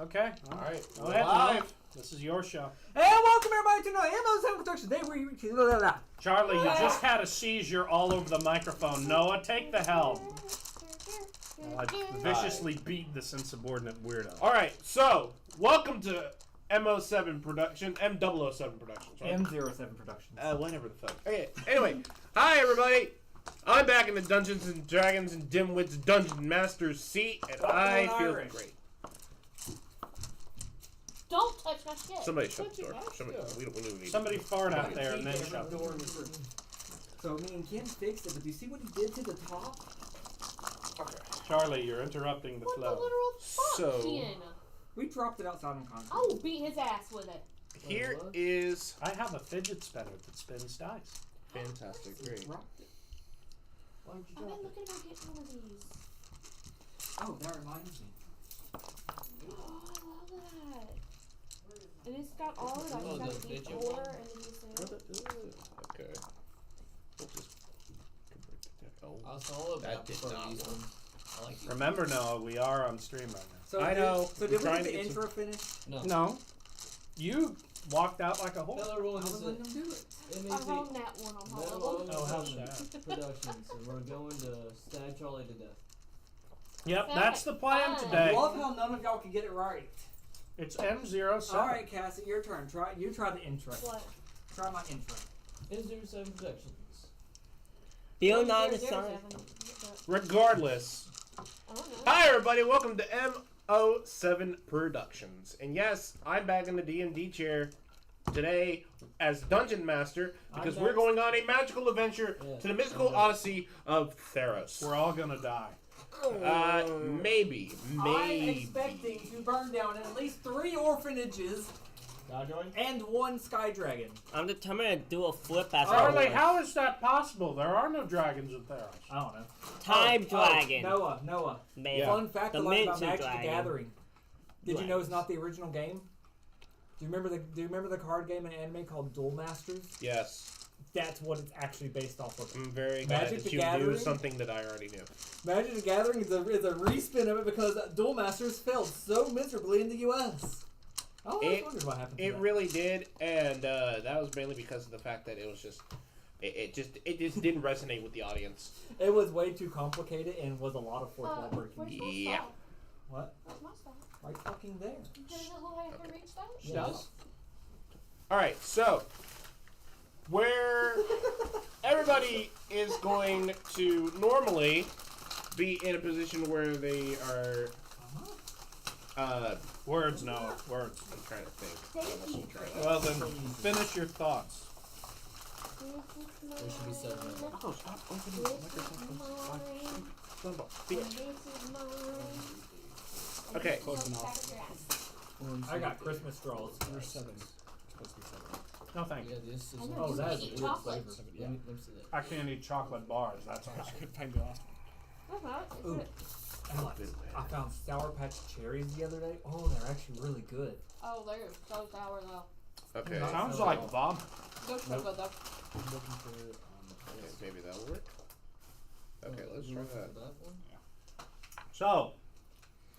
Okay. All right. Go ahead, live. This is your show. Hey, welcome everybody to another Amazon Production. Today we're Charlie, you just had a seizure all over the microphone. Noah, take the helm. Viciously beat this insubordinate weirdo. All right. So, welcome to M07 Production, M007 Productions. Right? M07 Productions. Whatever the fuck. Okay. Anyway, hi everybody. I'm back in the Dungeons and Dragons and Dimwits Dungeon Master's seat, and I feel great. Don't touch my shit. Somebody shut the door. Somebody fart out there and then shut the door. So me and Ken fixed it, but do you see what he did to the top? Okay. Charlie, you're interrupting the What the flow. literal fuck, So- Ken? We dropped it outside on concrete. I will beat his ass with it. Here is I have a fidget spinner that spins dice. fantastic. Great. Dropped it. I've been looking about getting one of these. Oh, that reminds me. Oh, I love that. And it's got all of it. I just got to each order and then you say, Okay. We'll just convert the deck. Oh, I saw that did not work. I like these. Remember, Noah, we are on stream right now. So I know. So did we get the intro finished? No. You walked out like a horse. Hello everyone, I this was is letting them do it. I'm holding that one. I'm holding Metol Oh, how's that? Productions, and we're going to stab Charlie to death. Yep, that's the plan I today. love how none of y'all can get it right. It's M07. All right, Cassie, your turn. You try the intro. What? Try my intro. N07 Productions. The 09 is signed. Regardless. Hi everybody, welcome to M07 Productions. And yes, I'm back in the D&D chair today as Dungeon Master because we're going on a magical adventure to the mystical odyssey of Theros. We're all gonna die. Maybe. I'm expecting to burn down at least 3 orphanages and 1 sky dragon. I'm determined to do a flip as Charlie, a how is that possible? There are no dragons in Theros. I don't know. time dragon. Noah. Man. Fun fact The about Minty Magic the Dragon. Gathering. Did you What? know it's not the original game? Do you remember the card game in anime called Duel Masters? Yes. That's what it's actually based off of. I'm very glad Magic that the you knew Gathering? something that I already knew. Magic the Gathering is a respin of it because Duel Masters failed so miserably in the U.S. I always wondered what happened to It that. really did, and that was mainly because of the fact that it was just... It just didn't resonate with the audience. It was way too complicated and was a lot of fourth wall breaking. Where's my Yeah. stuff? What? Where's my stuff? Right fucking there. Does it look like I can reach that? Yes. Does? Alright, so... Where everybody is going to normally be in a position where they are... Words, Noah. Words. I'm trying to think. Well, then finish your thoughts. There should be 7 minutes. Oh, stop opening the microphone. Okay. I got Christmas straws. You're 7. No, thank you. Yeah, this is. Oh, that is a weird chocolate. flavor. Let me see that. I can't eat chocolate bars. That's all. Ooh. Alex, I found Sour Patch Cherries the other day. Oh, they're actually really good. Oh, they're so sour though. Okay. Sounds like vomit. They're so good though. Okay, maybe that'll work. Okay, let's try that. So,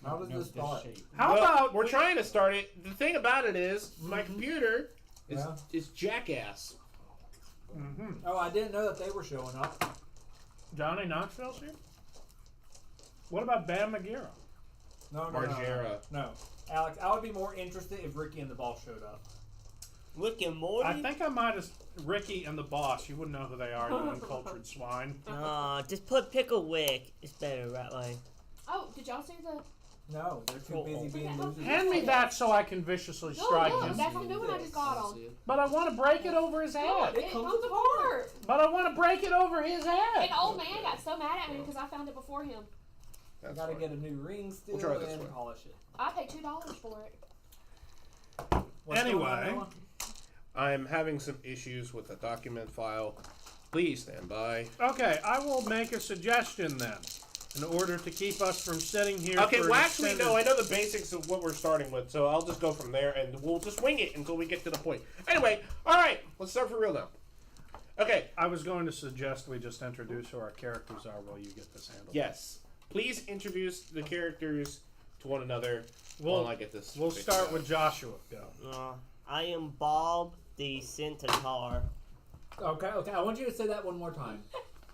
How does this start? how about we're trying to start it. The thing about it is, my computer Yeah. is jackass. Oh, I didn't know that they were showing up. Johnny Knoxville's here? What about Bam Margera? No. No. Alex, I would be more interested if Ricky and the Ball showed up. Rick and Morty? I think I might have Ricky and the boss. You wouldn't know who they are, you uncultured swine. Just put Picklewick. It's better that way. Oh, did y'all see the? No, they're too busy being losers. Hand me that so I can viciously strike No, look, him. that's the new one I just got on. But I want to break it over his head. It comes apart. But I want to break it over his head. An old man got so mad at me because I found it before him. I gotta get a new ring still We'll try this and one. polish it. I paid $2 for it. What's Anyway. going on, Noah? I'm having some issues with the document file. Please stand by. Okay, I will make a suggestion then. In order to keep us from sitting here Okay, for well, an actually, extended... no, I know the basics of what we're starting with, so I'll just go from there, and we'll just wing it until we get to the point. Anyway, all right, let's start for real now. Okay. I was going to suggest we just introduce who our characters are while you get this handled. Yes. Please introduce the characters to one another while I get this. We'll figured start out. with Joshua. Go. I am Bob the Centaur. Okay. I want you to say that one more time.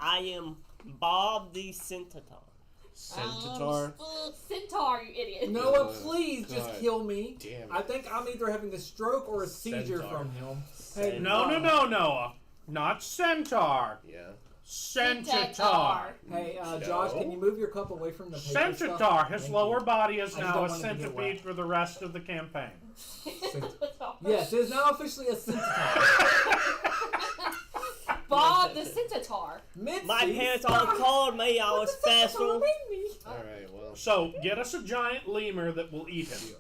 I am Bob the Centaur. Centaur. Centaur, you idiot. Noah, please just God. kill me. Damn it. I think I'm either having a stroke or a seizure Centaur. from him. Hey, No, Noah. Not Centaur. Yeah. Centaur. Hey, No. Josh, can you move your cup away from the paper Centaur. stuff? His Thank lower you. body is I just now don't a want it to get centipede wet. for the rest of the campaign. Yes, it is now officially a centaur. Bob the Centaur. Mitzi, My parents all called me. I was special. All right. Well. So, get us a giant lemur that will eat him.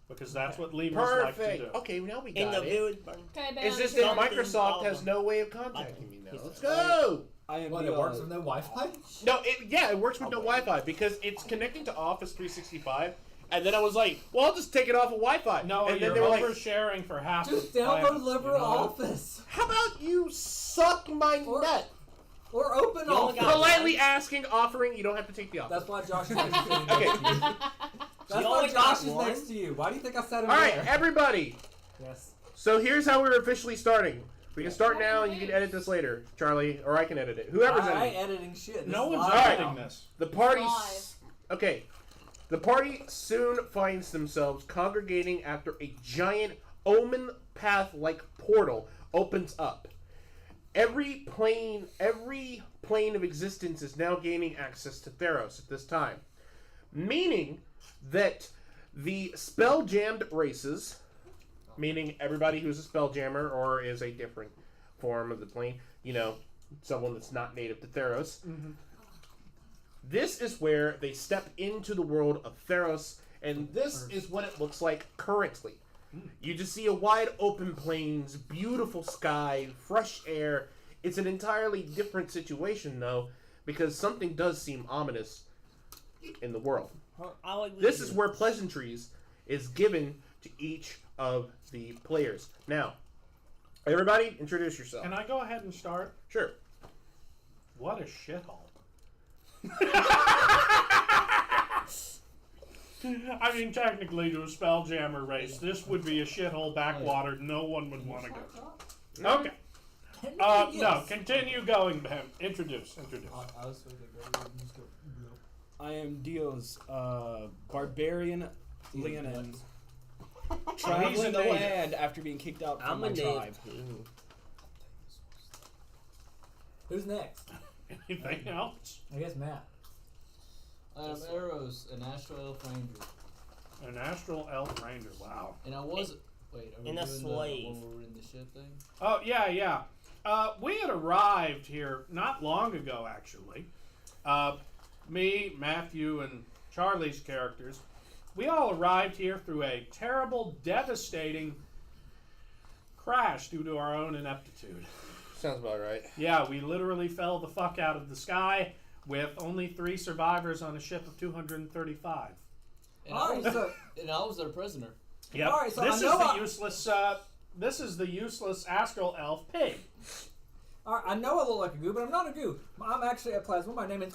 Because that's what lemurs like to Perfect. do. Okay, now we In got the it. village. Okay, It's just Bounty. that Something Microsoft has problem. no way of contacting me now. Okay. Let's go. I am What, the, it works with no Wi-Fi? No, it works with no Wi-Fi because it's connecting to Office 365. And then I was like, well, I'll just take it off of Wi-Fi. No, and then you're they were like, oversharing for half Just the planet, download LibreOffice. how about you suck my Or- nut? Or open You only Office. got- Politely asking, offering, you don't have to take the offer. That's why Josh is next to you. Okay. That's You why only got Josh is one? next to you. Why do you think I sat him All right, there? everybody. Yes. So here's how we're officially starting. We can start now, and you can edit this later, Charlie, or I can edit it. Whoever's I editing. ain't editing shit. No This is one's live editing now. this. The party. Live. Okay. The party soon finds themselves congregating after a giant omen path-like portal opens up. Every plane of existence is now gaining access to Theros at this time, meaning that the spell-jammed races, meaning everybody who's a spelljammer or is a different form of the plane, someone that's not native to Theros. This is where they step into the world of Theros, and this is what it looks like currently. You just see a wide open plains, beautiful sky, fresh air. It's an entirely different situation, though, because something does seem ominous in the world. This is where pleasantries is given to each of the players. Now, everybody, introduce yourself. Can I go ahead and start? Sure. What a shithole. I mean, technically, to a spelljammer race, this would be a shithole backwater no one would want to go. Okay. No, continue going, Ben. Introduce. I am Deos, Barbarian Leonin. He's a Traveling the native. land after being kicked out from I'm my a tribe. native. Who's next? Anything else? I guess Matt. I am Eros, an Astral Elf Ranger. An Astral Elf Ranger. Wow. And I was... Wait, are we In a doing slave. the one where we're in the ship thing? Oh, yeah. We had arrived here not long ago, actually. Me, Matthew, and Charlie's characters. We all arrived here through a terrible, devastating crash due to our own ineptitude. Sounds about right. Yeah, we literally fell the fuck out of the sky with only 3 survivors on a ship of 235. And, All I right, was, so and I was their prisoner. Yep. All right, so this I is know the useless. This is the useless astral elf pig. all right, I know I look like a goo, but I'm not a goo. I'm actually a Plasmoid. My name is,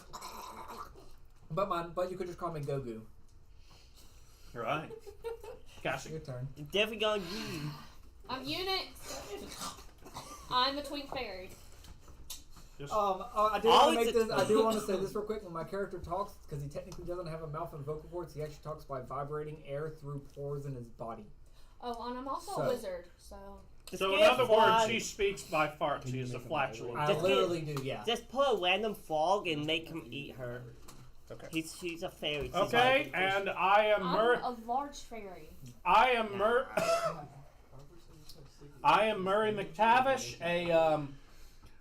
but you could just call me Gogu. Right. Gotcha. Your turn. Definitely gonna you. I'm Unix. I'm a twin fairy. Just, I do want Always to make a- this. I do want to say this real quick. When my character talks, because he technically doesn't have a mouth and vocal cords, he actually talks by vibrating air through pores in his body. Oh, and I'm also So- a wizard, so. so in Just other fly. words, she speaks by farts. She is a flatulent. I Just literally do, yeah. Just put a random frog and make him eat her. Okay. She's a fairy. She's Okay, like- and I am I'm a large fairy. I am Murray McTavish, a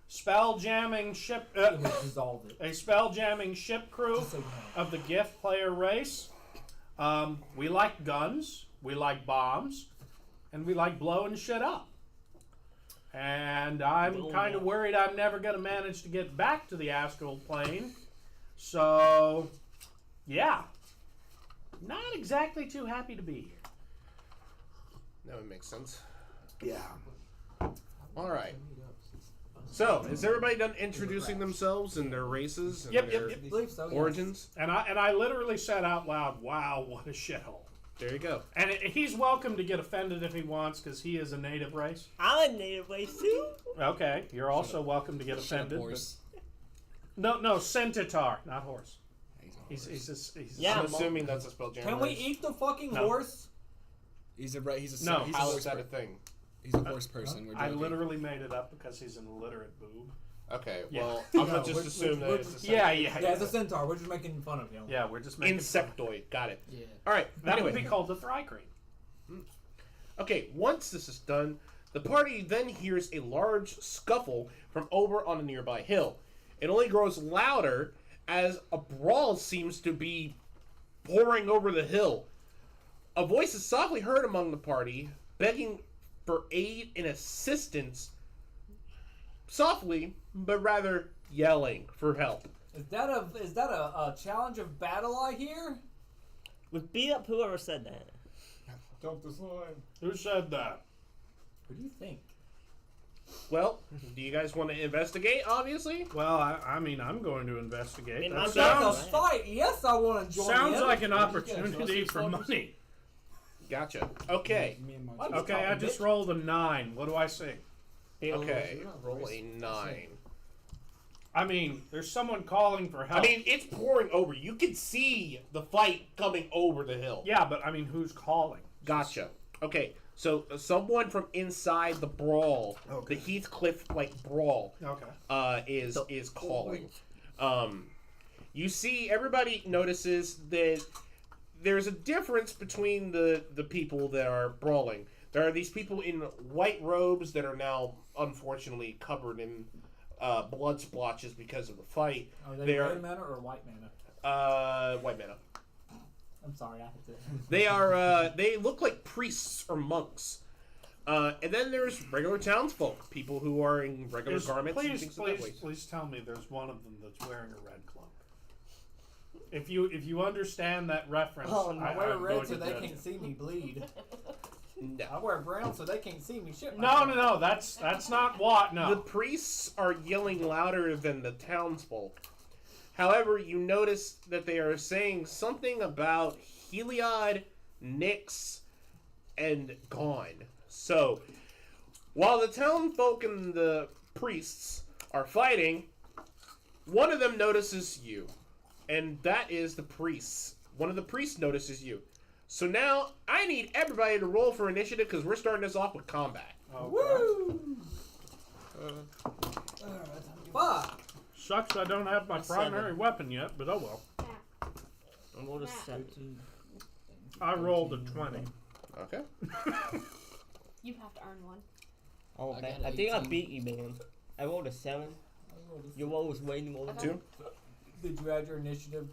spell jamming ship. It would dissolve it. A spell jamming ship crew Just so you know. of the Giff player race. We like guns, we like bombs, and we like blowing shit up. And I'm Boom. kind of worried I'm never going to manage to get back to the astral plane. So, yeah. Not exactly too happy to be here. That would make sense. Yeah. All right. So, is everybody done introducing themselves and their races and Yep, their yep, I believe so, yes. origins? And I literally said out loud, "Wow, what a shithole." There you go. And he's welcome to get offended if he wants, because he is a native race. I'm a native race too. Okay, you're also welcome to get Shut up, offended. horse. No, centaur, not horse. He's Yeah, I'm I'm assuming that's a spell jam. Can we eat the fucking No. horse? He's a No, he's a How horse is that a per- thing? He's a horse person. We're I joking. literally made it up because he's an illiterate boob. Okay, Yeah. well, I'm No, gonna just which- assume that which- it's a Yeah, Yeah, it's a centaur. We're just making fun of him. Yeah, we're just making fun. insectoid. Got it. Yeah. All right. That Anyway, would be called the Thrycrane. okay. Once this is done, the party then hears a large scuffle from over on a nearby hill. It only grows louder as a brawl seems to be pouring over the hill. A voice is softly heard among the party, begging for aid and assistance. Softly, but rather yelling for help. Is that a challenge of battle I hear? We beat up whoever said that. Jump the slime. Who said that? What do you think? Well, do you guys want to investigate? Obviously. Well, I mean, I'm going to investigate. mean, That I'm sounds That's a fight. Yes, I want to join sounds in. like an Did you get opportunity justice for focus? money. Gotcha. Okay. Me and my What? Okay, I just rolled a 9. What do I see? Okay. You're not Roll a racist. 9. I mean, there's someone calling for help. I mean, it's pouring over. You can see the fight coming over the hill. yeah, but I mean, who's calling? Gotcha. Okay, so someone from inside the brawl, Okay. the Heathcliff brawl, Okay. is calling. You see, everybody notices that there's a difference between the people that are brawling. There are these people in white robes that are now unfortunately covered in blood splotches because of the fight. Are they They're- red mana or white mana? White mana. I'm sorry, I had to. They are. They look like priests or monks. And then there's regular townsfolk, people who are in regular garments and things of that way. Please tell me there's one of them that's wearing a red cloak. If you understand that reference, Oh, no. I I'm wear going red to so they judge can't you. see me bleed. I No. wear brown so they can't see me shit. No, that's not what. No. The priests are yelling louder than the townsfolk. However, you notice that they are saying something about Heliod, Nyx, and Gone. So, while the townfolk and the priests are fighting, one of them notices you. And that is the priests. One of the priests notices you. So now, I need everybody to roll for initiative because we're starting this off with combat. Okay. Woo! Fuck! Sucks I don't have my A primary 7. weapon yet, but oh well. I rolled a 7. I rolled a 20. Okay. You have to earn one. Oh, I okay. got I think I 18. beat you, man. I rolled a 7. Your roll was way more. Okay. 2. Did you add your initiative,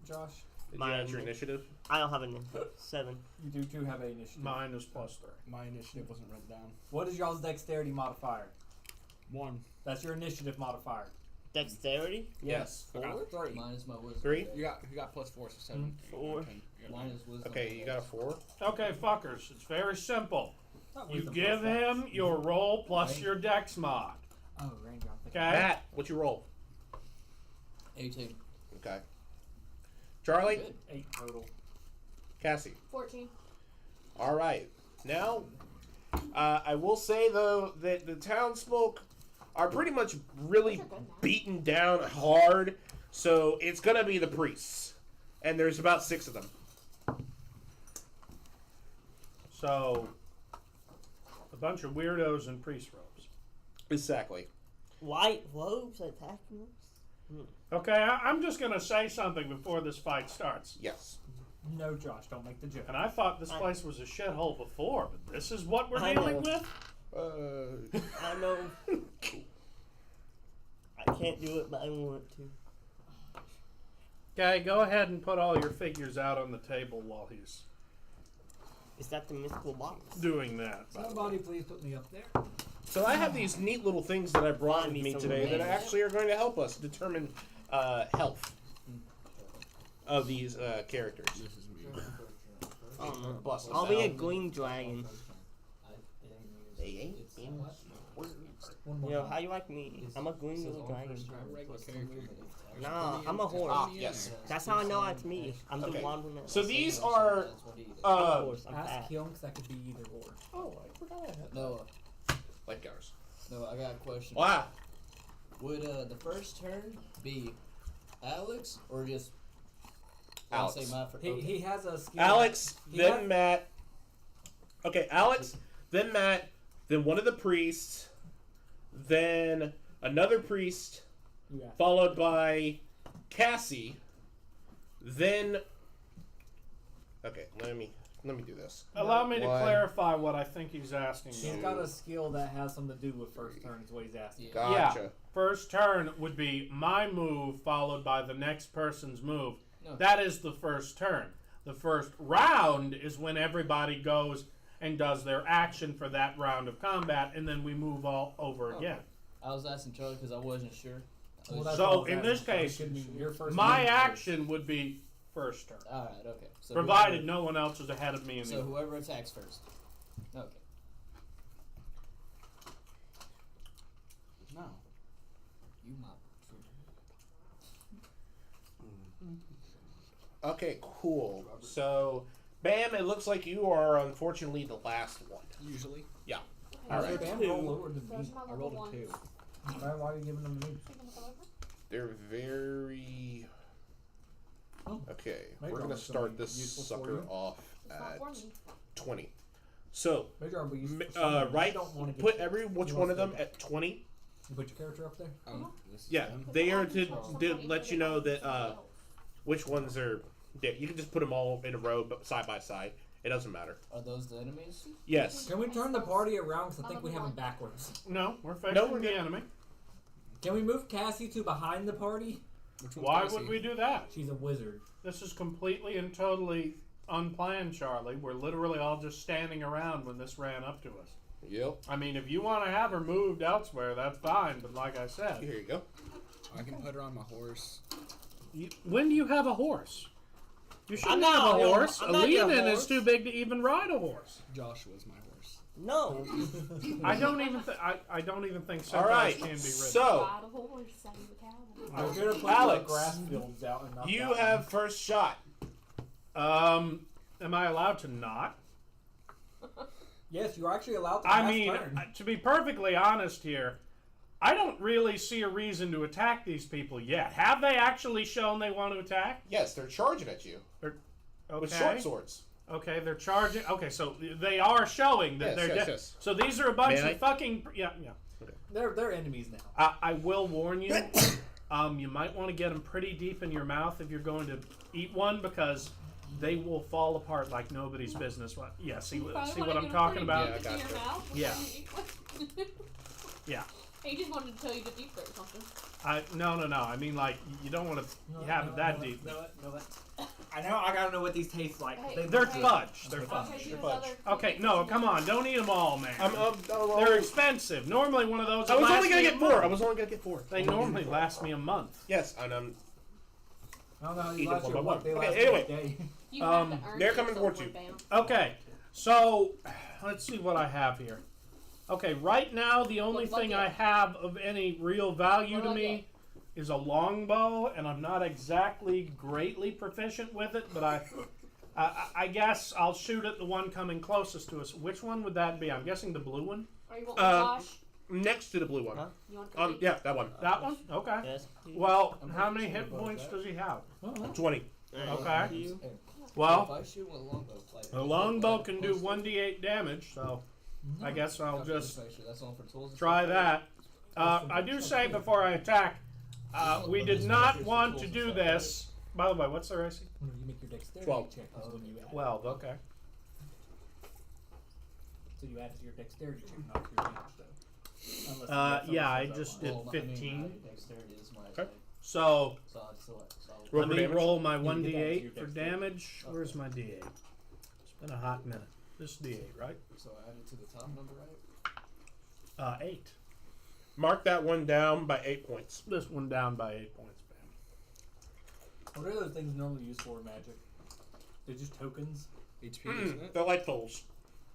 Josh? Did you add your initiative? I don't have a 7. You do too have an initiative. Mine is +3. My initiative wasn't written down. What is y'all's dexterity modifier? 1. That's your initiative modifier. Dexterity? Yes. I got 3. Minus my wisdom. 3? You got +4, so 7. 4. Minus wisdom. Okay, you got a 4. Okay, fuckers, it's very simple. Not You wisdom give plus dex. him your roll plus Right. your dex mod. Oh, ranger. I'm thinking. Okay? Matt, what you roll? 18. Okay. Charlie? Good. 8 total. Cassie? 14. All right. Now, I will say, though, that the townsfolk are pretty much really Those are good, man. beaten down hard, so it's going to be the priests. And there's about 6 of them. So, a bunch of weirdos in priest robes. Exactly. White robes attacking us? Okay, I'm just going to say something before this fight starts. Yes. No, Josh, don't make the joke. And I thought this place was a shithole before, but this is what we're I dealing know. with? I know. I can't do it, but I want to. Okay, go ahead and put all your figures out on the table while he's Is that the mystical box? doing that. by the way. Somebody please put me up there. So I have these neat little things that I brought Find with me me some today that remains. actually are going to help us determine health of these characters. This is me. Oh no. Plus, I'll be a green dragon. They ain't It's in what? words. One You more. know, time. how you like me? I'm a green Says little on dragon. first turn, I'm a regular plus two character. movement if the Nah, action- I'm a horse. Ah, yes. That's how I know it's me. I'm the Okay. one who knows. So these That's are what he did. I'm a horse. I'm Ask fat. Kyunks, that could be either or. Oh, I forgot I had Noah, light counters. Noah, I got a question. Wow. Would the first turn be Alex or just Alex. Say my He has a skill. Alex, He then has- Matt. Okay, Alex, then Matt, then one of the priests, then another priest, Yeah. followed by Cassie, then. Okay, let me do this. Allow me to One. clarify what I think he's asking. He's you. got a skill that has something to do with first turn, is what he's asking. Yeah. Gotcha. Yeah. First turn would be my move followed by the next person's move. No. That is the first turn. The first round is when everybody goes and does their action for that round of combat, and then we move all over Okay. again. I was asking Charlie because I wasn't sure. Well, that's So, what I was in asking. this So it case, could mean your first My move action would be first turn, All right, okay. So provided no one else is ahead of me in So the. whoever attacks first. Okay. No. You my. Okay, cool. So, Bam, it looks like you are unfortunately the last one. Usually. All right. Bam Two. roll lower than Where's me. my I level rolled a one? 2. Why are you giving them the moves? They're very. Oh. Okay, Maybe we're I'll gonna make start something this useful for sucker you. off It's not at for me. 20. So, Major Arm will be useful for someone. right, You don't want to put get, every which you one want of them to- at 20. You put your character up there. This is Yeah, them. they are to let you know that which ones are. Yeah, you can just put them all in a row, but side by side. It doesn't matter. Are those the enemies? Yes. Can we turn the party around? Because I think we have them backwards. No, we're facing No, we're the good. enemy. Can we move Cassie to behind the party? Which one's Why Cassie? would we do that? She's a wizard. This is completely and totally unplanned, Charlie. We're literally all just standing around when this ran up to us. Yep. I mean, if you want to have her moved elsewhere, that's fine. But like I said, Here you go. I can put her on my horse. when do you have a horse? You shouldn't not have a your- horse. I'm not your Leonin is horse. too big to even ride a horse. Joshua's my horse. No. I don't even. I don't even think All centaurs right. can be ridden. So Ride a horse, save the cow. I'm gonna put Alex, the grass fields out and knock you that have first shot. Am I allowed to not? one. Yes, you're actually allowed to. I pass mean, turn. to be perfectly honest here, I don't really see a reason to attack these people yet. Have they actually shown they want to attack? Yes, they're charging at you Okay. with short swords. Okay, they're charging. Okay, so they are showing that Yes, they're. yes, yes. So these are a bunch May I? of fucking. Yeah. They're enemies now. I will warn you. You might want to get them pretty deep in your mouth if you're going to eat one because they will fall apart like nobody's business. What? Yeah. See what I'm talking about? Yeah, I got you. Yeah. Yeah. He just wanted to tell you to deep throat something. No. I mean, like you don't want to have it that deep. I know. I gotta know what these taste like. Hey, They're hey. fudge. They're Okay, fudge. here's fudge. other- Okay, no, come on, don't eat them all, man. I'm They're expensive. Normally, one of those. I was lasts only gonna me get a 4. month. I was only gonna get 4. They normally last me a month. Yes, and I'm. I don't know how Eat you them last one your by what one. they Okay, last anyway. a day. You have to earn they're it coming towards somewhere, you. Bam. Okay, so let's see what I have here. Okay, right now the only What about thing you? I have of any real value What to about me you? is a longbow, and I'm not exactly greatly proficient with it, but I guess I'll shoot at the one coming closest to us. Which one would that be? I'm guessing the blue one. Or you want Uh, Josh? Next to the blue one. Huh? You want to Yeah, that one. That one? Okay. Yes. please. Well, how many hit points does he have? 20. Okay. You. If Well, I shoot with a longbow, like, the longbow can do 1d8 damage, so I guess I'll just That's all for tools. and try stuff? that. I do say before I attack, we did not want to do this. By the way, what's the AC? When you make your dexterity 12. check is when you add. 12, okay. So you add it to your dexterity check, not to your damage, though. Unless you Yeah, have something I that just one. did Well, 15. my dexterity is my Okay. attack, So so I'd still Roll let for me damage? roll my You get that to 1d8 your for dexterity. damage. Where's my d8? It's been a hot minute. This d8, right? So add it to the top number, right? 8. Mark that one down by 8 points. This one down by 8 points, man. What are those things normally used for in Magic? They're just tokens. HP, isn't it? They're like tolls.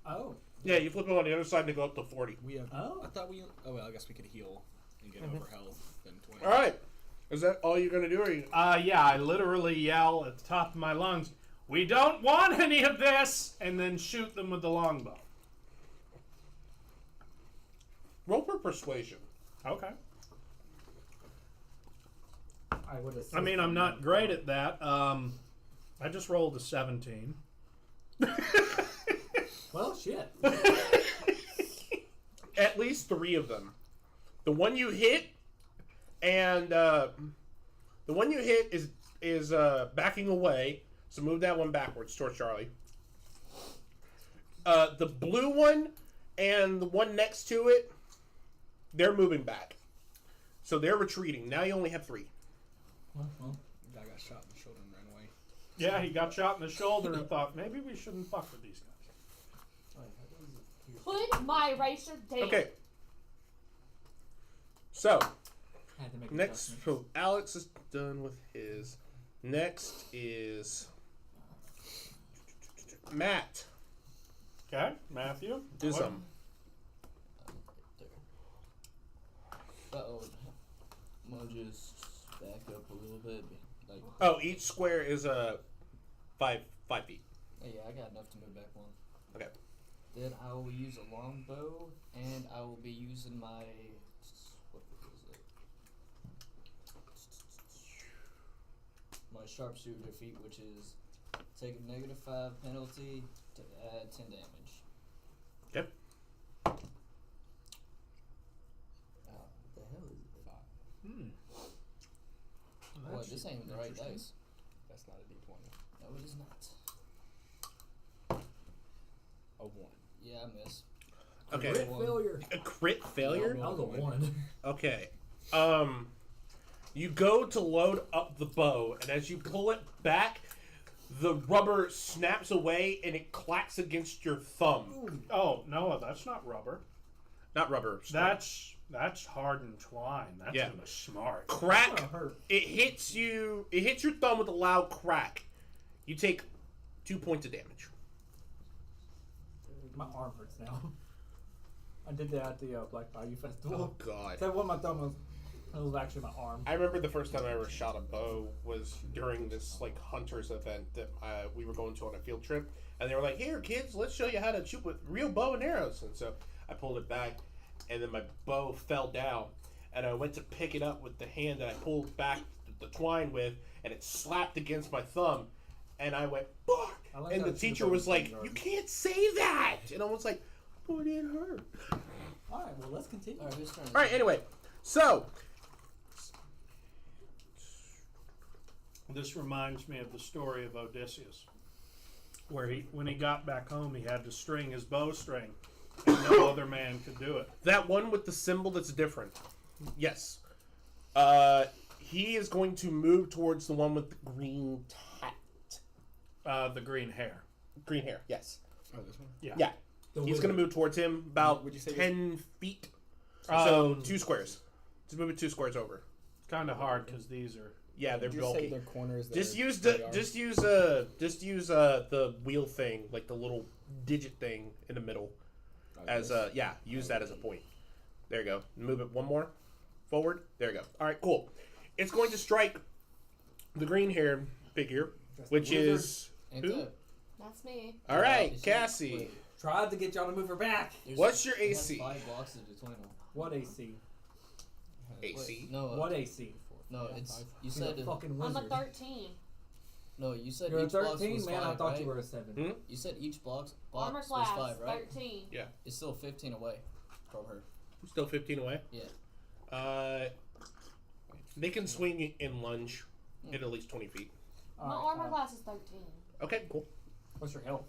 Oh. Yeah, you flip it on the other side and they go up to 40. We have. Oh. I thought we. Oh well, I guess we could heal and get over health. Then 20. All right. Is that all you're gonna do? Or you... Yeah, I literally yell at the top of my lungs, "We don't want any of this!" and then shoot them with the longbow. Roll for persuasion. Okay. I would have. I mean, I'm not great at that. I just rolled a 17. Well, shit. At least 3 of them. The one you hit, and the one you hit is backing away. So move that one backwards towards Charlie. The blue one and the one next to it, they're moving back. So they're retreating. Now you only have 3. Well, Guy got shot in the shoulder and ran away. Yeah, he got shot in the shoulder and thought, maybe we shouldn't fuck with these guys. Put my eraser down. Okay. So I had to make next, adjustments. so Alex is done with his. Next is Matt. Okay, Matthew? Do What- some. Uh-oh. I'm gonna just back up a little bit. Like, Oh, each square is 5 feet. yeah, I got enough to move back one. Okay. Then I will use a longbow, and I will be using my what is it? My sharpshooter feat, which is take a -5 penalty to add 10 damage. Yep. What the hell is it? 5. What? This ain't the right interesting. dice. That's not a D20. No, it is not. A 1. Yeah, I miss. Okay. Crit failure. A crit failure? That was a 1. Okay. You go to load up the bow, and as you pull it back, the rubber snaps away and it clacks against your thumb. Oh, no, that's not rubber. Not rubber. That's hardened twine. That's Yeah. gonna smart. Crack. That's gonna hurt. It hits you. It hits your thumb with a loud crack. You take 2 points of damage. My arm hurts now. I did that at the Black Bayou Festival. Oh God. That one my thumb was. It was actually my arm. I remember the first time I ever shot a bow was during this like hunters event that we were going to on a field trip, and they were like, "Here, kids, let's show you how to shoot with real bow and arrows." And so I pulled it back, and then my bow fell down, and I went to pick it up with the hand that I pulled back the twine with, and it slapped against my thumb, and I went, "Fuck!" I like And how the it's teacher super was like, garden. "You can't say that!" And I was like, "But it hurt." Alright, well, let's continue. Alright, whose turn? All right. Anyway, so. This reminds me of the story of Odysseus, where when he got back home, he had to string his bowstring, and no other man could do it. That one with the symbol that's different. Yes. He is going to move towards the one with the green hat. The green hair. Green hair, yes. Oh, this one? Yeah. Yeah. The He's wizard. going to move towards him about Would you say 10 feet. So, Um, 2 squares. Just move it 2 squares over. It's kind of hard because these are. Yeah, they're Would you say bulky. their corners? Just they're- use they the are? just use the wheel thing, like the little digit thing in the middle. Oh, As this? use that as a point. There you go. Move it one more forward. There you go. All right, cool. It's going to strike the green hair figure, That's which the wizard. is Ain't who? that? That's me. All right, Is it- Cassie. wait, Tried to get y'all to move her back. there's- What's your it has AC? 5 boxes between them. What AC? AC? Wait, no, What AC? no, it's you You're said a fucking I'm wizard. a 13. no. You said You're a each box 13, was man. 5, I thought right? you were a 7. Hmm? You said each box Armor was class, 5, right? 13. It's still 15 away from her. Still 15 away. Yeah. They can swing and lunge at least 20 feet. My Alright, armor class is 13. Okay, cool. What's your health?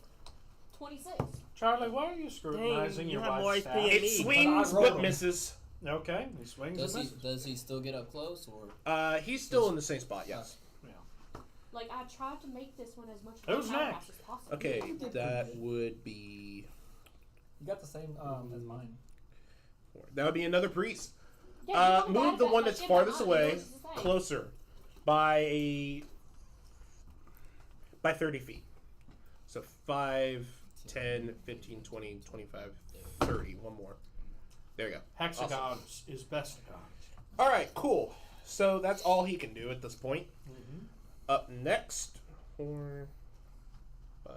26. Charlie, why are you scrutinizing Dang, your you have more wife's HP than stats? It me. swings But I rolled but them. misses. Okay, he swings Does and he misses. does he still get up close or? He's still in the same spot. Yes. Like, I tried to make this one as much Who's powerhouse next? as possible. Okay, that would be. You got the same as mine. That would be another priest. Yeah, you don't Move have the that one much that's in farthest behind you, away what's to say? closer by 30 feet. So 5, 10, 15, 20, 25, 30. One more. There you go. Hexagons is bestagon. All right, cool. So that's all he can do at this point. Up next, 4, 5.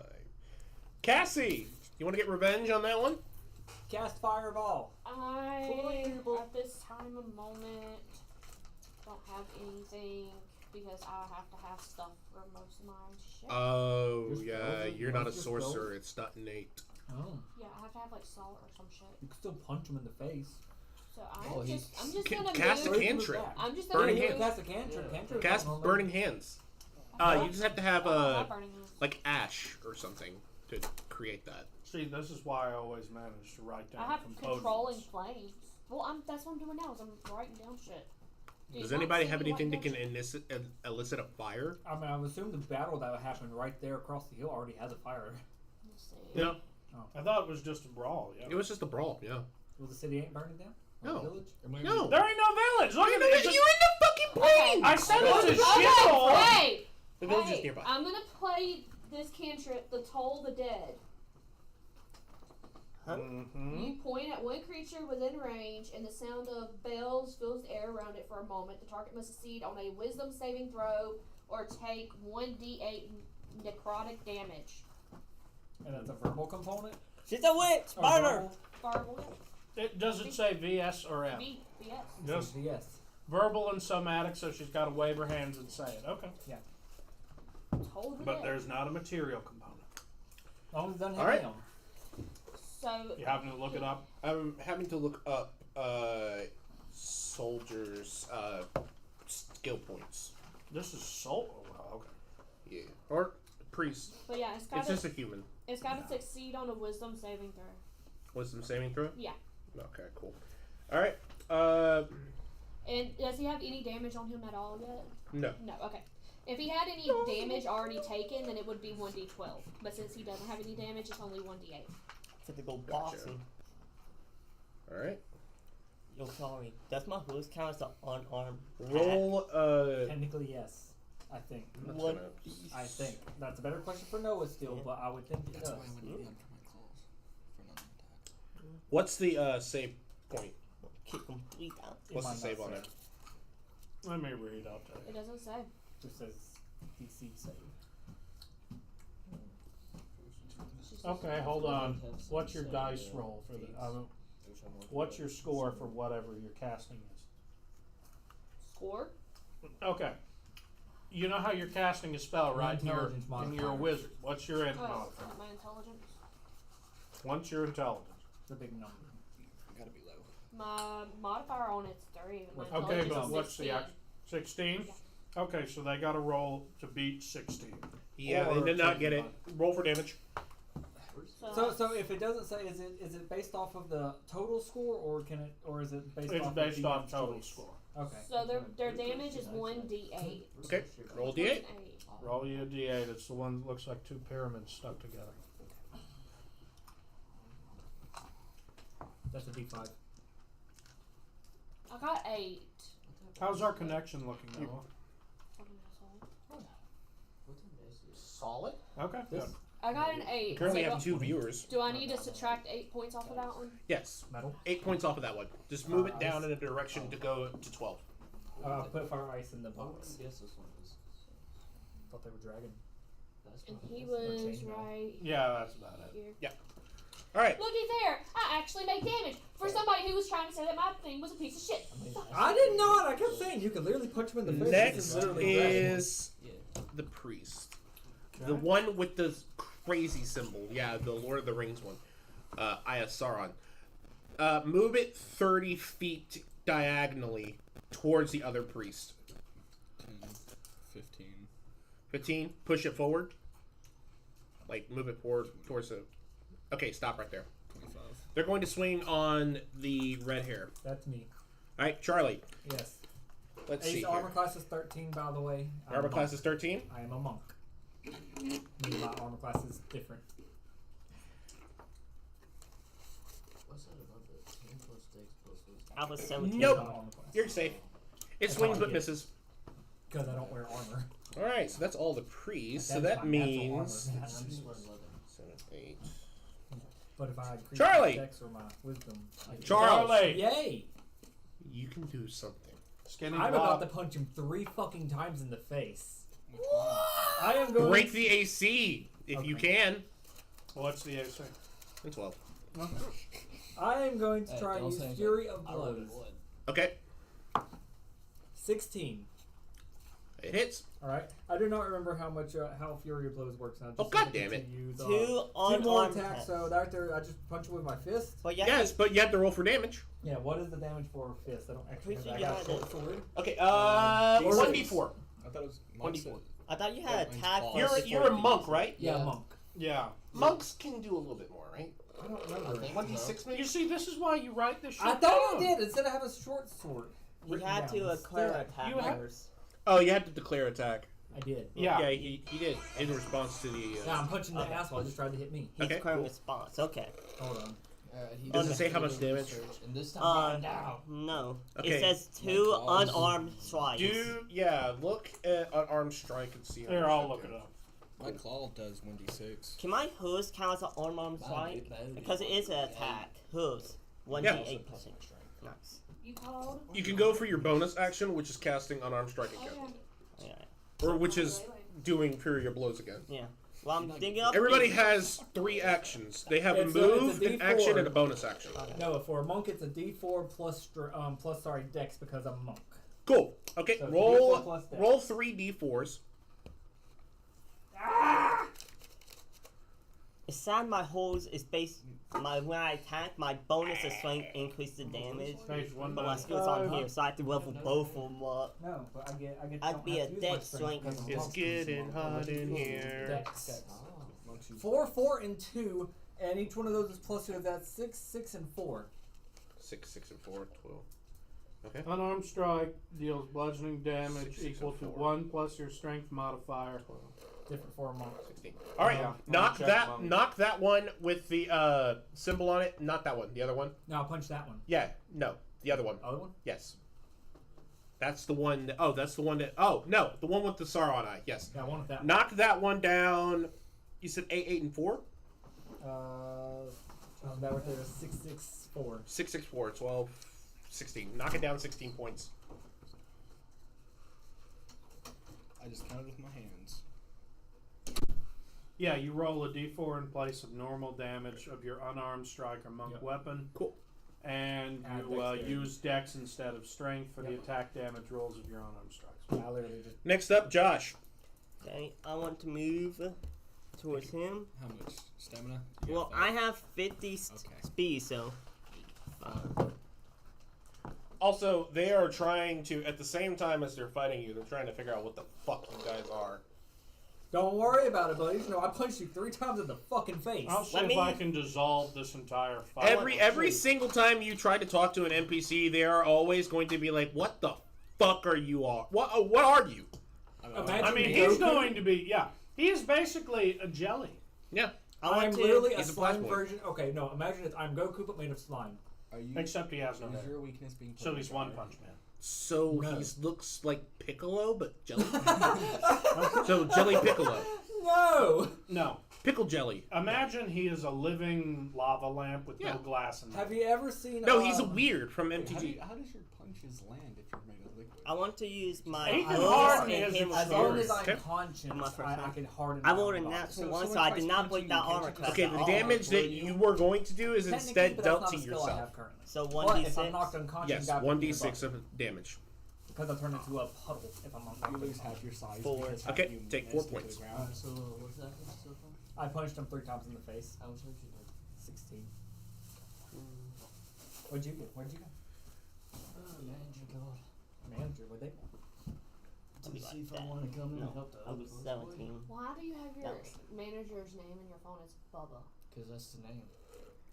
Cassie, you want to get revenge on that one? Cast Fireball. I, at this time of moment, don't have anything because I have to have stuff for most of my shit. Oh, Just yeah, frozen? you're not a Just sorcerer. frozen? It's not innate. Oh. Yeah, I have to have like salt or some shit. You can still punch him in the face. So Oh, I'm just Ca- gonna cast move. a cantrip. I'm just Burning gonna hands. move. Cast a cantrip. Yeah. Cantrip. Cast don't know. burning hands. You just have to have Burning hands. like ash or something to create that. See, this is why I always manage to write down I have components. controlling flames. Well, that's what I'm doing now. Is I'm writing down shit. Do you Does not anybody see have me anything that writing can down elicit a fire? I mean, I would assume the battle that would happen right there across the hill already has a fire. shit? Let's see. Yeah. I thought it was just a brawl. Yeah. It was just a brawl, yeah. Well, the city ain't burning down? Or No. the village? No. There ain't no village. Look at You're it. in the fucking plane! I said it's a Okay, shithole. hey! The village is Hey, nearby. I'm gonna play this cantrip, the Toll the Dead. Mm-hmm. You point at one creature within range, and the sound of bells fills the air around it for a moment. The target must succeed on a Wisdom saving throw or take 1d8 necrotic damage. And that's a verbal component? She's a witch! Or Murder! verbal? Verbal. It doesn't say VS or F. VS. Just Yes. verbal and somatic, so she's got to wave her hands and say it. Okay. Toll the But Dead. there's not a material component. As long as it doesn't All hit right. him. So You happen to look it up? I'm having to look up soldiers' skill points. This is soul. Oh, okay. Yeah. Or priest. but yeah, it's It's gotta just a human. succeed on a Wisdom saving throw. Wisdom saving throw? Yeah. Okay, cool. Alright. And does he have any damage on him at all yet? No. No. Okay. If he had any damage already taken, then it would be 1d12. But since he doesn't have any damage, it's only 1d8. For the go Gotcha. bossy. Alright. Yo, sorry. Does my horse count as an unarmed? Roll, Technically, yes. I think. that's What? gonna- I think. That's a better question for Noah still, but I would think it That's does. why I went in for my claws. For another attack. What's the save point? Kick him 3 times. What's the might save not on say. it? Let me read. I'll tell It you. doesn't say. Just says DC save. Okay, hold on. What's your dice roll for the? What's your score for whatever your casting is? Score? Okay. You know how you're casting a spell, right? And you're, Intelligence and you're a modifier. wizard. What's your int Oh, modifier? my intelligence. What's your intelligence? It's a big number. Gotta be low. My modifier on it's 3. And my Okay, intelligence but is what's the 16. act? 16? Okay, so they got to roll to beat 16. Yeah, Or they did not get it. 25. Roll for damage. So if it doesn't say, is it based off of the total score, or is it based It's off based of off DM's total choice? score. Okay. So their damage is 1d8. Okay, roll a d8. Roll you a d8. It's the one that looks like two pyramids stuck together. That's a D5. I got 8. How's our connection looking, Noah? Fucking asshole. Solid. Okay, good. I got an 8. Currently So have 2 viewers. do I need to subtract 8 points off of that one? Yes. Metal. 8 points off of that one. Just move it down in a direction to go to 12. Put fire ice in the box. Yes, this one is. Thought they were dragon. And he was chain gun. right Yeah, that's about it. here. Alright. Looky there! I actually made damage for somebody who was trying to say that my thing was a piece of shit. I did not. I kept saying you could literally punch him in the face. This Next literally dragon. is the priest. The one with the crazy symbol. Yeah, the Lord of the Rings one. Iasaron. Move it 30 feet diagonally towards the other priest. 10, 15. 15. Push it forward. Like, move it forward towards the... Okay, stop right there. 25. They're going to swing on the red hair. That's me. Alright, Charlie. Yes. Let's see Ace here. armor class is 13, by the way. I'm Armor a class monk. is 13. I am a monk. Meaning my armor class is different. What's that about the 10 plus dex plus wisdom? I was 17. Nope. My armor class. You're safe. It That's swings how I but get. misses. Because I don't wear armor. Alright, so that's all the priests. So That's that my natural means... armor. I'm just wearing leather. 7, 8, But if I increase Charlie! my dex or my wisdom, I can... Charles! Charlie! Yay! You can do something. Skinny I'm Bob. about to punch him 3 fucking times in the face. I am going... Break the AC if you can. What's the AC? And 12. I am going to try and don't use say anything. Fury of I rolled a Blows. blood. Okay. 16. It hits. Alright. I do not remember how much how Fury of Blows works now. Oh, God damn it. Use, 2 2 more unarmed attacks, attacks. so after I just punch it with my fist. But yeah, Yes, but you have to roll for damage. Yeah, what is the damage for a fist? I don't actually Pretty have sure that. I you got a had short sword. Okay, D6. 1d4. I thought it was 1d4. I thought you had Mine's attack. claws. first You're a before monk, you- right? Yeah, Yeah. monk. Yeah. Monks can do a little bit more, right? I don't remember. 1d6 maybe? You see, this is why you write this shit I thought down. I did. Instead, I have a short sword. You written had down. to declare Instead, attack You have- first. Oh, you have to declare attack. I did. Yeah. Yeah, he did in response to the. Now I'm punching the Okay. asshole. Just tried to hit me. He's Okay, declaring cool. response. Okay. Hold on. He Does it does say how do much the damage? research, And this time, No. Okay. It says My 2 claws. unarmed strikes. Look at unarmed strike and see. how Here, much I'll that look it does. up. My claw does 1d6. Can my hooves count as an unarmed strike? Because it is an attack. Hooves. 1d8 plus strength. Nice. You called? You can go for your bonus action, which is casting unarmed strike Oh, again, yeah. Yeah. or which is doing Fury of Blows again. Yeah. Well, I'm thinking of Everybody has 3 actions. They have a It's move, a an D4. action, and a bonus action. No, for a monk, it's a D4 plus dex because I'm a monk. Cool. Okay, So it's roll D4 plus dex. roll 3 d4s. Aside my holes is based when I attack, my bonus of strength increases the damage. Page But my skill's on 195. here, so I have to level both of them up. No, but I get. I'd don't be have a to use dex my strength strength. because I'm It's monk. getting hot in here. Dex. Monks use 4, 4, and 2, and each one of those is plus 2. That's 6, 6, and 4. 6, 6, and 4, 12. Okay. Unarmed strike deals bludgeoning damage 6, equal and to 4. 1 plus your strength modifier. Different for a monk. 16. All right, Yeah. knock Check that. monk. Knock that one with the symbol on it. Not that one. The other one. No, I'll punch that one. Yeah. No. The other one. Other one? Yes. That's the one. That's the one that. Oh no, the one with the Sauron eye. Yes. Yeah, I wanted that one. Knock that one down. You said 8, 8, and 4. That right there is 6, 6, 4. 6, 6, 4, 12, 16. Knock it down 16 points. I just counted with my hands. Yeah, you roll a d4 in place of normal damage of your unarmed strike or monk Yep. weapon. Cool. And Add you dexterity. use dex instead of strength for the Yep. attack damage rolls of your unarmed strikes. Yeah, I literally just. Next up, Josh. Okay, I want to move towards him. How much stamina? You Well, got I 5? have 50 Okay. speed, so. Also, they are trying to, at the same time as they're fighting you, they're trying to figure out what the fuck you guys are. Don't worry about it, buddies. No, I punched you 3 times in the fucking face. I'll see Let if me- I can dissolve this entire fight. Every single time you try to talk to an NPC, they are always going to be like, "What the fuck are you all? What are you?" I don't know. Imagine I mean, me he's Goku. going to be, yeah. He is basically a jelly. Yeah. I I'm want to. literally a He's a slime Plasmoid. version. Okay, no, imagine it. I'm Goku, but made of slime. Are you? Except he has no Is hair. your weakness being? So he's One punch. Punch Man. So No. he looks like Piccolo, but jelly. So jelly Piccolo, No! No. pickle jelly. Imagine he is a living lava lamp with Yeah. no glass in it. Have you ever seen. No, he's a weird from How, MTG. how does your punches land if you're made of liquid? I want to use my Ethan hooves Harden and is him As Sorry. long as I'm Okay. conscious, My first I one. can harden I my rolled a body. natural So one, so someone I tries did not break punching that you, armor can't you class. Okay, at the all. damage that Will you were going to do is Technically, instead but dealt that's to not a skill I yourself. have currently. So But if I'm 1d6. knocked unconscious, Yes, got 1d6 of damage. Because I turn into a puddle if I'm You knocked lose unconscious. half your size. Four. because Okay, you take 4 nested to the points. ground. So what's that so far? I punched him 3 times in the face. How much hurt you did? 16. What'd you get? Where'd you go? Manager God. Manager, what'd they want? To Be see like if I that. want to come in No, and help the I was 17. Why do you have your That was- manager's name in your phone as Bubba? Because that's the name.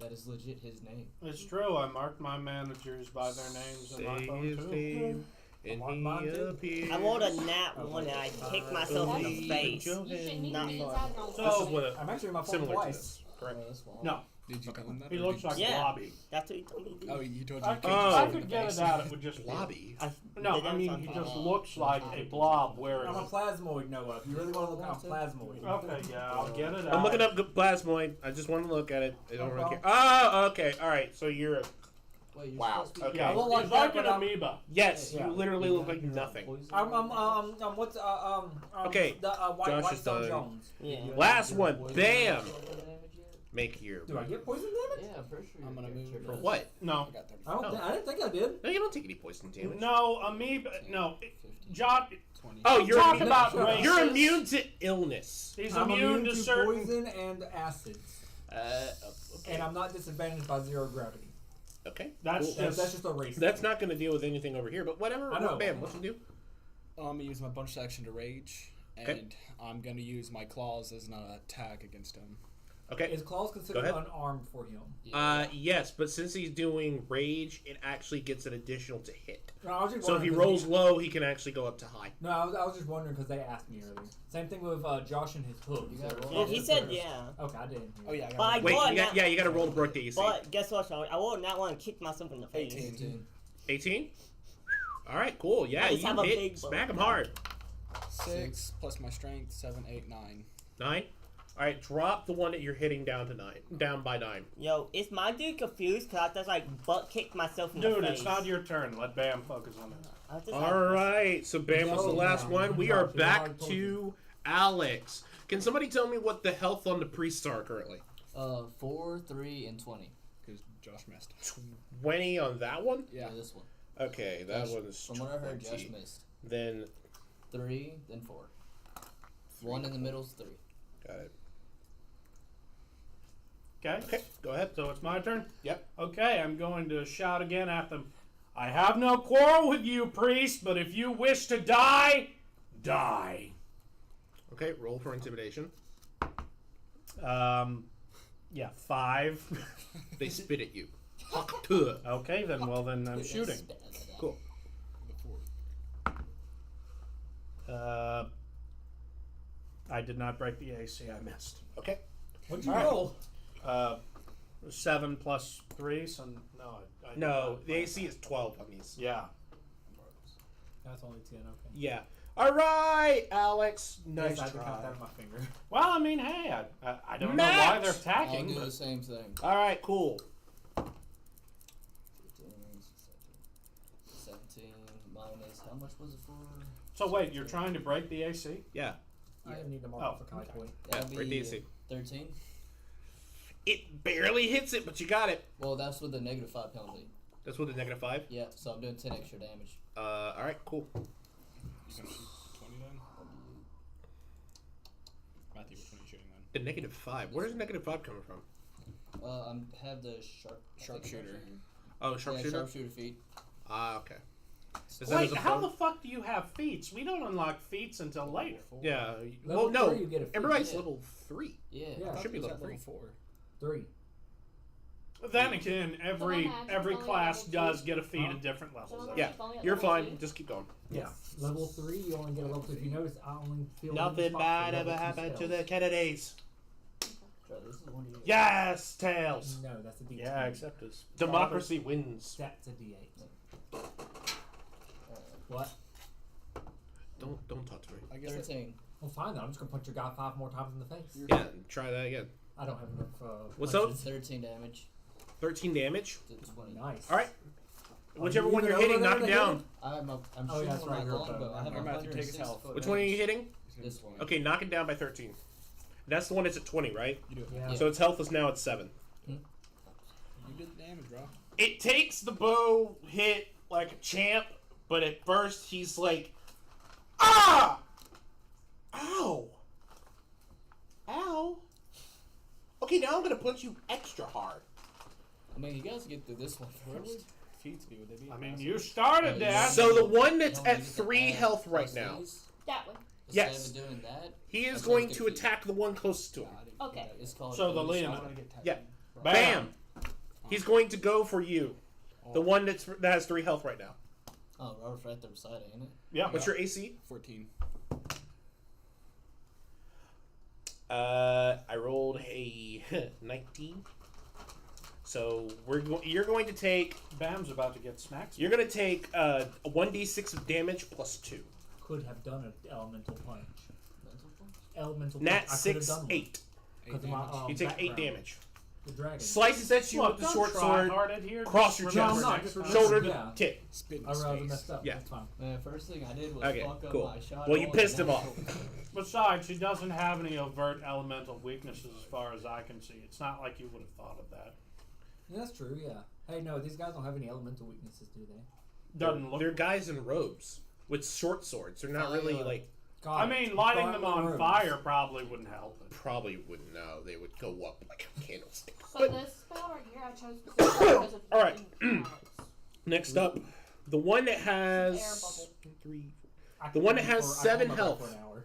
That is legit his name. It's true. I marked my managers by their names in my Say phone his too. name, and Mine he too. appears. I rolled a nat one and I kicked myself in the face. You shouldn't even Not be fun. inside your own So- This is what I'm actually in my phone similar to twice. this. Correct. Oh, that's wild. No. Did you tell him that? He or looks did like you- Yeah. Blobby. That's what he told me to do. Oh, he told you. I you could, couldn't I see could the get face. it out. It would just Blobby. No, I mean he just looks like a blob wearing. I'm a plasmoid, Noah. If you really want to look, I'm a plasmoid. Okay, yeah, I'll get it out. I'm looking up Plasmoid. I just want to look at it. I don't No really care. problem. Oh, okay. All right. So you're a... Wait, you're Wow, supposed to be okay. I He's look like like that, an but I'm- amoeba. Yes, Yeah. you literally look like nothing. What's Okay, the White Josh is Stone done. Jones. Yeah. Last one. Bam. Make your... Do I get poison damage? Yeah, I'm pretty sure. I'm gonna your move character For does. what? No, I got 30. I didn't think I did. No, you don't take any poison damage. no, amoeba. No, 15, John. 20. Oh, you're Talk immune. about You're races. immune to illness. He's I'm immune to certain. poison and acids, Okay. and I'm not disadvantaged by 0 gravity. Okay. That's Cool. That's just. just a race. That's not going to deal with anything over here, but whatever. I know. Bam. What you do? I'm gonna use my bonus action to rage, and Okay. I'm gonna use my claws as an attack against him. Okay. Is Claws considered Go ahead. unarmed for him? Yes, but since he's doing rage, it actually gets an additional to hit. No, I was just So if he wondering 'cause rolls low, he can actually go up to high. No, I was just wondering because they asked me earlier. Same thing with Josh and his hook. You got roll. Yeah, he said yeah. Okay, I didn't. Oh yeah, I got But I Wait, got you got, you got to roll to break the AC. But guess what, Sean? I will not want to kick myself in the face. 18. 18? All right, cool. Yeah, I just you have a hit. big Smack him bow. hard. 6 plus my strength, 7, 8, 9. 9? All right, drop the one that you're hitting down to 9. Down by 9. Yo, is my dude confused? Cause I just like butt kicked myself in the Dude, face. it's not your turn. Let Bam focus on it. I just All right, so Bam was the No, last no, one. no, We are Josh, back I told to you. Alex. Can somebody tell me what the health on the priests are currently? 4, 3, and 20. Because Josh missed. 20 on that one? Yeah, Yeah. this one. Okay, that Josh- one's From what I heard, 20. Josh missed. Then, 3, then 4. 1 in the middle's 3. got it. Okay? Okay, go ahead. So it's my turn? Yep. Okay, I'm going to shout again at them. I have no quarrel with you, priest, but if you wish to die, die. Okay, roll for intimidation. Yeah, 5. They spit at you. Huck to. Okay, then, well, then I'm shooting. Cool. The 4. I did not break the AC. I missed. Okay. What'd you All right. roll? 7 plus 3, so no. I did No, not. the AC is 12 on these. Yeah. That's only 10. Okay. Yeah. All right, Alex. Nice Yes, I had to count try. that on my finger. Well, I mean, hey, I don't know why Match! they're I'll attacking, do the but same thing. All right, cool. 15, 17 minus, how much was it for? so wait, you're trying to break the AC? Yeah. I didn't need to mark Oh, for Kai point. That'd break the be AC. 13. It barely hits it, but you got it. Well, that's with the -5 penalty. That's with a -5. Yeah, so I'm doing 10 extra damage. All right, cool. You gonna shoot 20 then? Matthew, which one are you shooting then? The -5. Where's -5 coming from? I have the Sharpshooter. Oh, Yeah, sharpshooter. sharpshooter feet. Ah, okay. Is that Wait, as a how bonus? the fuck do you have feats? We don't unlock feats until later. Yeah. Level Well, no. 3, you get a feat. Everybody's Yeah. level 3. Yeah. Yeah. Should be level 3. level 4. 3. Then again, every Magic class only does level get a feat Huh? at different levels. Some Yeah, only at you're level fine. 2. Just keep going. Yeah. Level 3, you only get a level 2. If you notice, I only feel Nothing spot for bad level ever 2 happened to spells. the Kennedys. Try this is one of you. Yes, Tails. No, that's a D10. Yeah, except as Democracy wins. That's a D8. What? Don't talk to me. I guess that, 13. Well, fine then. I'm just gonna punch your guy 5 more times in the face. Yeah, try that again. I don't have enough. What's punches. 13 damage 13 damage. to 20. Nice. All right. Whichever you one you're even hitting, over knock it there down. I'm Oh, shooting yeah, that's with right, my you're longbow. up I have there. a Matthew, take his 106 health. foot Which one are you range. hitting? This one. Okay, knock it down by 13. That's the one that's at 20, right? you do it. Yeah. So its health is now at 7. You did the damage, bro. It takes the bow hit like a champ, but at first he's like, ah! Ow! Ow! Okay, now I'm gonna punch you extra hard. I mean, you guys get through this one first. Feats be, would they be? I mean, you started Yeah. that. So the one that's No, at you get to 3 add health right plus now, these. That one. Yes. Instead of doing that, he is that's going what's to good for you. attack the one closest to him. Okay. It's called So the illusion. Leonin. Yeah. Bam. Bam! He's going to go for you. The one that has 3 health right now. Oh, Robert's right there beside it, ain't it? Yeah. What's your AC? 14. I rolled a 19. So you're going to take. Bam's about to get smacks. You're going to take a 1d6 of damage plus 2. Could have done an elemental punch. Elemental Nat punch. I could have 6, done one. 8. 'Cause of my, You take 8 background. damage. The dragon. Slices at you Look, with the don't short try sword. hard here. Cross Just your remember chest. No, next just time. remember- Shoulder Yeah. to tip. Spit in I his rather face. messed up. Yeah. That's fine. Man, first thing I did was Okay, fuck up cool. my shot. Well, you roll pissed and him off. Besides, she doesn't have any overt elemental weaknesses as far as I can see. It's not like you would have thought of that. Yeah, that's true. Yeah. Hey, no, these guys don't have any elemental weaknesses, do they? Doesn't look. They're guys in robes with short swords. They're not really like. I mean, lighting them on Rooms. fire probably wouldn't help. Probably wouldn't know. They would go up like a candlestick. So this spell right here, I chose because of All right. healing Next up, the one that air has bubble. 3. I The can one that run has for- I can 7 run about health. for an hour.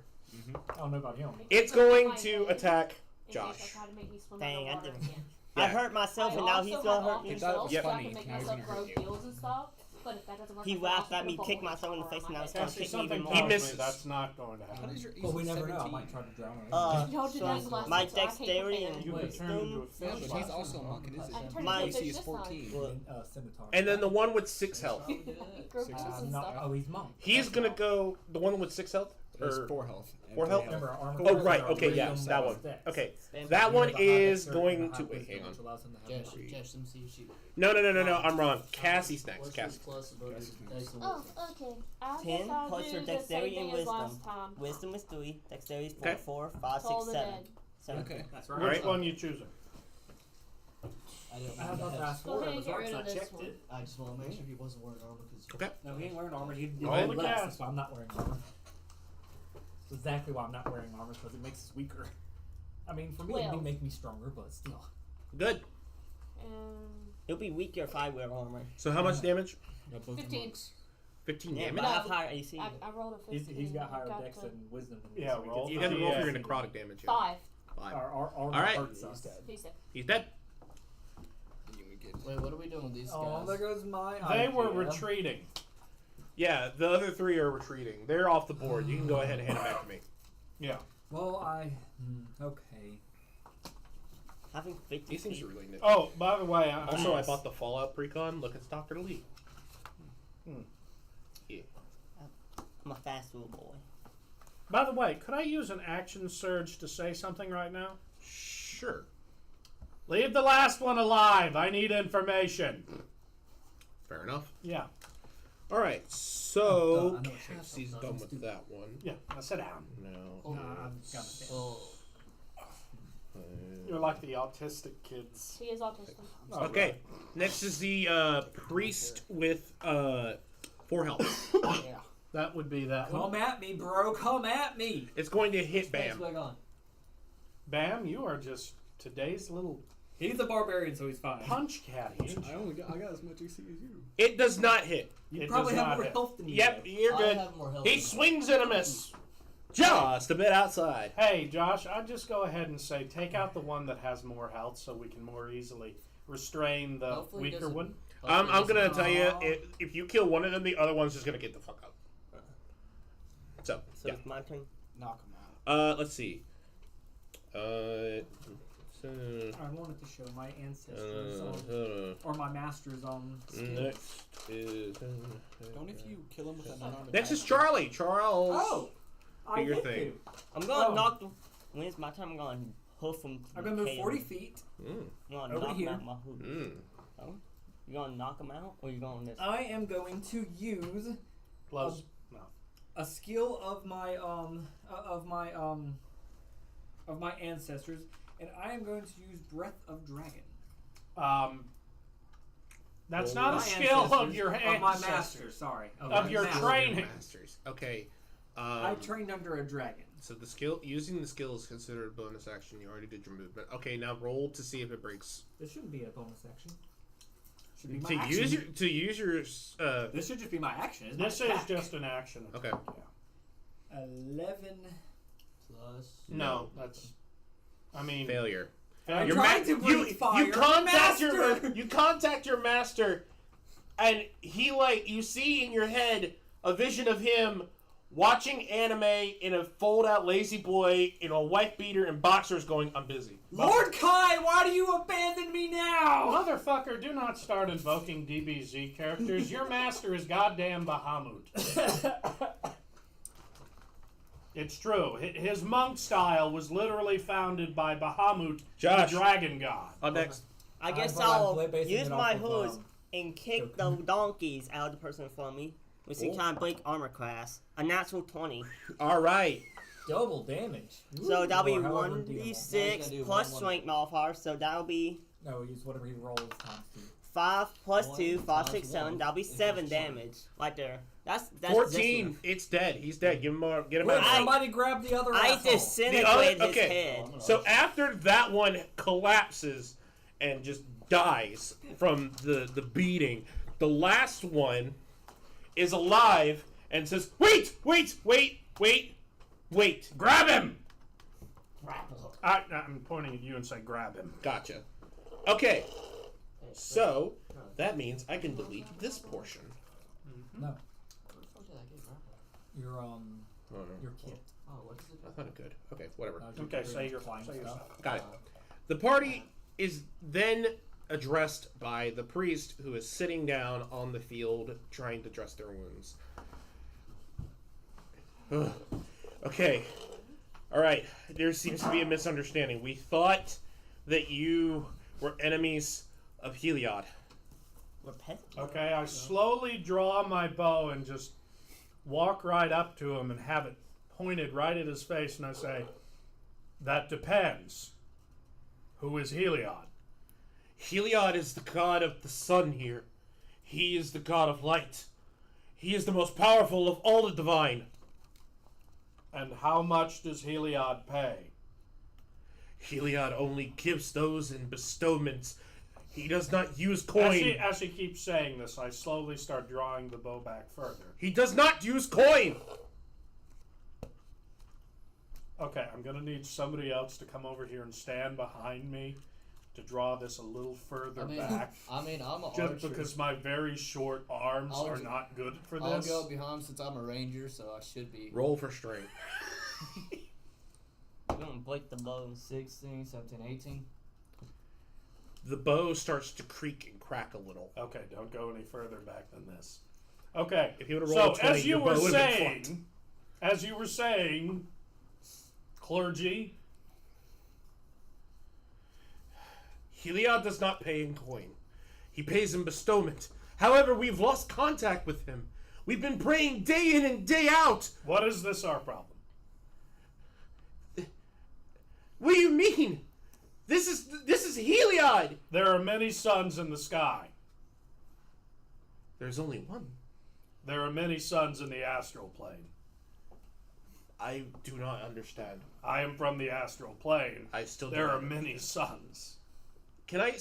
I don't know about him. It's going to attack In case Josh. I try to make me swim Dang, I underwater didn't- again. I Yeah. hurt myself I and now also he's have gonna hurt awful me. He thought it was spells, so I funny, can make now he's myself gonna grow hurt you. heals and stuff. But if that doesn't work, He I can laughed also at put me, a kicked bubble myself in the around face, my and I was head. gonna Cassie, kick me something even more. He tells me misses. that's not going to How happen. does your Well, we AC never know. I 17? might try to drown him. Y'all did that So last my time, so I can't dexterity prepare. and You could turn into a Yeah, fish. but he's also a monk. It is I turned My into a AC fish is this time. 14. Well, Scimitar. And then the one with 6 health. Grow Six heals health. and not, stuff. oh, he's monk. He's gonna go. The one with 6 health. There's Or 4 health. and 4 three health? Remember, armor Oh class right. are Okay. Yeah. wisdom That one. dex. Okay. Stand That by. one You have a high is dexterity going and a to high wait. wisdom, Hang on. which allows him to have Josh, more. Josh, let me see your sheet. No. I'm wrong. Cassie's next. What's your Cassie. plus ability? Cassie's next. Dice and Oh, wisdom? okay. I 10 guess I'll plus do your the same dexterity and thing as last wisdom. time. Wisdom is 3, dexterity is 4, Okay. 4, 5, 6, Told it 7. in. 7. Okay. That's Which right. one you choosing? I don't I have know. not asked Go for ahead it. and get rid I of this checked one. it. I just want to make sure he wasn't wearing armor because. Okay. No, he ain't wearing armor. He Roll did the less. cast. That's why I'm not wearing armor. That's exactly why I'm not wearing armor, because it makes us weaker. I mean, for me, it Well. may make me stronger, but still. Good. It'll be weaker if I wear armor. So how much damage? Got both the 15. monks. 15 Yeah, damage. but I have higher AC. I rolled a 15. He's got higher Got dex the and wisdom than me. Yeah, so he roll gets You the got to Yeah. roll for your necrotic damage. Yeah. 5. 5. Our armor Alright. hurts us. He's dead. He's dead. You would get Wait, what are we doing with these Oh, guys? there goes my They were idea. retreating. Yeah, the other 3 are retreating. They're off the board. You can go ahead and hand it back to me. Yeah. Well, okay. Having 50 These things feet. are really nifty. Oh, by the way, Also, I bought the Fallout precon. Look, it's Dr. Lee. I'm a fast little boy. By the way, could I use an action surge to say something right now? Sure. Leave the last one alive. I need information. Fair enough. Yeah. All right. I'm So done. I know what you're Cassie's talking done about. with that one. Yeah. Now sit down. No. Nah, I'm gonna say. Oh, You're like the autistic kids. He is autistic. Oh, Okay. Next is the priest with 4 health. Yeah. That would be that one. Come at me, bro. Come at me. It's going to hit Bam. Bam. Back on. Bam, you are just today's little He's a barbarian, so he's fine. punch caddy. ain't you? I got as much AC as you. It does not hit. You It probably does have not more hit. health than you. Yep, do. you're I good. have more health. He than swings and a miss. Just a bit outside. Hey, Josh, I'd just go ahead and say take out the one that has more health so we can more easily restrain the Hopefully he weaker doesn't- one. I'm hopefully gonna doesn't- tell you, if you kill one of them, the other one's just gonna get the fuck up. So, So yeah. it's my turn. Knock him out. Let's see. I wanted to show my ancestors or my masters on skill. Next is Don't if you kill him with an unarmed next is attack. Charlie. Charles. Oh! I Do your get thing. to. I'm gonna Oh. knock the. When it's my turn, I'm gonna hoof him. I'm gonna move 40 feet. Mm, I'm gonna over knock here. him out my hoof. mm. You gonna knock him out, or you gonna miss? I am going to use Plus, no. a skill of my ancestors, and I am going to use Breath of Dragon. That's Well, not a My skill of ancestors- your of my ancestors. master. Sorry, Of my your master. training. Masters. Okay. I trained under a dragon. So the skill using the skill is considered a bonus action. You already did your movement. Okay, now roll to see if it breaks. This shouldn't be a bonus action. Should be my To action. use your This should just be my action. It's This my is attack. just an action. okay. 11. Plus. No, that's. I mean, Failure. I'm Your trying to breathe fire. you contact your Master! you contact your master, and he you see in your head a vision of him watching anime in a fold-out lazy boy in a wife beater and boxers going, I'm busy. Lord Kai, why do you abandon me now? Motherfucker, do not start invoking DBZ characters. Your master is goddamn Bahamut. It's true. His monk style was literally founded by Bahamut, Josh. the dragon god. Up next. I guess I'm I'll basing use it my off of, hooves and kick the donkeys out of the person in front of me with some Cool. kind of blink armor class. A natural 20. All right. Double damage. So that'll be Or however deal. Now he's 1d6 gonna do plus one, strength modifier. So that'll be No, use whatever he rolls times 2. 5 plus One 2, 5, times 6, 7. one That'll be is 7 just damage. Right there. That's 14. this It's dead. He's dead. Give him more. Get him Wait, out. somebody grab the other I asshole. disintegrated his okay. head. So after that one collapses and just dies from the beating, the last one is alive and says, wait. Grab him! I'm pointing at you and say grab him. Gotcha. Okay. So that means I can delete this portion. No, Where the fuck did I get grapple? your kit. Oh, what is it? I thought it could. Okay, whatever. Okay, say your Climb say stuff. yourself. Got it. The party is then addressed by the priest, who is sitting down on the field trying to dress their wounds. Ugh. Okay. Alright. There seems to be a misunderstanding. We thought that you were enemies of Heliod. We're peasants. Okay, I slowly draw my bow and just walk right up to him and have it pointed right at his face, and I say, that depends. Who is Heliod? Heliod is the god of the sun here. He is the god of light. He is the most powerful of all the divine. And how much does Heliod pay? Heliod only gives those in bestowments. He does not use coin. As he keeps saying this, I slowly start drawing the bow back further. He does not use coin. Okay, I'm gonna need somebody else to come over here and stand behind me to draw this a little further back. I'm an Just archer. because my very short arms I'll are ju- not good for I'll this. go behind since I'm a ranger, so I should be Roll for strength. We're gonna break the bow. 16, 17, 18. The bow starts to creak and crack a little. Okay, don't go any further back than this. Okay, If you would have so rolled a 20, as you your were bow would have been fucked. saying, clergy, Heliod does not pay in coin. He pays in bestowment. However, we've lost contact with him. We've been praying day in and day out. what is this our problem? What do you mean? This is Heliod. There are many suns in the sky. There's only one. There are many suns in the astral plane. I do not understand. I am from the astral plane. I still There don't are understand. many suns. Can I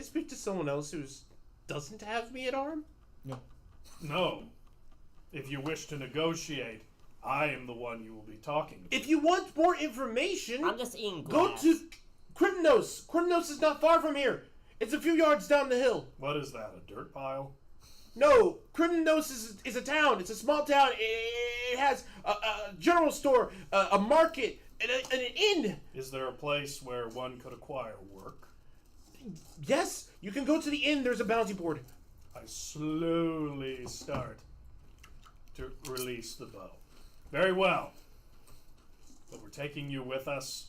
speak to someone else who doesn't have me at arm? No. If you wish to negotiate, I am the one you will be talking to. If you want more information, I'm just eating go glass. to Crimnos. Crimnos is not far from here. It's a few yards down the hill. What is that, a dirt pile? No, Crimnos is a town. It's a small town. It has a general store, a market, and an inn. Is there a place where one could acquire work? Yes, you can go to the inn. There's a bounty board. I slowly start to release the bow. Very well. But we're taking you with us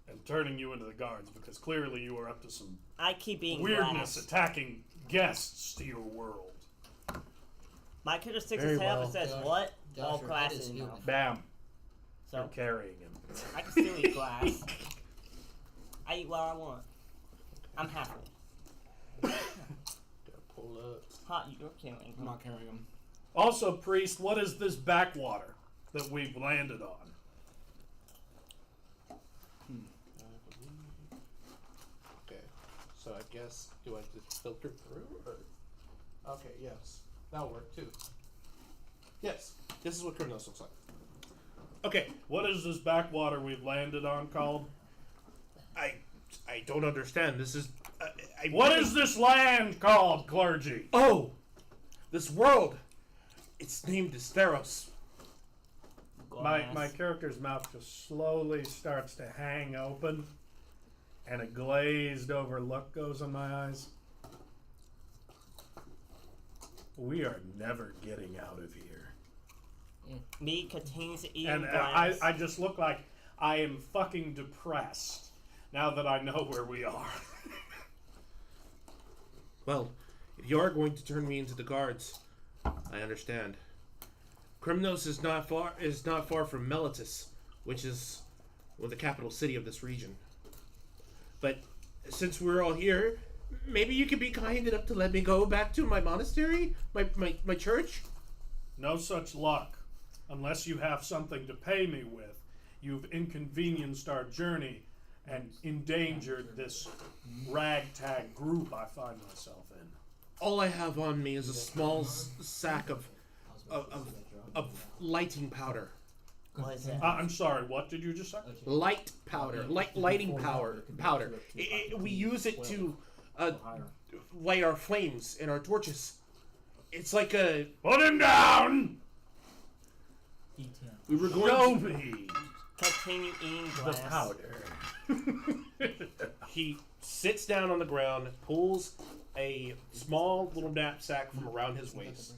and turning you into the guards because clearly you are up to some I keep eating weirdness glass. attacking guests to your world. My killer sticks Very his head up well. and says, Josh, what? Josh, All your glass head is in human. mouth. Bam. You're So, carrying him. I can still eat glass. I eat what I want. I'm happy. Gotta pull up. Hot, you're killing. I'm not carrying them. Also, priest, what is this backwater that we've landed on? Okay, so I guess, do I just filter through? Or? Okay, yes. That'll work too. Yes, this is what Crimnos looks like. Okay, What is this backwater we've landed on called? I don't understand. This is. What is this land called, clergy? Oh! This world! It's named as Theros. glass. My character's mouth just slowly starts to hang open, and a glazed over look goes on my eyes. We are never getting out of here. Me continues to eat And glass. I just look like I am fucking depressed now that I know where we are. Well, if you are going to turn me into the guards, I understand. Krymnos is not far from Meletis, which is the capital city of this region. But since we're all here, maybe you could be kind enough to let me go back to my monastery, my church. No such luck. Unless you have something to pay me with, you've inconvenienced our journey and endangered this ragtag group I find myself in. All I have on me is a small sack of lighting powder. What is that? I'm sorry, what did you just say? Light powder, lighting powder. We use it to light our flames in our torches. It's like a. Put him down! We were Show going to. me Continue eating glass. the powder. He sits down on the ground, pulls a small little knapsack from around his waist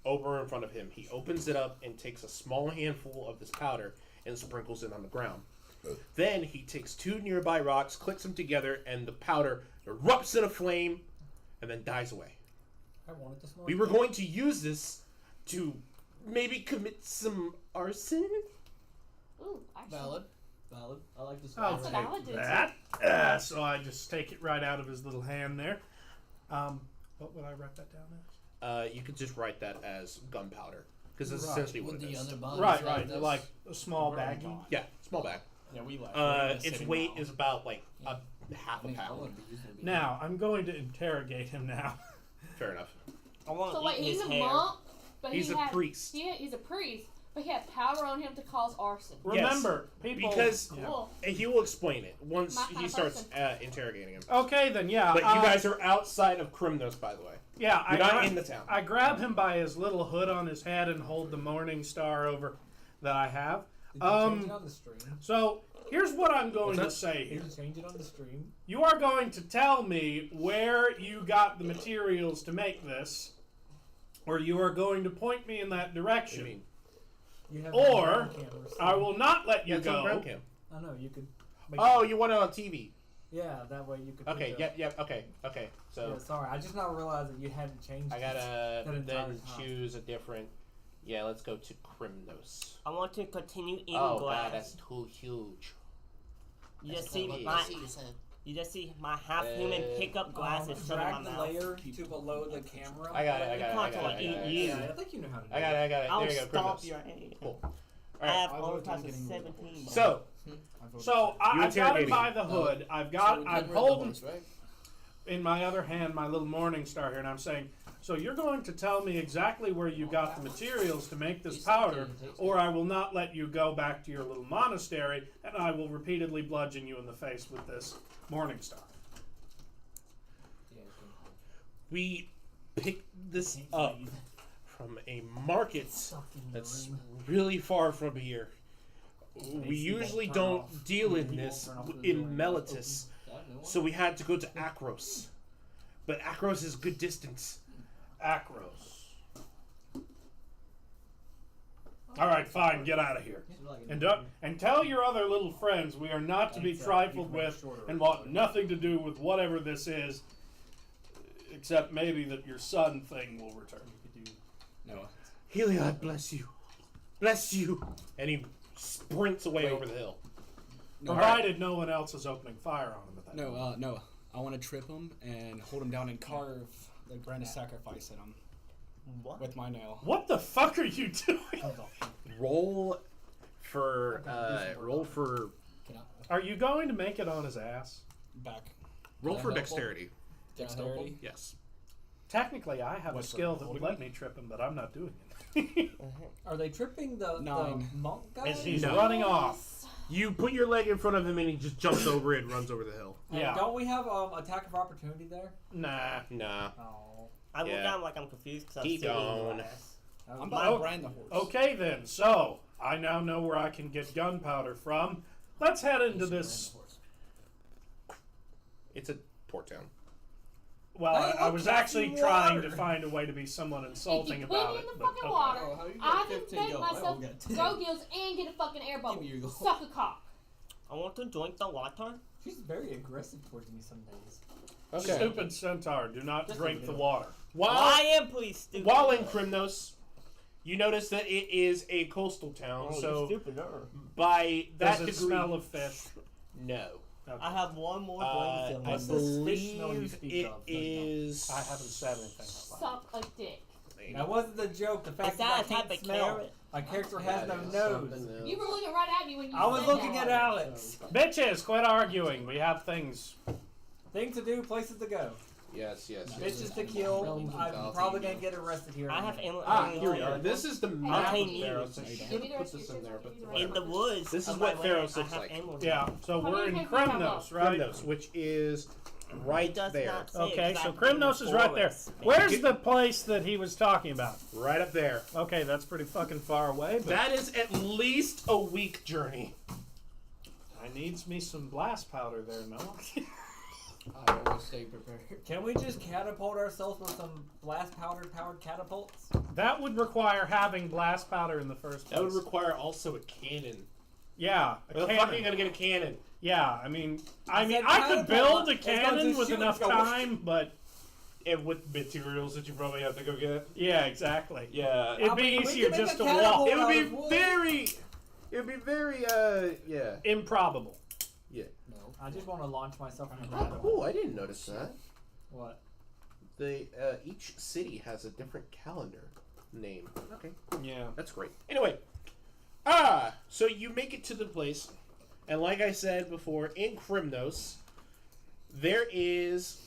over in front of him. He opens it up and takes a small handful of this powder and sprinkles it on the ground. Then he takes 2 nearby rocks, clicks them together, and the powder erupts in a flame and then dies away. I wanted this one. We were going to use this to maybe commit some arson? Ooh, actually. Valid. I like this. I'll That's what I would do, take that. So I just take it right out of his little hand there. What would I write that down as? You could just write that as gunpowder, because it's Right. essentially what With it the is. other bodies Right, this. like a small baggie. Yeah, small bag. Yeah, we like. Its weight is about like half a I pound. wouldn't be using it. Now, I'm going to interrogate him now. Fair enough. I want So to wait, eat he's his a hair. monk, but He's he a had, priest. he's a priest, but he had power on him to cause arson. Remember, people... Because Yeah. Cool. he will explain it once My kind he of starts person. interrogating him. Okay, then, yeah. But you guys are outside of Krymnos, by the way. Yeah, You're not in the town. I grab him by his little hood on his head and hold the morning star over that I have. Did you change it on the stream? So, here's what I'm going to What's say Did here. you change it on the stream? You are going to tell me where you got the materials to make this, or you are going to point me in that What do direction. you mean? You have Or ground cameras. I will not let you Yeah, it's on go. ground cam. I know you could. Make Oh, you want it on TV? Yeah, that way you could. Okay, put the- yep, okay. So Yeah, sorry, I just now realized that you hadn't changed. I that gotta entire then time. choose a different. Yeah, let's go to Krymnos. I want to continue eating Oh glass. god, that's too huge. You just see That's my too you just see my half human pick up glass and shove it in my drag the mouth. layer to below the camera. I got it. You. Yeah, I think you know how to do I got it. I'll There you go, stomp Krymnos. your head. Cool. I Alright. have I all voted types on of getting 17. So, So You I've got him interrogating. by the hood. I've got. So I'm get rid of the holding horse, right? in my other hand my little morning star here, and I'm saying, so you're going to tell me exactly where you got the materials to make this powder, or I will not let you go back to your little monastery, and I will repeatedly bludgeon you in the face with this morning star. we picked this up from a market that's really far from here. We usually don't deal in this in Meletis, so we had to go to Akros. But Akros is a good distance. Akros. All right, fine, get out of here. And tell your other little friends we are not to be trifled with and want nothing to do with whatever this is, except maybe that your son thing will return. Noah. Heliod, bless you. Bless you. And he sprints away over the hill. No, Provided no one else is opening fire on him at that no, point. Noah. I want to trip him and hold him down and carve the grand sacrifice in him What? with my nail. What the fuck are you doing? Roll for Are you going to make it on his ass? Back. roll for helpful? dexterity. Dexterity. Yes. Technically, I have What's a skill for that would holding let me trip him, but I'm not doing it. Are they tripping the 9. monk guy? As he's No. running off. You put your leg in front of him and he just jumps over it and runs over the hill. And Yeah. Don't we have attack of opportunity there? Nah. Nah. Oh. I look Yeah. at him like I'm confused because I'm Keep still eating going. glass. I'm about to brand the horse. Okay then, so I now know where I can get gunpowder from. Let's head into this. It's a port town. Well, Hey, I look, was Captain actually trying to Water. find a way to be somewhat insulting if you about put it. me in the but fucking okay. water, Oh, how you I got can 15 make gold? myself I only got 10. go gills and get a fucking air bubble. Give me your gold. Suck a cock. I want to drink the water. She's very aggressive towards me some days. Okay. Stupid centaur, do not Just drink a the little. water. I am pretty stupid. While in Krymnos, you notice that it is a coastal town. Oh, so you're stupider. by that Does it degree, smell of fish? no. Okay. I have one more I drink. What's this fish smell you believe speak it of? is. I haven't said anything. Suck a dick. That wasn't the joke. The fact Is that I that a type can't of smell. carrot? My character Yeah, has no it is nose. something else. You were looking right at me when you I was said looking that. at Alex. Bitches, quit arguing. We have things. Things to do, places to go. Yes. Bitches to kill. I'm probably gonna get arrested here. I in a have minute. Here we are. This is the map of Okay, Theros. I neat. should Give me the put rest of this your in there, shit, but give me whatever. In the woods. This is of what my Theros land, I looks have like. animals. Yeah, so How we're many in things do you have Krymnos, right? Krymnos, which is It right does there. not say Okay, exactly so in the Krymnos is right there. forest. Where's the place that he was talking about? Right up there. Okay, that's pretty fucking far away, but That is at least a week journey. I needs me some blast powder there, Noah. I always stay prepared. Can we just catapult ourselves with some blast powered catapults? That would require having blast powder in the first place. That would require also a cannon. Yeah, Where the fuck are you gonna get a cannon? Yeah, I mean, said I could catapult. build a It's gonna cannon just with shoot enough and go. time, but And with materials that you probably have to go get. yeah, exactly. Yeah. It'd I be mean, we easier can make just a to catapult. walk. It would be out of wood. very, yeah. Improbable. No. I just want to launch myself from the Oh, catapult. I didn't notice that. What? Each city has a different calendar name. Okay, Yeah. that's great. Anyway, so you make it to the place, and like I said before, in Krymnos, there is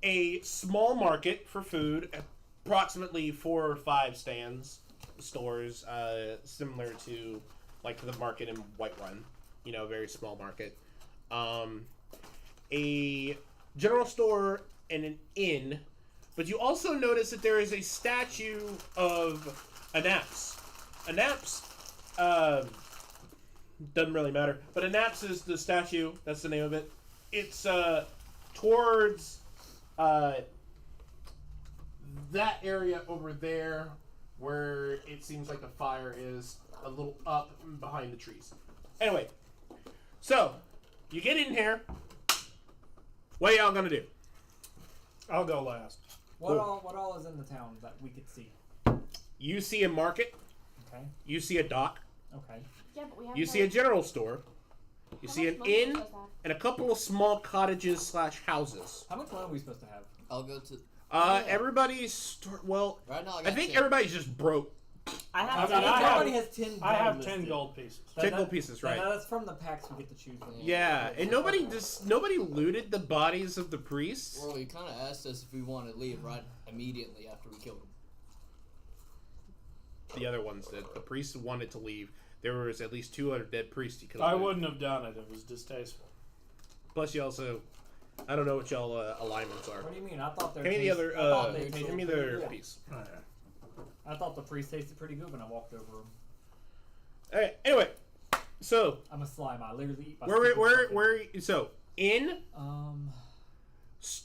a small market for food, approximately 4 or 5 stores, similar to like the market in Whiterun. You know, very small market. A general store and an inn, but you also notice that there is a statue of Anaps. Anaps, doesn't really matter, but Anaps is the statue. That's the name of it. It's towards that area over there, where it seems like the fire is a little up behind the trees. Anyway, so you get in here. What are y'all gonna do? I'll go last. What all is in the town that we could see? You see a market. Okay. You see a dock. Okay. Yeah, but we have You see a general store. You see an inn and a couple of small cottages / houses. How much money are we supposed to have? I'll go to. Everybody's well. Right now, I I got think 10. everybody's just broke. I have. I mean, Everybody has 10 I have gold 10 listed. gold pieces. So 10 that- gold pieces, right? That's from the packs we get to choose from. Yeah, and nobody looted the bodies of the priests. Well, he kind of asked us if we wanted to leave right immediately after we killed him. The other ones did. The priests wanted to leave. There was at least 2 other dead priests you could. I wouldn't have done it. It was distasteful. Plus, you also, I don't know what y'all alignments are. What do you mean? I thought they Give me the other. I thought they tasted Give me the pretty other good. piece. I thought the priest tasted pretty good when I walked over them. All right. Anyway, so I'm a slime. I literally eat my where? So in Um,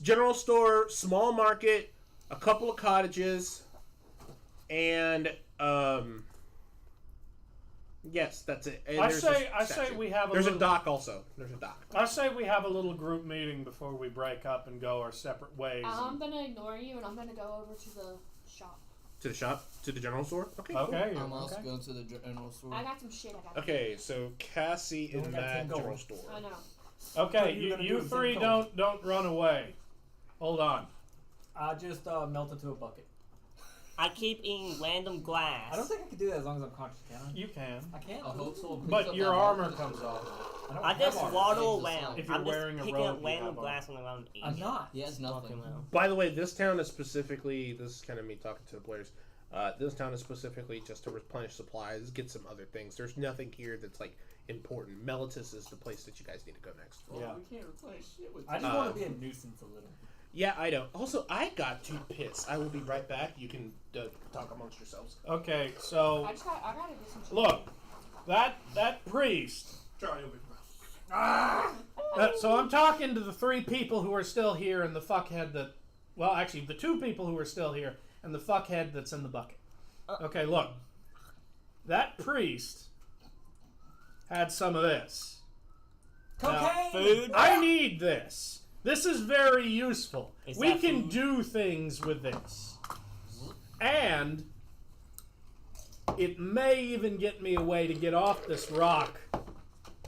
general store, small market, a couple of cottages, and yes, that's it. And I there's say a statue. we have a There's a little, dock also. There's a dock. I say we have a little group meeting before we break up and go our separate ways. I'm gonna ignore you and I'm gonna go over to the shop. To the shop, to the general store. Okay. cool. Okay. I'm also okay. going to the general store. I got some shit I got. Okay, so Cassie You in only got 10 that gold. general store. I know. Okay, What are you gonna do you with 10 three gold? don't run away. Hold on. I just melt into a bucket. I keep eating random glass. I don't think I can do that as long as I'm conscious, can I? You can, I can't. I hope so. but your armor comes off. don't I have just armor. waddle Jesus. around. If you're I'm just wearing a picking robe, up you random have glass on around I'm not. He has walking nothing. around. By the way, this town is specifically. This is kind of me talking to the players. This town is specifically just to replenish supplies, get some other things. There's nothing here that's like important. Melitus is the place that you guys need to go next. Yeah. We can't replace shit with I just want to be a nuisance a little. Yeah, I know. Also, I got to piss. I will be right back. You can talk amongst yourselves. Okay, so I gotta get some. look, that priest. Charlie, you'll be So I'm talking to the 3 people who are still here and the fuckhead that. Well, actually, the 2 people who are still here and the fuckhead that's in the bucket. Okay, look. That priest had some of this. Cocaine! Food. I need this. This is very useful. Is We that can food? do things with this. And it may even get me a way to get off this rock.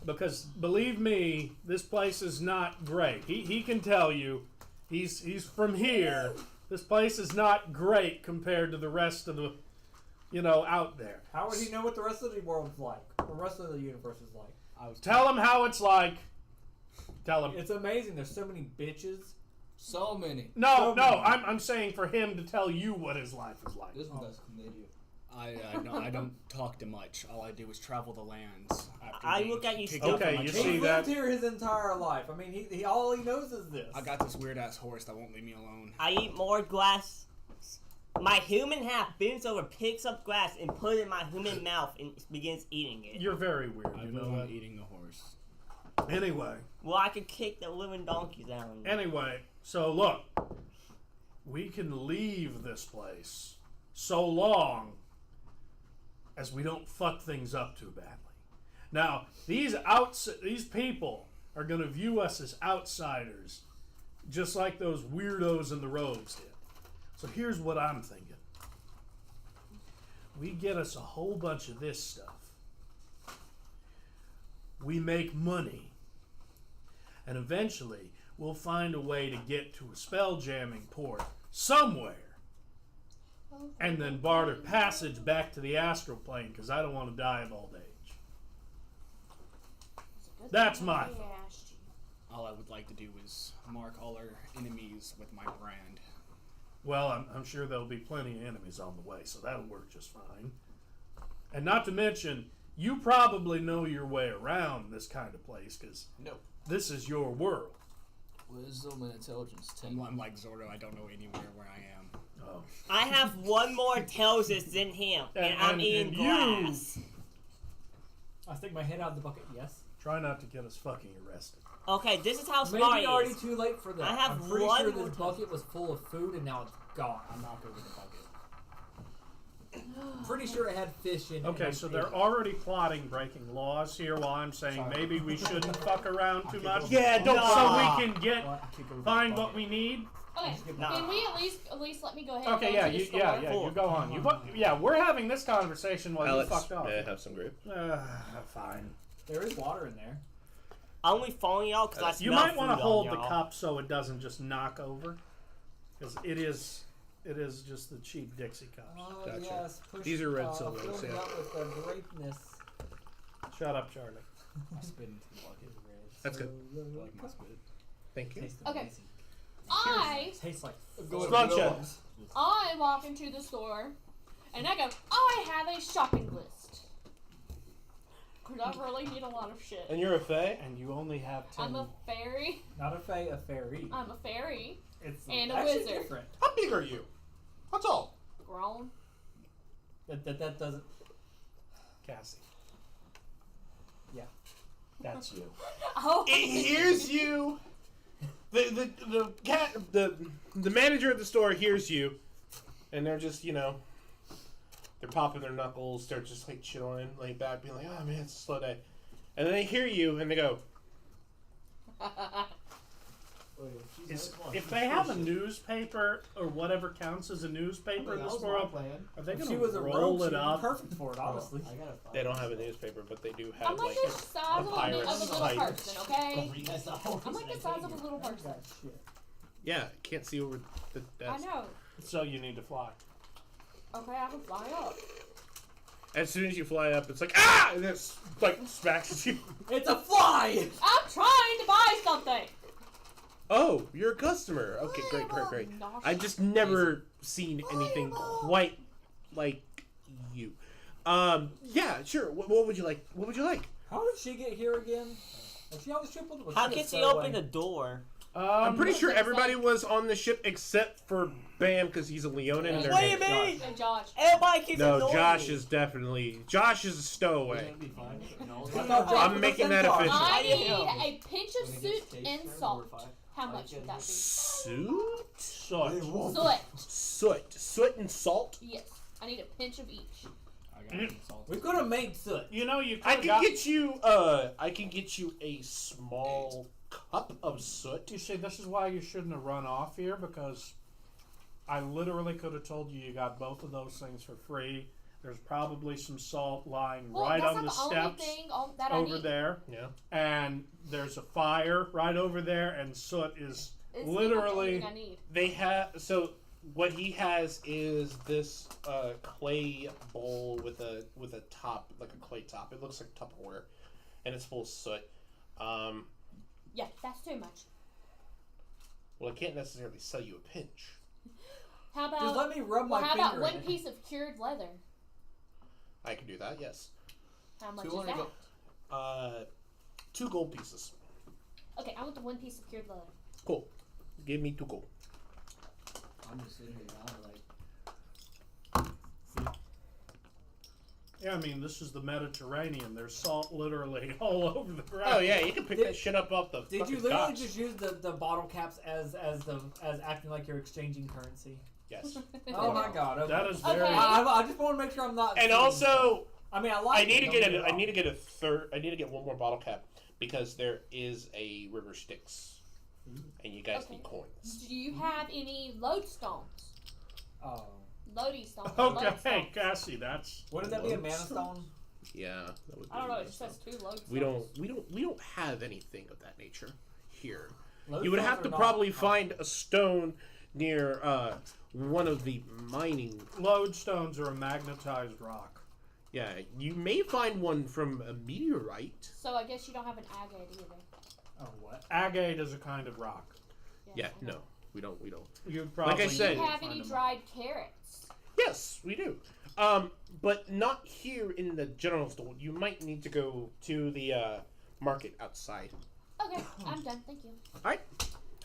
Because, believe me, this place is not great. He can tell you. He's from here. This place is not great compared to the rest of the, out there. How would he know what the rest of the world's like? The rest of the universe is like? Tell him how it's like. Tell him. It's amazing. There's so many bitches. So many. No, I'm saying for him to tell you what his life is like. This one does chlamydia. I don't talk too much. All I do is travel the lands. after I being look at you kicked still out from Okay, my you tribe. see He that? lived here his entire life. I mean, he all he knows is this. I got this weird ass horse that won't leave me alone. I eat more grass. My human half bends over, picks up grass, and put it in my human mouth and begins eating it. You're very weird. I You know know I'm that. eating the horse. Anyway, Well, I could kick the living donkeys out. so look, we can leave this place so long as we don't fuck things up too badly. Now, these people are going to view us as outsiders, just like those weirdos in the robes did. So here's what I'm thinking. We get us a whole bunch of this stuff. We make money. And eventually, we'll find a way to get to a spell jamming port somewhere. And then barter passage back to the astral plane, because I don't want to die of old age. That's my thought. All I would like to do is mark all our enemies with my brand. Well, I'm sure there'll be plenty of enemies on the way, so that'll work just fine. And not to mention, you probably know your way around this kind of place, because this is your world. Wisdom and intelligence 10. I'm like Zorro. I don't know anywhere where I am. Oh. I have one more intelligence than him, and I'm eating grass. I stick my head out of the bucket. Yes. Try not to get us fucking arrested. Okay, this is how Maybe smart he already is. too late for that. I have I'm pretty one sure more this time. bucket was full of food and now it's gone. I'm not good with the bucket. I'm pretty sure it had fish in it. Okay, so they're already plotting breaking laws here while I'm saying maybe we shouldn't fuck around too much. Yeah, don't So we can get Kick over the find bucket. what we need. Okay, Nah. can we at least let me go ahead? Okay, and go yeah, to the you, store? yeah, you go on. We're having this conversation while Alex, you fucked off. may I have some grape? Fine. There is water in there. I'm only following y'all because I smell You might want to food hold on the y'all. cup so it doesn't just knock over, because it is just the cheap Dixie cups. Oh, Gotcha. yes. Push, These are red filling sodas, it yeah. up with the greatness. Shut up, Charlie. I spit into the bucket. That's good. I like my spit. Thank you. Tastes Okay. amazing. Tastes like Sriracha. I walk into the store and I go, I have a shopping list. Because I really need a lot of shit. And you're a fae? And you only have 10. I'm a fairy. not a fae, a fairy. I'm a fairy. It's and a actually wizard. different. How big are you? How tall? Grown. That doesn't. Cassie. Yeah. That's you. Oh. Here's you. The manager at the store hears you, and they're just they're popping their knuckles. They're just like chilling, laid back, being like, "Oh man, it's a slow day," and then they hear you and they go, If they have a newspaper or whatever counts as a newspaper in this world, are they If going she was to a roll rogue, it she'd be up? perfect for it, honestly. "They don't have a newspaper, but they do I'm have like like the size of a pirate's little pipe." person, okay? I'm like the size of a little person. Yeah, can't see over the I desk. know. So you need to fly. Okay, I can fly up. As soon as you fly up, it's like ah, and it like smacks at you. It's a fly! I'm trying to buy something. Oh, you're a customer. Okay, great. I've just never seen anything quite like you. Yeah, sure. What would you like? What would you like? How did she get here again? Was she on the ship with How can she open the door? I'm pretty sure Looks everybody like- was on the ship except for Bam because he's a Leonin. and their What do you name is mean? And Josh. Everybody keeps No, ignoring Josh me. is definitely. Josh is a stowaway. Be fine. No, I thought Josh I'm was making a that centaur. official. I Yeah. need a pinch of When it soot gets caged and for salt. 4 or 5. How much would that be? Soot? Soot. Soot and salt? Yes. I need a pinch of each. I got some salt. We could have made soot. You know, you I could can get you. I can get you a small cup of soot. You see, this is why you shouldn't have run off here, because I literally could have told you got both of those things for free. There's probably some salt lying Well, right that's on the not the only steps thing that I over need. there, Yeah. and there's a fire right over there, and soot is It's not the only literally. thing I need. They have. So what he has is this clay bowl with a top, like a clay top. It looks like Tupperware, and it's full of soot. Yeah, that's too much. Well, I can't necessarily sell you a pinch. How about? Just let me rub well, my how finger about one in it. piece of cured leather? I can do that. Yes. How much is 200 that? 2 gold pieces. Okay, I want the one piece of cured leather. Cool. Give me 2 gold. I'm just sitting here now, like, Yeah, I mean, this is the Mediterranean. There's salt literally all over the ground. Oh yeah, you can pick that shit up off the. Did you fucking literally docks. just use the bottle caps as acting like you're exchanging currency? Yes. Oh my god. Okay. That is Okay. very. I just want to make sure I'm not. And seeing also, I mean, I like. I need to it, get don't a. me I wrong. need to get a third. I need to get one more bottle cap because there is a river Styx, and you guys Okay. need coins. Do you have any lodestones? Oh. Lodi stones. Okay, Lodestones. Cassie, that's. Wouldn't that be a mana stone? Yeah, that would be. I don't know. It nice. just says 2 lodestones. We don't have anything of that nature here. Those You would stones have are to not- probably find a stone near one of the mining. Lodestones are a magnetized rock. Yeah, you may find one from a meteorite. So I guess you don't have an agate either. Oh what? Agate is a kind of rock. Yeah, I know. no, we don't. You'd probably. I said- Do you have find any them. dried carrots? Yes, we do. But not here in the general store. You might need to go to the market outside. Okay, I'm done. Thank you. Alright.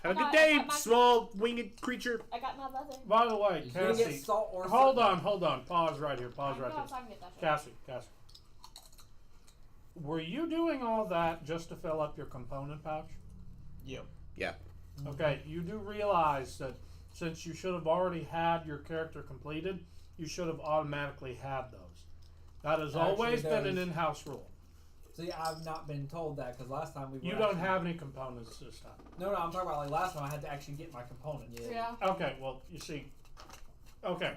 Have a I good day, got my- small winged creature. I got my leather. By the way, You You can get Cassie. salt or Hold soot. on. Pause right here. Pause I right can go here. outside and get that shit. Cassie. Were you doing all that just to fill up your component pouch? Yep. Yeah. Okay, you do realize that since you should have already had your character completed, you should have automatically had those. That has Actually, always been an those- in-house rule. See, I've not been told that because last time we were. You don't actually- have any components this time. No, I'm talking about like last time I had to actually get my components. Yeah. Okay, well, you see, okay,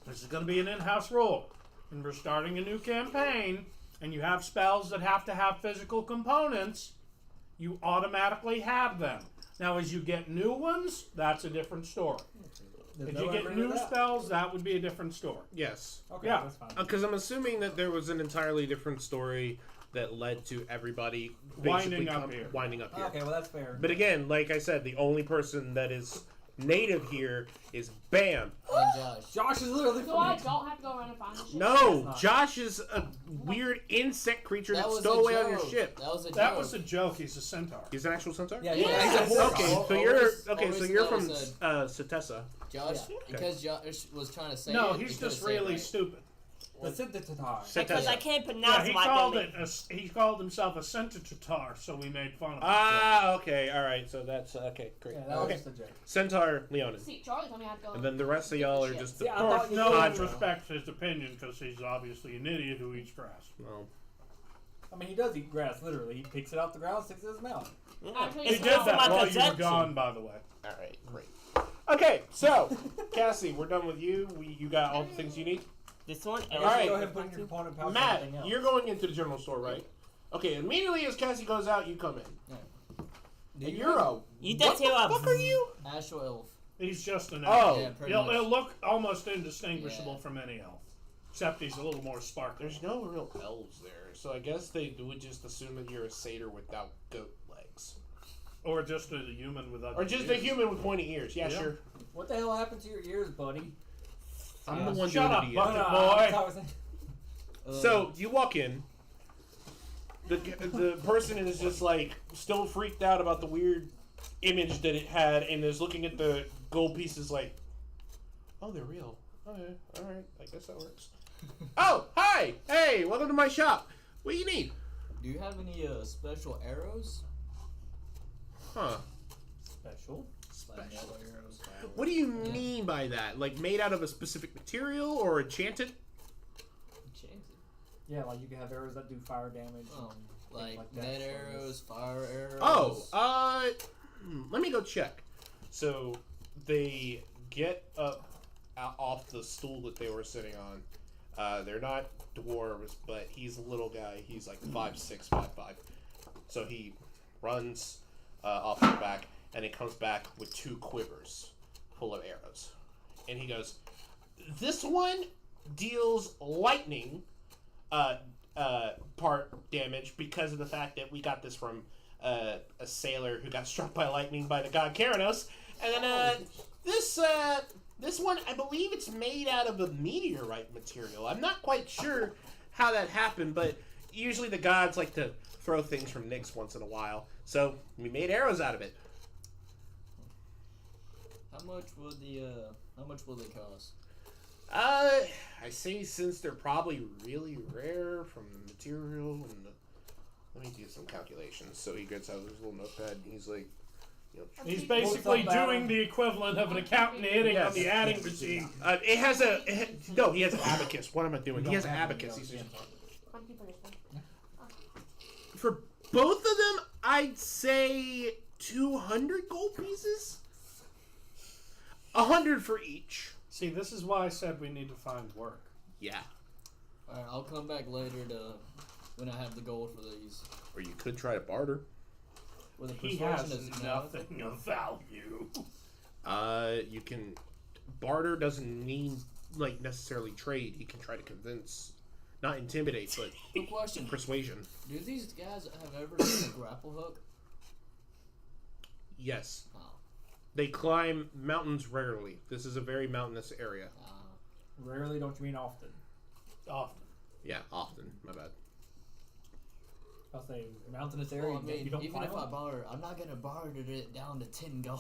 this is going to be an in-house rule. And we're starting a new campaign, and you have spells that have to have physical components, you automatically have them. Now, as you get new ones, that's a different story. There's If no you get way new to that. spells, that would be a different story. Yes. Okay, Yeah. that's fine. Because I'm assuming that there was an entirely different story that led to everybody Winding basically up here. Winding up here. Okay, well that's fair. But again, like I said, the only person that is native here is Bam. and Josh. Josh is literally. So I don't have to go around and find the shit? No, not. Josh is a weird insect creature That that's was stowed a away joke. on your ship. That was a That joke. was a joke. He's a centaur. He's an actual centaur? Yeah, Yeah. he's a horse. Okay, so Always- you're always from thought it Setessa. Josh, Okay. because Josh was trying to say No, it, he's he couldn't just say it really right. stupid. The Centaur. Because I can't Yeah, pronounce he my called name. he called himself a centaur, so we made fun of him. Ah, okay, alright, so that's okay, great. Yeah, that was Okay, just a joke. Centaur Leonin. See, Charlie told me I had to go. And then the rest of y'all are just the. See, I Of course, thought you no were- one respects his opinion because he's obviously an idiot who eats grass. Well, I mean, he does eat grass. Literally, he picks it out the ground, sticks it in his mouth. Actually, He It's did not that my while you were conception. gone, by the way. alright, great. Okay, so, Cassie, we're done with you. You got all the things you need? This one. All right. Go ahead and put in your component pouch. and Matt, everything else. you're going into the general store, right? Okay, immediately as Cassie goes out, you come in. Do And you you're have- a. You what just the hear a. fuck are you? Astral elf. He's just an Oh, elf. Yeah, pretty He'll, much. he'll look almost indistinguishable Yeah. from any elf, except he's a little more sparkly. There's no real elves there, so I guess they would just assume that you're a satyr without goat legs. Or just a human with ugly Or just a ears. human with pointy ears. Yeah, Yeah. sure. What the hell happened to your ears, buddy? I'm Yeah. the one Shut doing up, the Bucket No, boy. I was saying- So you walk in. The person is just like still freaked out about the weird image that it had and is looking at the gold pieces like, oh, they're real. Okay, alright, I guess that works. Oh, hi! Hey, welcome to my shop. What do you need? Do you have any special arrows? Huh. Special. Like metal arrows? What do you mean by that? Like made out of a specific material or enchanted? Enchanted. Yeah, like you can have arrows that do fire damage. Like like that, net so arrows, fire arrows. Oh, let me go check. So they get up off the stool that they were sitting on. They're not dwarves, but he's a little guy. He's like 5'6", 5'5". So he runs off the back, and he comes back with 2 quivers full of arrows. And he goes, this one deals lightning part damage because of the fact that we got this from a sailor who got struck by lightning by the god Kellerangel. And then this one, I believe it's made out of a meteorite material. I'm not quite sure how that happened, but usually the gods like to throw things from Nyx once in a while. So we made arrows out of it. How much will they cost? I say since they're probably really rare from the material and let me do some calculations. So he gets out his little notepad and he's like, you know, He's basically What's up, doing Adam? the equivalent of an accountant hitting Yes. on the adding machine. he has an abacus. What am I doing? He has an abacus. He's just, I'm keeping this one. for both of them, I'd say 200 gold pieces. 100 for each. See, this is why I said we need to find work. Yeah. Alright, I'll come back later when I have the gold for these. Or you could try to barter. With a He persuasion has is nothing of value. You can barter doesn't mean like necessarily trade. You can try to convince, not intimidate, but Good question. persuasion. Do these guys have ever seen a grapple hook? Yes. Oh. They climb mountains rarely. This is a very mountainous area. Rarely, don't you mean often? Often. Yeah, often. My bad. I'll say mountainous area. Well, I mean, you don't even find if I one? barter, I'm not gonna barter it down to 10 gold.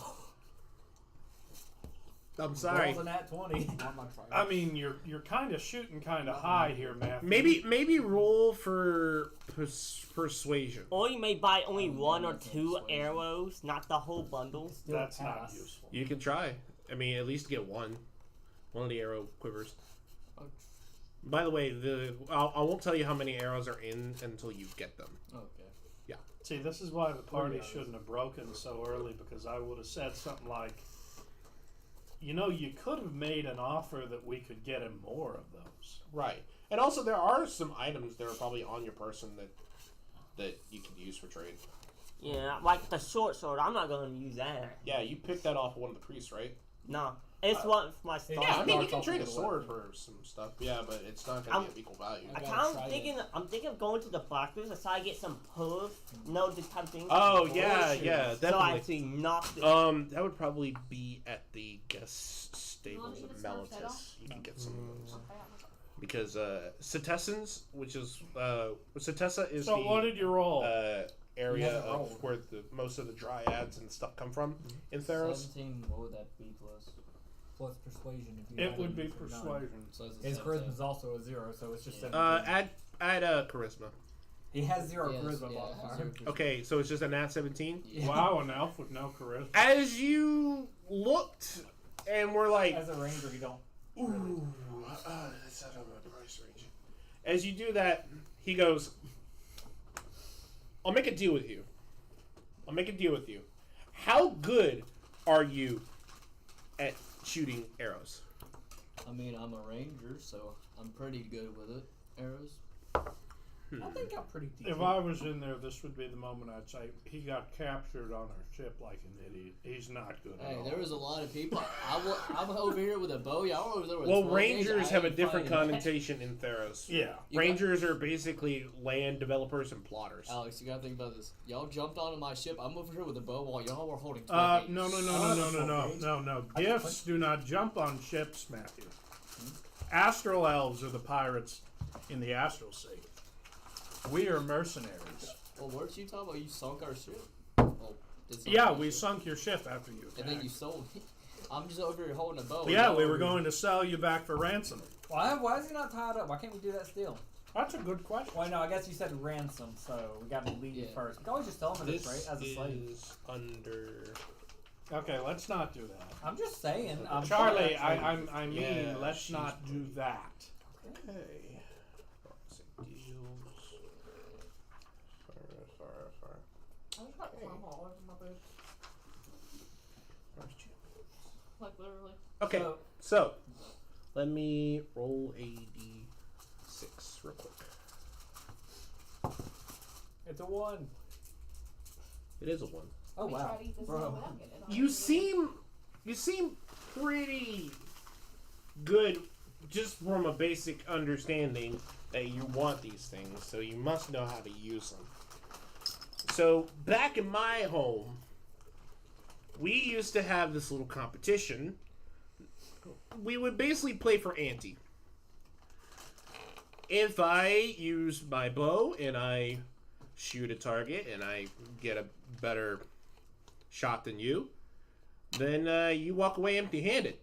I'm sorry. Rolls a nat 20. I mean, you're kind of shooting kind of high here, Matthew. Maybe roll for persuasion. Or you may buy only 1 or 2 arrows, not the whole bundle. Still That's not pass. useful. You can try. I mean, at least get one of the arrow quivers. By the way, I won't tell you how many arrows are in until you get them. Okay. See, this is why the party shouldn't have broken so early, because I would have said something like, you know, you could have made an offer that we could get him more of those. Right. And also, there are some items that are probably on your person that you could use for trade. Yeah, like the short sword, I'm not going to use that. Yeah, you picked that off of one of the priests, right? No, it's one for my star. Yeah, I mean, you starts can off trade a with a sword weapon. for some stuff. Yeah, but it's not going to be of equal value. I gotta kind try of thinking. I'm thinking of going to the blacksmith to try to get some pull. No, this type of thing. Oh, yeah, yeah, So I definitely. actually knocked it. That would probably be at the guest stable wanna of see the stuff set Mellitus. You can get some of those. Okay, Because Cetessans, which is Cetessa is So the what did you roll? area hasn't of rolled. where most of the dryads and stuff come from in Theros. 17, what would that be plus? Plus persuasion. If you It add would it be for nine. persuasion. So it's His 17. charisma is also a 0, so it's just Yeah. 17. Add charisma. He has 0 Yes, charisma yeah, modifier. 0 charisma. Okay, so it's just a nat 17. Yeah. Wow, an elf with no charisma. As you looked and were like, As a ranger, you don't. ooh, that's out of my price range. As you do that, he goes, I'll make a deal with you. How good are you at shooting arrows? I mean, I'm a ranger, so I'm pretty good with it. Arrows. I think I'm pretty decent. If I was in there, this would be the moment I'd say, he got captured on our ship like an idiot. He's not good at Hey, all. there was a lot of people. I'm over here with a bow. Y'all were over there with Well, 12 gauge. rangers I have a ain't different fighting. connotation in Theros. Yeah. You Rangers are basically land developers and plotters. Alex, you gotta think about this. Y'all jumped onto my ship. I'm over here with a bow while y'all were holding 12 gauge. No. Gifts do not jump on ships, Matthew. Astral elves are the pirates in the Astral Sea. We are mercenaries. Well, weren't you talking about you sunk our ship? Oh, did something Yeah, to we you. sunk your ship after you attacked. And then you sold me. I'm just over here holding a bow. Yeah, we were going to sell you back for ransom. Why is he not tied up? Why can't we do that still? That's a good question. Well, no, I guess you said ransom, so we got to leave Yeah. first. We can always just tell him This it's as a slave. is under. Okay, let's not do that. I'm just saying. I'm Charlie, sure I mean, Yeah, let's she's not do that. Okay. Deals. Fire. I just got plum all over my boots. Like literally. Okay, So- so let me roll a d6 real quick. It's a 1. It is a 1. Oh We wow, tried to eat this bro. one without getting it on. You seem pretty good just from a basic understanding that you want these things, so you must know how to use them. So back in my home, we used to have this little competition. We would basically play for ante. If I use my bow and I shoot a target and I get a better shot than you, then you walk away empty-handed.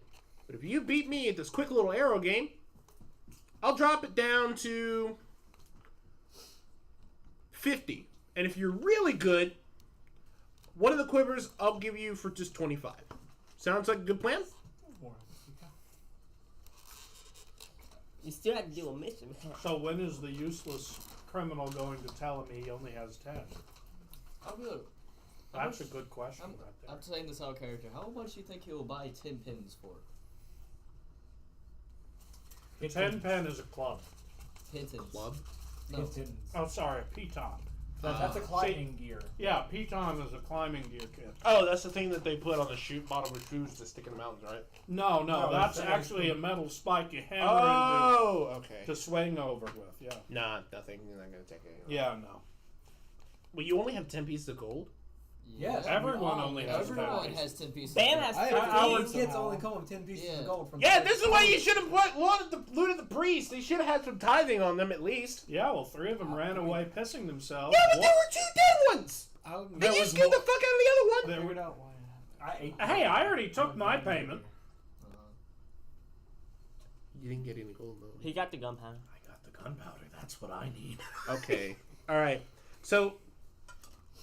But if you beat me at this quick little arrow game, I'll drop it down to 50. And if you're really good, one of the quivers I'll give you for just 25. Sounds like a good plan? You still have to do a mission. So when is the useless criminal going to tell him he only has 10? I'm good. That's a good question I'm right there. saying this out of character. How much do you think he'll buy 10 pins for? 10 pen is a club. Pitons. Club? No. Pitons. Oh, sorry, a piton. That's a climbing gear. Yeah, piton is a climbing gear kit. Oh, that's the thing that they put on the bottom of shoes to stick in the mountains, right? No, No, that's it's- actually a metal spike you hammer Oh, okay. into to swing over with. Yeah. Nah, nothing. You're not gonna take it. Yeah, no. Well, you only have 10 pieces of gold? Yes, Everyone only has Everyone 10. has 10 pieces. Bam of has gold. 15. Our somehow. kits only come with 10 pieces Yeah. of gold from. Yeah, this is why you should have looted the priest. They should have had some tithing on them at least. Yeah, well, 3 of them ran away pissing themselves. Yeah, but there were 2 dead ones. That They just killed the fuck out of the other one. There figured were- out why. I ate. Hey, I already took my payment. You didn't get any gold though. He got the gunpowder. I got the gunpowder. That's what I need. Okay. All right. So,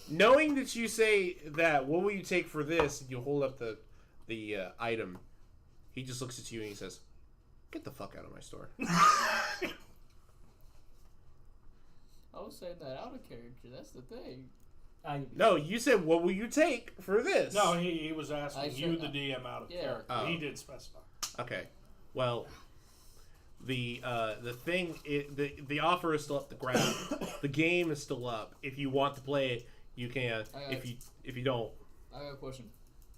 knowing that you say that, what will you take for this? And you hold up the item. He just looks at you and he says, "Get the fuck out of my store." I was saying that out of character. That's the thing. No, you said, "What will you take for this?" No, he was asking I you, said- the DM, out of yeah. character. Oh. He did specify. Okay. Well, the thing the offer is still up. The grab, the game is still up. If you want to play it, you can. If you don't, I got a question.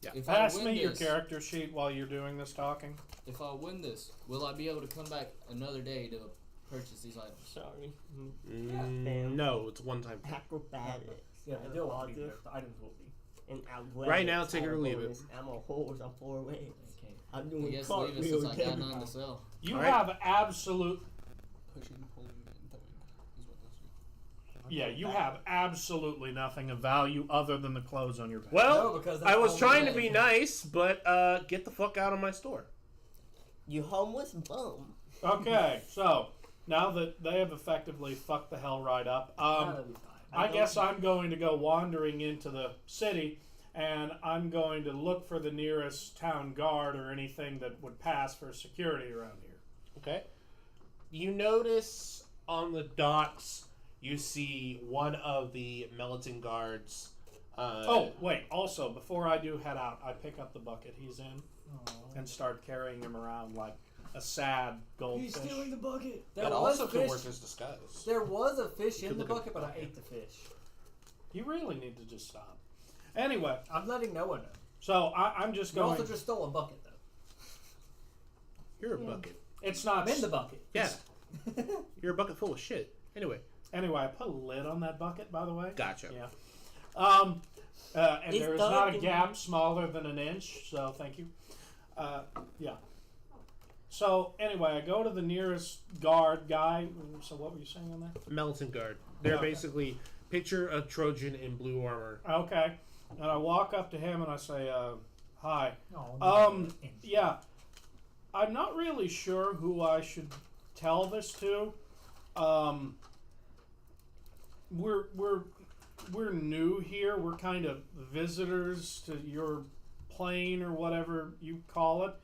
Yeah. If I Pass win me your this, character sheet while you're doing this talking. If I win this, will I be able to come back another day to purchase these items? Sorry. no, it's a one-time thing. Acrobatics. Yeah, the deal will be there. The items will be. And Right now, take it or leave it. I'm a horse. I'm 4 ways. Okay. I'm I doing guess leave it since I got none to sell. You All right. have absolute. Pushing, pulling, and throwing is what those do. Yeah, you have absolutely nothing of value other than the clothes on your back. Well, No, because that's I was all trying we to be had. nice, but get the fuck out of my store. You homeless bum. Okay, so now that they have effectively fucked the hell right up, That'll be fine. I guess I'm going to go wandering into the city, and I'm going to look for the nearest town guard or anything that would pass for security around here. Okay. You notice on the docks, you see one of the Melton guards. Oh, wait, also, before I do head out, I pick up the bucket he's in and start carrying him around like a sad goldfish. He's stealing the bucket. that also could work as disguise. There was a fish in Could the look at bucket, the but I bucket. ate the fish. You really need to just stop. Anyway, I'm letting no one know. so I'm just You going. also just stole a bucket, though. You're a bucket. It's not. I'm in the bucket. Yeah. You're a bucket full of shit. Anyway, Anyway, I put a lid on that bucket, by the way. gotcha. Yeah. And It's there is dark not a in gap here. smaller than an inch, so thank you. Yeah. So anyway, I go to the nearest guard guy. So what were you saying on that? Melton guard. They're Okay. basically picture a Trojan in blue armor. Okay. And I walk up to him and I say, hi. Oh, Yeah. I'm not really sure who I should tell this to. We're new here. We're kind of visitors to your plane or whatever you call it.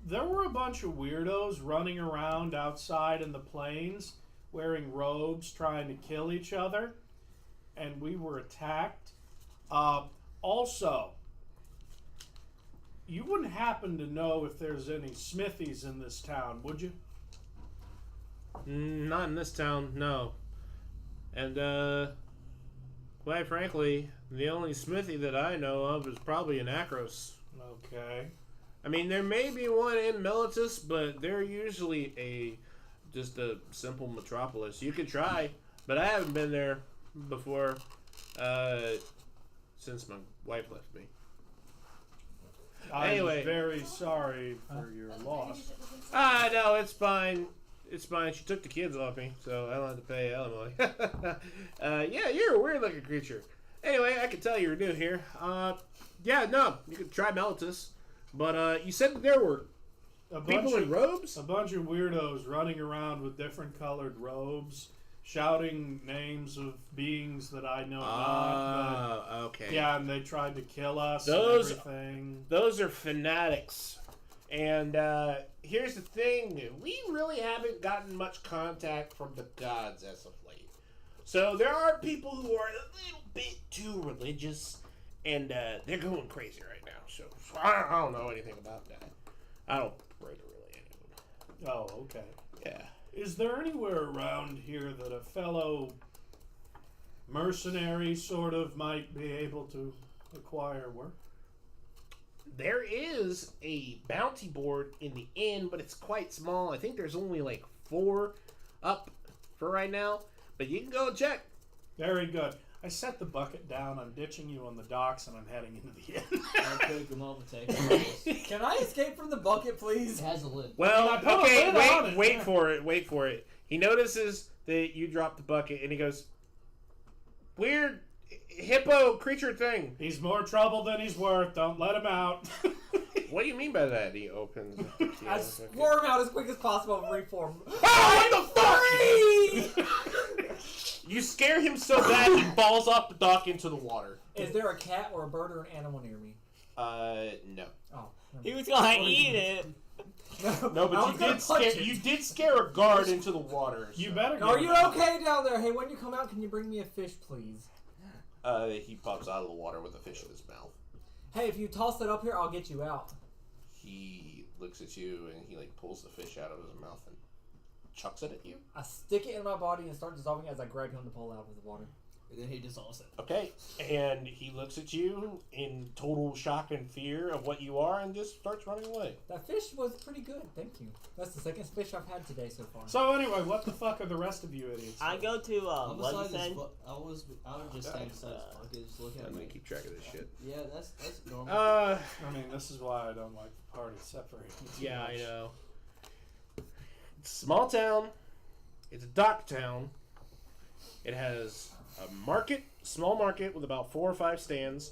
There were a bunch of weirdos running around outside in the plains wearing robes trying to kill each other, and we were attacked. Also, you wouldn't happen to know if there's any smithies in this town, would you? Not in this town, no. And, quite frankly, the only smithy that I know of is probably in Akros. Okay. I mean, there may be one in Militus, but they're usually just a simple metropolis. You could try, but I haven't been there before since my wife left me. Anyway. I'm very sorry for your loss. No, it's fine. It's fine. She took the kids off me, so I don't have to pay alimony. Yeah, you're a weird-looking creature. Anyway, I can tell you're new here. Yeah, no, you could try Militus. But you said that there were people in robes? A bunch of weirdos running around with different colored robes, shouting names of beings that I know not. But, okay. yeah, and they tried to kill us and everything. Those are fanatics. And here's the thing. We really haven't gotten much contact from the gods as of late. So there are people who are a little bit too religious, and they're going crazy right now. So I don't know anything about that. I don't pray to really anyone. Oh, okay. Yeah. Is there anywhere around here that a fellow mercenary sort of might be able to acquire work? There is a bounty board in the inn, but it's quite small. I think there's only like 4 up for right now. But you can go and check. Very good. I set the bucket down. I'm ditching you on the docks, and I'm heading into the inn. I'll pick him up and take him. Can I escape from the bucket, please? It has a lid. Well, I put a okay, lid on it, wait yeah. for it, wait for it. He notices that you dropped the bucket, and he goes, weird hippo creature thing. He's more trouble than he's worth. Don't let him out. What do you mean by that? He opens. I squirm out as quick as possible and reform. Oh, what the fuck! You scare him so bad he falls off the dock into the water. Is there a cat or a bird or an animal near me? No. Oh. He was gonna eat it. No, but you did scare a guard into the water. You so. better. Are you okay down there? Hey, when you come out, can you bring me a fish, please? He pops out of the water with a fish in his mouth. Hey, if you toss it up here, I'll get you out. He looks at you and he like pulls the fish out of his mouth and chucks it at you. I stick it in my body and start dissolving as I grab him to pull out of the water. And then he dissolves it. Okay, and he looks at you in total shock and fear of what you are and just starts running away. That fish was pretty good, thank you. That's the second fish I've had today so far. So anyway, what the fuck are the rest of you idiots? I go to I'm what beside you this said? I was just stand beside this bucket, just looking at I'm me. gonna keep track of this shit. Yeah, that's normal. I mean, this is why I don't like the party separated. too Yeah, much. I know. It's a small town. It's a dock town. It has a market, small market with about 4 or 5 stands,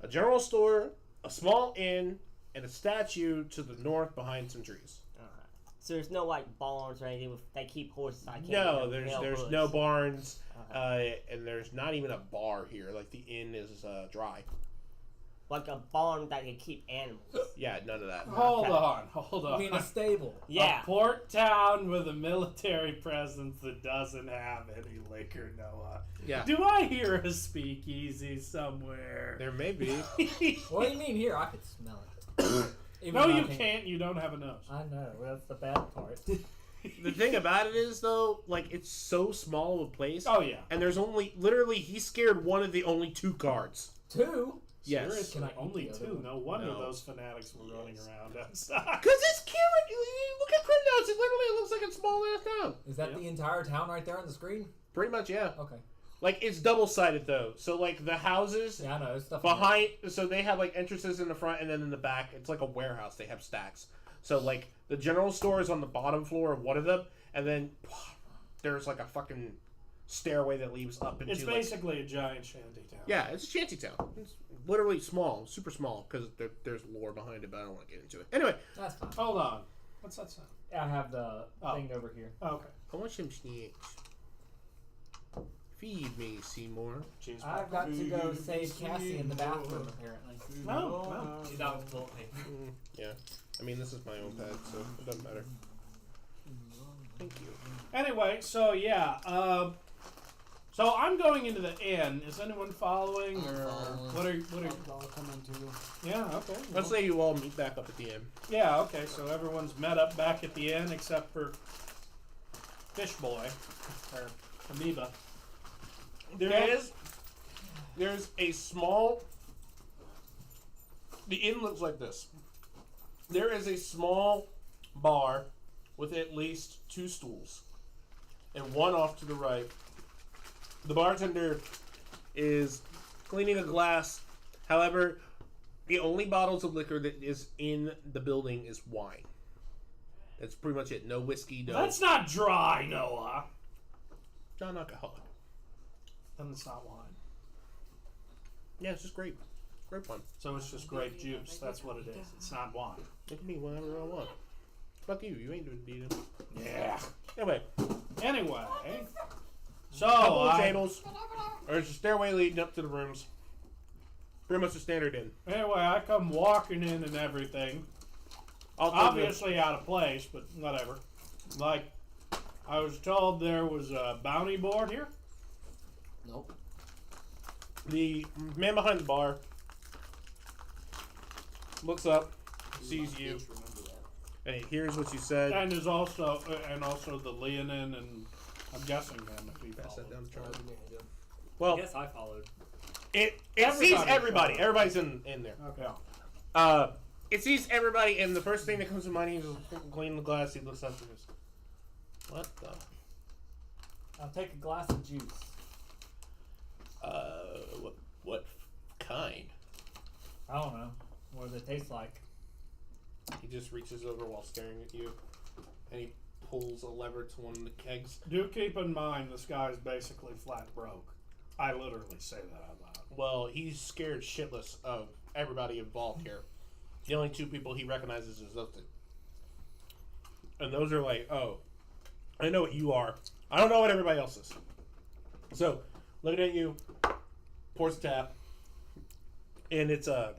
a general store, a small inn, and a statue to the north behind some trees. So there's no like barns or anything with, that keep horses. I can't No, remember. there's no barns, and there's not even a bar here. Like the inn is dry. Like a barn that can keep animals. Yeah, none of that. Hold Okay. on. I mean, a stable. Yeah. A port town with a military presence that doesn't have any liquor, Noah. Yeah, Do I hear a speakeasy somewhere? there may be. What do you mean here? I could smell it. Even No, though I you can't. You don't have a nose. I know. That's the bad part. The thing about it is, though, like it's so small of a place. Oh yeah. And there's only literally he scared one of the only 2 guards. 2? Yes. Can I eat Only the other 2. one? No wonder No. those fanatics were running around outside. Cause it's Karen. Look at Crimnos. It looks like a small ass town. Is that Yep. the entire town right there on the screen? Pretty much, yeah. Okay. Like it's double sided though. So like the houses Yeah, I know. It's stuff behind, so they have like entrances in the front and then in the back. It's like a warehouse. They have stacks. So like the general store is on the bottom floor of one of them, and then there's like a fucking stairway that leads up into. It's basically a giant shanty town. Yeah, it's a shanty town. It's literally small, super small, because there's lore behind it, but I don't want to get into it. Anyway, That's fine. Hold on. What's that sound? I have the thing over here. Oh, okay. I want some snacks. Feed me, Seymour. Cheese. I've got to go save Cassie in the bathroom, apparently. No. She's out with me. Yeah. I mean, this is my own pad, so it doesn't matter. Thank you. Anyway, so yeah. So I'm going into the inn. Is anyone following, I'm or following. what are? I'll come in too. Yeah. Okay. Let's say you all meet back up at the end. Yeah. Okay. So everyone's met up back at the inn except for Fish Boy or Amoeba. There's a small. The inn looks like this. There is a small bar with at least 2 stools, and one off to the right. The bartender is cleaning a glass. However, the only bottles of liquor that is in the building is wine. That's pretty much it. No whiskey, no. That's not dry, Noah. Non-alcoholic. Then it's not wine. Yeah, it's just grape wine. So it's just grape juice. That's what it is. It's not wine. It can be whatever I want. Fuck you. You ain't doing it. Yeah. Anyway, So couple of I, tables. There's a stairway leading up to the rooms. Pretty much a standard inn. anyway, I come walking in and everything. Obviously out of place, but whatever. Like, I was told there was a bounty board here. Nope. The man behind the bar looks up, sees you, Bitch, remember that. and he hears what you said. And there's also the Leonin, and I'm guessing him if he Pass that followed. down to Charlie. I Well, guess I followed. it Everybody sees everybody. followed. Everybody's in there. Okay. It sees everybody, and the first thing that comes to mind, he's cleaning the glass. He looks up and goes, "What the? I'll take a glass of juice. What kind?" I don't know. What does it taste like? He just reaches over while staring at you, and he pulls a lever to one of the kegs. Do keep in mind this guy's basically flat broke. I literally say that out loud. Well, he's scared shitless of everybody involved here. The only 2 people he recognizes is those 2. And those are like, oh, I know what you are. I don't know what everybody else is. So, looking at you, pours a tap, and it's I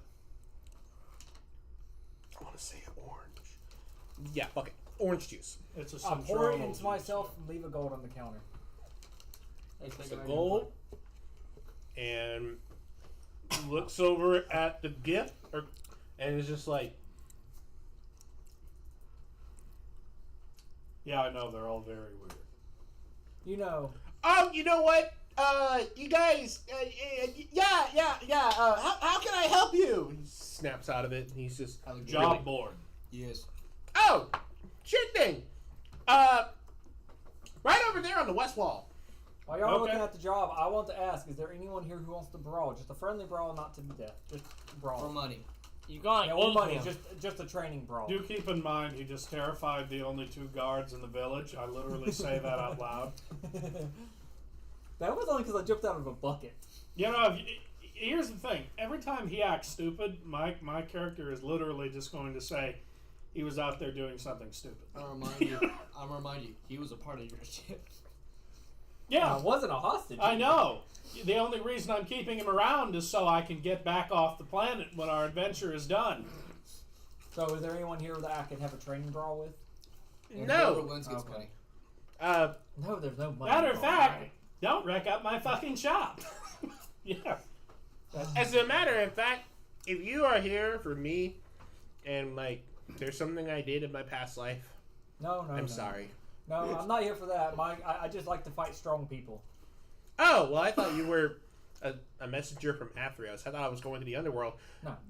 want to say orange. Yeah, fuck it. Orange juice. It's a I'll pour it Centronal into juice. myself and leave a gold on the counter. It's a gold, and looks over at the gift, and is just like, Yeah, I know they're all very weird. You know. "Oh, you know what? You guys, yeah. How can I help you?" He snaps out of it, and he's just Job board. Yes. "Oh, sure thing. Right over there on the west wall." While y'all are Okay. looking at the job, I want to ask, is there anyone here who wants to brawl? Just a friendly brawl, not to the death. Just brawl. For money. You gonna Yeah, or eat money. him. Just a training brawl. Do keep in mind he just terrified the only 2 guards in the village. I literally say that out loud. That was only because I jumped out of a bucket. You know, here's the thing. Every time he acts stupid, my character is literally just going to say he was out there doing something stupid. I'm gonna remind you, he was a part of your ship. Yeah, I wasn't a hostage. I know. The only reason I'm keeping him around is so I can get back off the planet when our adventure is done. So is there anyone here that I could have a training brawl with? And No. whoever wins gets Okay. money. No, there's no money. Matter of involved, fact, right? don't wreck up my fucking shop. Yeah. As a matter of fact, if you are here for me, and like there's something I did in my past life, No, I'm no. sorry. No, I'm not here for that. I just like to fight strong people. Oh, well, I thought you were a messenger from Theros. I thought I was going to the underworld.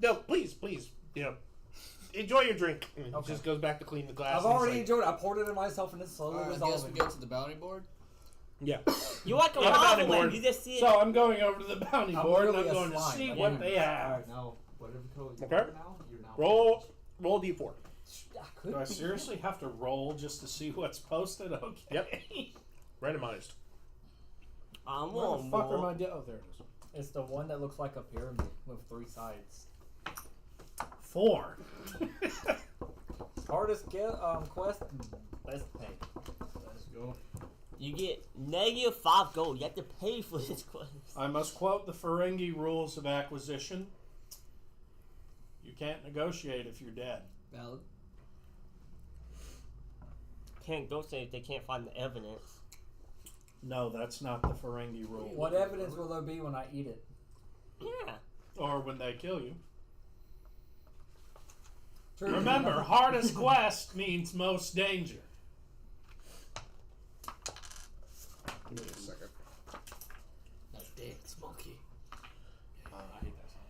No. Please, enjoy your drink. And Okay. just goes back to clean the glass. I've and he's already like, enjoyed it. I poured it in myself and it's slowly I guess resolving. we go to the bounty board. Yeah. You like a Yeah, lava bounty lamp. board. You just see it. So I'm going over to the bounty I'm board and really I'm a going to slime, see like what you. they have. Now, whatever color you Okay. are now, you're now. Roll D4. I could Do I be. seriously have to roll just to see what's posted? Okay. Yep. Randomized. I'm Where on the fuck are more. my oh, there it is. It's the one that looks like a pyramid with 3 sides. 4. Hardest quest, best pay. Let's go. You get -5 gold. You have to pay for this quest. I must quote the Ferengi rules of acquisition. You can't negotiate if you're dead. Valid. Can't go say if they can't find the evidence. No, that's not the Ferengi rule. What evidence will there be when I eat it? Yeah. Or when they kill you. True. Remember, hardest quest means most danger. Give me a second. That dance monkey. I hate that song.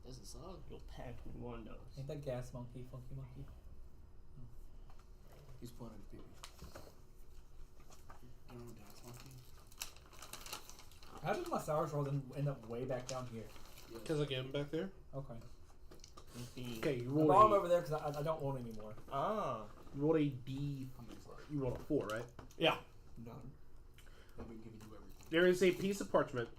That's a song. You'll pack in one of those. Ain't that gas monkey, funky monkey? He's pointing at people. I don't know, Dance Monkey. How did my sour rolls end up way back down here? Because I gave him back there. Okay. Okay, you I rolled brought them a, over there because I don't want anymore. Ah. you rolled a D. You rolled a 4, right? Yeah. None. They've been giving you everything. There is a piece of parchment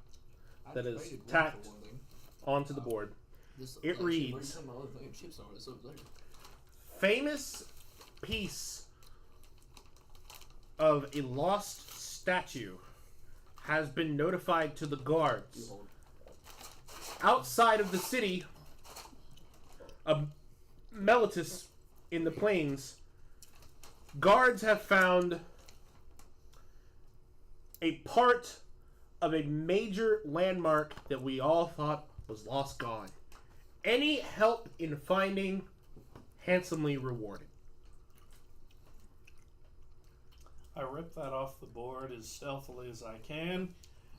I that is traded one tacked for one thing. onto the board. This, It actually, reads- Where's some other fucking chips are? It's over there. Famous piece of a lost statue has been notified to the guards. You hold. Outside of the city of Melitus in the plains, guards have found a part of a major landmark that we all thought was lost gone. Any help in finding, handsomely rewarded. I rip that off the board as stealthily as I can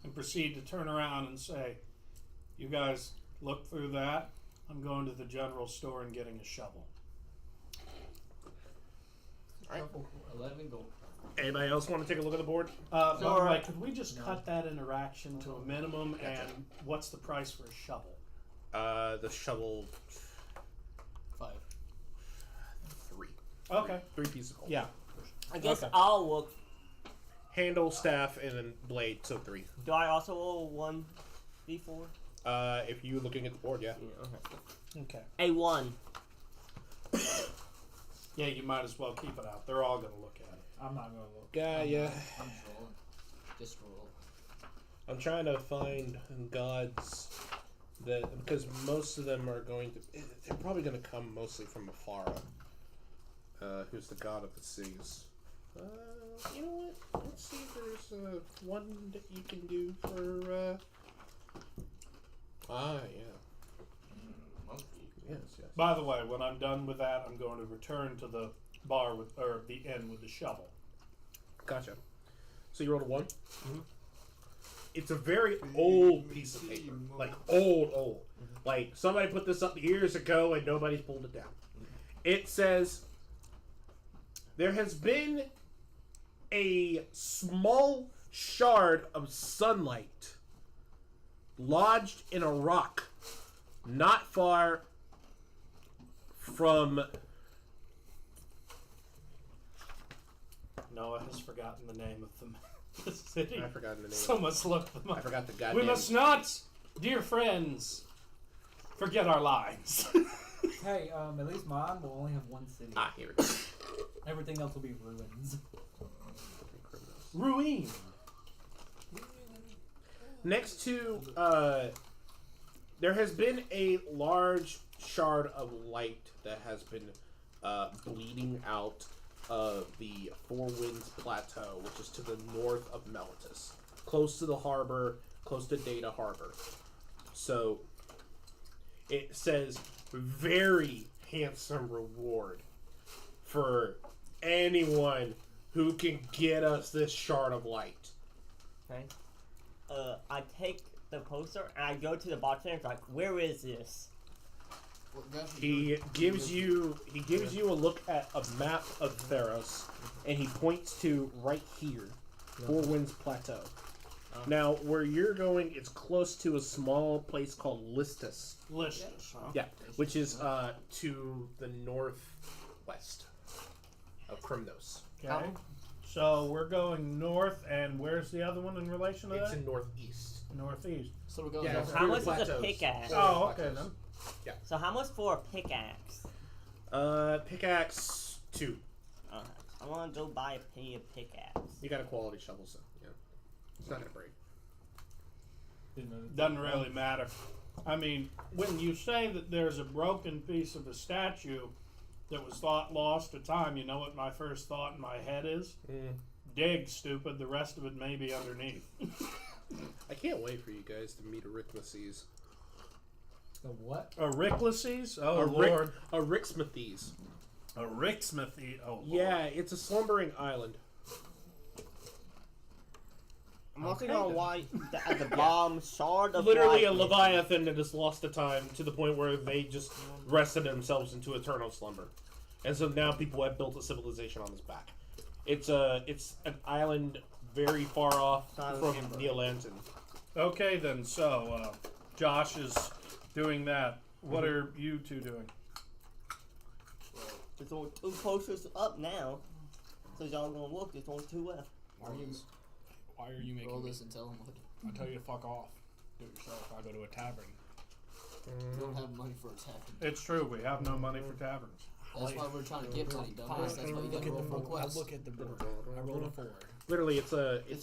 and proceed to turn around and say, you guys look through that. I'm going to the general store and getting a shovel. Right. 11 gold. Anybody else want to take a look at the board? By the Sure. way, could we just cut that interaction to a minimum? And what's the price for a shovel? The shovel 5. 3. Okay. 3 pieces of gold. Yeah. I guess Okay. I'll look. Handle, staff, and then blade, so 3. Do I also roll 1d4? If you're looking at the board, yeah. Yeah, okay. Okay. A 1. Yeah, you might as well keep it out. They're all going to look at it. I'm not gonna look. Yeah. I'm just rolling. Just roll. I'm trying to find gods that, because most of them are going to, they're probably going to come mostly from Afara, who's the god of the seas. You know what? Let's see if there's one that you can do for, Monkey. yes. By the way, when I'm done with that, I'm going to return to the bar with, or the inn with the shovel. Gotcha. So you rolled a 1? It's a very old piece of paper. Like, old. Like, somebody put this up years ago and nobody's pulled it down. It says, there has been a small shard of sunlight lodged in a rock not far from... Noah has forgotten the name of the city. I forgot the name. So must look them I up. forgot the goddamn... We must not, dear friends, forget our lines. Hey, at least mine will only have one city. Ah, here it is. Everything else will be ruins. Ruin. Next to, there has been a large shard of light that has been bleeding out of the Four Winds Plateau, which is to the north of Melitus, close to the harbor, close to Data Harbor. So, it says, very handsome reward for anyone who can get us this shard of light. Okay. I take the poster and I go to the box and it's like, where is this? He gives you a look at a map of Theros, and he points to right here, Four Winds Plateau. Now, where you're going, it's close to a small place called Listus. Listus, huh? Yeah, which is to the northwest of Krymnos. Okay. So we're going north, and where's the other one in relation to It's that? in northeast. Northeast. So we're going Yeah, north. How much is a plateaus. pickaxe? Oh, okay then. So how much for a pickaxe? Pickaxe 2. I want to go buy a penny of pickaxe. You got a quality shovel, so yeah, it's not gonna break. Doesn't really matter. I mean, when you say that there's a broken piece of a statue that was thought lost to time, you know what my first thought in my head is? Dig, stupid. The rest of it may be underneath. I can't wait for you guys to meet Arithmeses. The what? Ariclices? Oh, Lord. Arithmeses. Arixmethy. Oh, Lord. Yeah, it's a slumbering island. I'm looking on why the bomb shard of Literally a lightning. leviathan that is lost to time to the point where they just rested themselves into eternal slumber, and so now people have built a civilization on its back. It's an island very far off from Neolanton. Okay, then. So, Josh is doing that. What are you two doing? There's only 2 posters up now. So y'all gonna look, there's only 2 left. Why are you making Roll me? this and tell them what. I tell you to fuck off. Do it yourself. I go to a tavern. We don't have money for a tavern. It's true. We have no money for taverns. That's why we're trying to get money, dumbass. That's why you gotta roll for quests. Look at the board. I rolled a 4. Literally, it's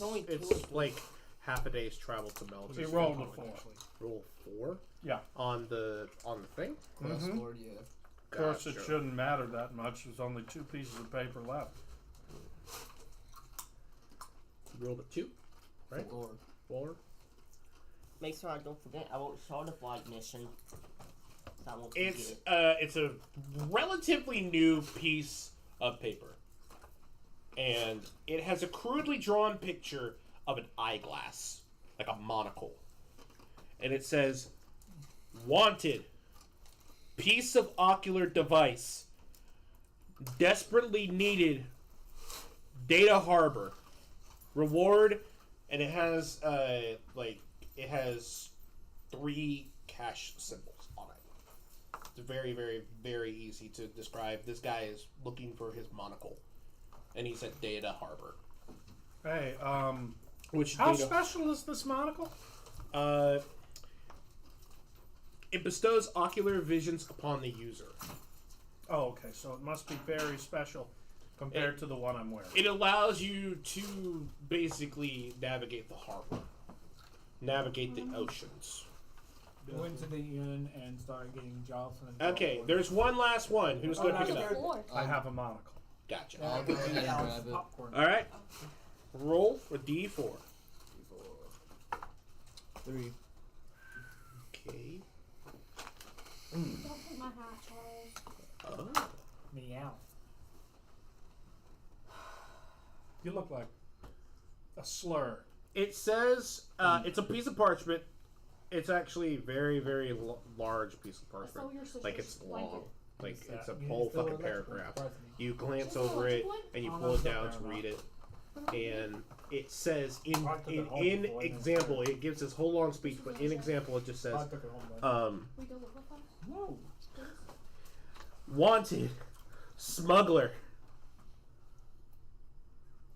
only 2 it's or 3. like half a day's travel to Melton. We rolled a 4. Roll 4 Yeah. on the thing. Plasmoid, yeah. Of course, it Gotcha. shouldn't matter that much. There's only 2 pieces of paper left. You rolled a 2, right? Or 4. Make sure I don't forget, I wrote shard of light mission. So I won't It's forget. it's a relatively new piece of paper, and it has a crudely drawn picture of an eyeglass, like a monocle, and it says, "Wanted, piece of ocular device, desperately needed, Data Harbor, reward," and it has it has 3 cash symbols on it. It's very, very, very easy to describe. This guy is looking for his monocle, and he's at Data Harbor. Hey, Which how Data, special is this monocle? it bestows ocular visions upon the user. Oh, okay. So it must be very special compared to the one I'm wearing. It allows you to basically navigate the harbor, navigate the oceans. Go into the inn and start getting jobs. Okay, there's one last one. Who's going to pick it up? Four. I have a monocle. Gotcha. I'll go in and grab it. All right. Roll for D4. 3. Okay. Don't take my hat, Charles. Oh. Meow. You look like a slur. It says it's a piece of parchment. It's actually a very, very large piece of So parchment. your sister's Like it's blanket. long. Like it's a You whole feel fucking electrical, paragraph. surprisingly. You glance Is that over what it you want? and you Oh, pull no, it it's not down there to now. read it. And it says in I took it home in before I didn't example, start. it gives this whole long speech, but in example, it just says, I took it home, but- We go with what class? No. wanted, smuggler.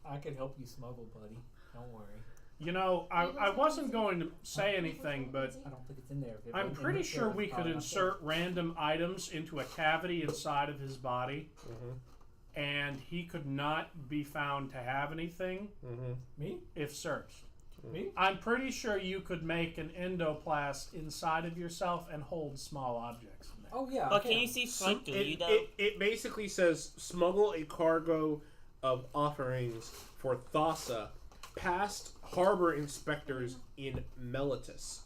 I could help you smuggle, buddy. Don't worry. You know, I wasn't going to say anything, but I don't think it's in there. If it I'm was in pretty the sure sheriff, we could probably not insert random items into a cavity inside of his body, and he could not be found to have anything there. Me? if searched. Me? I'm pretty sure you could make an endoplast inside of yourself and hold small objects in there. Oh yeah. But I can you see straight through you, though? It basically says smuggle a cargo of offerings for Thassa, past harbor inspectors in Melitus.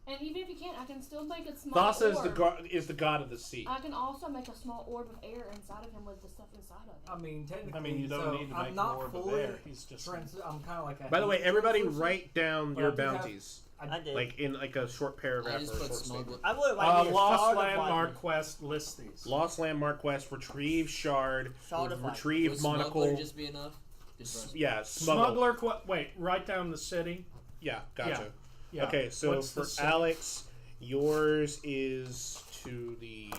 And even if you can't, I can still make a small Thassa orb. is the god of the sea. I can also make a small orb of air inside of him with the stuff inside of it. I mean, technically. I mean, you don't so need to I'm make not more of fully there. He's just I'm kind of like a. By the way, everybody person. write down But your I do have- bounties, I did. like in like a short paragraph I just or a put short smuggler. statement. I would write here Lost shard of Landmark lightning. Quest lists these. Lost Landmark Quest, retrieve shard, Shard of lightning. retrieve Would monocle. smuggler just be enough? Just Yeah, smuggle. Smuggler wait, write down the city. Yeah, gotcha. Yeah. Okay, so What's the for city? Alex, yours is to the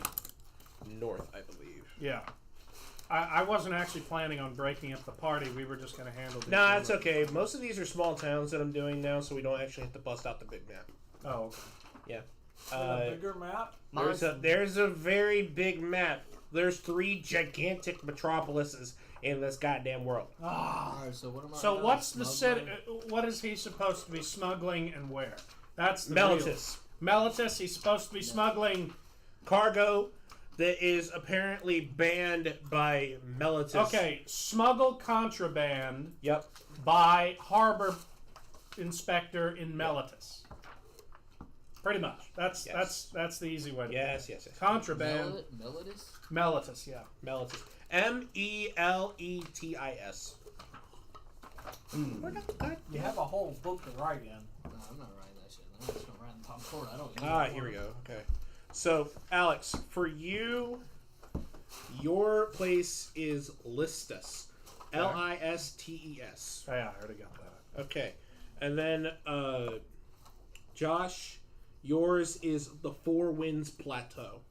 north, I believe. Yeah. I wasn't actually planning on breaking up the party. We were just going to handle this. Nah, it's okay. Most of these are small towns that I'm doing now, so we don't actually have to bust out the big map. Oh, okay. Yeah. A bigger map. There's a very big map. There's 3 gigantic metropolises in this goddamn world. Alright, so what am I? So what's the smuggling? what is he supposed to be smuggling and where? That's the Melitus. real- Melitus. He's supposed to be smuggling. Cargo that is apparently banned by Melitus. Okay, smuggle contraband Yep. by harbor inspector in Melitus. Pretty much. That's the easy way. To Yes. Contraband. Melodis? Melitus. Yeah. Melitus. Meletis. You have a whole book to write in. No, I'm not writing that shit. I'm just gonna write in top corner. I don't. Here we go. Okay. So, Alex, for you, your place is Listus. Listes. Oh, yeah, I already got that. Okay. And then, Josh, yours is the Four Winds Plateau.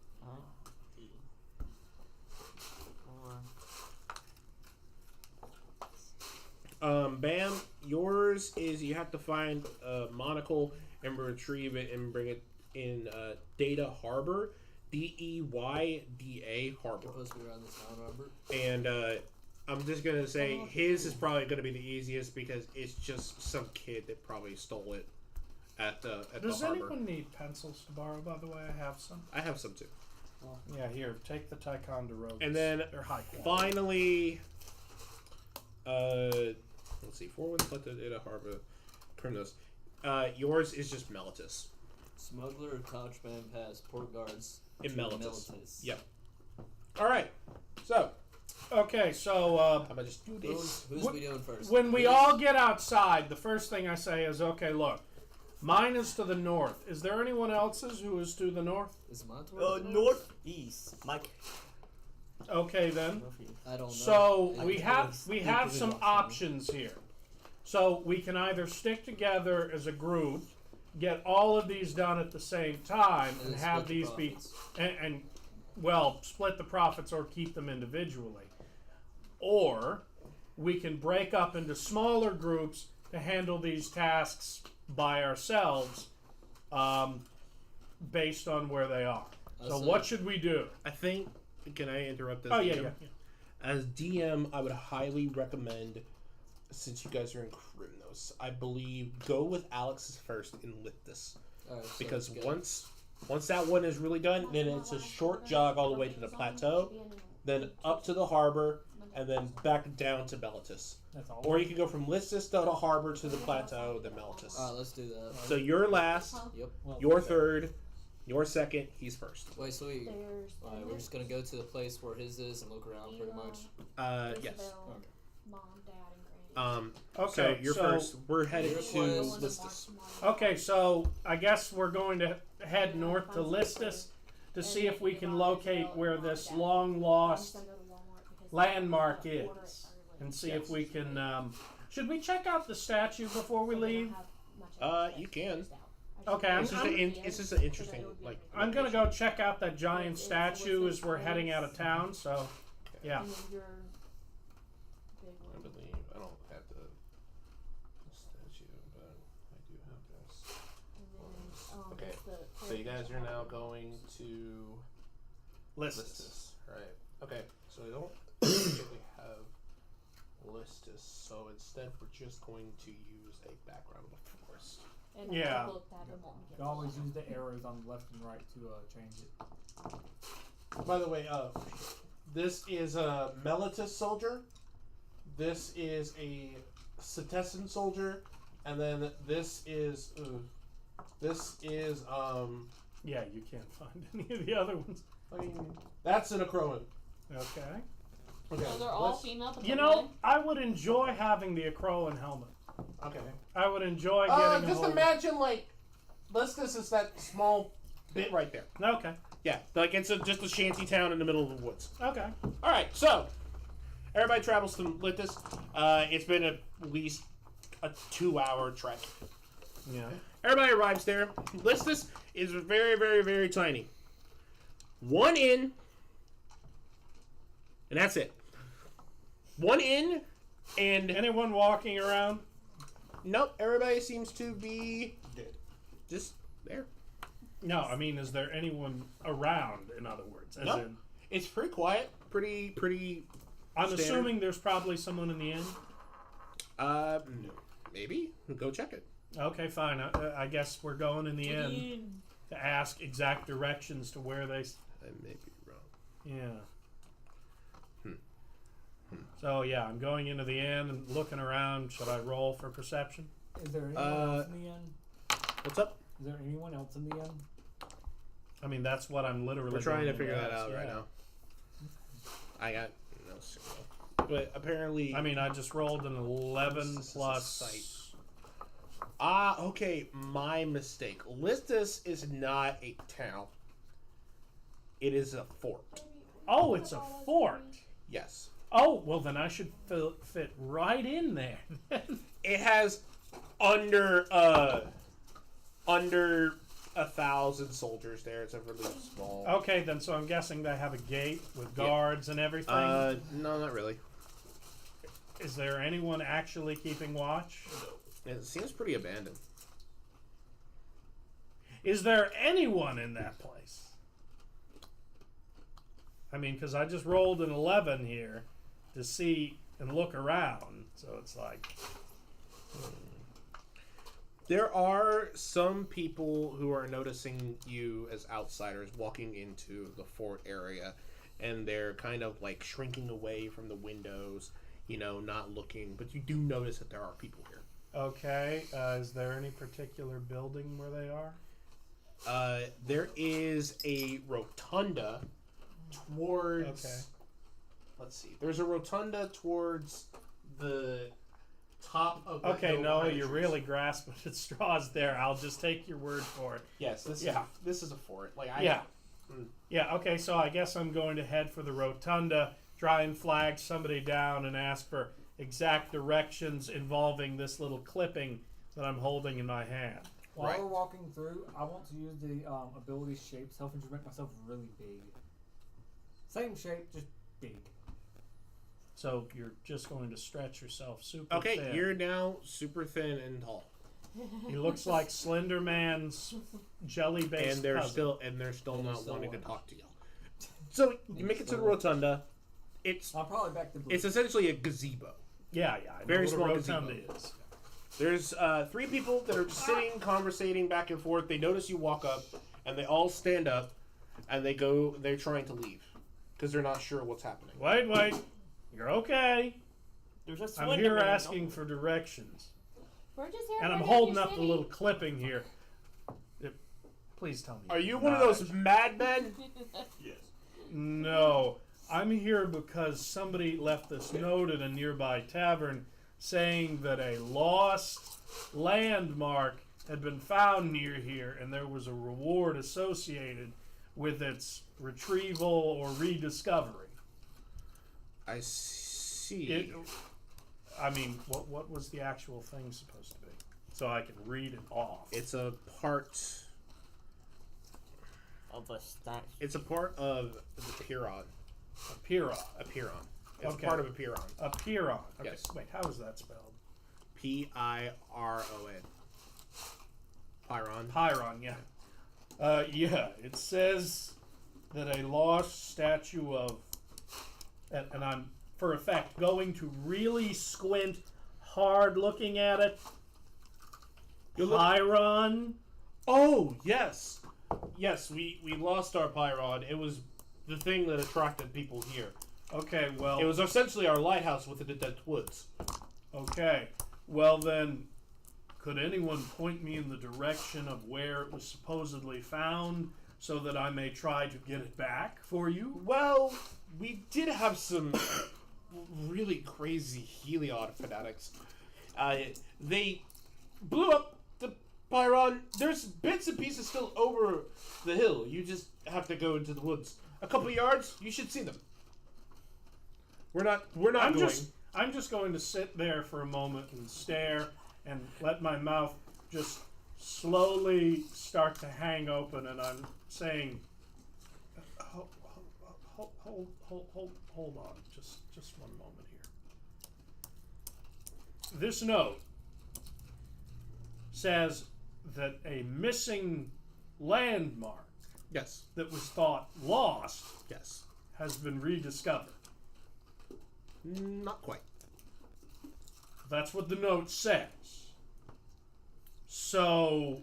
Bam, yours is you have to find a monocle and retrieve it and bring it in Data Harbor. Deyda Harbor. Supposed to be around the town, Robert. And I'm just going to say his is probably going to be the easiest because it's just some kid that probably stole it at the Does harbor. anyone need pencils to borrow, by the way? I have some. I have some too. Yeah, here, take the Ticonderoga. And then They're high quality. finally, let's see, Four Winds Plateau, Data Harbor, Criminals. Yours is just Melitus. Smuggler, contraband pass, port guards. In to Melitus. Melitus. Yep. All right. So, Okay, so how about just do this? Who's we doing first? when we all get outside, the first thing I say is, okay, look, mine is to the north. Is there anyone else's who is to the north? Is mine towards the Northeast. Mike. Okay, then. I don't know. So I we can have always we think have of it some also. options here. So we can either stick together as a group, get all of these done at the same time, and then have split the these be profits. and well, split the profits or keep them individually. Or we can break up into smaller groups to handle these tasks by ourselves, based on where they are. So see. what should we do? I think. Can I interrupt this? Oh yeah, DM? yeah. As DM, I would highly recommend, since you guys are in Crimnos, I believe go with Alex's first and lit this. Alright, so Because let's go. once that one is really done, then it's a short jog all the way to the plateau, then up to the harbor, and then back down to Melitus. That's all. Or you can go from Listus to the harbor to the plateau, then Melitus. Alright, let's do that. So you're last, Yep. you're third, you're second, he's first. Wait, so we. There's Alright, we're just gonna go to the place where his is and look around pretty much. Yes. Isabel, Mom, Dad, and Granny. So Okay, you're first. We're headed Your to place- Listus. Okay, so I guess we're going to head north to Listus to see if we can locate where this long lost landmark is, and see if we can. Should we check out the statue before we leave? You can. Okay, It's just an interesting, like. I'm gonna go check out that giant statue as we're heading out of town. So, yeah. I believe I don't have the statue, but I do have this. Okay, so you guys are now going to Listus. Listus, right? Okay, so we don't really have Listus, so instead we're just going to use a background of the forest. Yeah. You always use the arrows on the left and right to change it. By the way, this is a Melitus soldier. This is a Cetessan soldier, and then this is Yeah, you can't find any of the other ones. I mean, that's an Acroan. Okay. Okay. So they're all let's- female. but You they're know, men? I would enjoy having the Acroan helmet. Okay. I would enjoy getting. Just a hold- imagine like, Listus is that small bit right there. Okay. Yeah, like it's just a shanty town in the middle of the woods. Okay. All right, so everybody travels to Listus. It's been at least a 2-hour trek. Yeah. Everybody arrives there. Listus is very, very, very tiny. One inn, and that's it. one in, and Anyone walking around? nope, everybody seems to be Dead. just there. No, I mean, is there anyone around? In other words, as No. in, It's pretty quiet, pretty. I'm Standard. assuming there's probably someone in the inn. No, maybe go check it. Okay, fine. I guess we're going in the inn to ask exact directions to where they. I may be wrong. Yeah. So yeah, I'm going into the inn and looking around. Should I roll for perception? Is there anyone else in the inn? What's up? Is there anyone else in the inn? I mean, that's what I'm literally. We're trying to doing figure that ask, out right yeah. now. I got no signal, but apparently, I mean, I just rolled an 11 This is a plus. site. Okay, my mistake. Listus is not a town. It is a fort. Oh, it's a fort. Yes. Oh, well then I should fit right in there. It has under 1,000 soldiers there. It's a really small. Okay, then so I'm guessing they have a gate with guards and everything. No, not really. Is there anyone actually keeping watch? It seems pretty abandoned. Is there anyone in that place? I mean, because I just rolled an 11 here to see and look around, so it's like. There are some people who are noticing you as outsiders walking into the fort area, and they're kind of like shrinking away from the windows, not looking. But you do notice that there are people here. Okay, is there any particular building where they are? There is a rotunda towards. Okay. Let's see. There's a rotunda towards the top of the Okay, hill no, behind the you're trees. really grasping at straws there. I'll just take your word for it. Yes, this is a fort. Yeah, okay, so I guess I'm going to head for the rotunda, try and flag somebody down and ask for exact directions involving this little clipping that I'm holding in my hand. While Right. we're walking through, I want to use the ability shape self and just make myself really big. Same shape, just big. So you're just going to stretch yourself super Okay, thin. you're now super thin and tall, He looks like Slender Man's jelly-based and they're cousin. still not still wanting to one. talk to you. So you make it to the rotunda. It's I'll probably back the blue. essentially a gazebo. Yeah, I know Very what a small rotunda gazebo. is. There's 3 people that are just sitting, conversating back and forth. They notice you walk up, and they all stand up, and they're trying to leave because they're not sure what's happening. Wait, you're okay. There's a I'm Slender here Man. asking for directions. We're just here. And I'm for holding your up the city. little clipping here. Please tell me. Are you you're one of not. those madmen? Yes. No. I'm here because somebody left this note in a nearby tavern saying that a lost landmark had been found near here and there was a reward associated with its retrieval or rediscovery. I see. What was the actual thing supposed to be? So I can read it off. It's a part. Of a statue. It's a part of the Piron. A Piron. A Piron. It's Okay. a part of a Piron. A Piron. Okay. Yes. Wait, how is that spelled? Piron. Piron. Piron, yeah. Yeah, it says that a lost statue of, and I'm, for effect, going to really squint hard looking at it. Piron. Oh, yes. Yes, we lost our Piron. It was the thing that attracted people here. Okay, well. It was essentially our lighthouse within the dead woods. Okay, well then, could anyone point me in the direction of where it was supposedly found so that I may try to get it back for you? Well, we did have some really crazy Heliod fanatics. They blew up the Piron. There's bits and pieces still over the hill. You just have to go into the woods. A couple yards, you should see them. We're not going. I'm just going to sit there for a moment and stare and let my mouth just slowly start to hang open, and I'm saying, hold on, just one moment here. this note says that a missing landmark Yes. that was thought lost Yes. has been rediscovered. Not quite. That's what the note says. So,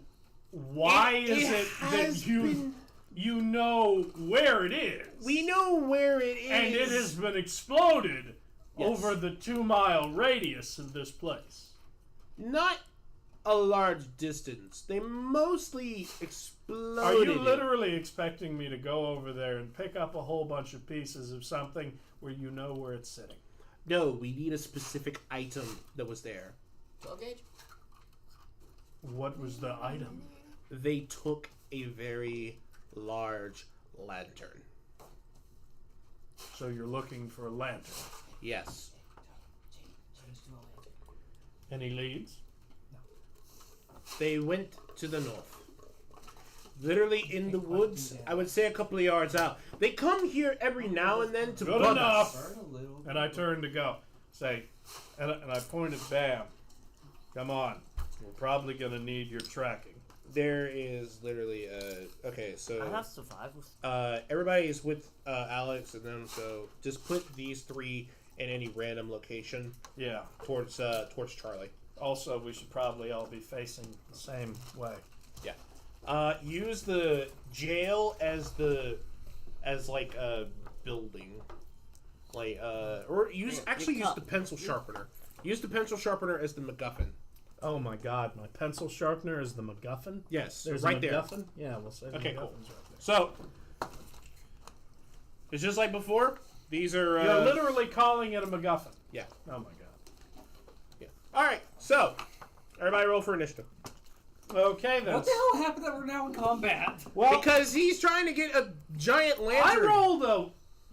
why is it that you know where it is? We know where it is. And it has been exploded Yes. over the 2-mile radius of this place. Not a large distance. They mostly exploded. Are you literally expecting me to go over there and pick up a whole bunch of pieces of something where you know where it's sitting? No, we need a specific item that was there. 12 gauge? What was the item? They took a very large lantern. So you're looking for a lantern. Yes. Any leads? They went to the north. Literally in the woods, I would say a couple of yards out. They come here every now and then to Good bug enough. us. Burn a little. And I turn to go. Say, and I point at Bam. Come on. We're probably going to need your tracking. There is literally okay, I so have survival. everybody is with Alex and them, so just put these 3 in any random location Yeah. towards Charlie. Also, we should probably all be facing the same way. Use the jail as like a building, like or use use the pencil sharpener. Use the pencil sharpener as the MacGuffin. Oh my God! My pencil sharpener is the MacGuffin. Yes, There's right a there. MacGuffin. Yeah, we'll say the Okay, MacGuffin's cool. right there. So it's just like before. These are You're literally calling it a MacGuffin. Yeah. Oh my God. Yeah. All right. So everybody roll for initiative. Okay then. What the hell happened that we're now in combat? Well, Because he's trying to get a giant I lantern. rolled a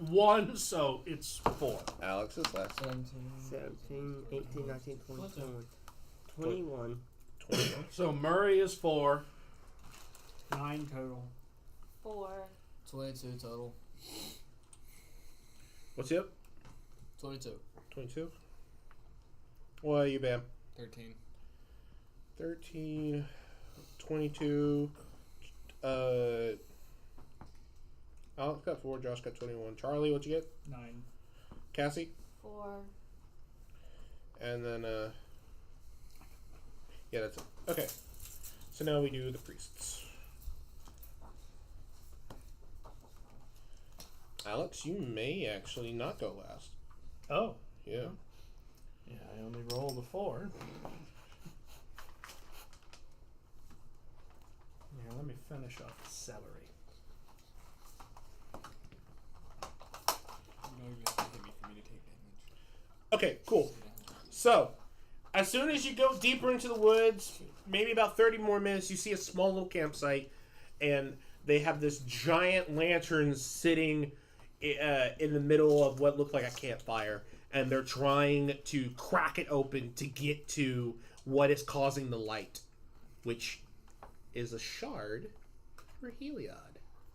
1, so it's 4. Alex is last. 17. 17, 18, 19, 20, 21. 21. So Murray is 4. 9 total. 4. 22 total. What's up? 22. 22. What are you, Bam? 13. 13, 22. Alex got 4. Josh got 21. Charlie, what'd you get? 9. Cassie? 4. And then, yeah, that's it. Okay. So now we do the priests. Alex, you may actually not go last. Oh. Yeah. Yeah, I only rolled a 4. Yeah, let me finish off the celery. You don't even have to hit me for me to take damage. Okay, cool. So, as soon as you go deeper into the woods, maybe about 30 more minutes, you see a small little campsite, and they have this giant lantern sitting in the middle of what looked like a campfire, and they're trying to crack it open to get to what is causing the light, which is a shard for Heliod.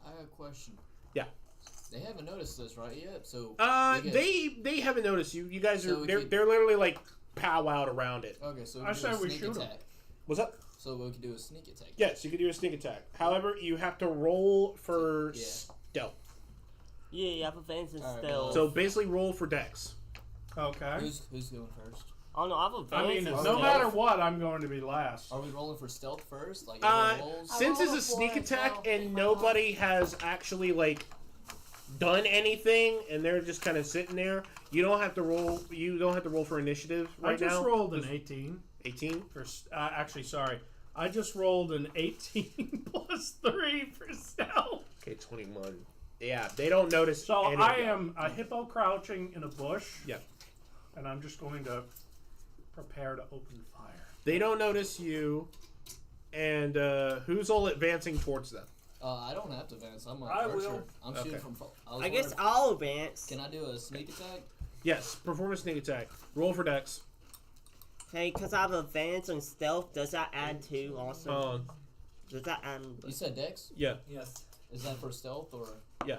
I have a question. Yeah. They haven't noticed this right yet, so They haven't noticed you. You guys are So we they're could- they're literally like powwowed around it. okay, so we I can do say a we sneak shoot 'em. attack. What's up? So we can do a sneak attack. Yes, you can do a sneak attack. However, you have to roll for Yeah. stealth. Yeah, you have advantage in Alright, stealth. So basically, roll for dex. Okay. Who's going first? Oh no, I have I advantage mean, in no stealth. matter what, I'm going to be last. Are we rolling for stealth first? Like everyone rolls? Since it's rolled a a sneak 4 attack as well. and nobody has actually like done anything, and they're just kind of sitting there, you don't have to roll. You don't have to roll for initiative I right just now. rolled an 18. 18. For actually, sorry. I just rolled an 18 plus 3 for stealth. Okay, 21. Yeah, they don't notice. So any of I that. am a hippo crouching in a bush. Yeah. And I'm just going to prepare to open fire. They don't notice you. And who's all advancing towards them? I don't have to advance. I'm an I archer. will. I'm Okay. shooting from. I guess I'll advance. Can I do a sneak attack? Yes, perform a sneak attack. Roll for dex. Hey, because I have advantage in stealth, does that add 2 also? Does that add... You said dex? Yeah. Yes. Is that for stealth or? Yeah.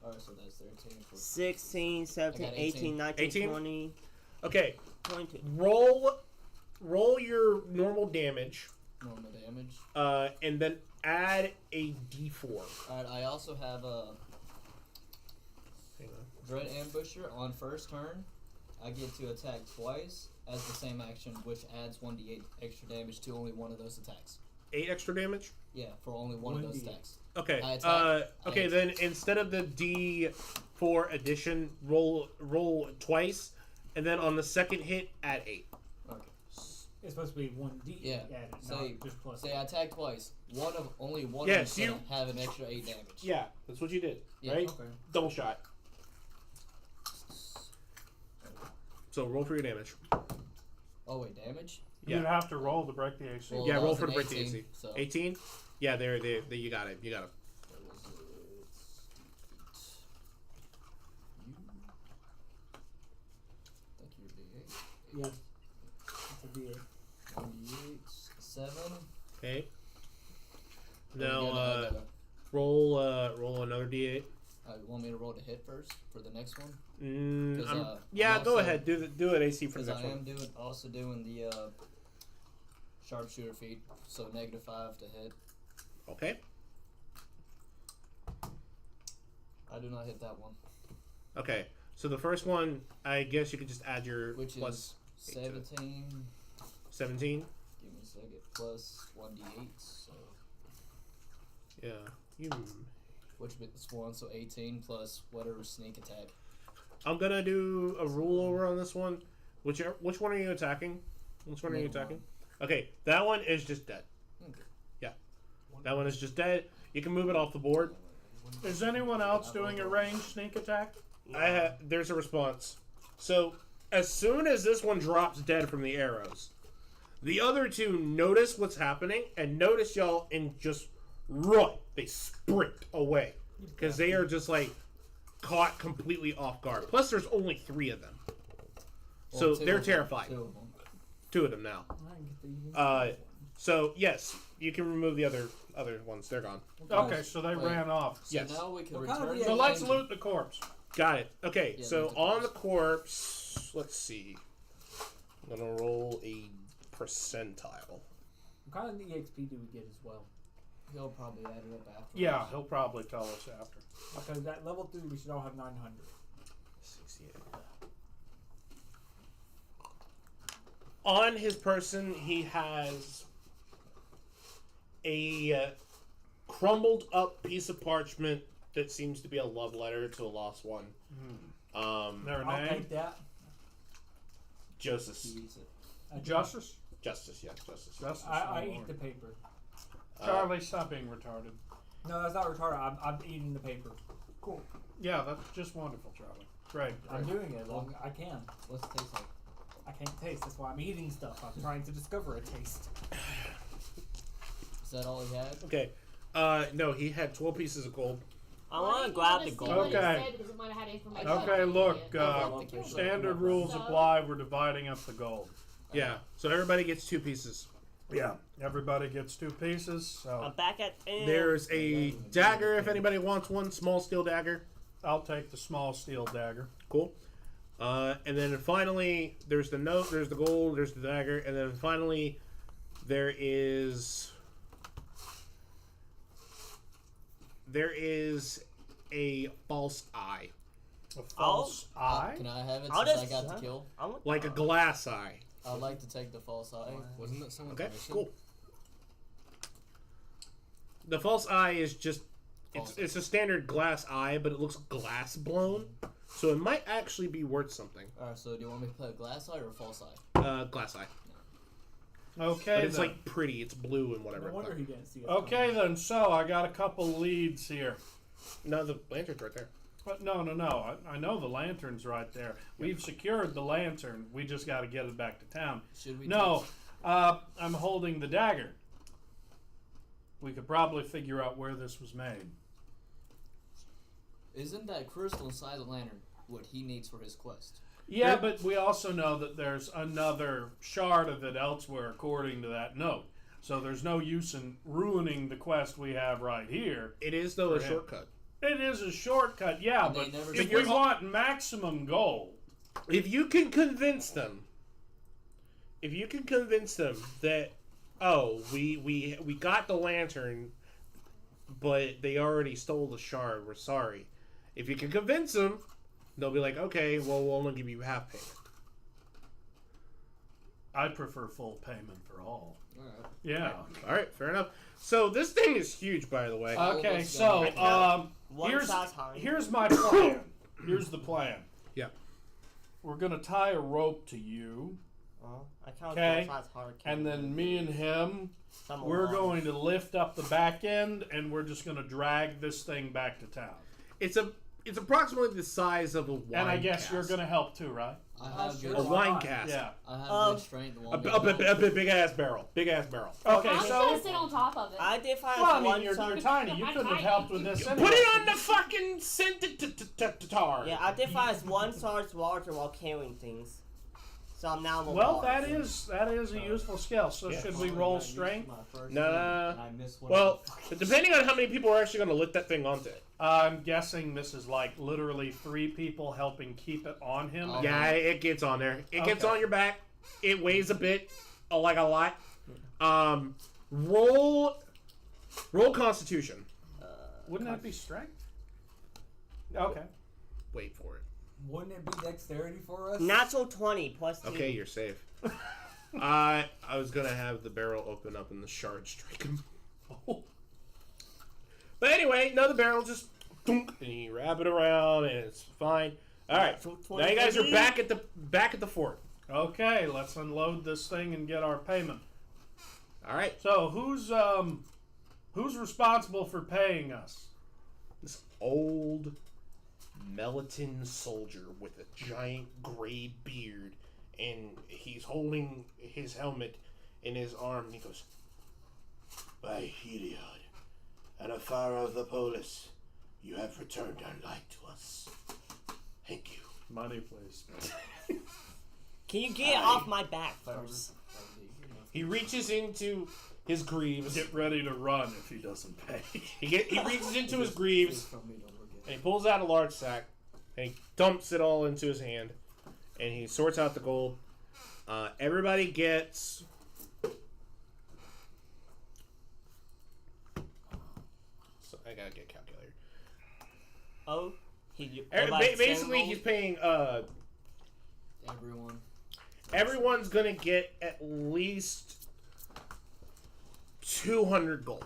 Alright, so that's 13 for. 16, 17, I got 18, 19, 18? 20. Okay, 22. roll your normal damage, Normal damage. and then add a d4. Alright, I also have a Hang on. Dread Ambusher on first turn. I get to attack twice as the same action, which adds 1d8 extra damage to only one of those attacks. 8 extra damage. Yeah, for only one of those 1d8. attacks. Okay. I attack. Okay. Then instead of the d4 addition, roll twice, and then on the second hit, add 8. Okay. It's supposed to be 1d Yeah. added, Say- not just plus. Say I attack twice. Only one Yes, of them have an extra 8 damage. Yeah, that's what you did, Yeah. right? Okay. Double shot. So roll for your damage. Oh wait, damage? Yeah. You'd have to roll to break the AC. Well, Yeah, that roll was for an the break the 18, AC. So 18. Yeah, there. You got it. You got it. what was it? Thank you, D8. Yes. It's a d8. 1d8, 7. Okay. Yeah, Now no. roll another d8. You want me to roll to hit first for the next one? Mm, 'Cause, yeah, I'm go also- ahead. Do an AC for the Because next I one. am also doing the sharpshooter feat, so -5 to hit. Okay. I do not hit that one, Okay. So the first one, I guess you could just add your which plus is 8 to it. 17. 17. Give me a second. Plus 1d8, so Yeah. which is 1, so 18 plus whatever sneak attack. I'm gonna do a rule over on this one. Which one are you attacking? Which one are you Middle attacking? Okay, that one is just dead. Okay. Yeah, that one is just dead. You can move it off the board. Is anyone else doing a ranged sneak attack? There's a response. So as soon as this one drops dead from the arrows, the other two notice what's happening and notice y'all and just run. They sprint away because they are just like caught completely off guard. Plus, there's only 3 of them, so Well, two they're of them, terrified. 2 of them. 2 of them now. I can get the even So yes, you can remove the other ones. They're gone. Okay, so they Wait. ran off. So Yes. now we can What kind of return. reaction- So let's to- loot the corpse. Got it. Okay, Yeah, so loot the on the corpse. corpse, let's see. I'm gonna roll a percentile. What kind of EXP do we get as well? He'll probably add it up after. Yeah, he'll probably tell us after. Because at level 3 we should all have 900. 68. On his person, he has a crumbled up piece of parchment that seems to be a love letter to a lost one. Their I'll name? take that. Joseph. He eats it. Justice? Justice, yes, Justice. Justice. I oh eat Lord. the paper. Charlie, stop being retarded. No, that's not retarded. I'm eating the paper. Cool. Yeah, that's just wonderful, Charlie. Great. I'm doing it. I can. What's it taste like? I can't taste. That's why I'm eating stuff. I'm trying to discover a taste. Is that all he had? Okay. No, he had 12 pieces of gold. I want to grab the gold. Okay. Because it might have had information. Okay, look, love the kill. standard rules So- apply. We're dividing up the gold. Yeah, so everybody gets 2 pieces. Yeah. Everybody gets 2 pieces. So I'm back at 10. There's a dagger if anybody wants one, small steel dagger. I'll take the small steel dagger. Cool. And then finally, there's the note, there's the gold, there's the dagger, and then finally, there is a false eye, A false eye? Can I have it I'll since I just- got the kill? I want like a glass eye. I'd like to take the false eye. Wasn't that someone's Okay, mission? cool. The false eye is just it's a standard glass eye, but it looks glass blown, so it might actually be worth something. Alright, so do you want me to play a glass eye or a false eye? Glass eye, Okay, but it's then. like pretty. It's blue and whatever. No wonder he didn't see it. Okay, then. So I got a couple leads here. No, the lantern's right there. But no. I know the lantern's right there. We've secured the lantern. We just got to get it back to town. Should we No, I'm holding the dagger. We could probably figure out where this was made. Isn't that crystal inside the lantern what he needs for his quest? Yeah, but we also know that there's another shard of it elsewhere according to that note. So there's no use in ruining the quest we have right here. It is though a For him. shortcut. It is a shortcut, yeah, And they but never if said- we want maximum gold, If you can convince them that, oh, we got the lantern, but they already stole the shard, we're sorry. If you can convince them, they'll be like, okay, well, we'll only give you half payment. I prefer full payment for all. Alright. Yeah. All right, fair enough. So this thing is huge, by the way. Okay, let's so go. One size high. here's my plan. Here's the plan. Yeah. We're gonna tie a rope to you, I count Okay. one size hard. and then me and him, Some we're alive. going to lift up the back end, and we're just gonna drag this thing back to town. It's approximately the size of a wine And I guess cask. you're gonna help too, right? I have sure. good. A wine cask. Yeah. I have Um, good strength. A big ass barrel. Big ass barrel. Okay, I'm just so gonna sit on top of it. I define well, I as mean, one you're size. tiny. You couldn't have helped with this. Anyway. Put it on the fucking centaur. Yeah, I define as one size larger while carrying things. So I'm now. Well, that is a useful skill. So Yeah. should we roll strength? Nah. I missed one. Well, depending on how many people are actually going to lift that thing onto it. I'm guessing this is like literally 3 people helping keep it on him. Oh. Yeah, it gets on there. It gets Okay. on your back. It weighs a bit, like a lot. Roll Constitution. Wouldn't that be strength? Okay. Wait for it. Wouldn't it be dexterity for us? Natural 20 plus 2. Okay, you're safe. I was gonna have the barrel open up and the shard strike him. But anyway, no, the barrel just dunk, and you wrap it around and it's fine. All right, now you guys are back at the fort. Okay, let's unload this thing and get our payment. All right, So who's responsible for paying us? this old Melton soldier with a giant gray beard, and he's holding his helmet in his arm, and he goes, "By Heliod, and a fire of the polis, you have returned our light to us. Thank you." Money, please. Can you get off my back first? He reaches into his greaves. Get ready to run if he doesn't pay. He reaches into his greaves, and he pulls out a large sack, and he dumps it all into his hand, and he sorts out the gold. Everybody gets... So I gotta get a calculator. Oh, he. Basically, he's paying... Everyone. Everyone's gonna get at least 200 gold.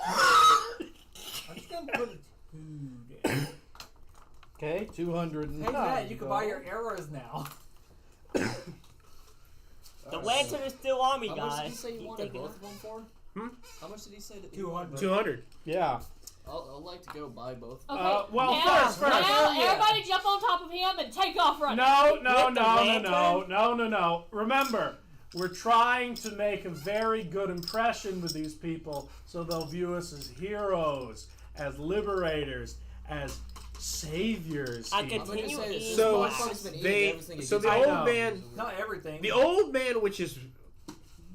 I'm just gonna put a 2 down. Okay, 200. Hey Matt, you can buy your arrows now. The lantern is still on me, How much did he guys. say you You wanted take it. both of them for? Hmm? How much did he say that? 200. 200. Yeah. I'd like to go buy both. Okay. Well, now, first. now everybody jump on top of him and take off running. No. Remember, we're trying to make a very good impression with these people so they'll view us as heroes, as liberators, as saviors. I even. can- I'm gonna Continue say this. eating So, this motherfucker's been eating they- everything so it the gets. I old know. man... Not everything. The old man, which is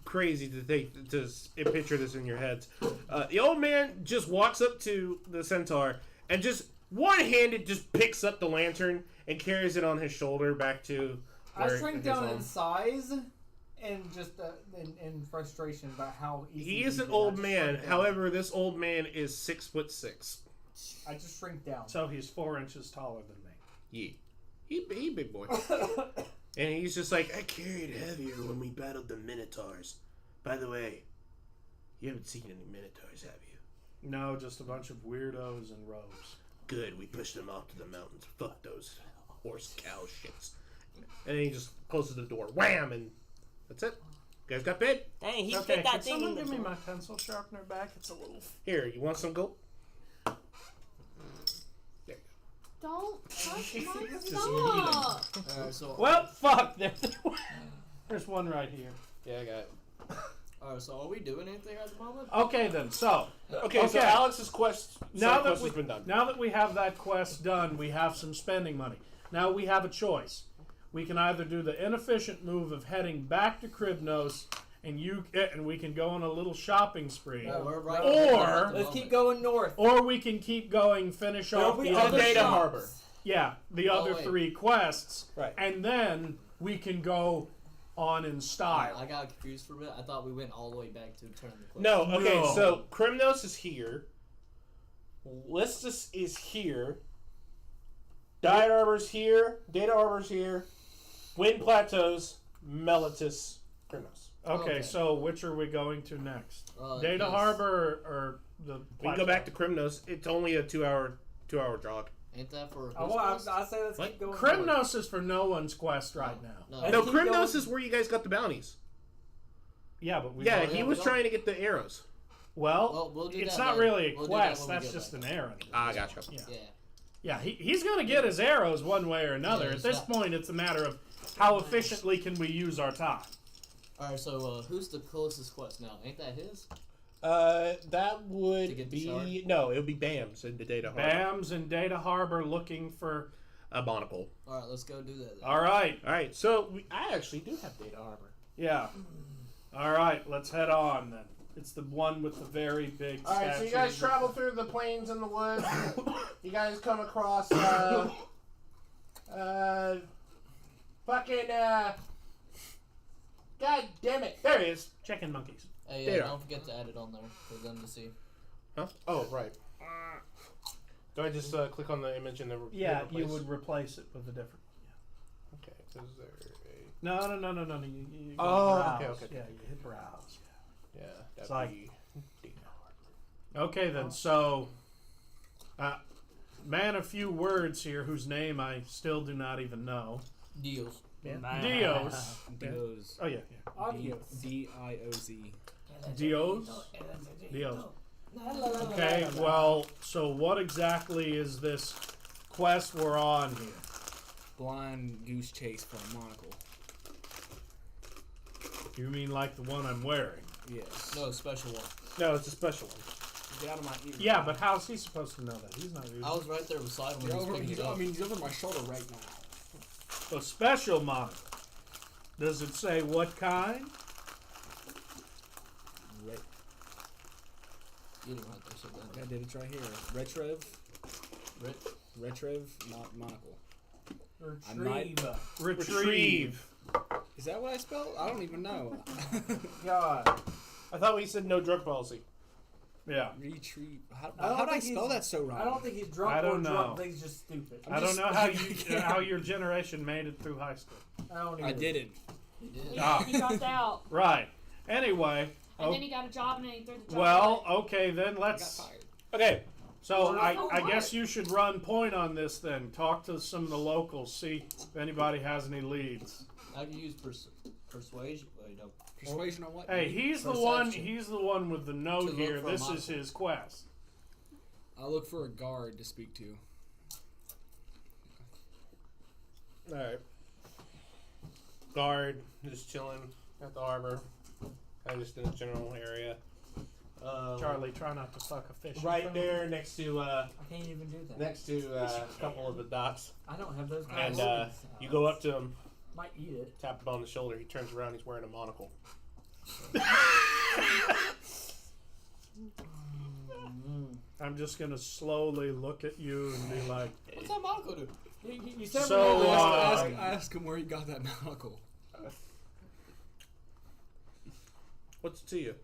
crazy to think to picture this in your heads. The old man just walks up to the centaur and just one-handed just picks up the lantern and carries it on his shoulder back to I where shrink his down home. in size and just in frustration about how easy He is it an I old just man. shrink down. However, this old man is 6'6". I just shrink down. So he's 4 inches taller than me. Yeah, he big boy. And he's just like, I carried heavier when we battled the Minotaurs. By the way, you haven't seen any Minotaurs, have you? No, just a bunch of weirdos in robes. Good, we pushed them off to the mountains. Fuck those horse cow shits. And then he just closes the door. Wham! And that's it. You guys got paid? Dang, he Okay, fit can that thing someone in the give me door. my pencil sharpener back? It's a little... Here, you want some gold? Don't touch my Just stuff. Alright, so Well, fuck. There's one right here. Yeah, I got it. alright, so are we doing anything at the moment? Okay, then. So, Okay, so Okay. Alex's quest, now quest that, has been done. now that we have that quest done, we have some spending money. Now we have a choice. We can either do the inefficient move of heading back to Kribnos, and we can go on a little shopping spree, Well, we're right Or- at the Let's moment. keep going north. or we can keep going, finish There'll off be the other other Data shops. Harbor. the other wait. 3 quests, Right. and then we can go on in style. I got confused for a bit. I thought we went all the way back to Return of the Quest. No, okay, No. so Krymnos is here. Listus is here. Diet Arbor's here. Data Arbor's here. Wind Plateaus, Melitus, Krymnos. Okay, Okay. so which are we going to next? Data Yes. Harbor or the We can go back to Krymnos. It's only a 2-hour jog. Ain't that for Oh, whose well, quest? I say let's What? keep going. Krymnos is for no one's quest right now. No. Let's No, keep Krymnos going. is where you guys got the bounties. Yeah, but we Yeah, yeah, he we was don't- trying to get the arrows. Well, we'll do it's that not later. really a We'll do that quest. when we That's get just back. an errand. Ah, gotcha. Yeah. Yeah. Yeah, he's going to get his arrows one way or another. Yeah, At it's this not- point, it's a matter of how efficiently can we use our time. Alright, so who's the closest quest now? Ain't that his? That To would get the be shard? no. It would be Bams in the Data Harbor. Bams and Data Harbor looking for. A monocle. Alright, let's go do that then. All right. All right, so I actually do have Data Harbor. Yeah. All right. Let's head on then. It's the one with the very big. All right, so you guys statues. travel through the plains and the woods. You guys come across fucking God damn it! There he is. Chicken monkeys. Hey, There. don't forget to add it on there for them to see. Huh? Oh, right. Do I just click on the image and then Yeah, hit you replace? would replace it with a different. Okay. Is there a? No. You go Oh, browse. okay. Yeah, you hit browse. Yeah. That'd like- be Data Harbor. Okay then. So, man, a few words here whose name I still do not even know. Deals. Dios. Deos. Oh yeah. Adios. D-I-O-Z. Dios. Dios. Okay, well, so what exactly is this quest we're on here? Blind goose chase for a monocle. You mean like the one I'm wearing? Yes. No, special one. No, it's a special one. Get out of my ear. Yeah, but how's he supposed to know that? He's not using I was right there beside him He's when he was over, picking he's, it up. he's over my shoulder right now. a special model. Does it say what kind? You didn't write that shit down. I did it right here. Retrieve, not monocle. Retrieve. Retrieve. Is that what I spelled? I don't even know. God. I thought we said no drug policy. Yeah. Retrieve. I don't How did I think spell he's- that so wrong? I don't think he's drunk I or don't drunk. know. I think he's just stupid. I don't know how your generation made it through high school. I don't I either. didn't. You did. He dropped out, Right. Anyway. and then he got a job, and then he threw the job Well, away. okay, then I got let's. fired. Okay. So Well, I what? guess you should run point on this then. Talk to some of the locals, see if anybody has any leads. How do you use persuasion? Wait, no. Persuasion on what? Hey, he's the one. Perception. He's the one with the note To look here. for a This is monocle. his quest. I'll look for a guard to speak to. All right. Guard, just chilling at the harbor, kind of just in the general area. Charlie, try not to fuck a fish. in Right front of there, next to I can't even do that. a couple of the dots, I don't have those and kind of organs. you go up to him, Might eat it. tap him on the shoulder. He turns around. He's wearing a monocle. I'm just gonna slowly look at you and be like, What's that monocle do? You said So, we uh, Ask him where he got that monocle. What's it to you?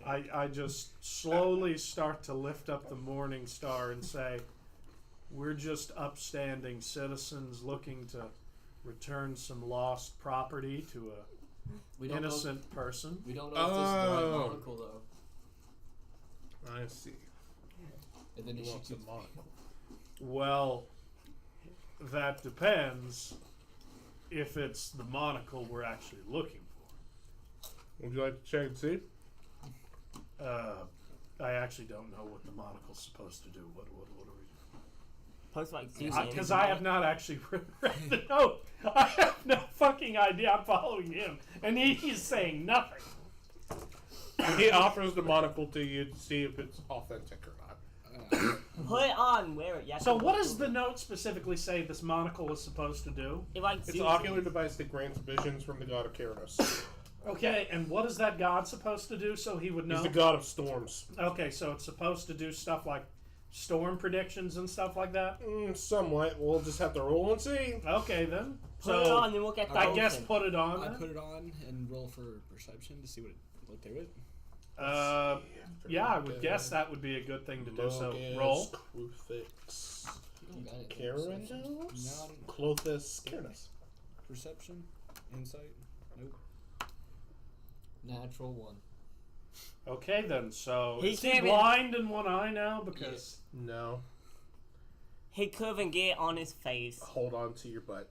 I just slowly start to lift up the Morning Star and say, we're just upstanding citizens looking to return some lost property to We a don't innocent person. know. We don't know if this is the right Oh. monocle though. I see. And then he He wants shoots a monocle. Well, that depends if it's the monocle we're actually looking Would you like to check and see? for. I actually don't know what the monocle's supposed to do. What are we? Post like Because I have not actually read the note. I have no fucking idea. I'm following him, and he's saying nothing. He offers the monocle to you to see if it's authentic or not. Put it on, wear it. Yeah. So, what does the note specifically say this monocle is supposed to do? It like It's an ocular device that grants visions from the god of Theros. Okay, and what is that god supposed to do? So he would know. He's the god of storms. Okay, so it's supposed to do stuff like storm predictions and stuff like that? Somewhat. We'll just have to roll and see. Okay, then. Put it on and look at the I guess ocean. put it on. I then. put it on and roll for perception to see what it looked through it. Yeah, I would guess that would be a good thing to do. So Logos, roll. Crucifix. You got it. Carangels? No, I don't- Clothis. Carinus. Perception, insight. Nope. Natural 1. Okay, then. So He is he can't be- blind in one eye now? Because No. He couldn't get on his face. Hold on to your butt.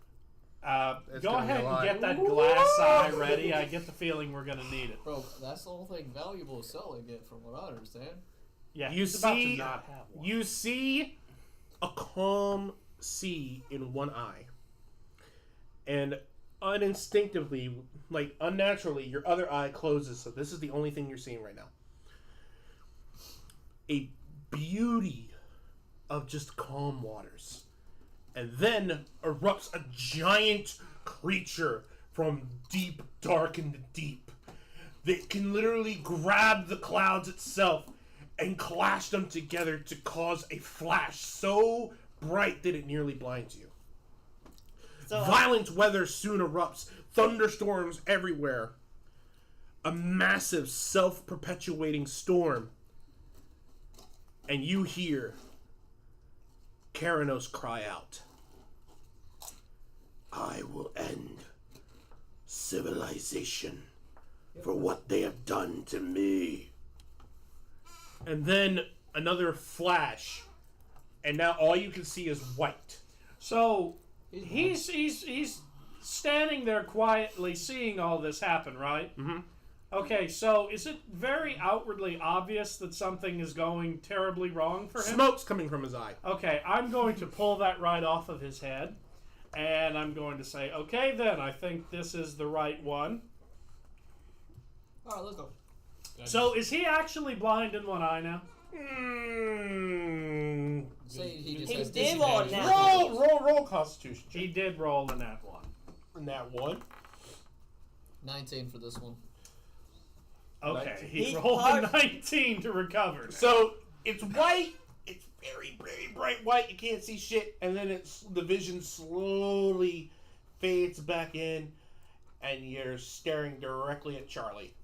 It's go gonna be ahead a and lie. get that glass eye ready. I get the feeling we're gonna need it. Bro, that's the whole thing valuable selling it from what I understand. Yeah, You he's about to see- not have one. You see a calm sea in one eye. And uninstinctively, like unnaturally, your other eye closes. So this is the only thing you're seeing right now. A beauty of just calm waters. And then erupts a giant creature from deep, dark in the deep that can literally grab the clouds itself and clash them together to cause a flash so bright that it nearly blinds you. So Violent weather soon erupts, thunderstorms everywhere. A massive self-perpetuating storm. And you hear Keranos cry out, I will end civilization for what they have done to me. And then another flash, and now all you can see is white. So he's standing there quietly seeing all this happen, right? Mm-hmm. Okay, so is it very outwardly obvious that something is going terribly wrong for him? Smoke's coming from his eye. Okay, I'm going to pull that right off of his head, and I'm going to say, okay then, I think this is the right one. Alright, let's go. So is he actually blind in one eye now? Say he just He has did roll disadvantage. now. Roll Constitution. He did roll in that one. And that one. 19 for this one. Okay, 19. he He's rolled a part- 19 to recover. So it's white. It's very, very bright white. You can't see shit. And then the vision slowly fades back in, and you're staring directly at Charlie,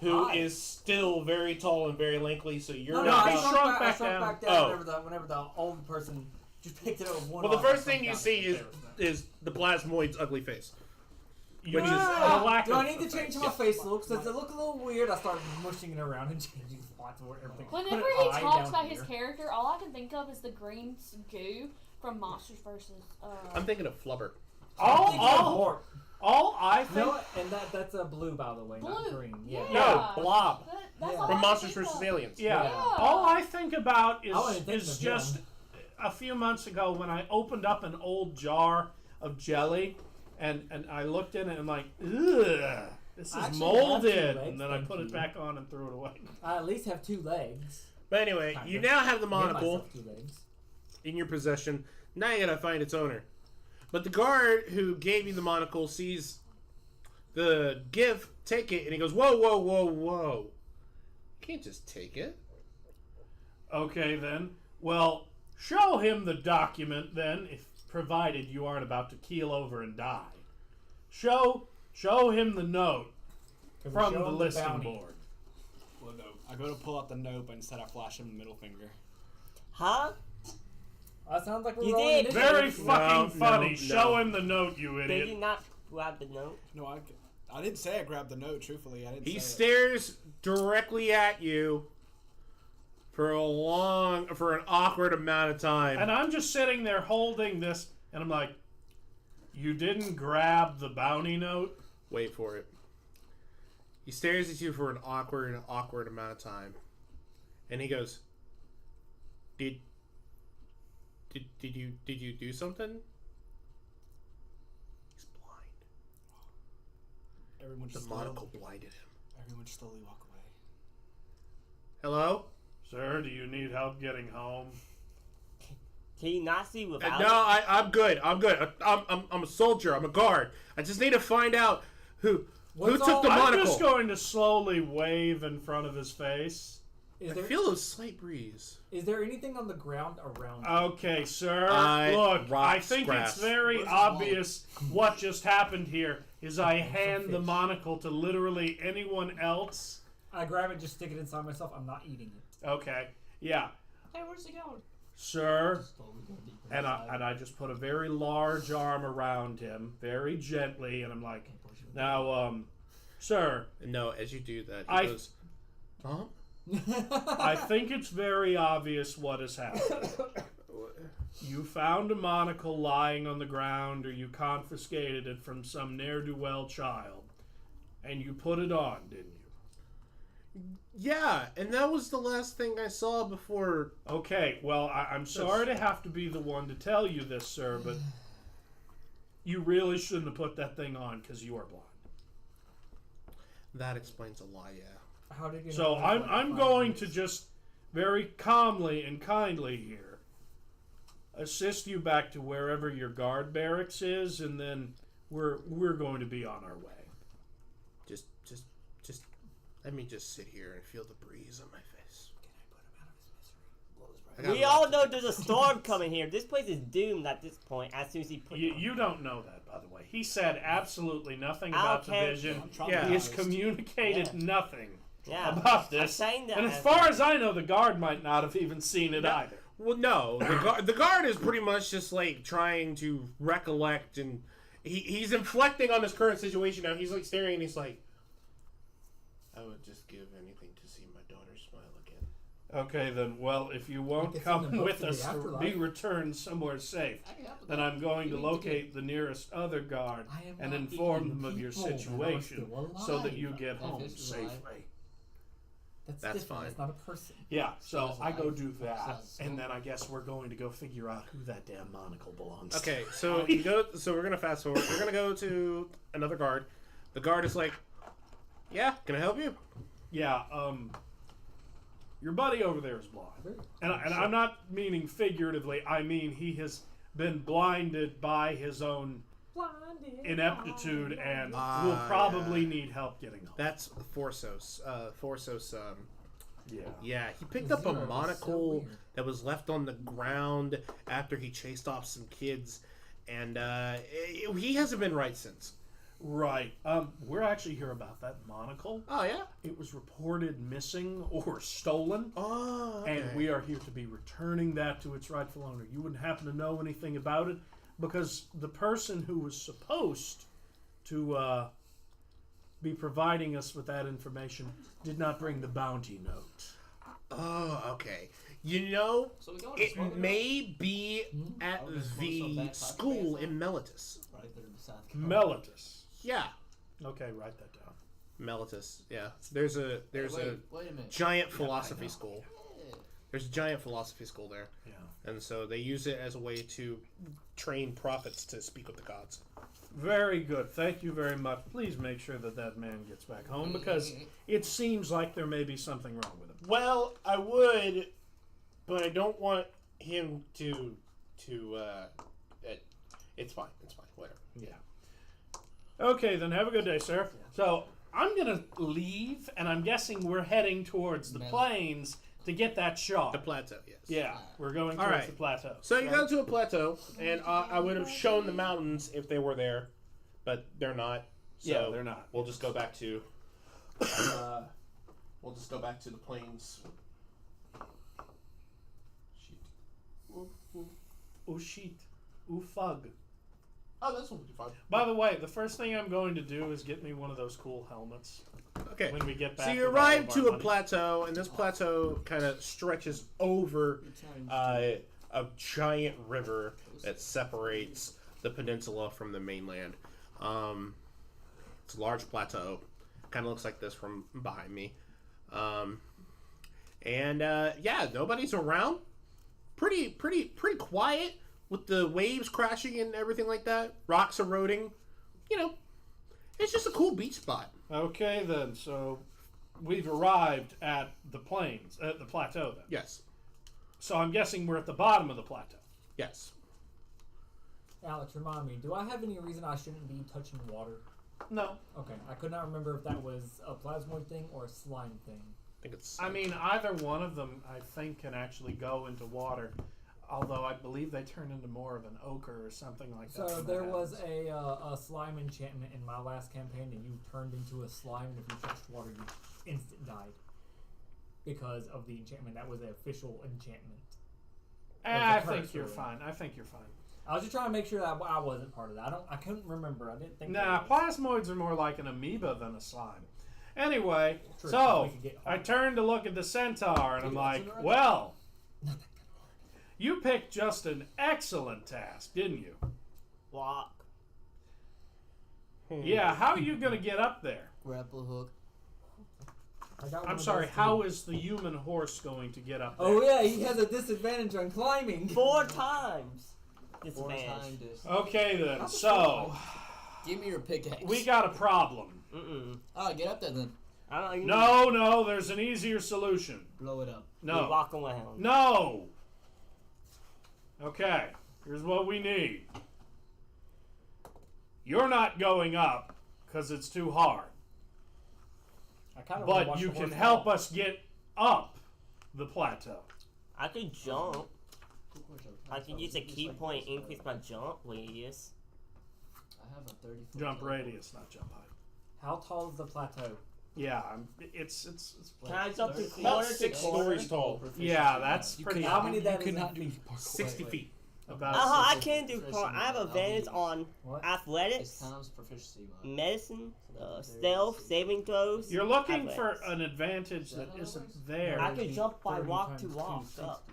who is Hi. still very tall and very lanky. So you're No, No, I he shrunk shrunk back back down Oh. whenever the old person just picked it up with one well, the arm first and thing you shrunk see down. is the Plasmoid's ugly face. You Which is- a lack Do of I need to change how my face looks? Does it look a little weird? I start mushing it around and changing spots where everything. Whenever Put he an eye talks down about here. his character, all I can think of is the green goo from Monsters vs. I'm thinking of Flubber. all I think. No, and that's a blue, by the way, not Blue. green. Yeah. No, Blob. That's Yeah. all From I Monsters can think vs. of. Aliens. Yeah. Yeah. All I think about I wouldn't think is of just him. a few months ago when I opened up an old jar of jelly and I looked in it and I'm like, ugh, this I is actually molded. have 2 legs, And then I thank put it you. back on and threw it away. I at least have 2 legs. But anyway, Kind you of. now have the Give monocle myself 2 legs. in your possession. Now you gotta find its owner. But the guard who gave you the monocle sees the gift, take it, and he goes, whoa, whoa, whoa, whoa. You can't just take it. Okay then. Well, show him the document then, if provided you aren't about to keel over and die. Show him the note Can we from show the him listing bounty? board. Well, no. I go to pull out the note, but instead I flash him the middle finger. Huh? That sounds like we're You rolling did. initiative. Very fucking funny. no. Show him the note, you Did idiot. you not grab the note? No, I didn't say I grabbed the note. Truthfully, I didn't. He say stares directly at you for an awkward amount of time. And I'm just sitting there holding this, and I'm like, you didn't grab the bounty note? Wait for it. He stares at you for an awkward amount of time. And he goes, Did you do something? He's blind. Everyone The just monocle blinded him. Everyone just slowly walk away. Hello? Sir, do you need help getting home? Can you not see without? No, I'm good. I'm good. I'm a soldier. I'm a guard. I just need to find out who What's took the all- I'm monocle. just going to slowly wave in front of his face. Is I there feel a slight breeze. is there anything on the ground around? Okay, sir. I- Look, I rocks, think grass. it's very Where's the obvious what just happened here is I hand the fish. monocle to literally anyone else. I grab it, just stick it inside myself. I'm not eating it. Okay, yeah, Hey, where's he going? sir. Slowly go deeper And inside. I just put a very large arm around him, very gently, and I'm like, now, sir, No, as you do that, he I- goes, huh? I think it's very obvious what has happened. You found a monocle lying on the ground, or you confiscated it from some ne'er-do-well child, and you put it on, didn't you? Yeah, and that was the last thing I saw before. Okay, well, I'm sorry to have to be the one to tell you this, sir, but you really shouldn't have put that thing on because you are blind. That explains a lot, yeah. How did you? So know that's what I'm I going found? to just very calmly and kindly here assist you back to wherever your guard barracks is, and then we're going to be on our way. Just let me just sit here and feel the breeze on my face. I got We a lot all to know do. there's a storm coming here. This place is doomed at this point. As soon as he puts You don't know that, by the way. He said absolutely nothing about the Okay. vision. I'm Yeah. He has traumatized. communicated Yeah. nothing yeah, about I'm this. saying that. And as far as I know, the guard might not have even seen it No. either. Well, no, the guard is pretty much just like trying to recollect, and he's inflecting on this current situation now. He's like staring, and he's like, "I would just give anything to see my daughter smile again." Okay, then, well, if you won't Like it's come in the book with of the us to afterlife. be returned somewhere safe, I can help with then that. I'm going You to need to locate the nearest other guard I am and not inform eating them of your people that are situation still so that alive. you get That home fish is alive. safely. That's fine. That's not a person. Yeah, so Sounds I go like- do that, sounds and cool. then I guess we're going to go figure out who that damn monocle belongs to. Okay, so you go. So we're gonna fast forward. We're gonna go to another guard. The guard is like, "Yeah, can I help you?" Yeah, your buddy over there is blind. And I'm not meaning figuratively, I mean he has been blinded by his own ineptitude and will probably need help getting home. That's Forsos. Forsos. Yeah. Yeah, he picked up a Zero is so monocle weird. that was left on the ground after he chased off some kids, and he hasn't been right since. Right. We're actually here about that monocle. Oh yeah. It was reported missing or stolen, Oh. Okay. and we are here to be returning that to its rightful owner. You wouldn't happen to know anything about it because the person who was supposed to be providing us with that information did not bring the bounty note. Oh, okay. You know, So we go to it smoke may be at Oh, there's one the so bad school pocket in Melitus. right there beside the Melitus. Yeah, Okay, write that down. Melitus. Yeah, there's a Wait a minute. giant Yeah, philosophy I know. school. Yeah. There's a giant philosophy school there, Yeah. and so they use it as a way to train prophets to speak with the gods. Very good. Thank you very much. Please make sure that that man gets back home because it seems like there may be something wrong with him. Well, I would, but I don't want him to. It's fine. It's fine. Whatever. Yeah. Okay, then have a good day, sir. So I'm gonna leave, and I'm guessing we're heading towards the Mel- plains to get that shot. The plateau. Yes. Yeah, we're going All towards right. the plateau. So you go to a plateau, and I would have shown the mountains if they were there, but they're not. So Yeah, they're not. We'll just go back to. We'll just go back to the plains. Oh shit. Ooh fug. Oh, that's what we find. By the way, the first thing I'm going to do is get me one of those cool helmets Okay. when we get back. So you with all arrive of our to a money. plateau, and this plateau kind of stretches over a giant river that separates the peninsula from the mainland. It's a large plateau. Kind of looks like this from behind me. Yeah, nobody's around. Pretty quiet with the waves crashing and everything like that. Rocks eroding. You know, it's just a cool beach spot. Okay, then. So we've arrived at the plains, at the plateau. Then. Yes. So I'm guessing we're at the bottom of the plateau. Yes. Alex, remind me. Do I have any reason I shouldn't be touching water? No. Okay, I could not remember if that was a plasmoid thing or a slime thing. think it's. I mean, either one of them, I think, can actually go into water. Although I believe they turn into more of an ochre or something like that. So when there that was happens. a slime enchantment in my last campaign, and you turned into a slime, and if you touched water, you instant died because of the enchantment. That was the official enchantment. I the curse think you're really. fine. I think you're fine. I was just trying to make sure that I wasn't part of that. I couldn't remember. I didn't think. Nah, that was. plasmoids are more like an amoeba than a slime. Anyway, True, so we could get I hard. turned to look at the centaur, and I'm Dude, like, isn't it right well, you picked just an excellent task, didn't you? Walk. Yeah, how are you going to get up there? Grapple hook. I got one I'm of sorry, those how too. is the human horse going to get up there? Oh yeah, he has a disadvantage on climbing. 4 times. 4 Disadvantage. times this. Okay then, How's it so Give me your pickaxe. we got a problem. Alright, get up there then. I don't No, there's an easier solution. Blow it up. We No. walk around. No! Okay, here's what we need. You're not going up because it's too hard. I kind of But you can help us get up the plateau. I could jump. I could use a key point, increase my jump radius. I have a 30-foot Jump radius, not jump height. How tall is the plateau? Yeah, it's Can I jump to About corner to 6 corner? stories tall. yeah, that's You pretty could How not, many you that could is not in do feet? parkour. 60 feet. about I six- can do part. I have advantage on What? It's athletics, times proficiency mod. medicine, stealth, saving throws. You're looking for athletics. an advantage that isn't there. I can jump by 30 walk times to 2, walk 60. up.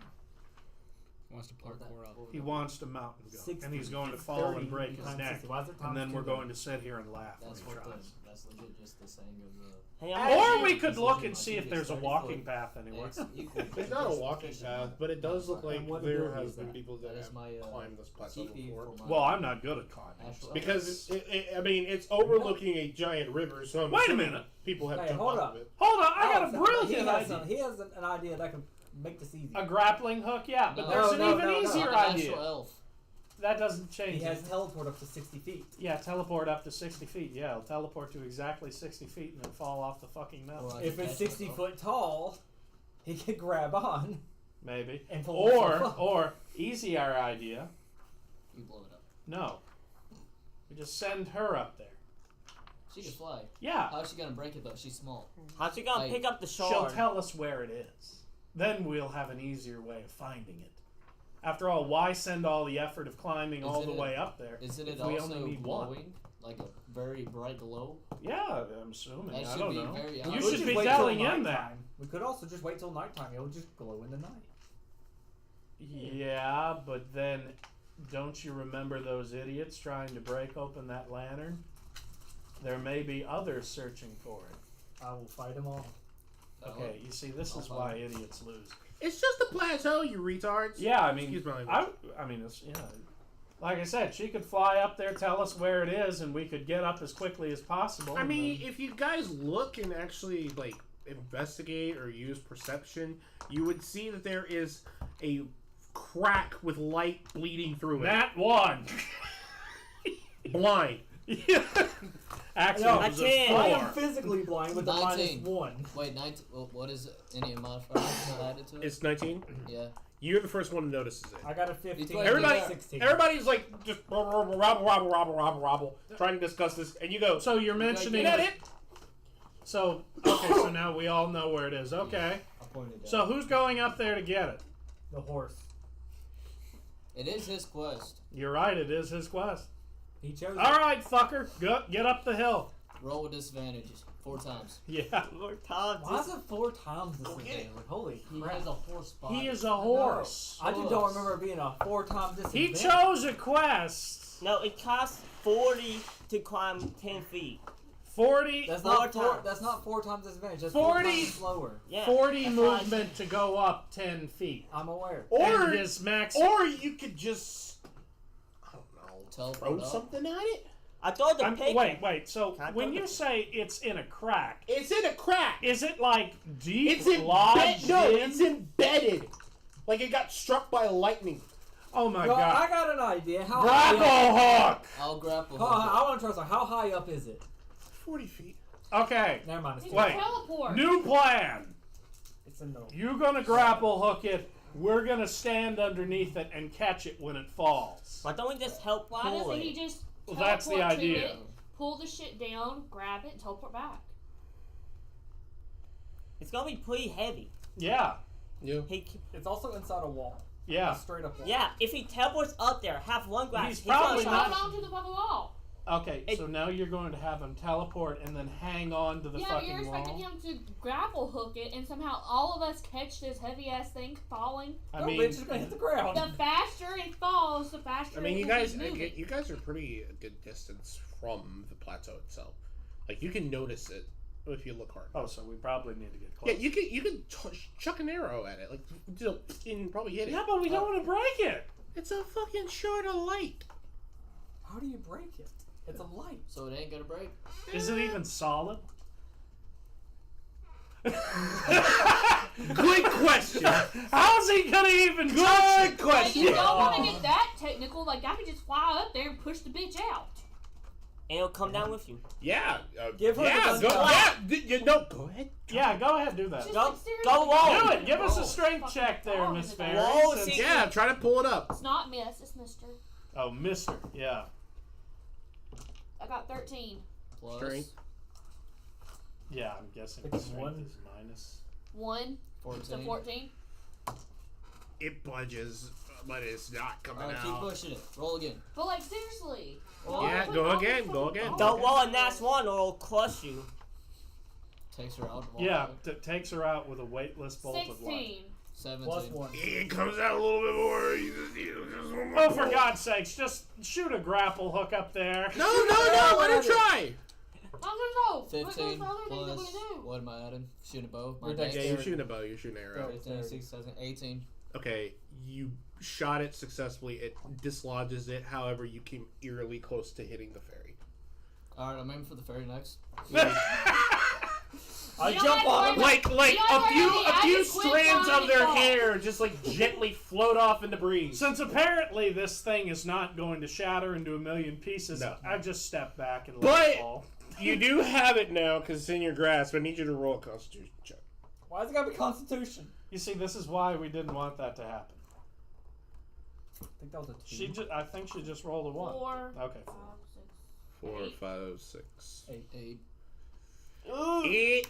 Wants to parkour up. He wants to mountain go, 60. and he's going to fall 30 and break his times neck, 60. Why is it and times then 2 we're then? going to sit here and laugh That's when he what tries. that's legit just the saying of the... Hey, Or I'm we could This look is and my see if previous there's a 30 walking foot. path anywhere. It's equal There's not a walking path, but it does look like And what there ability has is been that? people that That is have my climbed this plateau TP before. for my Well, I'm not good at climbing. Astral. Because I mean, it's overlooking a giant river, so I'm Wait a assuming minute. people have Hey, jumped hold off up. of it. Hold on, I got a Alex, brilliant he has idea. He has an idea that can make this easy. A grappling hook, yeah, but No. there's an No, even no, no. easier I'm an idea. Astral elf. That doesn't change He has it. teleport up to 60 feet. Yeah, teleport up to 60 feet. Yeah, it'll teleport to exactly 60 feet and then fall off the fucking mountain. Or I If can it's catch 60 myself. foot tall, he could grab on Maybe. and pull himself up. Or easier idea. You blow it up. No. We just send her up there. She can fly. Yeah. How's she gonna break it though? She's small. How's she gonna Like, pick up the She'll shard? tell us where it is. Then we'll have an easier way of finding it. After all, why send all the effort of climbing all the Isn't it- way up there Isn't if it we also only need one? glowing? Like a very bright glow? Yeah, I'm assuming. That I should don't be know. very You We could should just be wait till telling him that. nighttime. We could also just wait till nighttime. It'll just glow in the night. Yeah, but then don't you remember those idiots trying to break open that lantern? There may be others searching for it. I will fight them all. Okay, you see, this is I'll why follow. idiots lose. It's just a plateau, you retards. Yeah, I mean, Excuse my language. I mean, it's, like I said, she could fly up there, tell us where it is, and we could get up as quickly as possible. I and mean, then- if you guys look and actually like investigate or use perception, you would see that there is a crack with light bleeding through it. that one. Blind. Actually, No, it was I a can't. I 4. am physically blind with a 19. -1. Wait, 19. Well, what is it? Any modifiers added to it? It's 19. Yeah. You're the first one who notices it. I got a 15. Everybody- Everybody, 16. everybody's like just robble, trying to discuss this, and you go. So you're mentioning Is that it? So okay, so now we all know where it is. Okay. I pointed it So out. who's going up there to get it? The horse. It is his quest. You're right. It is his quest. He chose All it. right, fucker, get up the hill. Roll with disadvantages. 4 times. Yeah. More times. Why is it 4 times this Go get advantage? Like, holy He crap. has a horse body. He is a horse. I just don't remember it being a 4 times He disadvantage. chose a quest. No, it costs 40 to climb 10 feet. 40, That's Four not four. times. That's not 4 times disadvantage. That's 40. 4 times slower. Yeah. 40 that's why I movement to go up 10 feet. I'm aware. Or, and his max. or you could just, I don't know, Teleport throw up. something at it. I thought the pig. Wait. So Can I when throw you the- say it's in a crack, It's in a crack. is it like deep It's lodged embedded. No, in? it's embedded. Like it got struck by lightning. Oh my Well, I god! got an idea. How Grapple high up? hook. I'll grapple. How, hook it. I want to try something. How high up is it? 40 feet. Okay. Never mind. It's You too Wait. can teleport. New plan. It's a no. You're gonna grapple hook it. We're gonna stand underneath it and catch it when it falls. Why don't we just help Why pull doesn't it? he just Well, that's the teleport to idea. it, pull the shit down, grab it, and teleport back? It's gonna be pretty heavy. Yeah, Yeah. It's also inside a wall. yeah. A straight up wall. Yeah, if he teleports up there, have one grab. He's gonna probably Hold not- try- on to the fucking wall. Okay, It- so now you're going to have him teleport and then hang on to the Yeah, but you're fucking expecting wall. him to grapple hook it, and somehow all of us catch this heavy ass thing falling. I No, mean, bitch, it's gonna hit the ground. The faster it falls, the faster. I mean, it you will guys, keep moving. you guys are pretty a good distance from the plateau itself. Like you can notice it if you look hard. oh, so we probably need to get Yeah, close. you can chuck an arrow at it, like and probably hit it. Yeah, but we don't want to break it. It's a fucking shard of light. How do you break it? It's a light. So it ain't gonna break. Is it even solid? Good question. How's he gonna even touch it? Good Like, you question. don't want to get that technical. Like, I could just fly up there and push the bitch out. And it'll come down with you. Yeah. Give her the yeah. gun Go, shot. go ahead. Yeah, go ahead, do that. Just, Go- like, seriously, go roll. Do it. Give us a roll. strength Fucking check there, dog Miss in the Fairy. back. Roll, since- see- Yeah, try to pull it up. It's not miss, it's Mister. Oh, Mister. Yeah. I got 13. Plus. Strength. Yeah, I'm guessing It's strength one. is minus. 1 14. to 14. It budges, but it's not coming Alright, keep out. pushing it. Roll again. But, like, seriously. Yeah, go again, go again. Don't roll a nast one or it'll crush you. Takes her out. Yeah, takes her out with a weightless bolt of light. 16. 17. Plus 1. It comes out a little bit more. You just one more Oh, for pull. God's sakes, just shoot a grapple hook up there. No, let her try. I'm gonna roll. 15 What other things that we plus. do? What am I adding? Shooting a bow. My Your dex. Yeah, dexterity. you're shooting a bow, you're shooting an arrow. 15, 16, 17, 18. Okay, you shot it successfully. It dislodges it. However, you came eerily close to hitting the fairy. Alright, I'm aiming for the fairy next. I You don't jump have to on worry him. Like You don't worry about me, I just quit strands flying of their and fall. hair just like gently float off in the breeze. Since apparently this thing is not going to shatter into a million pieces, No. I just step back and let But- it fall. You do have it now because it's in your grasp. I need you to roll a Constitution check. Why is it gotta be Constitution? You see, this is why we didn't want that to happen. I think that was a 2. I think she just rolled a 1. 4, Okay. 5, 6. 4, Eight. 5, 6. 8. It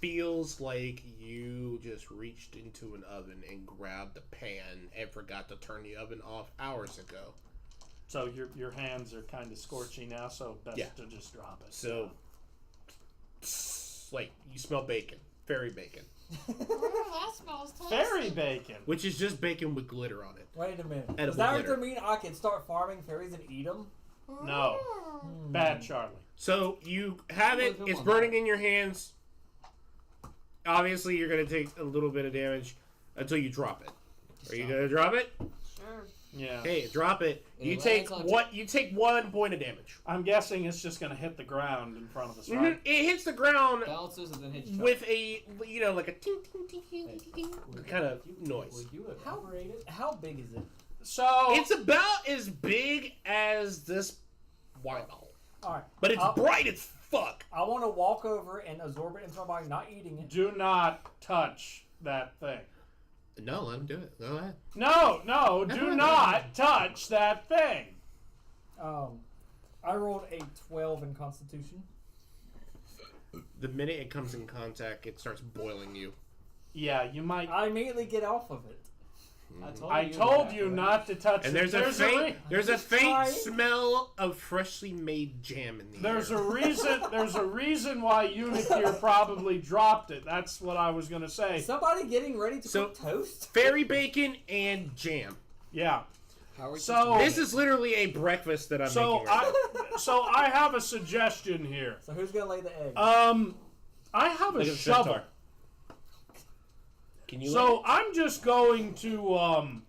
feels like you just reached into an oven and grabbed a pan and forgot to turn the oven off hours ago. So your hands are kind of scorchy now, so best Yeah. to just drop it. So, like, you smell bacon. Fairy bacon. That smells tasty. Fairy bacon. Which is just bacon with glitter on it. Wait a minute. Edible Does that glitter. mean I can start farming fairies and eat them? No. Bad Charlie. So, you have it. Come It's on. burning in your hands. Obviously, you're going to take a little bit of damage until you drop it. Are you going to drop it? Sure. Yeah. Okay, drop it. It You lands take on what? You take 1 point of damage. I'm guessing it's just going to hit the ground in front of us, Mhm. right? It hits the ground Bounces and then hits you. with a, like a ting ting ting ting ting ting kind of noise. Would you elaborate it? How big is it? So It's about as big as this wine bottle, Alright. but it's bright as fuck. I want to walk over and absorb it into my body, not eating it. do not touch that thing. No, let him do it. Go ahead. No, do not touch that thing. I rolled a 12 in Constitution. The minute it comes in contact, it starts boiling you. Yeah, you might. I immediately get off of it. I told you not to touch And it. there's a faint trying. smell of freshly made jam in the There's air. a reason. There's a reason why Eunuch here probably dropped it. That's what I was gonna say. Somebody getting ready to So- cook toast? Fairy bacon and jam. Yeah. How are you So This is literally a breakfast that I'm so making. Right I have a suggestion here. So who's gonna lay the egg? I have a Look at the shovel. centaur. Can you? So I'm just going to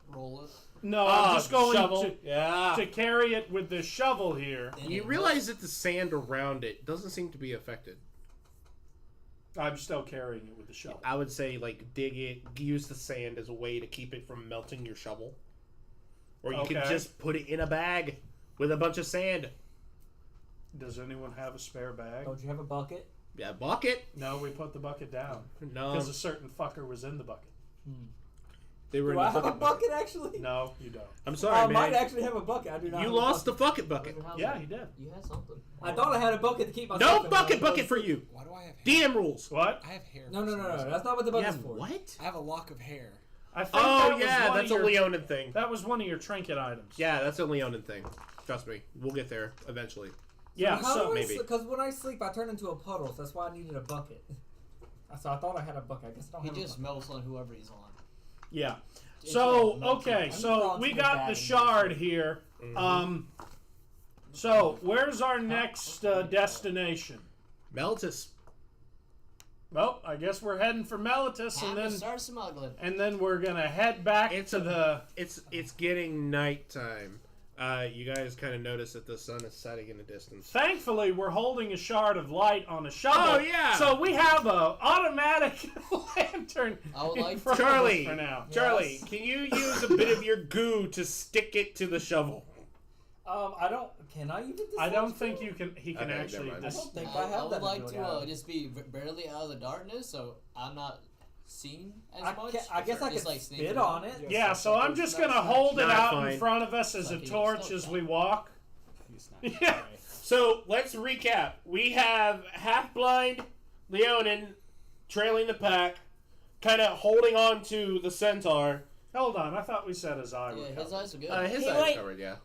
Roll it. no, I'm just going shovel. Yeah. to carry it with this shovel here. You realize that the sand around it doesn't seem to be affected. I'm still carrying it with the shovel. I would say, like, dig it, use the sand as a way to keep it from melting your shovel. Or you could Okay. just put it in a bag with a bunch of sand. Does anyone have a spare bag? Don't you have a bucket? Yeah, bucket. No, we put the bucket down No, because a certain fucker was in the bucket. they were in Do the I have a bucket. bucket actually? No, you don't. I'm I sorry, might man. actually have a bucket. I do not. You have lost a the bucket bucket. Yeah, you did. You had something. I thought I had a bucket to keep myself. No in, bucket but I bucket for was- you. Why do I have hair? DM rules. What? I have hair. No, for no, some no, no. reason. That's not what the You bucket's have for. what? I have a lock of hair. I think Oh that was yeah, one that's of a your, Leonin thing. That was one of your trinket items. Yeah, that's a Leonin thing. Trust me, we'll get there eventually. Yeah. How So do I maybe. Because when I sleep, I turn into a puddle. So that's why I needed a bucket. So I thought I had a bucket. I guess I don't He have a just bucket. melts on whoever he's on. yeah. It's So like melting. okay, I'm so drawn we to the got bad the in shard this. here. Mhm. So where's our next destination? Meltus. Well, I guess we're heading for Melitus, Time and to then start smuggling. we're gonna head back It's to the. It's getting nighttime. You guys kind of notice that the sun is setting in the distance. Thankfully, we're holding a shard of light on a shovel. Oh, yeah. So we have a automatic lantern. I would in like to- front of us Charlie, for now. Charlie, Yes. can you use a bit of your goo to stick it to the shovel? I don't. Can I even? I don't dislodge think it? you can. He can Okay, never actually. mind. I dis- don't think I I have would that like ability. to just be barely out of the darkness, so I'm not seen as much. I guess I Just could like sneaking spit around. on it. Yeah, so I'm just gonna hold it Not out fine. in front of us as a Like you torch still as can. we walk. It's not. Yeah. So let's recap. We have half-blind Leonin trailing the pack, kind of holding on to the centaur. Hold on, I thought we said his eye. Yeah, would his come. eyes are good. His Hey, eyes wait. covered, yeah.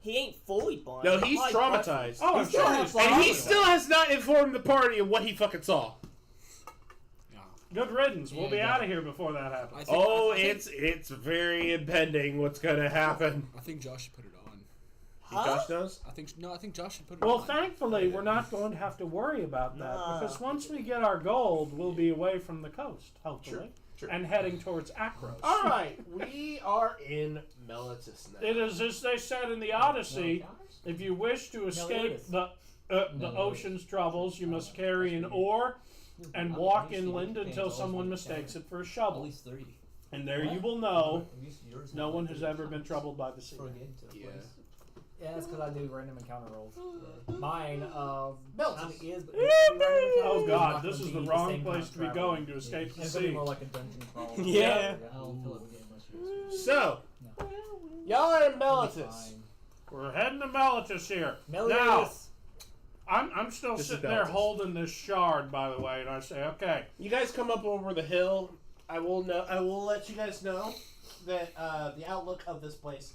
He ain't fully blind. No, he's Like, traumatized. Oh, I'm He's still sure half he's blind. And he traumatized. still has not informed the party of what he fucking saw. No. Good riddance. We'll Yeah, be yeah. out of here before that happens. I think, Oh, I think, it's very impending what's gonna happen. I think Josh should put it on. Huh? Josh knows? I think Josh should put it Well, on. thankfully, we're not going to have to worry about that Nah. because once we get our gold, we'll be away from the coast, hopefully, Sure. and heading towards Akros. All right, we are in Melitus now. It is as they said in the Odyssey: if you wish to escape the ocean's troubles, you must carry an oar and walk inland until someone mistakes it for a At shovel. least 3. And there you will know At least yours no have one like has 3 ever been times troubled by the sea. for getting to the Yeah. place. Yeah, that's because I do random encounter rolls. Mine, Belts. kind of is, but Oh God, not this gonna is the be wrong same kind place of to be travel. going to escape the It's gonna be sea. more like a dungeon crawl. Yeah. I don't feel like we're getting much use. So, No. y'all are in It'll be Melitus. fine. We're heading to Melitus here. Now, Melius. I'm still This is sitting there Melitus. holding this shard, by the way, and I say, okay, You guys come up over the hill. I will let you guys know that the outlook of this place.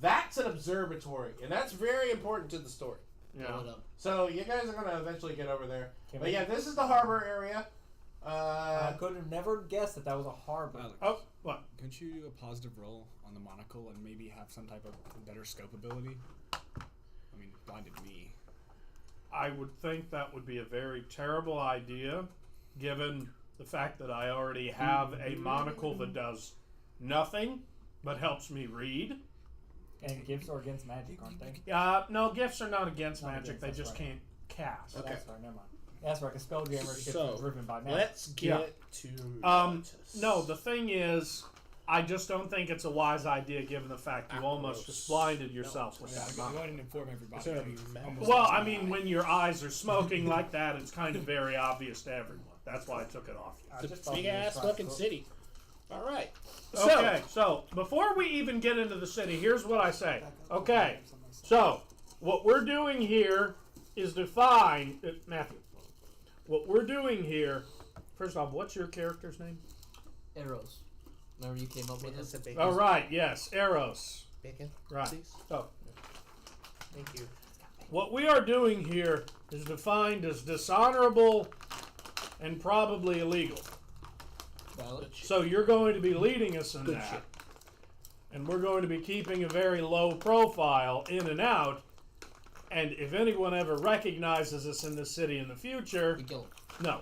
That's an observatory, and that's very important to the story. you Blow it know, up. So you guys are gonna eventually get over there. Can But we- yeah, this is the harbor area. I could have never guessed that was a harbor. Alex, oh, what? couldn't you do a positive roll on the monocle and maybe have some type of better scope ability? I mean, it blinded me. I would think that would be a very terrible idea, given the fact that I already have a monocle that does nothing but helps me read. And gifts are against magic, aren't they? No, gifts are not against Not magic; against, they that's just right. can't cast. Okay. That's right, never mind. That's right, because Spelljammer gets So, driven by magic. Let's get Yeah. to Melitus. No, the thing is, I just don't think it's a wise idea, given the fact you almost just blinded yourself with Yeah, that. go ahead and inform everybody. Sorry, You've Matt. almost Well, lost I your mean, eye. when your eyes are smoking like that, it's kind of very obvious to everyone. That's why I took it off. I It's just a thought big you were ass trying to fucking cook. city. All right. Okay, so before we even get into the city, here's what I say. Okay, so what we're doing here is define Matthew. What we're doing here, first off, what's your character's name? Eros. Remember you came up with it? All right, yes, Eros. Bacon, Right. please. So Thank you. what we are doing here is defined as dishonorable and probably illegal. Valid. So you're going to be leading us in Good that. shit. And we're going to be keeping a very low profile in and out. And if anyone ever recognizes us in this city in the future, We kill him. no.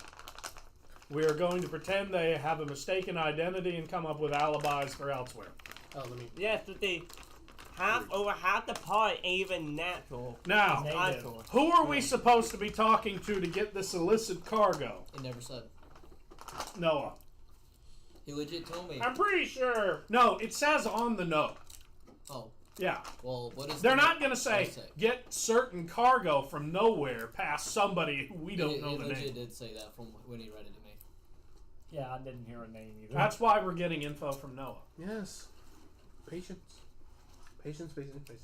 We are going to pretend they have a mistaken identity and come up with alibis for elsewhere. Oh, let me. Yes, but over half the party ain't even natural. Now, Native. who are we supposed to be talking to get this illicit cargo? It never said. Noah. He legit told me. I'm pretty sure. No, it says on the note. Oh. Yeah. Well, what is They're the- not going to say, Let's say. get certain cargo from nowhere past somebody who we don't know He the legit name. did say that from when he read it to me. Yeah, I didn't hear a name either. That's why we're getting info from Noah. Yes. Patience. Patience.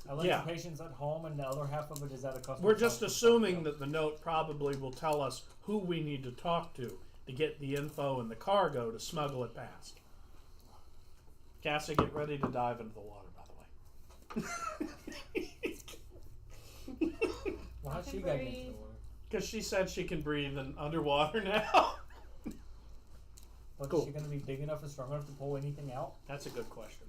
I left Yeah. the patients at home, and the other half of it is at a customer. We're just assuming that the note probably will tell us who we need to talk to get the info and the cargo to smuggle it past. Cassie, get ready to dive into the water, by the way. Why I she can got breathe. into the water? Because she said she can breathe underwater now. But Cool. is she gonna be big enough and strong enough to pull anything out? That's a good question.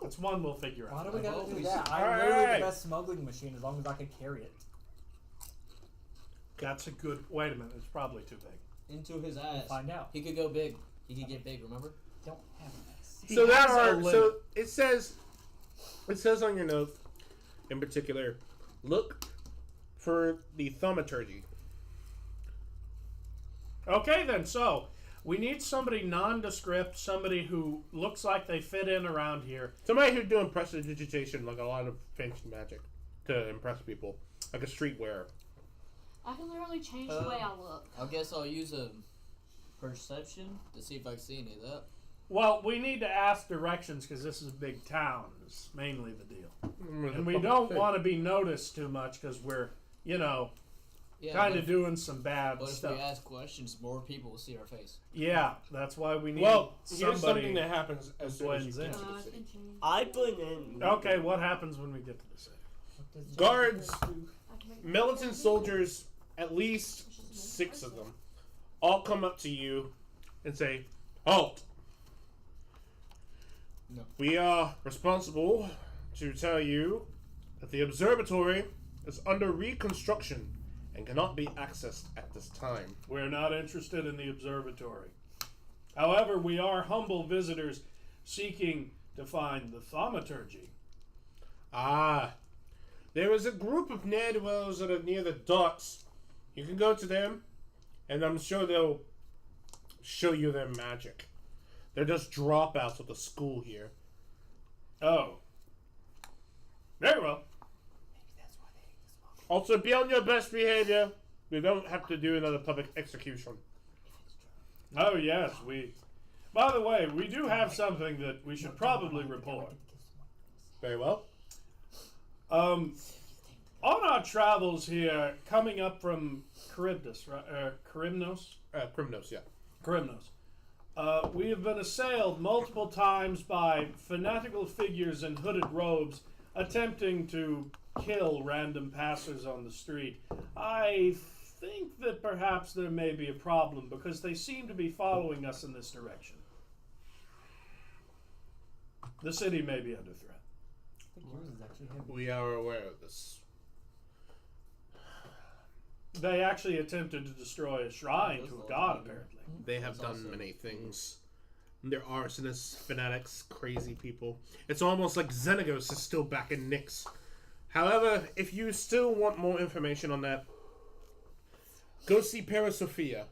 That's one we'll figure Why out. do we gotta hope do we that? see- I'm Alright. literally the best smuggling machine as long as I can carry it. That's a good. Wait a minute. It's probably too big. Into his We'll ass. find out. He could go big. He could get big, remember? Don't have this. He So there has a are. limit. So it says on your note, in particular, look for the thaumaturgy. Okay, then. So we need somebody nondescript, somebody who looks like they fit in around here. Somebody who's doing prestidigitation, like a lot of fancy magic, to impress people, like a streetwear. I can literally change the way I look. I guess I'll use a perception to see if I can see any of that. Well, we need to ask directions because this is a big town. Is mainly the deal, and we Public don't thing. want to be noticed too much because we're, Yeah, kind but of doing some bad But if stuff. we ask questions, more people will see our face. Yeah, that's why we need Well, here's somebody. something that happens as soon as you blends get in. to the I city. can change. I put in. Okay, what happens when we get to the city? What does Guards, I can make militant soldiers, at least 6 of them, all come up to you and say, "Halt! No. We are responsible to tell you that the observatory is under reconstruction and cannot be accessed at this time." We're not interested in the observatory. However, we are humble visitors seeking to find the thaumaturgy. Ah, there is a group of ne'er-do-wells that are near the docks. You can go to them, and I'm sure they'll show you their magic. They're just dropouts of the school here. Oh. Very well. Also, be on your best behavior. We don't have to do another public execution. Oh, yes, we... By the way, we do have something that we should probably report. Very well. On our travels here, coming up from Charybdis, right? Charybnos? Crimnos, yeah. Charybnos. We have been assailed multiple times by fanatical figures in hooded robes attempting to kill random passers on the street. I think that perhaps there may be a problem because they seem to be following us in this direction. The city may be under threat. I think yours is actually heavy. We are aware of this. They actually attempted to destroy a shrine to a god, apparently. They have That's done also- many things. They're arsonists, fanatics, crazy people. It's almost like Xenagos is still back in Nyx. However, if you still want more information on that, go see Parasophia.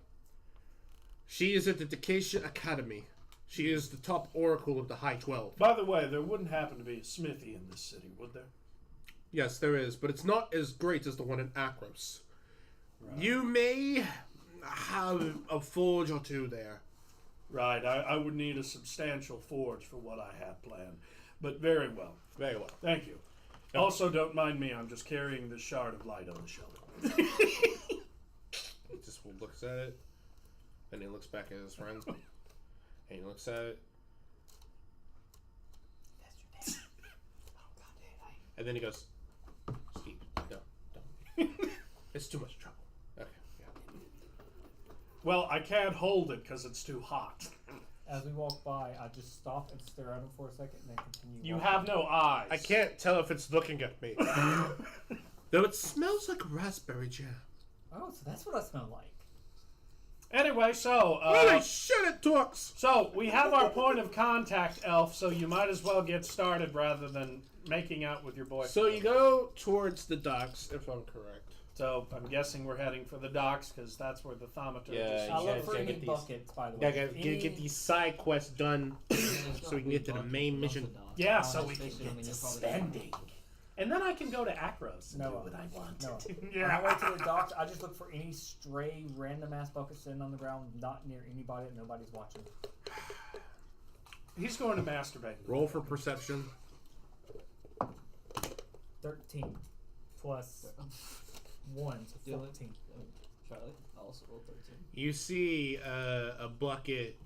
She is at the Decacia Academy. She is the top oracle of the High 12. By the way, there wouldn't happen to be a smithy in this city, would there? Yes, there is, but it's not as great as the one in Akros. You may have a forge or two there. Right, I would need a substantial forge for what I have planned. But very well. Very well. Thank you. Also, don't mind me, I'm just carrying this shard of light on the shoulder. He just looks at it, and he looks back at his friend, and he looks at it, and then he goes, "Steve, no, don't. It's too much trouble." Okay, yeah. Well, I can't hold it because it's too hot. As we walk by, I just stop and stare at him for a second and then continue. You walking. have no eyes. I can't tell if it's looking at me. Though it smells like raspberry jam. Oh, so that's what I smell like. Anyway, so Holy shit, it talks! so we have our point of contact, Elf. So you might as well get started rather than making out with your boyfriend. So you go towards the docks, if I'm correct. So I'm guessing we're heading for the docks because that's where the thaumaturgist is. I'll Yeah, look for gotta any get these- buckets, by the way. Get these side quests done so we can get to the main mission. Yeah, so we Especially, can I get mean, to you're probably spending. And then I can go to Akros and No, do what I want no. to do. On my way to the docks, I just look for any stray, random ass buckets sitting on the ground, not near anybody, and nobody's watching. He's going to masturbate. Roll for perception. 13 plus 1, so Do it. 14. Charlie, I also rolled 13. You see a bucket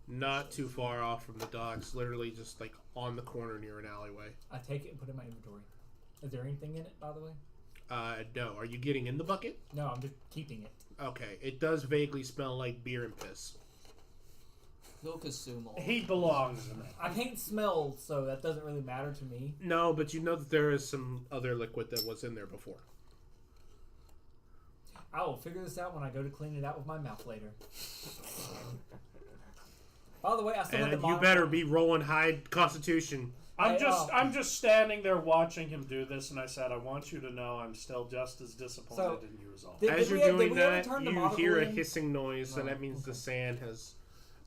not too far off from the docks, literally just like on the corner near an alleyway. I take it and put it in my inventory. Is there anything in it, by the way? No. Are you getting in the bucket? No, I'm just keeping it. Okay. It does vaguely smell like beer and piss. He'll consume all. He belongs in it. I can't smell, so that doesn't really matter to me. No, but you know that there is some other liquid that was in there before. I will figure this out when I go to clean it out with my mouth later. By the way, I still have the And you monocle. better be rolling high constitution. I'm just standing there watching him do this, and I said, I want you to know I'm still just as disappointed So, in you as all. Did As we you're ever- doing did we ever that, turn the you monocle hear a in? hissing noise, and No, that means the okay. sand has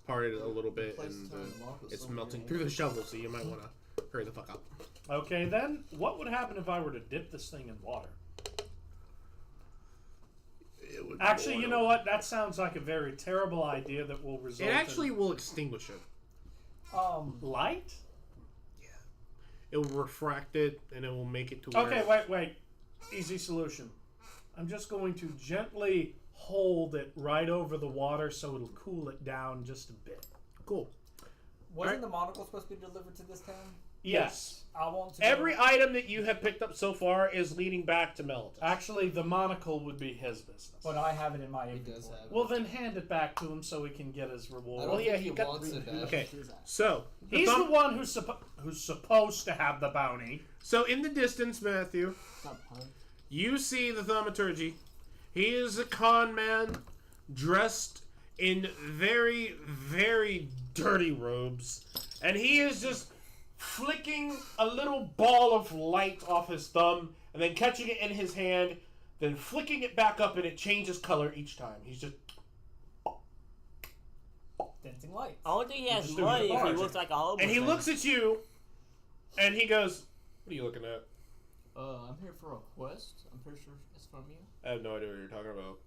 parted a little bit, Place and to turn the monocle it's somewhere melting in through here. the shovel, so you might want to hurry the fuck up. Okay, then what would happen if I were to dip this thing in water? It would Actually, you boil. know what? That sounds like a very terrible idea that will result It actually in will extinguish it. light. It will refract it, and it will make it to where... Okay, wait. Easy solution. I'm just going to gently hold it right over the water so it'll cool it down just a bit. Cool. Wasn't the monocle supposed to be delivered to this town? Yes. I want to. Every item that you have picked up so far is leading back to Melton. Actually, the monocle would be his business. But I have it in my He inventory. does have it. Well, then hand it back to him so he can get his I reward. don't Well, yeah, think he he got- wants it back. Okay, so... He's the one who's supposed to have the bounty. So in the distance, Matthew, Not pun. you see the thaumaturgy. He is a con man dressed in very, very dirty robes. And he is just flicking a little ball of light off his thumb and then catching it in his hand, then flicking it back up, and it changes color each time. He's just... Dancing lights. I don't think he has Just doing money the if he barge. looks like a hobo. And he thing. looks at you, and he goes, "What are you looking at?" I'm here for a quest. I'm pretty sure it's from you. I have no idea what you're talking about.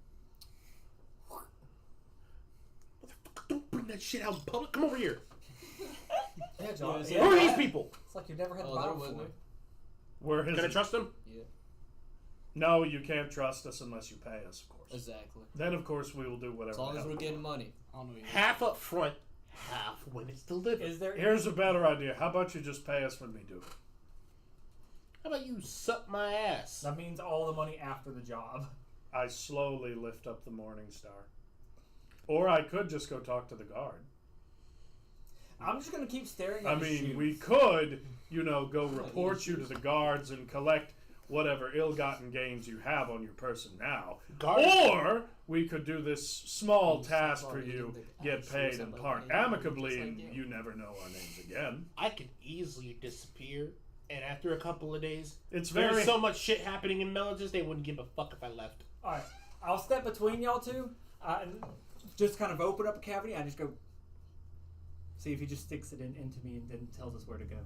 Motherfucker, don't bring that shit out in public. Come over here. Yeah, John. is Yeah. Who are these people? It's like you've never had the Oh, they're bottle with me. before. Where his Can I trust them? Yeah, No, you can't trust us unless you pay us, of course. exactly. Then, of course, we will do whatever. As long the as hell we're we getting want. money. I don't know. Half up front, half when it's delivered. Is there? Here's a better idea. How about you just pay us when we do it? How about you suck my ass? That means all the money after the job. I slowly lift up the Morning Star. Or I could just go talk to the guard. I'm just gonna keep staring at I his mean, shoes. we could, go report you to the guards and collect whatever ill-gotten gains you have on your person now. Guard- Or we could do this small task for you, get paid and part amicably, and you never know our names again. I could easily disappear, and after a couple of days, It's very... there's so much shit happening in Melogis, they wouldn't give a fuck if I left. All right, I'll step between y'all two, and just kind of open up a cavity. I just go. See if he just sticks it into me and then tells us where to go.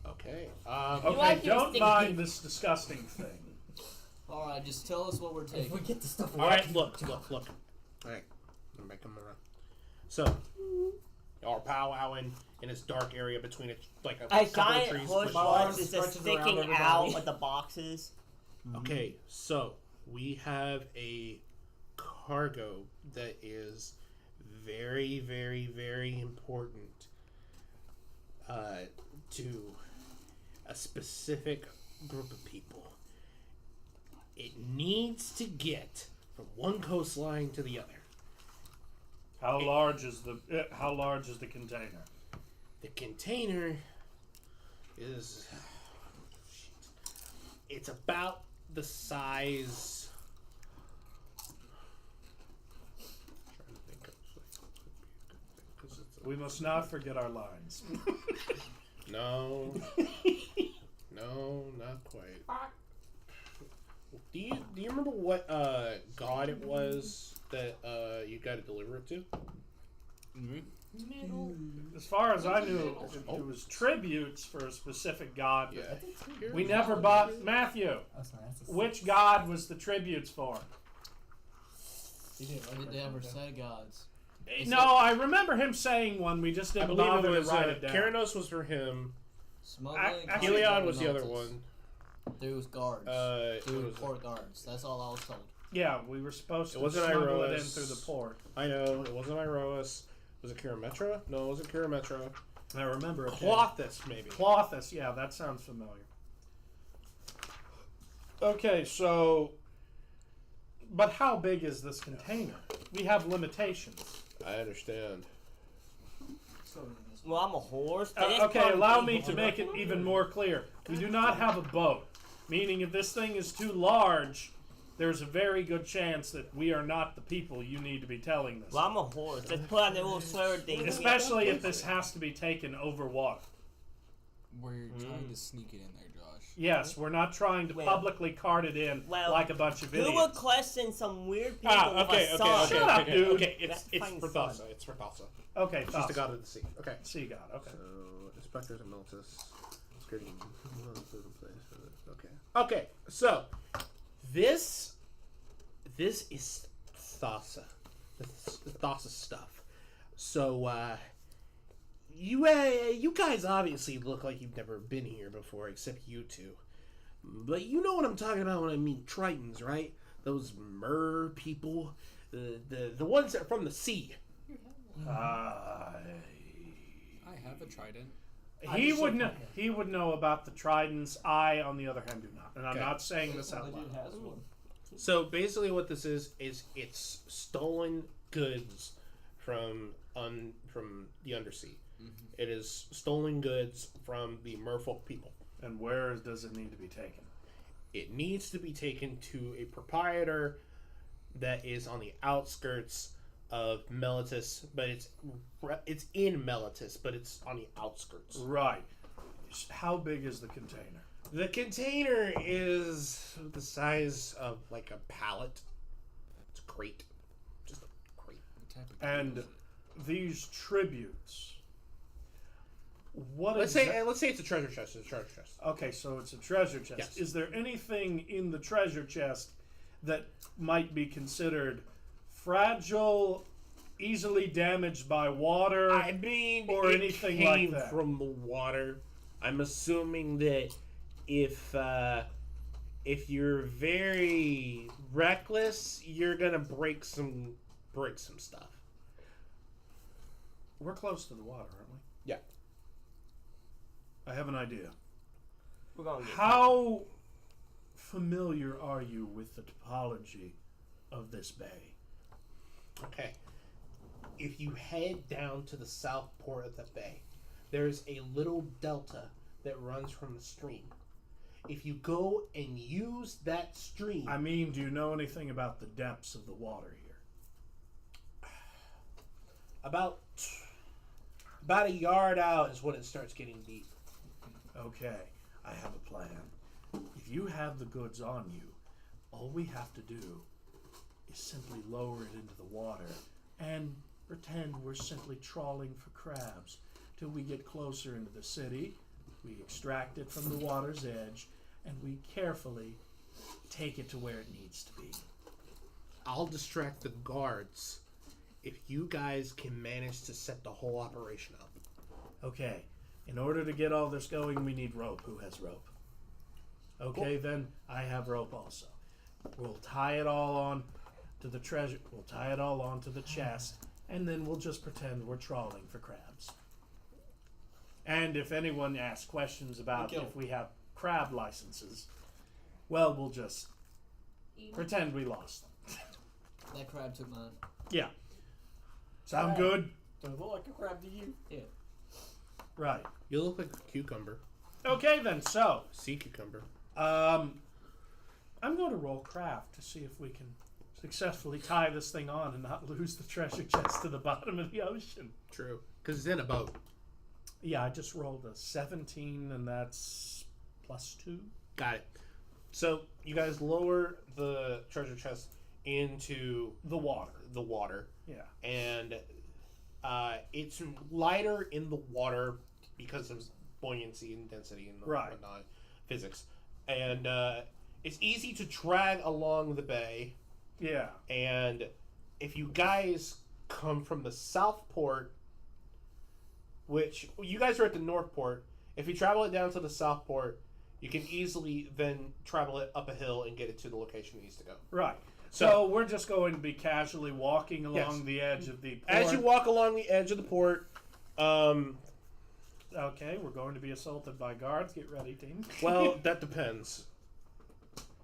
Okay. Okay, like him don't sticking- mind this disgusting thing. Alright, just tell us what we're If taking. we get the stuff. All right, look. All right, I'm back coming around. So, y'all are powwowing in this dark area between it, like a A couple of giant trees. bush My was arms just stretches around sticking everybody. out with the boxes. Okay, so we have a cargo that is very, very, very important to a specific group of people. It needs to get from one coastline to the other. How large is the container? The container is... It's about the size... trying to think of... 'cause it's a- We must not forget our lines. No. No, not quite. Do you remember what god it was that you got to deliver it to? As far as I knew, it was tributes for a specific god. Yeah. We never bought Matthew. Oh, sorry, that's a Which god was the tributes for? You didn't write They that never down. said gods. No, I remember him saying one. We just I didn't believe bother it was to write it down. Keranos was for him. Smuggling. Actually, Helion was the other Notice. one. Through guards. It Through was- port guards. That's all I was told. Yeah, we were supposed It to wasn't smuggle it in Eros. through the port. I know, it wasn't Iroas. Was it Karametra? No, it wasn't Karametra. I remember it. Clothis, maybe. Clothis, yeah, that sounds familiar. Okay, so, but how big is this container? We have limitations. I understand. Well, I'm a horse. Okay, allow me to make it even more clear. We do not have a boat, meaning if this thing is too large, there's a very good chance that we are not the people you need to be telling this. Well, I'm a horse. Let's put on the little sweater thing. Especially if this has to be taken over water. We're trying to sneak it in there, Josh. Yes, we're not trying to Well- publicly cart it in Well, like a bunch of Who would idiots. question some weird people Ah, okay, with okay, a okay, son? Shut up, okay, dude. okay. It's That's for fine, Thassa. son. It's for Thassa. Okay, She's the Thassa. god of the sea. Okay. Sea god, okay. So, inspectors and Miltus. Skirting. Okay. Okay, so this is Thassa. This is Thassa stuff. So you guys obviously look like you've never been here before, except you two. But you know what I'm talking about when I mean Tritons, right? Those mer people, the ones that are from the sea. I have a trident. He would know. He would know about the tridents. I, on the other hand, do not. And I'm Okay. not saying this out The dude loud. has one. So basically, what this is it's stolen goods from the undersea. It is stolen goods from the merfolk people. And where does it need to be taken? It needs to be taken to a proprietor that is on the outskirts of Melitus, but it's in Melitus, but it's on the outskirts. Right. How big is the container? The container is the size of like a pallet. It's a crate, just a crate. What type of And is it? these tributes. What Let's exac- say it's a treasure chest. It's a treasure chest. Okay, so it's a treasure chest. Yes. Is there anything in the treasure chest that might be considered fragile, easily damaged by water? I mean, or it anything came like that. from the water. I'm assuming that if you're very reckless, you're gonna break some stuff. We're close to the water, aren't we? Yeah. I have an idea. We're gonna get How familiar are you with the topology of this bay? Okay. If you head down to the south port of the bay, there's a little delta that runs from the stream. If you go and use that stream, I mean, do you know anything about the depths of the water here? about a yard out is when it starts getting deep. Okay, I have a plan. If you have the goods on you, all we have to do is simply lower it into the water and pretend we're simply trawling for crabs till we get closer into the city. We extract it from the water's edge and we carefully take it to where it needs to be. I'll distract the guards if you guys can manage to set the whole operation up. Okay, in order to get all this going, we need rope. Who has rope? Okay, then I have rope also. We'll tie it all on to the treasure. We'll tie it all onto the chest, and then we'll just pretend we're trawling for crabs. And if anyone asks questions about Okay. if we have crab licenses, well, we'll just pretend we lost them. That crab took mine. Yeah. Sound good? Does it look like a crab to you? Yeah. Right. You look like a cucumber. Okay, then. So, Sea cucumber. I'm going to roll craft to see if we can successfully tie this thing on and not lose the treasure chest to the bottom of the ocean. True. Because it's in a boat. Yeah, I just rolled a 17, and that's +2. Got it. So you guys lower the treasure chest into The water. the water, Yeah. and it's lighter in the water because of buoyancy and density and Right. whatnot, physics, and it's easy to drag along the bay. Yeah. And if you guys come from the south port, which you guys are at the north port, if you travel it down to the south port, you can easily then travel it up a hill and get it to the location it needs to go. Right. So we're just going to be casually walking along Yes. the edge of the port. As you walk along the edge of the port, Okay, we're going to be assaulted by guards. Get ready, team. well, that depends.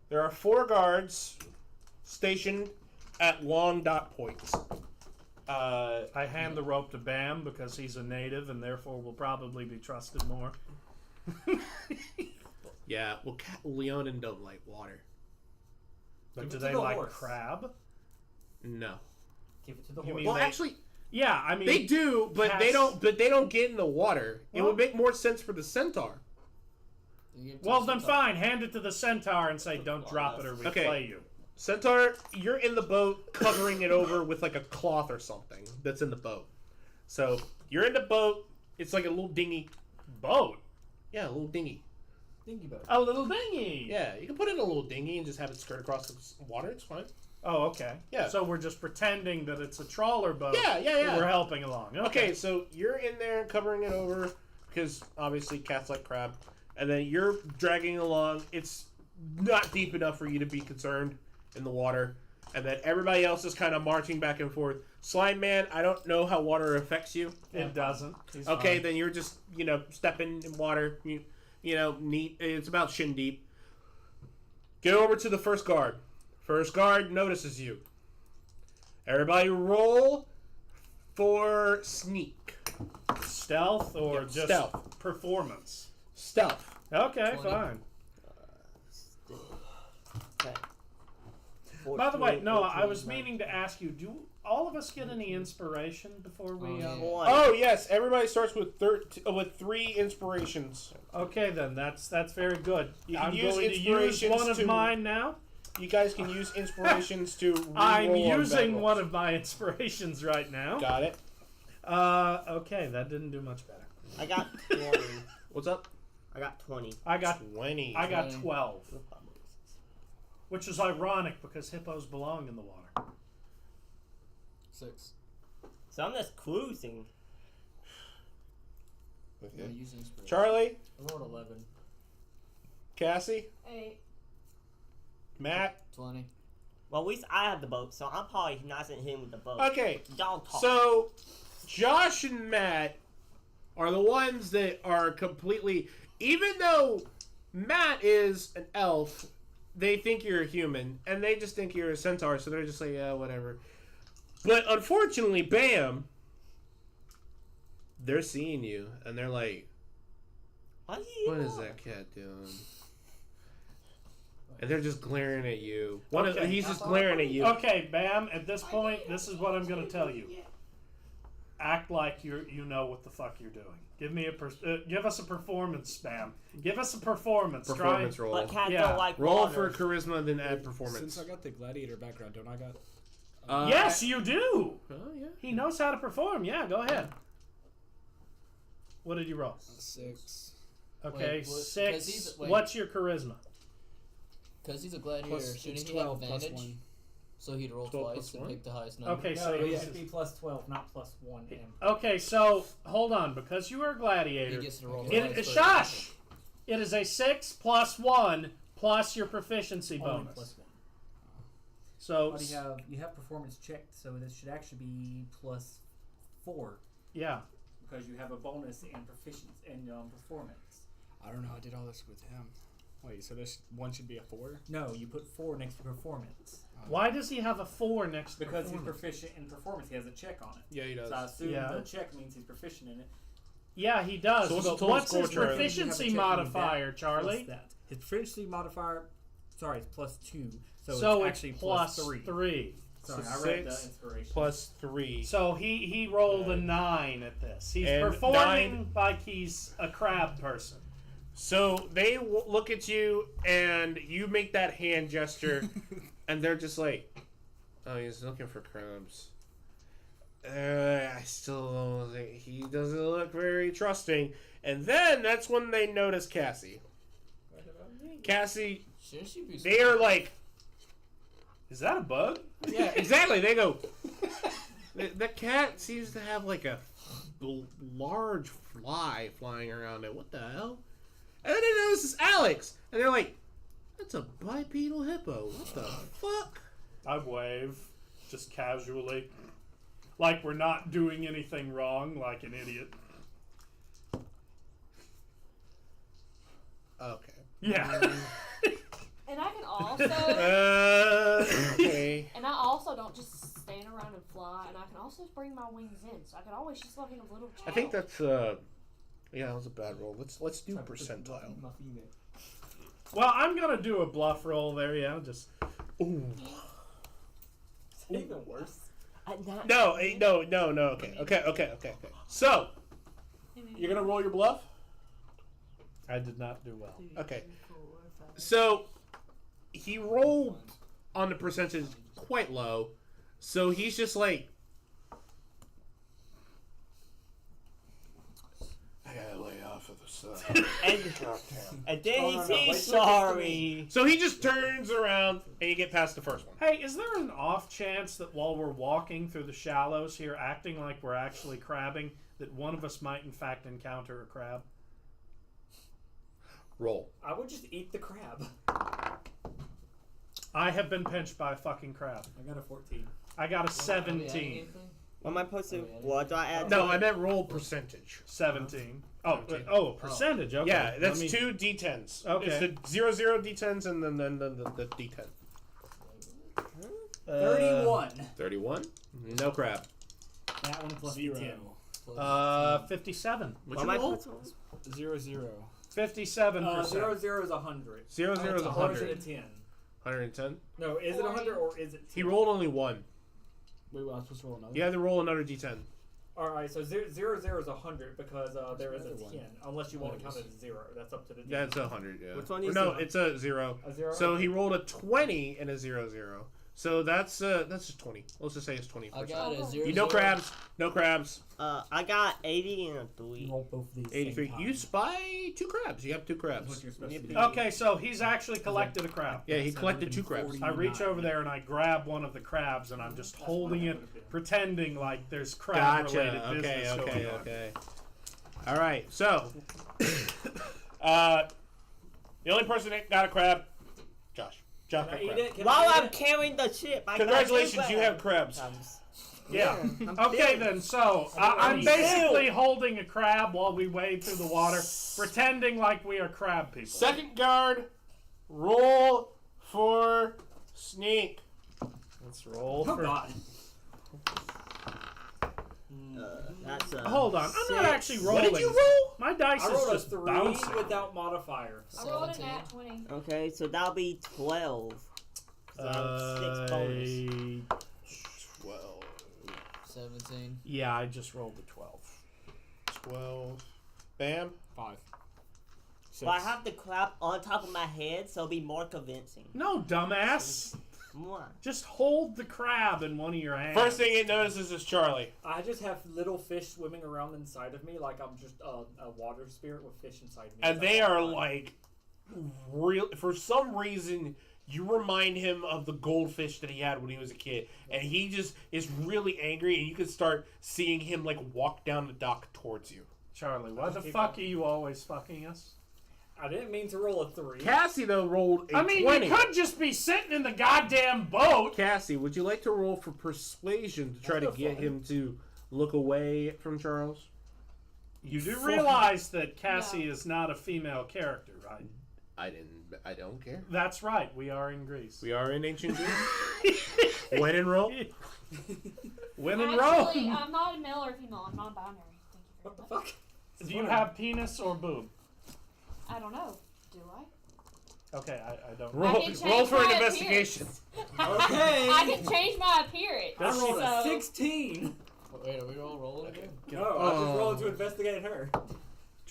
There are 4 guards stationed at long dot points. I hand the rope to Bam because he's a native and therefore will probably be trusted more. Yeah, well, Leonin don't like water. But Give do it to they the like horse. crab? No. Give it to the You horse. mean Well, they- actually, Yeah, I mean they do, but they cats- don't. But they don't get in the water. It Well- would make more sense for the centaur. Well, then fine. Hand it to the centaur and say, "Don't drop it or we Okay. play you." Centaur, you're in the boat, covering it over with like a cloth or something that's in the boat. So you're in the boat. It's like a little dinghy. Boat. Yeah, a little dinghy. Dingy boat. A little dinghy. Yeah, you can put it in a little dinghy and just have it skirt across the water. It's fine. Oh, okay. Yeah. So we're just pretending that it's a trawler boat. Yeah, yeah, that yeah. we're helping along. Okay, so you're in there covering it over because obviously cats like crab, and then you're dragging along. It's not deep enough for you to be concerned in the water, and then everybody else is kind of marching back and forth. Slime Man, I don't know how water affects you. It doesn't. He's Okay, fine. then you're just stepping in water. Neat. It's about shin deep. Get over to the first guard. First guard notices you. Everybody roll for sneak. Stealth or Yeah, just stealth. performance? Stealth. Okay, 20. fine. Okay. By the way, 14, no, I 14, was meaning to ask you, do all of us get any inspiration before we... Oh, yeah. One. Oh yes, everybody starts with 3 inspirations. Okay, then, that's very good. You can I'm use going to use inspirations one of to- mine now. You guys can use inspirations to. I'm re-roll on using bad one rolls. of my inspirations right now. Got it. Okay, that didn't do much better. I got 20. What's up? I got 20. I got 20. 12, which is ironic because hippos belong in the water. 6. So I'm just cruising. Yeah, Okay. use inspiration. Charlie, I rolled 11. Cassie, 8. Matt. 20. Well, at least I have the boat, so I'm probably not in him with the boat. Okay, Y'all talk. so Josh and Matt are the ones that are completely. Even though Matt is an elf, they think you're a human, and they just think you're a centaur, so they're just like, yeah, whatever. But unfortunately, Bam, they're seeing you, and they're like, What do you what is want? that cat doing? And they're just glaring at you. Okay. He's just glaring at you. Okay, Bam, at this point, this is what I'm going to tell you. Act like you know what the fuck you're doing. Give us a performance, Bam. Give us a performance. Performance roll. But cats Yeah. don't like Roll water. for charisma, then add performance. Since I got the gladiator background, don't I got? Yes, you do. Oh, yeah. He knows how to perform. Yeah, go ahead. What did you roll? 6. Okay, Wait, what- 'cause 6. he's- wait. What's your charisma? Because he's a gladiator, Plus, shouldn't it's he have 12 plus advantage? 1. So he'd roll 12 twice plus and 1? pick the highest number. Okay, No, so it he's has to be plus 12, not plus 1. okay. So hold on, because you are a He gladiator. gets to roll It, twice. shush! It is a 6 plus 1 plus your proficiency Only bonus. plus 1. So What do you have performance checked, so this should actually be plus 4 yeah. because you have a bonus in proficiency in performance. I don't know. I did all this with him. Wait, so this one should be a 4? No, you put 4 next to performance Why does he have a 4 next to because he's performance? proficient in performance. He has a check on it. Yeah, he does. So I assume Yeah. the check means he's proficient in it. Yeah, he does. So what's the but total what's score, his Charlie? proficiency You have a check on modifier, that Charlie? plus that. His proficiency modifier, sorry, it's plus 2. So, So it's actually plus 3. 3. Sorry, So I read the 6 inspiration. plus 3. So he rolled a 9 at this. He's And performing 9 like he's a crab person. So they look at you, and you make that hand gesture, and they're just like, "Oh, he's looking for crabs." I still don't think he doesn't look very trusting. And then that's when they notice Cassie. Cassie, Should she be they are like, Is that a bug? yeah, exactly. They go. The cat seems to have like a large fly flying around it. What the hell? And then they notice it's Alex, and they're like, "That's a bipedal hippo. What the fuck?" I wave, just casually. Like we're not doing anything wrong, like an idiot. Okay. Yeah. And I can also, Okay. and I also don't just stand around and fly, and I can also bring my wings in, so I can always just like in a little tail. I think that's yeah, that was a bad roll. Let's do percentile. My female. Well, I'm gonna do a bluff roll there. Yeah, just. Ooh. Even worse. No. Okay. So, you're gonna roll your bluff. I did not do well. Okay. So, he rolled on the percentage quite low. So he's just like, I gotta lay off of the sun. And then Oh, he no, says wait, sorry. So he just turns around and you get past the first one. Hey, is there an off chance that while we're walking through the shallows here, acting like we're actually crabbing, that one of us might in fact encounter a crab? Roll. I would just eat the crab. I have been pinched by a fucking crab. I got a 14. I got a Are we 17. adding anything? What am I supposed to? What do I add? No, I meant roll percentage. 17. Oh, 17. percentage. Okay. Yeah, that's Let me- 2 d10s. Okay. It's the 0 d10s and then the d10. 31. 31. No crab. That one plus 0. 10. 57. What'd What you am I roll? supposed to? 0, 0. 57%. 0 0 is 100. 0 0 is Or is it 100. a 10? 110. No, is it 100 or is it 10? He rolled only 1. Wait, well, I was supposed to roll another? You had to roll another d10. Alright, so 0 0 is 100 because there is a another 10. one. Unless you want to Oh, count it as 0. That's up to the Yeah, it's 100. Yeah. Which one Or is no, it? it's a 0. A 0? So he rolled a 20 and a 0 0. So that's just 20. Let's just say it's 20%. I got a 0. You no crabs. No crabs. I got 80 and a 3. You roll both of these. 83. Same You time. spy 2 crabs. You have 2 That's crabs. what you're supposed to do. Okay, so he's actually collected a crab. Yeah, he collected 2 crabs. I reach over there and I grab one of the crabs and I'm just holding it, pretending like there's crab-related Gotcha. business Okay. going on. Okay. All right. So, the only person that got a crab, Josh. Josh Can I got eat crab. it? Can While I eat I'm it? carrying the ship, I Congratulations, got you have crabs. Yeah. I'm Okay big. then, so I'm Ew. basically holding a crab while we wade through the water, pretending like we are crab people. Second guard, roll for sneak. Let's roll Oh for... god. That's a Hold on, I'm not 6. actually rolling. What did you roll? My dice I is rolled a just 3 bouncing. without modifier. I rolled a 17. nat 20. Okay, so that'll be 12. 'Cause I have 6 bonus. 12. 17. Yeah, I just rolled a 12. 12. Bam. 5. 6. But I have the crab on top of my head, so it'll be more convincing. No, dumbass. More. Just hold the crab in one of your hands. First thing it notices is Charlie. I just have little fish swimming around inside of me like I'm just a water spirit with fish inside me. And they are like, real. For some reason, you remind him of the goldfish that he had when he was a kid. And he just is really angry, and you can start seeing him like walk down the dock towards you. Charlie, why the fuck are you always fucking us? I didn't mean to roll a 3. Cassie, though, rolled a I mean, 20. you could just be sitting in the goddamn boat. Cassie, would you like to roll for persuasion to try to That's get fine. him to look away from Charles? You do realize that Cassie is not a female character, right? I don't care. That's right. We are in Greece. We are in ancient Greece. When in Rome. When in Actually, Rome. I'm not a male or female. I'm non-binary. Thank you What very the much. fuck? Do you have penis or boob? I don't know. Do I? Okay, I don't. Roll, I can change roll for an my investigation. Okay. I can change my appearance. I rolled a so 16. Wait, are we all rolling again? No, I just rolled to investigate her.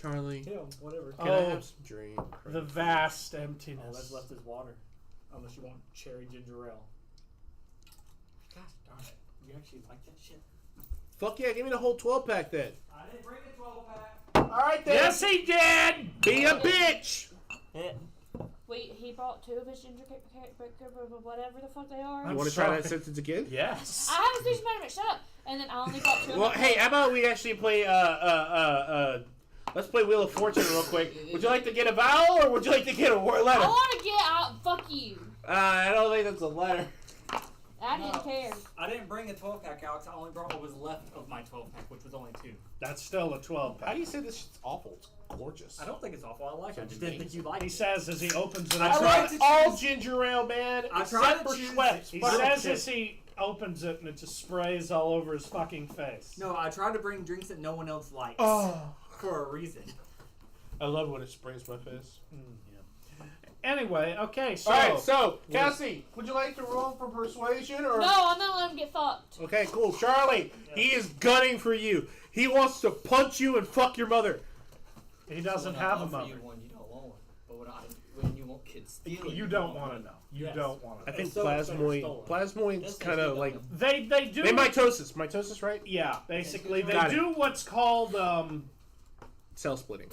Charlie, Kill him, whatever. can I Oh, have some drink? the vast All emptiness. that's left is water. Unless you want cherry ginger ale. Gosh darn it. You actually like that shit? Fuck yeah, give me the whole 12-pack then. I didn't bring a 12-pack. Alright then. Yes, he did. Be a bitch! Yeah. Wait, he brought 2 of his ginger whatever the fuck they are. You want to try that sentence again? Yes. I have a speech impediment. Shut up. And then I only brought 2 of Well, my hey, how about we actually play, let's play Wheel of Fortune real quick. Would you like to get a vowel, or would you like to get a letter? I want to get out. Fuck you. I don't think that's a letter. I didn't care. I didn't bring a 12-pack, Alex. I only brought what was left of my 12-pack, which was only 2. That's still a 12 How pack. do you say this shit's awful? It's gorgeous. I don't think it's awful. I like it. I just didn't think you liked He it. says as he opens it I up. tried to all choose- ginger ale, man. I Except tried to for choose- Schweppes. He Fuck says shit. as he opens it and it just sprays all over his fucking face. No, I tried to bring drinks that no one else likes. Oh. For a reason. I love when it sprays my face. Anyway, okay, so. Alright, so, Cassie, would you like to roll for persuasion, or? No, I'm not letting him get fucked. Okay, cool. Charlie, he is gunning for you. He wants to punch you and fuck your mother. He doesn't When I have a offer mother. You one, you don't want one. But when you want kids stealing, You don't want to know. You Yes. don't want I to know. think so Plasmoid's That's kind of actually like... They do. They mitosis. Mitosis, right? Yeah, basically they Got it. do what's called Cell splitting.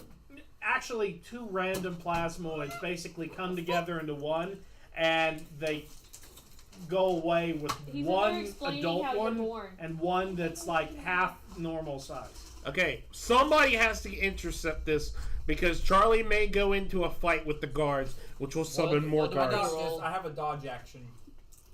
actually 2 random plasmoids basically come together into one, and they go away with He's one explaining adult how you're one born. and one that's like half normal size. Okay, somebody has to intercept this because Charlie may go into a fight with the guards, which will summon more what do I I, guards. got? got this. I have a dodge action.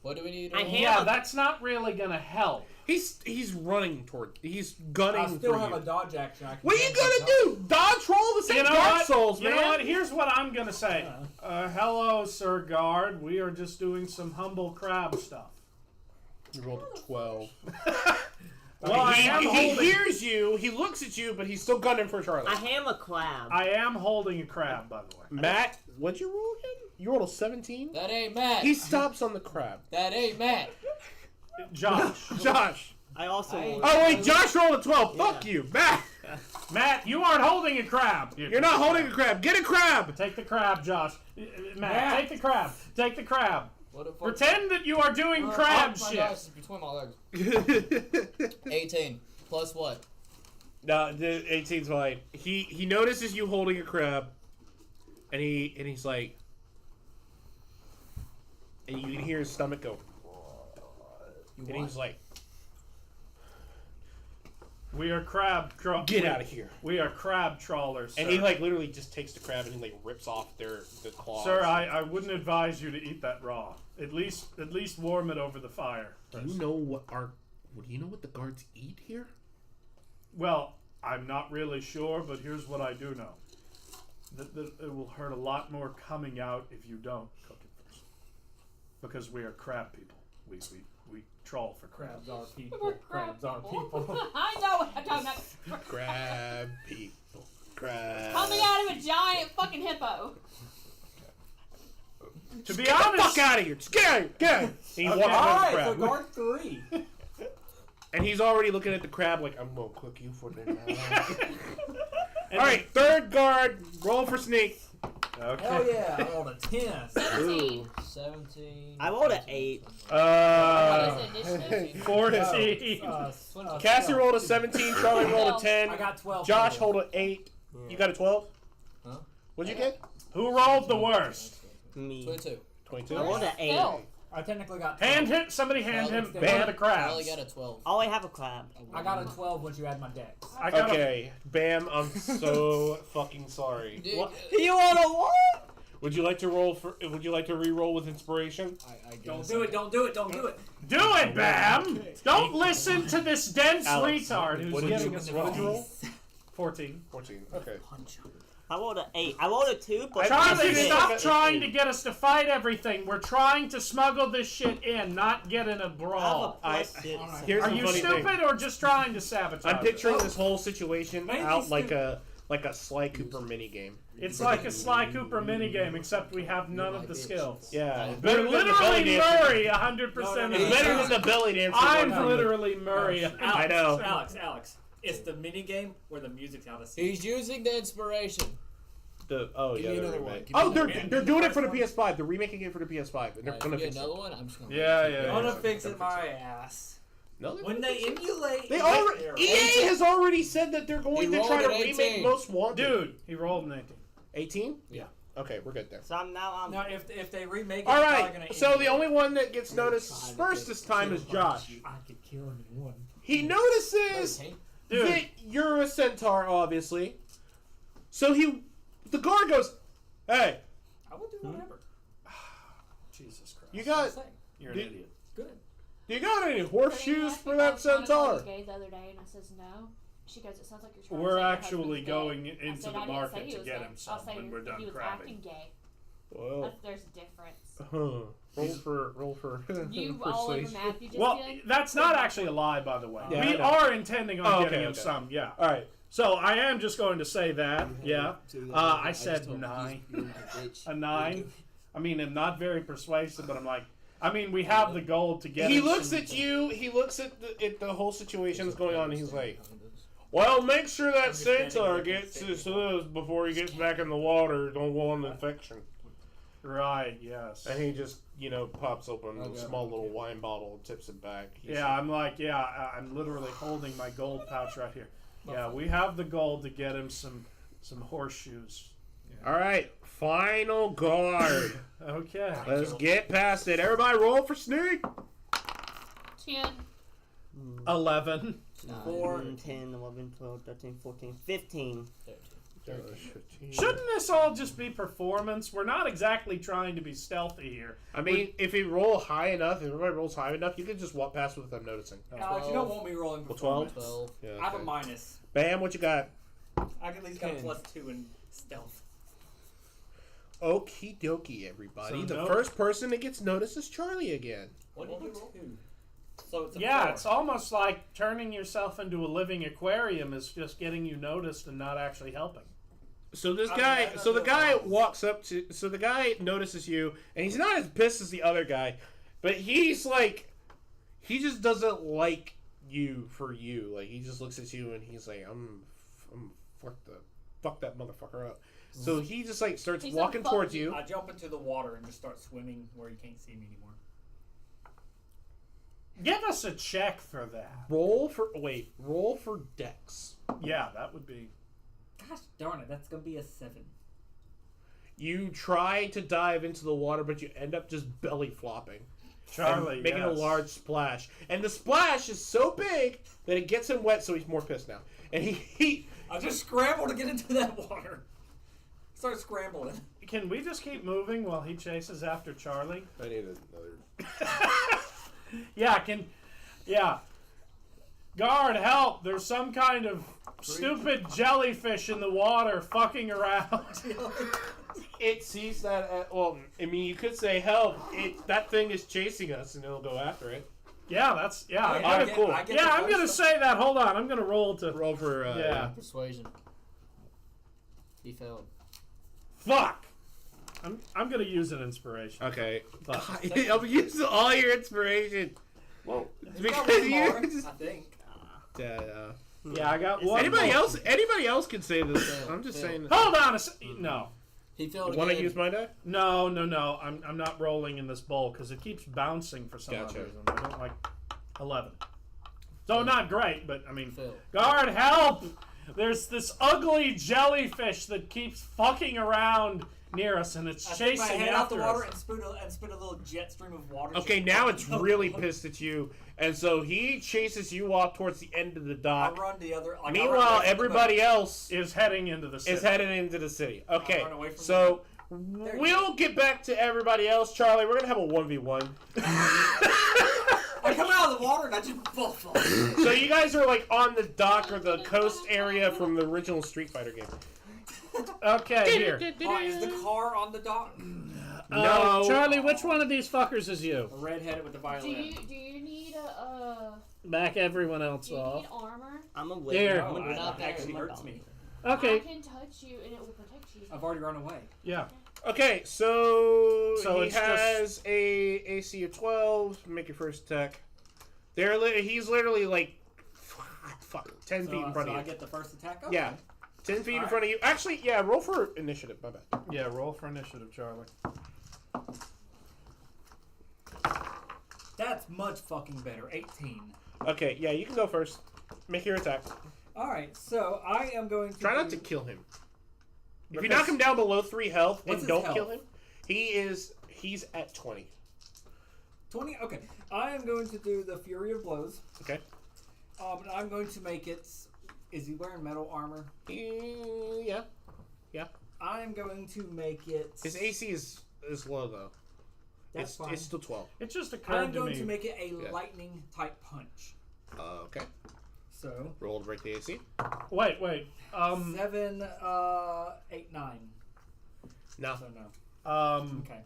What do we need? I to roll? hate- Yeah, that's not really gonna help. He's running toward. He's gunning I still for have you. a dodge action. I can What are you use my gonna dodge- do? Dodge roll the same You know Dark what? Souls, You man. know what? Here's what I'm gonna say. Hello, Sir Guard. We are just doing some humble crab stuff. You rolled a 12. Well, I am he holding. hears you. He looks at you, but he's still gunning for Charlie. I am a crab. I am holding a crab, by the way. Matt, what'd you roll again? You rolled a 17. That ain't Matt. He stops on the crab. That ain't Matt. Josh. Josh. I also. I- want- Oh wait, Josh rolled a 12. Yeah. Fuck you, Matt. Matt, you aren't holding a crab. You're not holding a crab. Get a crab. Take the crab, Josh. Matt, Matt. take the crab. Take the crab. What the fuck? Pretend that you are doing crab my shit. gosh, it's between my legs. 18 plus what? No, the 18's fine. He notices you holding a crab, and he's like, and you can hear his stomach go, and he's like, We are crab trawlers. get out of here. We are crab trawlers, And sir. he like literally just takes the crab and he like rips off the claws. Sir, I wouldn't advise you to eat that raw. At least warm it over the fire. Do you know what the guards eat here? Well, I'm not really sure, but here's what I do know. That it will hurt a lot more coming out if you don't cook it first. Because we are crab people. We trawl for crabs. Crabs are people. We're crab Crabs are people. I know what I'm talking about. Crab people. Crab. Coming out of a giant fucking hippo. To be Get the honest, fuck out of here! Just get out of here! Get out of here! He Okay. walks out of the Alright, so crab. guard 3. And he's already looking at the crab like, I'm gonna cook you for dinner. Alright, third guard, roll for sneak. okay. Hell yeah, I rolled a 10. 17. 17. I rolled an 8. What is it, initiative? 14. Cassie stealth. rolled a 17, Charlie rolled a 10, I got 12. Josh total. rolled an 8. You got a 12? Huh? What'd you get? Who rolled the worst? Me. 22. 22. I rolled an 8. Still. I technically got 12. Hand him. Somebody hand him Bam. one of the crabs. Charlie got a 12. Oh, I have a crab. I got a 12 once you add my dex. I got Okay, Bam, I'm so fucking sorry. Dude, What? You want a what? Would you like to re-roll with inspiration? I guess. Don't do it, don't do it, don't do it. Do it, Bam! Don't listen to this dense Alex, retard who's what did giving you- us what did you wrong. roll? 14. 14. Okay. I rolled an 8. I rolled a 2, but Charlie, did stop it. trying to get us to fight everything. We're trying to smuggle this shit in, not get in a I have a brawl. plus 6. Here's Are the you funny stupid thing. or just trying to sabotage I'm picturing us? this whole situation Maybe out stupid. like a Sly Cooper minigame. It's like a Sly Cooper minigame, except we have none of the skills. Yeah, it's We're better than the belly literally dancing. Murray 100% No, of It's the better time. than the belly dancing. I'm one. literally Murray. I know. Alex. It's the mini game where the music's out of sync. He's using the inspiration. Give me the another remake. one. Give me Oh, another they're one. doing it for the PS5. They're remaking it for the PS5, and they're gonna get fix another it. one. I'm just gonna. Yeah, wait. yeah. I'm gonna yeah. fix it my ass. No, When they emulate, they like already Eros. EA has already said that they're going He to try to rolled an remake 18. Most Wanted. Dude, he rolled an 18. 18? Yeah. Okay, we're good there. So I'm now. Now, if they remake it, All they're right. probably gonna So the emulate only it. one that gets noticed first this time is Josh. I could kill anyone. He notices Okay. Dude. that you're a centaur, obviously. So the guard goes, "Hey, I would do whatever. Jesus Christ. you got, I'm saying. You're an Dude. idiot. Good. you got any But horseshoes he for asked that me if I was centaur?" gay the other day, and I says no. She goes, "It sounds like you're trying We're to say your actually husband's going gay." I into said, the "I didn't say market he to was get gay. him I'll some say when we're done he was crabbing. acting gay. Well, There's a difference. roll for. You all over persuasion. Matthew just Well, did? that's not actually a lie, by the way. Yeah, We I know. are intending on Oh, getting okay, him okay. some, yeah. All right. So I am just going to say that, yeah. I just said told him 9. he's being a bitch. A 9. I mean, I'm not very persuasive, but I'm like, I mean, we have the gold to get He him looks some- at you. He looks at the whole situation that's going on, and he's like, "Well, make sure that Understanding centaur what gets you're his saying. hooves before he gets back in the water. Don't want an infection." Right, yes. And he just, pops open Okay. a small little wine bottle, tips it back. He's Yeah, I'm like, I'm literally holding my gold pouch right here. Yeah, we have the gold to get him some horseshoes. all right, final guard. Okay. Let's get past it. Everybody, roll for sneak. 10. 11. 9, 10, 11, 12, 13, 14, 15. Shouldn't this all just be performance? We're not exactly trying to be stealthy here. I mean, if you roll high enough, if everybody rolls high enough, you can just walk past with them noticing. Alex, you don't want me rolling Well, performance. 12. Yeah, I have a okay. minus. Bam, what you got? I can at least get a 10. +2 in stealth. Okie dokie, everybody. So the no- first person that gets noticed is Charlie again. What did you roll? So it's a Yeah, 4. it's almost like turning yourself into a living aquarium is just getting you noticed and not actually helping. So this I mean, guy, that's so the no guy problem. walks up to, so the guy notices you, and he's not as pissed as the other guy, but he's like, he just doesn't like you for you. Like he just looks at you and he's like, I'm fuck that motherfucker up. So he just like starts He's walking not towards fucking- you. I jump into the water and just start swimming where you can't see me anymore. Give us a check for that. Roll for Dex. Yeah, that would be. Gosh darn it, that's gonna be a 7. You try to dive into the water, but you end up just belly flopping. Charlie, and making a yes. large splash. And the splash is so big that it gets him wet, so he's more pissed now. And he I just scramble to get into that water. Start scrambling. Can we just keep moving while he chases after Charlie? I need another. Yeah. Guard, help! There's some kind of stupid jellyfish in the water fucking around. It sees that. I mean, you could say help. That thing is chasing us, and it'll go after it. Yeah, that's I Alright, get- cool. I get Yeah, the I'm gonna first- say that. Hold on, I'm gonna roll to. Roll for. Yeah. Persuasion. He failed. Fuck. I'm gonna use an inspiration. Okay. Fuck. I'm using all your inspiration. Well, It's Because probably you. more, I think. yeah, I got one. Anybody more. else? Anybody else can say this. Fail, I'm just fail. saying. Hold on No. He failed Want to again. use my die? No. I'm not rolling in this bowl because it keeps bouncing for some Gotcha. odd reason. I don't like 11. So not great, but I mean, Fail. guard, help! There's this ugly jellyfish that keeps fucking around near us, and it's I stick chasing my head out the after water us. and spit a little jet stream of water. Okay, just now it's fucking- really pissed at you, and so he chases you off towards the end of the I dock. run the other. Like, I run Meanwhile, away from the everybody else Is heading into the city. is headed into the city. Okay, run away from so you we'll get back to everybody else. Charlie, we're gonna have a 1v1. I come out of the water and I just fall. So you guys are like on the dock or the coast area from the original Street Fighter game. Okay, here. Is the car on the dock? No. Charlie, which one of these fuckers is you? A redheaded with the Do violin. you need a Back everyone else do you off. need armor? I'm a There. I'm No, a that good actually guy. hurts me. Okay, I can touch you and it will protect you. I've already run away. yeah. Okay, so he it's has a AC of 12. Make your first attack. He's literally like fuck, 10 feet in front of I you. get the first attack. Okay. Yeah, 10 feet in Alright. front of you. Actually, yeah, roll for initiative. My bad. Yeah, roll for initiative, Charlie. That's much fucking better. 18. Okay, yeah, you can go first. Make your attack. All right. So I am going to Try not to kill him. If you knock him down below 3 health What's and his don't kill health? him, he's at 20. 20. Okay. I am going to do the Fury of Blows. Okay. And I'm going to make it. Is he wearing metal armor? Yeah. I am going to make it. His AC is low though. That's fine. It's still 12. It just occurred I'm to going me. to make it a Yeah. lightning type punch. Okay. So Roll to break the AC. Wait. 7, 8, 9. No. So no. Okay.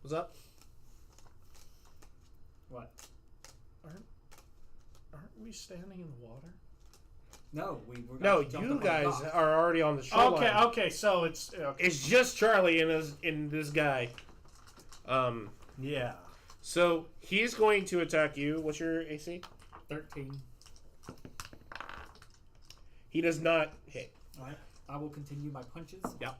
What's up? What? Aren't we standing in the water? No, we were. No, gonna jump you up on the guys dock. are already on the shoreline. Okay. So it's okay. It's just Charlie and this guy. Yeah. So he's going to attack you. What's your AC? 13. He does not hit. All right. I will continue my punches. Yep.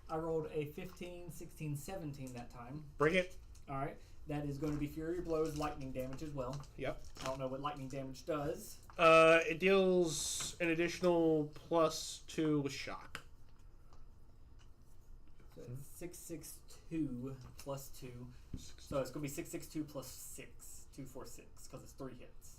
I rolled a 15, 16, 17 that time. Bring it. All right. That is going to be Fury Blows, lightning damage as well. Yep. I don't know what lightning damage does. It deals an additional +2 with shock. So it's 662 plus 2. So it's going to be 662 plus 6. 246 because it's 3 hits.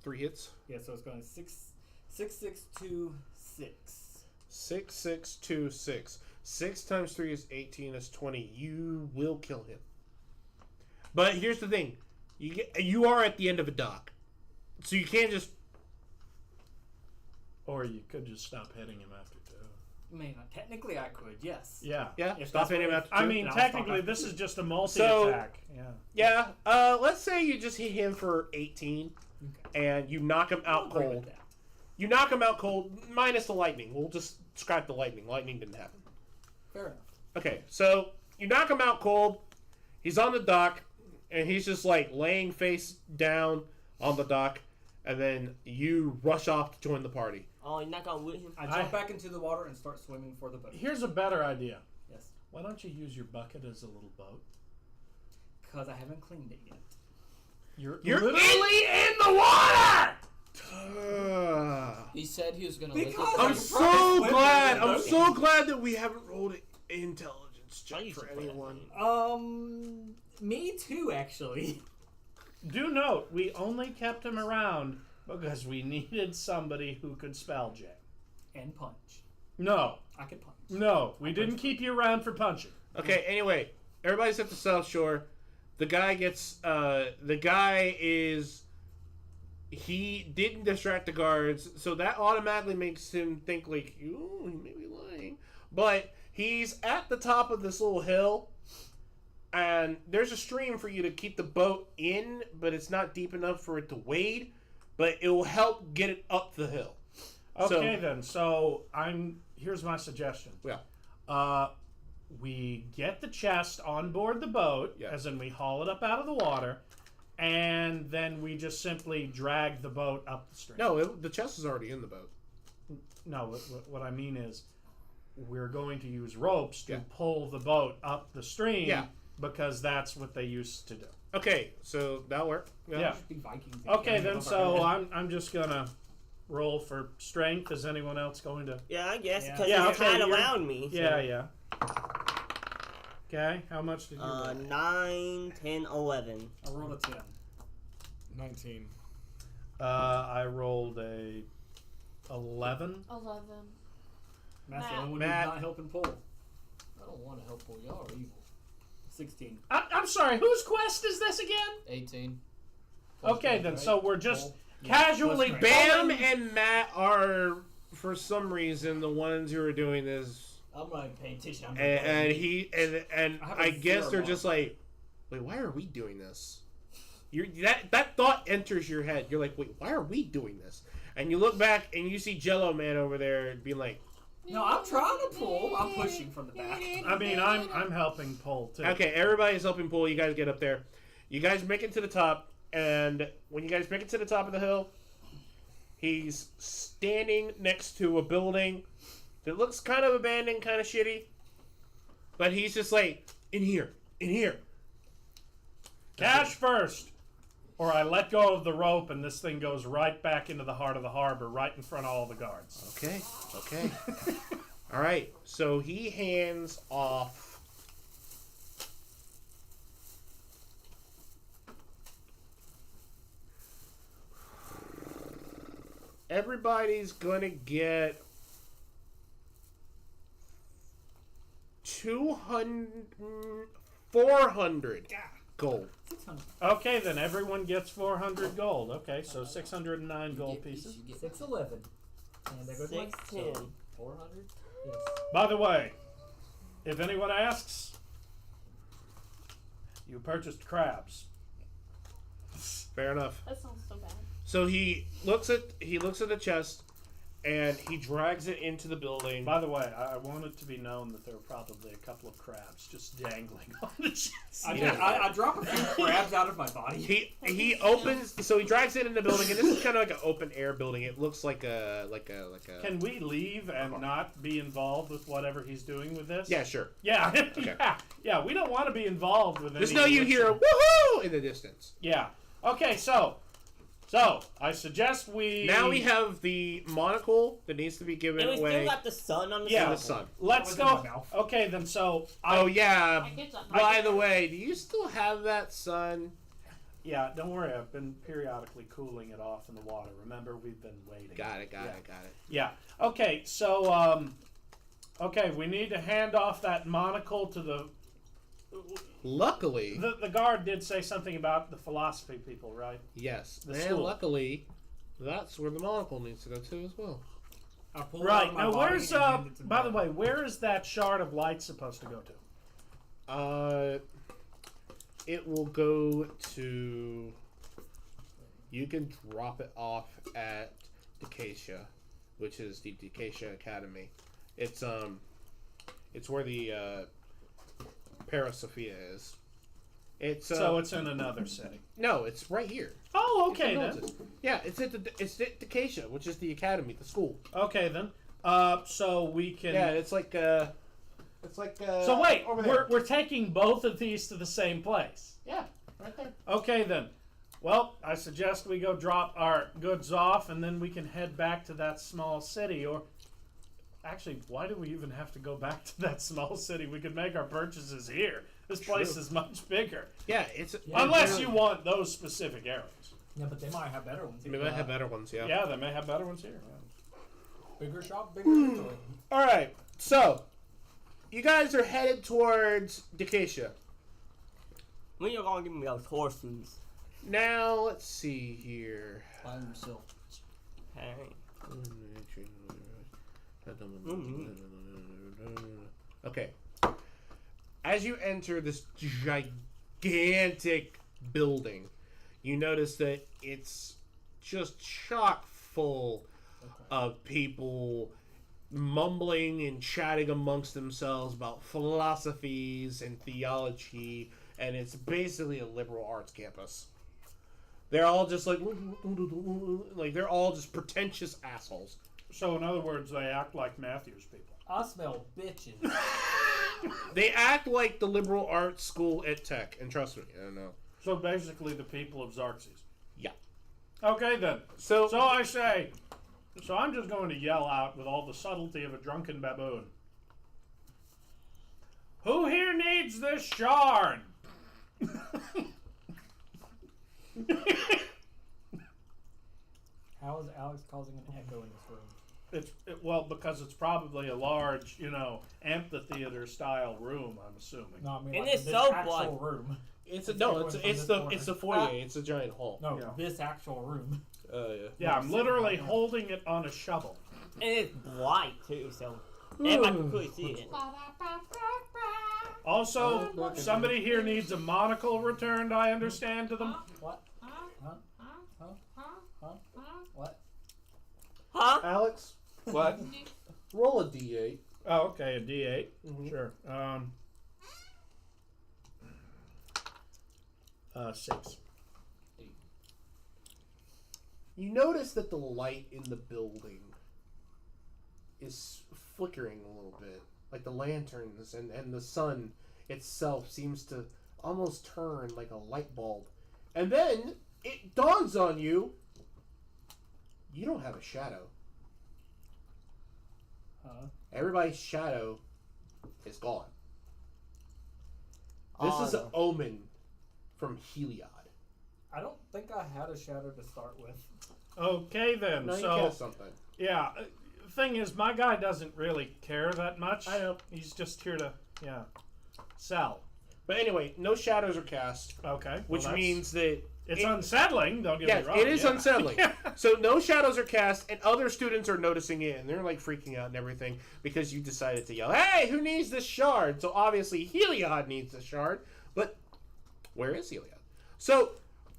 3 hits. Yeah, so it's going to 662 6. 6, 6, 2, 6. 6 times 3 is 18. That's 20. You will kill him. But here's the thing: you are at the end of a dock, so you can't just. Or you could just stop hitting him after 2. I mean, technically I could, yes. Yeah. Yeah. If Stop that's hitting him what- after. I 2. mean, I'll technically, stop this after is just a multi-attack. Yeah. Yeah. Let's say you just hit him for 18, Okay. and you knock him I'll out agree with cold. that. You knock him out cold, minus the lightning. We'll just scrap the lightning. Lightning didn't happen. Fair enough. Okay, so you knock him out cold. He's on the dock, and he's just like laying face down on the dock, and then you rush off to join the party. Oh, you're not gonna wound him? I jump back into the water and start swimming for the boat. Here's a better idea. Yes. Why don't you use your bucket as a little boat? Because I haven't cleaned it yet. You're literally in the water. He said he was gonna Because lick it. I'm I'm so swim glad. in the I'm boat. so glad that we haven't rolled an intelligence I check used for to play that anyone. game. Me too, actually. Do note, we only kept him around because we needed somebody who could spell check. And punch. No, I could punch. no, we didn't keep you around for punching. Okay. Anyway, everybody's at the South Shore. The guy gets. The guy is. He didn't distract the guards, so that automatically makes him think like, "Ooh, he may be lying." But he's at the top of this little hill, and there's a stream for you to keep the boat in, but it's not deep enough for it to wade. But it will help get it up the hill. Okay, then. So here's my suggestion. Yeah. We get the chest on board the boat, Yeah. as in we haul it up out of the water, and then we just simply drag the boat up the stream. No, the chest is already in the boat. No, what I mean is we're going to use ropes to Yeah. pull the boat up the stream, Yeah. because that's what they used to do. Okay, so that'll work. Yeah. Just be Vikings. Okay, then. So I'm just gonna roll for strength. Is anyone else going to? Yeah, I guess, Yeah. because Yeah, he's okay, kind you're- around me. So. Yeah. Okay, how much did you roll? 9, 10, 11. I rolled a 10. 19. I rolled a 11. 11. Matt's the Matt. only one Matt. who's not helping pull. I don't want to help pull. Y'all are evil. 16. I'm sorry. Whose quest is this again? 18. Okay, then. Right? So we're just Pull. casually plus Bam pulling- and Matt are, for some reason, the ones who are doing this. I'm not even paying attention. I'm And I have I a guess zero they're on. just like, wait, why are we doing this? That thought enters your head. You're like, wait, why are we doing this? And you look back and you see Jello Man over there being like, No, I'm trying to pull. I'm pushing from the back. I mean, I'm helping pull too. okay, everybody's helping pull. You guys get up there. You guys make it to the top, and when you guys make it to the top of the hill, He's standing next to a building that looks kind of abandoned, kind of shitty. But he's just like, in here. Cash first, or I let go of the rope and this thing goes right back into the heart of the harbor, right in front of all the guards. Okay. All right. So he hands off. Everybody's gonna get 400 gold. Okay, then everyone gets 400 gold. Okay, so 609 gold pieces. 611. And there goes Mike. 610. 400? Yes. By the way, if anyone asks, you purchased crabs. Fair enough. That sounds so bad. So he looks at the chest, and he drags it into the building. By the way, I want it to be known that there are probably a couple of crabs just dangling on the chest. I drop a few crabs out of my body. He opens, so he drags it in the building, and this is kind of like an open air building. It looks like a. Can we leave and not be involved with whatever he's doing with this? Yeah, sure. Yeah. Okay. Yeah. We don't want to be involved with Just any know you hear a woohoo in the distance. Yeah. Okay. So I suggest we Now we have the monocle that needs to be given And we away. still got the sun on the Yeah. The side. sun. Let's That was in go. my mouth. Okay, then. So Oh yeah. I get something. By the way, do you still have that sun? Yeah, don't worry. I've been periodically cooling it off in the water. Remember, we've been waiting. Got it. Yeah. Okay. So, okay, we need to hand off that monocle to the. Luckily, The guard did say something about the philosophy people, right? yes. The And school. luckily, that's where the monocle needs to go to as well. I pull it out Right. of my Now, body where's and hand it to by the Mel. way, where is that shard of light supposed to go to? It will go to. You can drop it off at Decacia, which is the Decacia Academy. It's where the Parasophia is. So it's in another city. No, it's right here. Oh, You okay can then. notice. Yeah, it's at Decacia, which is the academy, the school. Okay then. So we can. Yeah, it's like So wait, over there. we're taking both of these to the same place. Yeah, right there. Okay then. Well, I suggest we go drop our goods off, and then we can head back to that small city. Or, actually, why do we even have to go back to that small city? We could make our purchases here. This place is much bigger. Yeah, it's Unless you want those specific arrows. Yeah, but they might have better ones. They might have better ones. Yeah. Yeah, they may have better ones here. Bigger shop, bigger inventory. All right, so you guys are headed towards Decacia. When you gonna give me those horses? Now let's see here. Buy them yourself. Hey. Okay. As you enter this gigantic building, you notice that it's just chock full of people mumbling and chatting amongst themselves about philosophies and theology, and it's basically a liberal arts campus. They're all just like they're all just pretentious assholes. So, in other words, they act like Matthew's people. I smell bitches. They act like the liberal arts school at Tech, and trust me, I don't know. So, basically, the people of Xerxes. Yeah. Okay, then. So I say. So, I'm just going to yell out with all the subtlety of a drunken baboon. Who here needs this shard? How is Alex causing an echo in this room? Well, because it's probably a large, amphitheater style room. I'm assuming. No, I mean It like is this so actual bright. room. it's different from this corner. the foyer. It's a giant hall. No, Yeah. this actual room. Yeah. Yeah, I'm literally holding it on a shovel. And it's bright too, so everybody can clearly see it. Also, somebody here needs a monocle returned. I understand to them. What? What? Huh? Alex, What? roll a d8. Oh, okay, a D8. Sure. 6. You notice that the light in the building is flickering a little bit. Like the lanterns and the sun itself seems to almost turn like a light bulb. And then it dawns on you, you don't have a shadow. Huh? Everybody's shadow is gone. This is an no. omen from Heliod. I don't think I had a shadow to start with. Okay then. No, you So cast something. yeah, thing is, my guy doesn't really care that much. I know. He's just here to sell. But anyway, no shadows are cast, Okay. which well, that's- means that it's unsettling. Don't get yes, me wrong. it is yeah. unsettling. So no shadows are cast, and other students are noticing it, and they're like freaking out and everything because you decided to yell, "Hey, who needs this shard?" So obviously Heliod needs the shard, but where is Heliod? So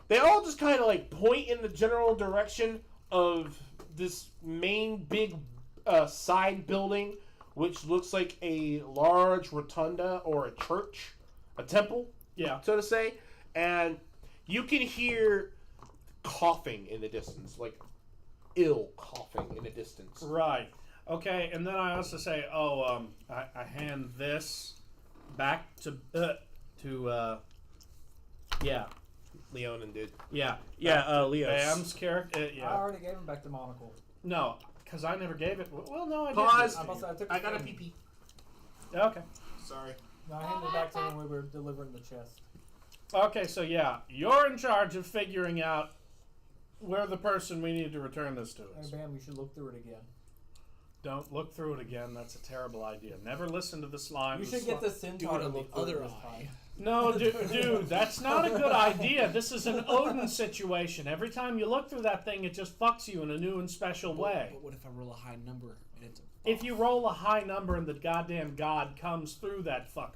they all just kind of like point in the general direction of this main big side building, which looks like a large rotunda or a church, a temple, Yeah. so to say, and you can hear coughing in the distance, like ill coughing in the distance. Right. Okay, and then I also say, I hand this back to Leonin did. yeah, Leos. Bam's character. I Yeah. already gave him back to Monocle. No, because I never gave it. Well, no, I Pause. did. I took I it got a from- pee-pee. Okay. Sorry. No, I handed it back to him when we were delivering the chest. Okay, so yeah, you're in charge of figuring out where the person we need to return this to Hey, is. Bam, you should look through it again. Don't look through it again. That's a terrible idea. Never listen to the slime. You should get the Centaur Do it to on the look through it other this eye. time. No, dude, that's not a good idea. This is an Odin situation. Every time you look through that thing, it just fucks you in a new and special way. But what if I roll a high number and it's a If you roll a high number and the goddamn god comes through that fucker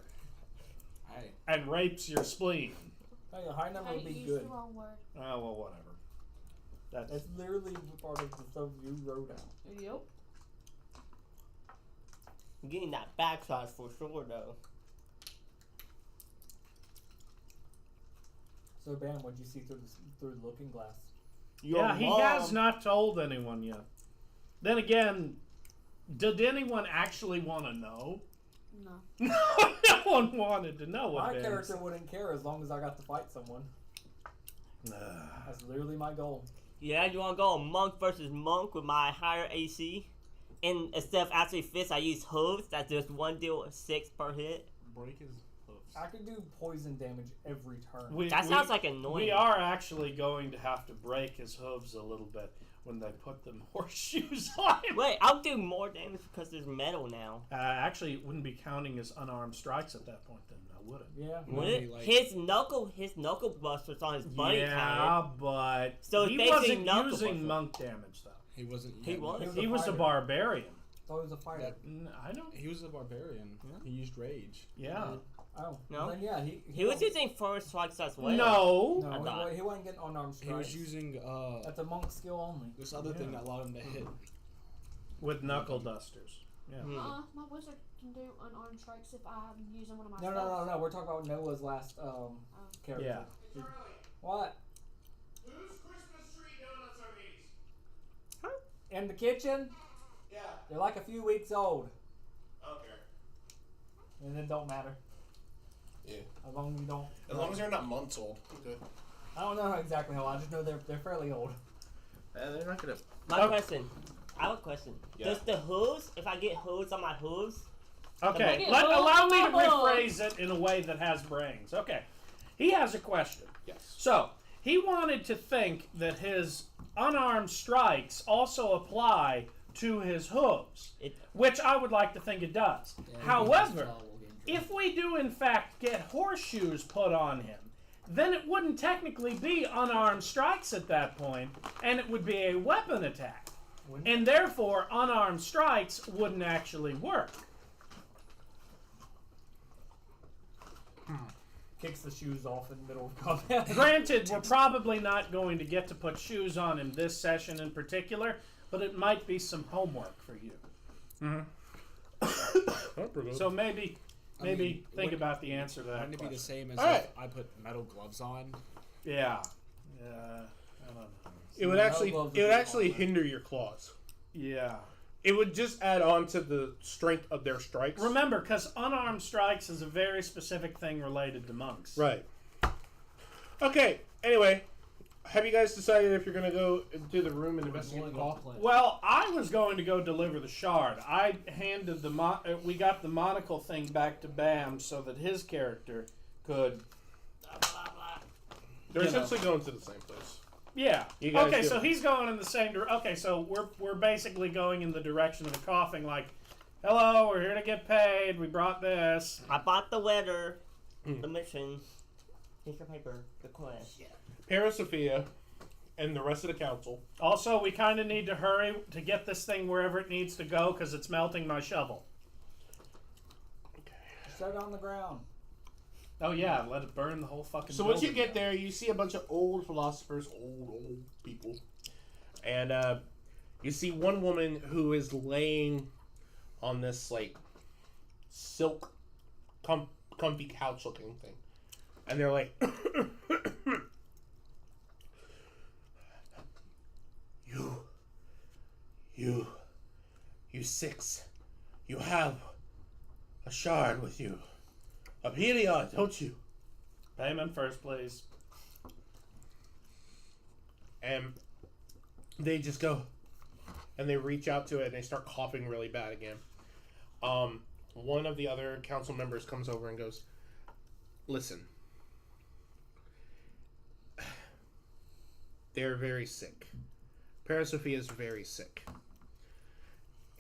Hey, and rapes your spleen. Hey, a high number Hey, would be you used good. the wrong word. Oh, well, whatever. That's That's literally part of the stuff you wrote out. Yep. I'm getting that backslash for sure, though. So, Bam, what'd you see through the looking glass? yeah, he has not told anyone yet. Then again, did anyone actually want to know? No. No one wanted to know what My Bam character said. wouldn't care as long as I got to fight someone. Nah. That's literally my goal. Yeah, you want to go monk versus monk with my higher AC? And instead of actually fists, I use hooves. That does 1d6 per hit. break his hooves. I could do poison damage every turn. That sounds like annoying. We are actually going to have to break his hooves a little bit when they put them horseshoes on him. Wait, I'll do more damage because there's metal now. Actually, it wouldn't be counting as unarmed strikes at that point, then, now would it? Yeah. Would Maybe, it? like- His knuckle busters on his buddy Yeah, counted. but So he it's basically wasn't knuckle using buster. monk damage, though. He wasn't. He was. He was a fighter. barbarian. Thought he was a fighter. I don't. He was a barbarian. He used rage. Yeah. Oh. No? Then yeah, He was using first strikes as well. No. No, I thought. he wasn't getting unarmed strikes. He was using That's a monk skill only. this other thing that allowed him to hit. With knuckle dusters. Yeah. Hmm. My wizard can do unarmed strikes if I'm using one of my No, spells. no. We're talking about Noah's last character. Yeah. What? Whose Christmas tree donuts are these? In the kitchen? Yeah. They're like a few weeks old, Okay. and it don't matter Yeah. as long as you don't. As long as they're not months old. Good. I don't know exactly how. I just know they're fairly old. They're not gonna. My question. I have a question. Yeah. Does the hooves, if I get hooves on my hooves, Okay, Make it allow me to full. rephrase it in a way that has brains. Okay, he has a question. Yes. So, he wanted to think that his unarmed strikes also apply to his hooves, it, which I would like to think it does. Yeah, However, we'll get in trouble. if we do in fact get horseshoes put on him, then it wouldn't technically be unarmed strikes at that point, and it would be a weapon attack. Wouldn't And therefore, unarmed strikes wouldn't actually work. Kicks the shoes off in the middle of combat. Granted, we're probably not going to get to put shoes on him this session in particular, but it might be some homework for you. So maybe mean, think would- about the answer to that Wouldn't it be the question. same as Alright. if I put metal gloves on? Yeah. I don't know. It would actually hinder your claws. Yeah. It would just add on to the strength of their strikes. Remember, because unarmed strikes is a very specific thing related to monks. Right. Okay. Anyway, have you guys decided if you're going to go into the room and investigate the call? Well, I was going to go deliver the shard. I handed we got the monocle thing back to Bam so that his character could. They're essentially going to the same place. Yeah. You guys Okay, do so it. he's going in the same direction. Okay, so we're basically going in the direction of the coughing. Like, hello, we're here to get paid. We brought this. I bought the letter, the mission. Here's your paper, the quest. Parasophia and the rest of the council. Also, we kind of need to hurry to get this thing wherever it needs to go because it's melting my shovel. Set it on the ground. Oh yeah, let it burn the whole fucking. So once you building get there, you see a bunch of old philosophers, old people, and you see one woman who is laying on this like silk, comfy couch-looking thing, and they're like, you six, you have a shard with you, a period, don't you? Payment first, please. And they just go and they reach out to it and they start coughing really bad again. One of the other council members comes over and goes, listen, they're very sick. Parasophia is very sick.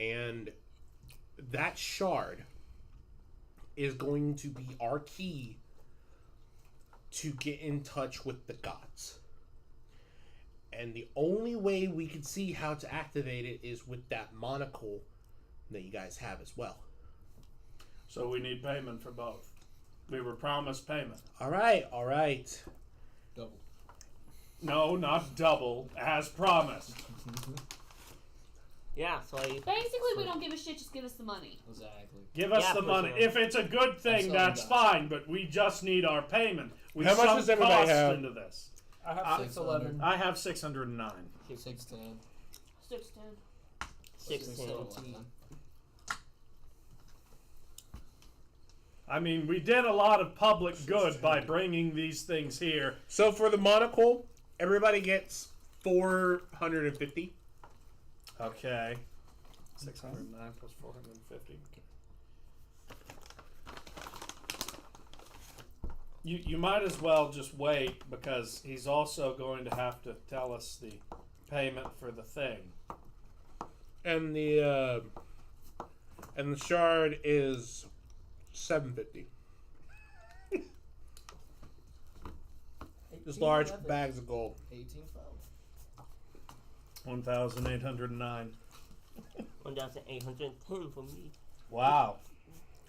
And that shard is going to be our key to get in touch with the gods. And the only way we can see how to activate it is with that monocle that you guys have as well. So we need payment for both. We were promised payment. All right. Double. No, not double, as promised. Yeah, so I... Basically, we don't give a shit. Just give us the money. Exactly. Give us Yeah, the for money. sure. If it's a good thing, selling that's that. fine. But we just need our payment. We How much sunk does everybody cost have? into this. I have 611. I have 609. 610. 610. 16. I mean, we did a lot of public good by bringing these things here. So for the monocle, everybody gets 450. Okay. 609 plus 450. You might as well just wait because he's also going to have to tell us the payment for the thing. And the shard is 750. Just large bags of gold. 1812. 1,809. 1,810 for me. Wow.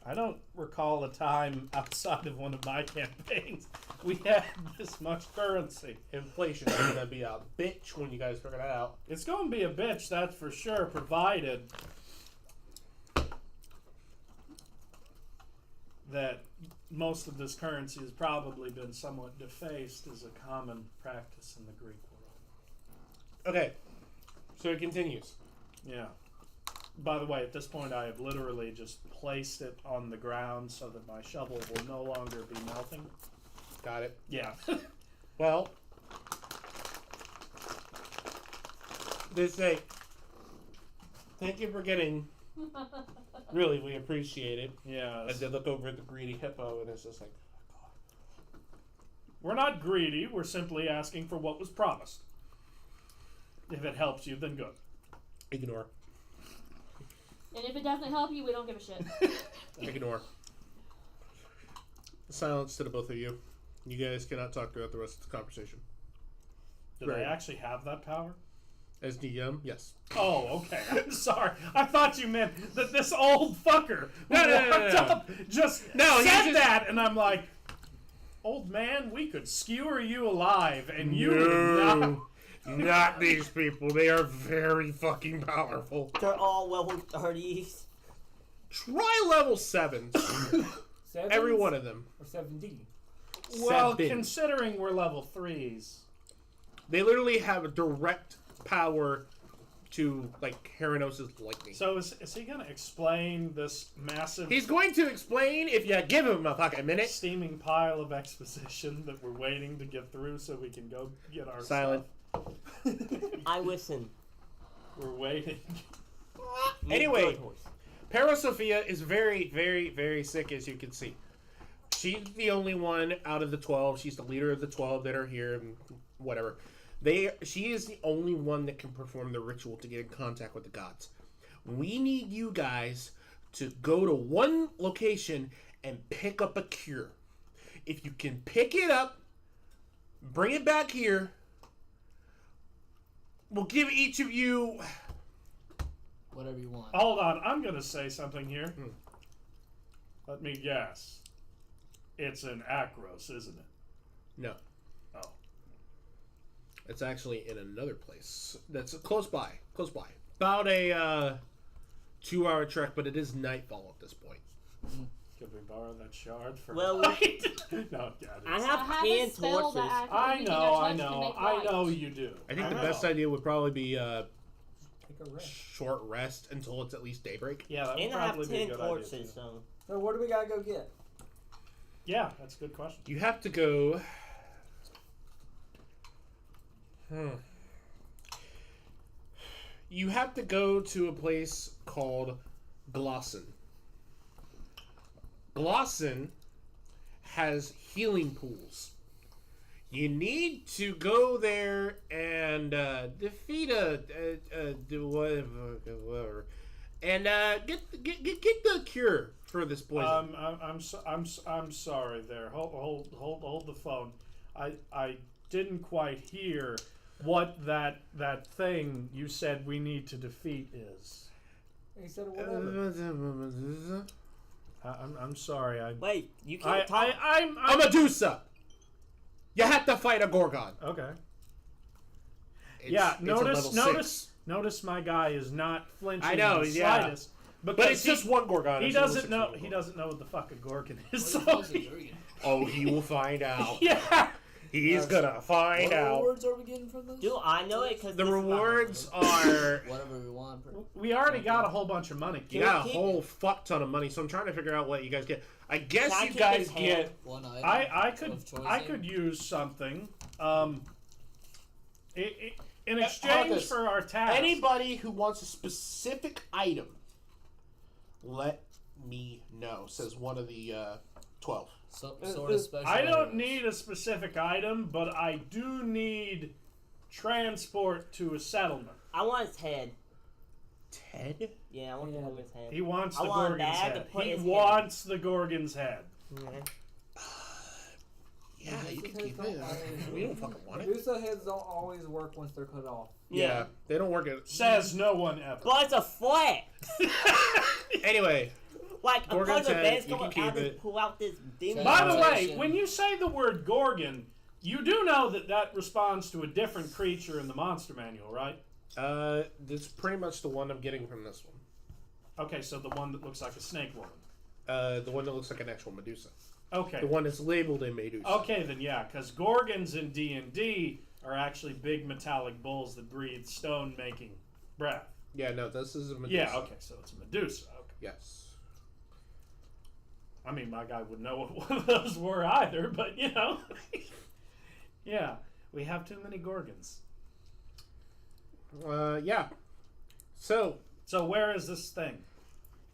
I don't recall a time outside of one of my campaigns we had this much currency. Inflation is gonna be a bitch when you guys figure that out. It's going to be a bitch, that's for sure, provided that most of this currency has probably been somewhat defaced as a common practice in the Greek world. Okay, so it continues. Yeah. By the way, at this point, I have literally just placed it on the ground so that my shovel will no longer be melting. Got it. Yeah. Well, they say, thank you for getting. Really, we appreciate it. Yeah. As they look over at the greedy hippo, and it's just like, We're not greedy. We're simply asking for what was promised. If it helps you, then good. ignore. And if it doesn't help you, we don't give a shit. Ignore. Silence to the both of you. You guys cannot talk throughout the rest of the conversation. Do Right. they actually have that power? As DM, yes. Oh, okay. I'm sorry. I thought you meant that this old fucker who No. walked up just No, he said just- that, and I'm like, old man, we could skewer you alive, and you would not. Not these people. They are very fucking powerful. They're all level 30s. Try level 7s. Sevens Every one of them. or 7D. Well, Seven. considering we're level 3s. They literally have a direct power to, like, Heranos' lightning. So is he going to explain this massive He's going to explain if you give him a fucking minute. steaming pile of exposition that we're waiting to get through so we can go get our Silent. stuff? I listen. We're waiting. Anyway. Good horse. Parasophia is very, very, very sick, as you can see. She's the only one out of the 12. She's the leader of the 12 that are here, and whatever. She is the only one that can perform the ritual to get in contact with the gods. We need you guys to go to one location and pick up a cure. If you can pick it up, bring it back here, we'll give each of you... Whatever you want. Hold on, I'm going to say something here. Let me guess. It's in Akros, isn't it? No. Oh. It's actually in another place. That's close by. Close by. About a 2-hour trek, but it is nightfall at this point. Could we borrow that shard for Well, no, God, I it's- have I 10 have a spell torches. that I you can know, touch to make I light. know you do. I think the know. best idea would probably be Take a rest. short rest until it's at least daybreak. Yeah, that would And I have probably be a 10 good torches, idea. Too. so. So what do we gotta go get? Yeah, that's a good question. You have to go... You have to go to a place called Glosson. Glosson has healing pools. You need to go there and defeat whatever, and get the cure for this poison. I'm sorry there. Hold the phone. I didn't quite hear what that thing you said we need to defeat is. He said whatever. I'm sorry. Wait, you can't talk. A Medusa. You have to fight a Gorgon. Okay. It's a level 6. Notice my guy is not flinching I know, in the yeah. slightest. But because it's just one Gorgon. He It's a level doesn't 6 know. Gorgon. He doesn't know what the fuck a Gorgon is. What So is it, Jurgen? Oh, he will find out. yeah. He's gonna find What out. rewards are we getting from this? Do I know it? Because The rewards are... Whatever we want. We already got a whole bunch of money. You kid. got a whole fuck ton of money, so I'm trying to figure out what you guys get. I guess Can I you keep guys his hand? get... One item. I of choice could here. use something. In how exchange about this? for our task. Anybody who wants a specific item, let me know, says one of the 12. Some sort of special. I don't items. need a specific item, but I do need transport to a settlement. I want his head. Ted? Yeah, I want the woman's head. He wants I the want Gorgon's Dad to head. put He his head. wants the Gorgon's head. Yeah, you can Medusa keep heads it. don't always We don't work. fucking want it. Medusa heads don't always work once they're cut off. Yeah, they don't work at... Says no one ever. But it's a flat. Anyway, Like a Gorgon's bunch of head, bands you come can out keep and it. pull out this demon. By the way, Transportation. when you say the word Gorgon, you do know that responds to a different creature in the monster manual, right? that's pretty much the one I'm getting from this one. Okay, so the one that looks like a snake woman. The one that looks like an actual Medusa. Okay. The one that's labeled a Medusa. Okay, then yeah, because Gorgons in D&D are actually big metallic bulls that breathe stone-making breath. Yeah, no, this is a Medusa. Yeah, okay, so it's a Medusa. Okay. Yes. I mean, my guy wouldn't know what one of those were either, but you know. Yeah, we have too many Gorgons. Yeah. So, So where is this thing?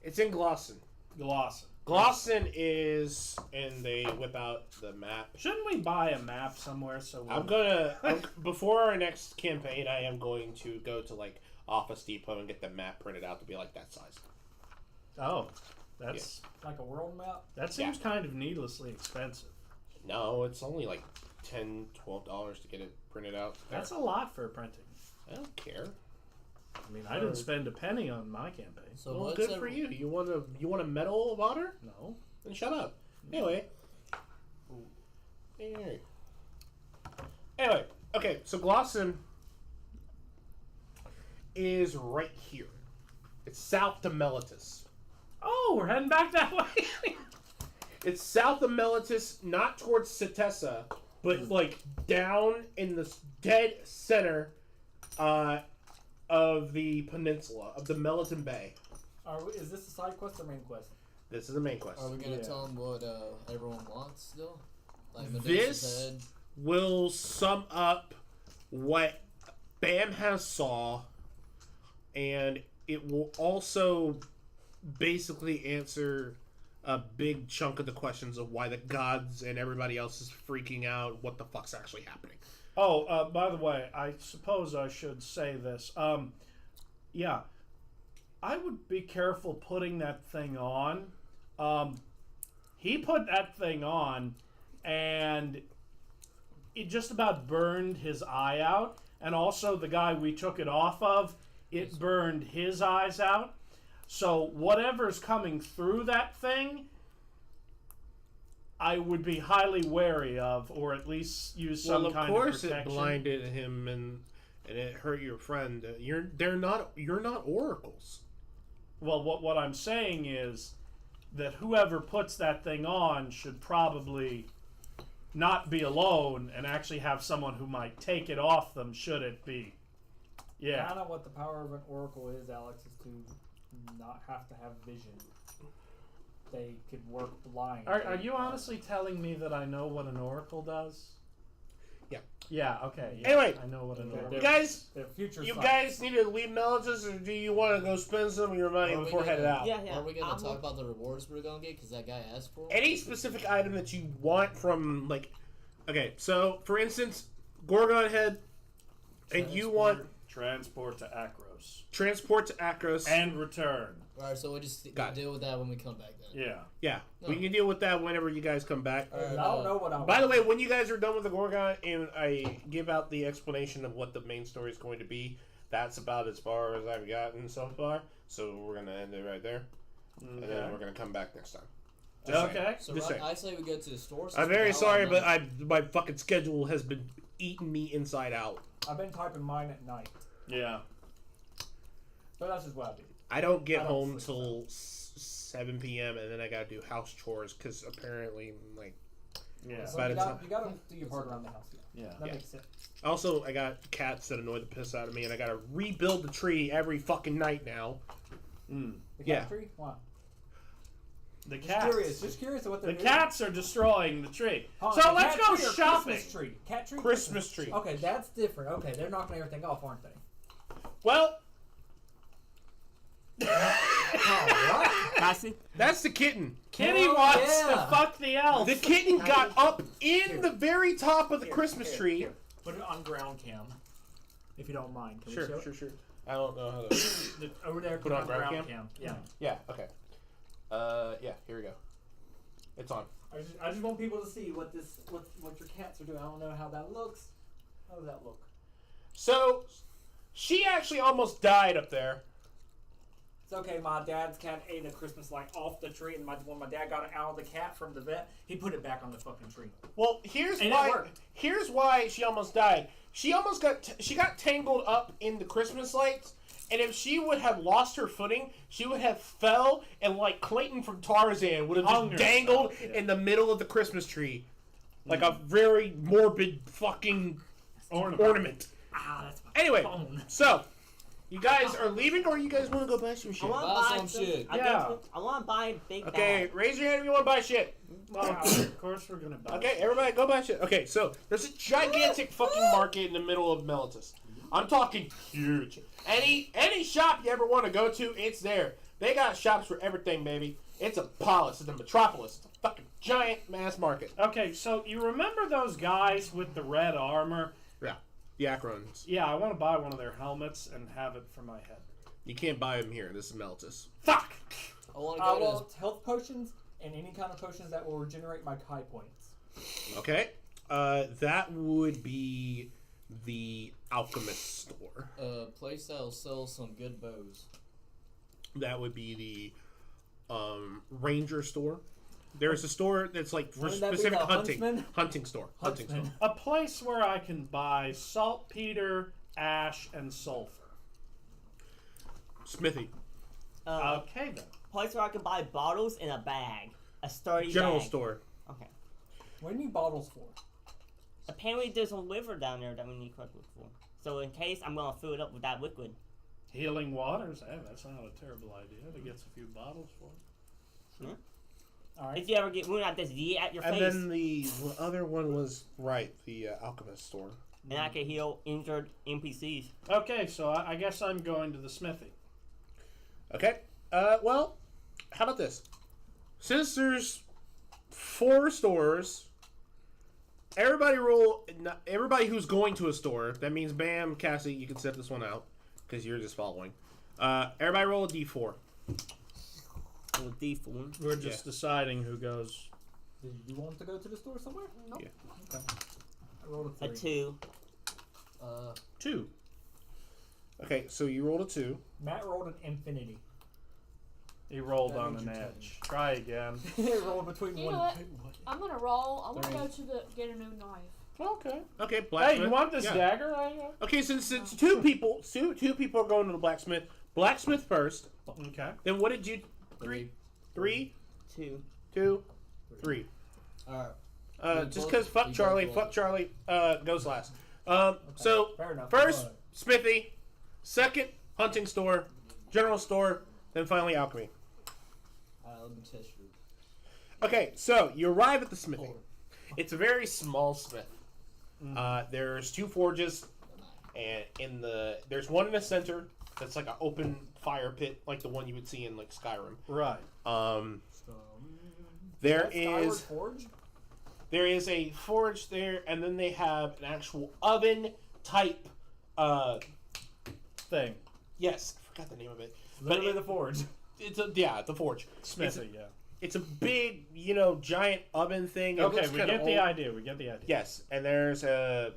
it's in Glosson. Glosson. Glosson is, and they whip out the map. Shouldn't we buy a map somewhere so I'm gonna, before our next campaign, I am going to go to, like, Office Depot and get the map printed out to be, like, that size. Oh, that's Like a world map. that seems kind of needlessly expensive. No, it's only, like, $10, $12 to get it printed out. That's a lot for printing. I don't care. I mean, I didn't spend a penny on my campaign. So Well, what's good a- for you. You want a Medal of Honor? No. Then shut up. Anyway. Anyway, okay, so Glosson is right here. It's south to Melitus. Oh, we're heading back that way. It's south of Melitus, not towards Cetessa, but like down in the dead center of the peninsula, of the Meliton Bay. Is this a side quest or main quest? This is a main quest. Are we gonna tell them what everyone wants still? Like This Medusa's head. will sum up what Bam has saw, and it will also basically answer a big chunk of the questions of why the gods and everybody else is freaking out. What the fuck's actually happening? Oh, by the way, I suppose I should say this. Yeah, I would be careful putting that thing on. He put that thing on, and it just about burned his eye out. And also, the guy we took it off of, it burned his eyes out. So whatever's coming through that thing, I would be highly wary of, or at least use some kind of protection. Well, of course it blinded him and it hurt your friend. You're not oracles. Well, what I'm saying is that whoever puts that thing on should probably not be alone and actually have someone who might take it off them should it be. Yeah. Kind of what the power of an oracle is, Alex, is to not have to have vision. They could work blind. Are you honestly telling me that I know what an oracle does? Yeah. Yeah, okay. Yeah, Anyway, I know what an oracle you guys, Their future you sight. guys need to leave Mellitus, or do you want to go spend some of your money Are we before gonna- headed out? Yeah, yeah. Are we gonna I'm- talk about the rewards we're gonna get? Because that guy asked for 'em? Any specific item that you want from, like, okay, so for instance, Gorgon head, and you want transport to Akros transport to Akros. and return. Alright, so we'll just Got it. deal with that when we come back then. Yeah. Yeah, No. we can deal with that whenever you guys come back. Alright, I don't know what I By the way, when you guys are done with the Gorgon and I give out the explanation of what the main story is going to be, that's about as far as I've gotten so far. So we're going to end it right there. And then we're going to come back next time. Okay. So Just saying. I say we go to the store. since I'm we're very out sorry, all but night. my fucking schedule has been eating me inside out. I've been typing mine at night. Yeah. So that's just what I do. I don't get I don't home sleep, till 7 p.m. and then I gotta do house chores because apparently, like, Yeah. So By you the got time- you got to do your part around the house. Yeah. Yeah. That Yeah. makes sense. also I got cats that annoy the piss out of me, and I gotta rebuild the tree every fucking night now. Mm. The Yeah. cat tree? Why? The Just cats. curious. Just curious of what The they're doing. cats are destroying the tree. Hold So on, let's cat go tree or shopping. Christmas tree. Cat tree. Christmas tree. Okay, that's different. Okay, they're knocking everything off, aren't they? Well, Cassie? that's the kitten. Kitty Oh, wants yeah. to fuck the elf. The kitten got up in the very top of the Christmas tree. Here. Put it on ground cam, if you don't mind. Can we show it? Sure. I don't know how to. Over there. Put it on ground cam. Yeah. Yeah. Okay. Yeah. Here we go. It's on. I just want people to see what your cats are doing. I don't know how that looks. How does that look? So, she actually almost died up there. It's okay. My dad's cat ate a Christmas light off the tree, and when my dad got it out of the cat from the vet, he put it back on the fucking tree. Well, here's And it why. worked. Here's why she almost died. She almost she got tangled up in the Christmas lights, and if she would have lost her footing, she would have fell, and like Clayton from Tarzan would have Hung just dangled herself, yeah. in the middle of the Christmas tree, like a very morbid fucking ornament. Ah, that's my Anyway, phone. so you guys are leaving, or you guys want to go buy some I shit? want Buy to buy some shit. I want to buy a big Okay, bag. raise your hand if you want to buy shit. Well, of course we're gonna buy. Okay, everybody go buy shit. Okay, so there's a gigantic fucking market in the middle of Melitus. I'm talking huge. Any shop you ever want to go to, it's there. They got shops for everything, baby. It's a polis. It's a metropolis. It's a fucking giant mass market. Okay, so you remember those guys with the red armor? Yeah, the Acrons. Yeah, I want to buy one of their helmets and have it for my head. You can't buy them here. This is Melitus. Fuck! I want to I go to want health potions and any kind of potions that will regenerate my Kai points. Okay, that would be the alchemist store. a place that'll sell some good bows. That would be the ranger store. There's a store that's like for Wouldn't that be specific the hunting. huntsman? Hunting store. Hunting store. Huntsman. A place where I can buy saltpeter, ash, and sulfur. Smithy. Okay then. Place where I can buy bottles in a bag. A sturdy General bag. store. Okay. What do you need bottles for? Apparently, there's a liver down there that we need to look for. So in case, I'm gonna fill it up with that liquid. Healing waters. Hey, that's not a terrible idea. To get a few bottles for it. Alright. If you ever get wounded, I just yeet at your And face, then the other one was the alchemist store. and I can heal injured NPCs. Okay, so I guess I'm going to the smithy. Okay. Well, how about this? Since there's 4 stores, everybody who's going to a store. That means, Bam, Cassie, you can set this one out because you're just following. Everybody roll a d4. Or D4. We're just deciding who goes. Did you want to go to the store somewhere? Nope. Yeah. Okay. I rolled a A 3. 2. 2. Okay, so you rolled a 2. Matt rolled an infinity. He rolled That on means an you're edge. Try again. He rolled between You 1 know and what? I'm gonna roll. I want to Three. go to get a new knife. Okay. Okay, Hey, blacksmith. you want this Yeah. dagger? Okay, since 2 people are going to the blacksmith. Blacksmith first. Okay. Then what did you? 3. 3, 2. 2, 3. Alright. Just because fuck Charlie, goes last. So Fair enough. first But smithy, second hunting store, general store, then finally alchemy. Let me test your. Okay, so you arrive at the smithy. It's a very small smith. There's 2 forges, and there's one in the center that's like an open fire pit, like the one you would see in like Skyrim. Right. There that's Skyward is Forge? there is a forge there, and then they have an actual oven type. Thing. Yes, I forgot the name of it. Literally the forge. It's the forge. Smithy, yeah. It's a big, giant oven thing. It Okay, looks we kinda get the old. idea. We get the idea. Yes, and there's a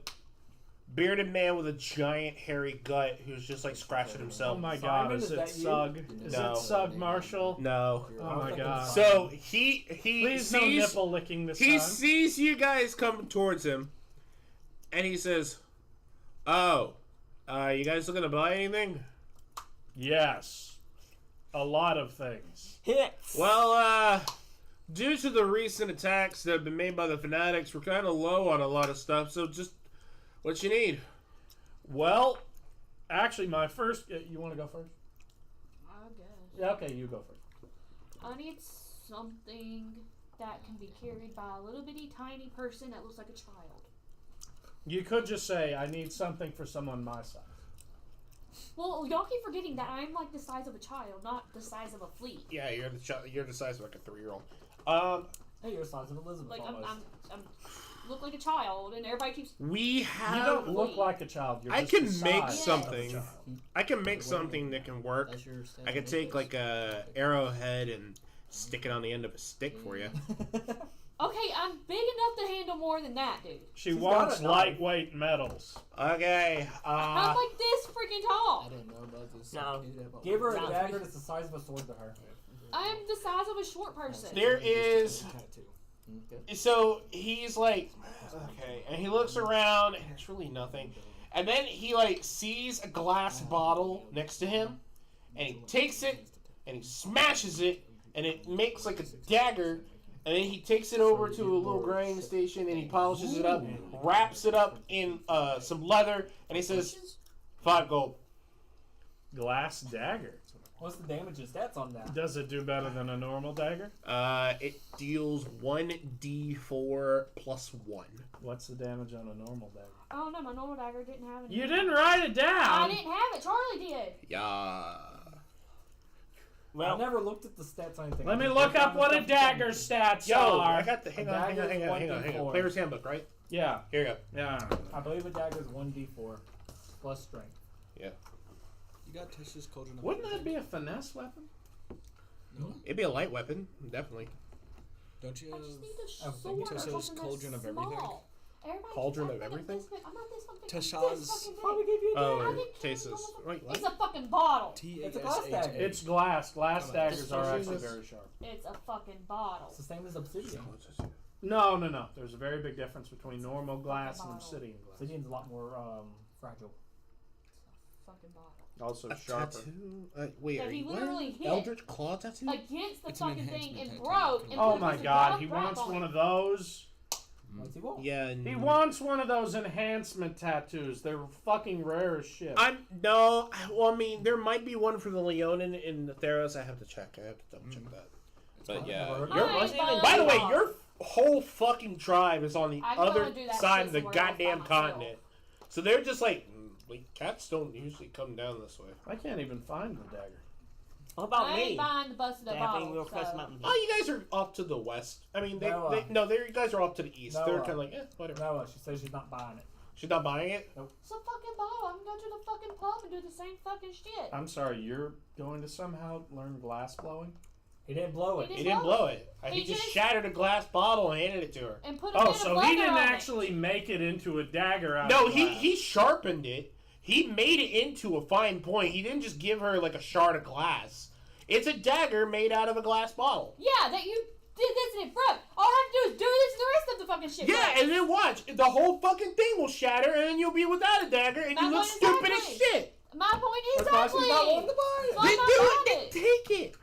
bearded man with a giant hairy gut who's just like scratching Oh himself. my Simon, God! Is is it that you? Sug? Is No. it Sug Marshall? No. Oh my God! So he Please no sees nipple licking this he time. sees you guys come towards him, and he says, "Oh, you guys looking to buy anything?" Yes, a lot of things. Hits! Well, due to the recent attacks that have been made by the fanatics, we're kind of low on a lot of stuff. So just what you need. Well, actually, my first. You want to go first? I guess. Yeah. Okay, you go first. I need something that can be carried by a little bitty tiny person that looks like a child. You could just say, "I need something for someone my size." Well, y'all keep forgetting that I'm like the size of a child, not the size of a fleet. Yeah, you're the size of like a 3-year-old. Hey, you're the size of Elizabeth Like almost. I'm look like a child, and everybody keeps. We You have. don't look like a child. You're I just can the make size something. of a child. I can make something that can work. That's your I could take like a arrowhead and stick it on the end of a stick for you. Okay, I'm big enough to handle more than that, dude. She She's wants got a knife. lightweight metals. Okay. I'm like this freaking I tall. didn't know about this. No. Give her a No. dagger that's the size of a sword to her. I'm the size of a short person. There is. Okay. So he's like, okay, and he looks around, and it's really nothing. And then he like sees a glass bottle next to him, and he takes it and he smashes it, and it makes like a dagger. And then he takes it over to a little grinding station, and he polishes it up, wraps it up in some leather, and he says, 5 gold. Glass dagger. What's the damage and stats on that? Does it do better than a normal dagger? It deals 1d4 plus 1. What's the damage on a normal dagger? Oh no, my normal dagger didn't have any. You didn't write it I down. didn't have it. Charlie did. Yeah. I Well, never looked at the stats on anything. Let I me just look wrote down up the what a stuff dagger that's stats Yo, are. I got the. Hang on. Dagger is 1d4. Player's handbook, right? Yeah, Here you go. yeah. I believe a dagger is 1d4 plus strength. You got Tish's cauldron. of Wouldn't that everything? be a finesse weapon? No. It'd be a light weapon, definitely. Don't you I have? just need a Oh, sword or Tish's something cauldron that's of everything? small. Everybody Cauldron keeps of acting everything? This big. I'm not this fucking Tasha's- this fucking Probably big. give you a dagger. I Oh, didn't Tastes. care. Wait, what? It's a fucking bottle. It's a glass dagger. It's glass. Glass Come on. daggers are Just actually use- very sharp. It's a fucking bottle. It's the same as obsidian. No, no, no. There's a very big difference between normal glass and bottle. obsidian glass. Obsidian's a lot more fragile. Fucking bottle. Also A sharper. tattoo? Wait, That are he you literally wearing hit. Eldritch Claw tattoo? Against the It's an fucking thing enhancement and tattoo. broke. And Oh put my a God, brown he crap wants on one it. of those. What's he want? Yeah. He wants one of those enhancement tattoos. They're fucking rare as shit. Well, I mean, there might be one for the Leonin in the Theros. I have to check. I have to double check that. But yeah, by the way, your whole fucking tribe is on the other side of the goddamn continent. So they're just like, cats don't usually come down this way. I can't even find the dagger. What about I me? ain't buying the busted Dabbing real bottle. fast So. mountain. Oh, you guys are off to the west. I mean, you guys are off to the east. No, They're kind of like, whatever. No, she says she's not buying it. She's not buying it? It's a fucking bottle. I'm gonna go to the fucking pub and do the same fucking shit. I'm sorry, you're going to somehow learn glass blowing? He didn't blow it. He didn't blow it. He just shattered a glass bottle and handed it to her. And put a Oh, bit of so leather he didn't on actually make it into a dagger out No, of glass. he sharpened it. He made it into a fine point. He didn't just give her like a shard of glass. It's a dagger made out of a glass bottle. Yeah, that you did this in front. All I have to do is do this and the rest of the fucking shit. Yeah, right? and then watch. The whole fucking thing will shatter, and then you'll be without a dagger, and you look stupid as shit. My point is That's why she's not willing exactly. to buy it. Why Then not do buy it. Then take it.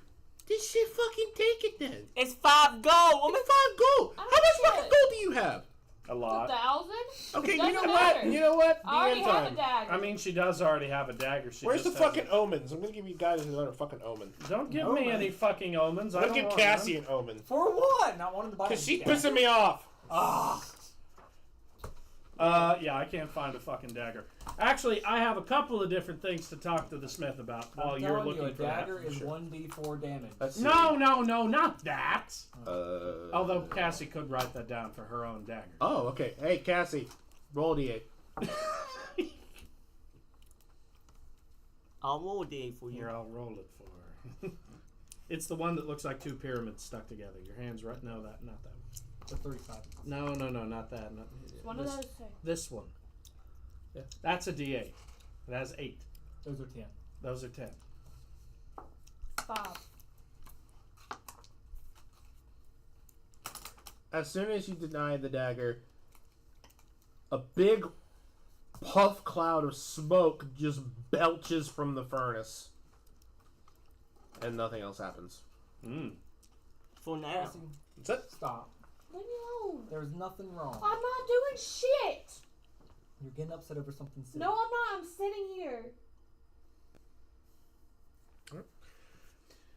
This shit fucking take it then. It's 5 gold. Only 5 gold. I How don't much shit. fucking gold do you have? A lot. 1,000? Okay, you Doesn't know matter. what? You know what? I already The have a end time. dagger. I mean, she does already have a dagger. She Where's the just has fucking omens? I'm gonna give you guys another fucking omen. Don't give me any fucking omens. I Let's don't give want Cassie none. an omen. For what? Not wanting to buy it. Because she's pissing me off. Ah. Yeah, I can't find a fucking dagger. Actually, I have a couple of different things to talk to the smith about while I'm you're telling looking you, a for dagger that. is Sure. 1d4 damage. No, not that. Although Although Cassie could write that down for her own dagger. Oh, okay. Hey, Cassie, roll D8. I'll roll a D8 for you. Here, I'll roll it for her. It's the one that looks like two pyramids stuck together. Your hand's right. No, not that one. The 35. No, not that. Not, One this, of those two. this one. Yeah, that's a D8. It has 8. Those are 10. Those are 10. 5. As soon as you deny the dagger, a big puff cloud of smoke just belches from the furnace. And nothing else happens. For now. Cassie, That's it. stop. Leave me alone. There's nothing wrong. I'm not doing shit. You're getting upset over something silly. No, I'm not. I'm sitting here.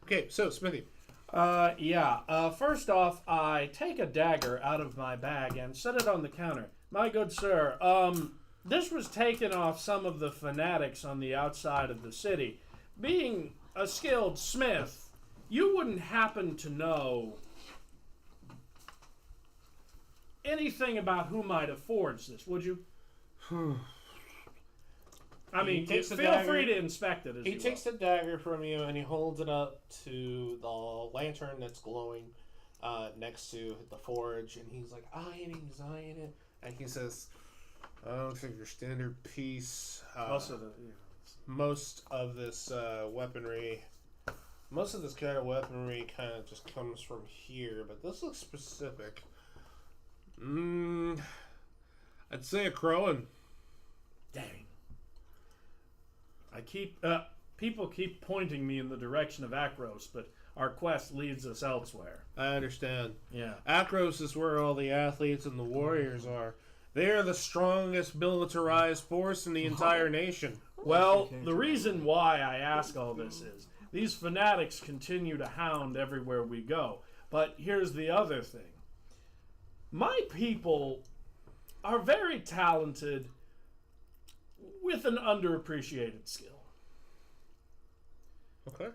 Okay, so Smithy. First off, I take a dagger out of my bag and set it on the counter. My good sir, this was taken off some of the fanatics on the outside of the city. Being a skilled smith, you wouldn't happen to know anything about who might have forged this, would you? I mean, He takes the feel dagger- free to inspect it as He you takes will. the dagger from you and he holds it up to the lantern that's glowing next to the forge, and he's like eyeing it, and he says, "Oh, looks like your standard piece. Also, Most of this weaponry, most of this kind of weaponry, kind of just comes from here, but this looks specific. I'd say a Crowan. Dang. I keep people keep pointing me in the direction of Akros, but our quest leads us elsewhere. I understand. Yeah. Akros is where all the athletes and the warriors are. They are the strongest militarized force in the entire nation. Well, the reason why I ask all this is these fanatics continue to hound everywhere we go. But here's the other thing. My people are very talented with an underappreciated skill. Okay.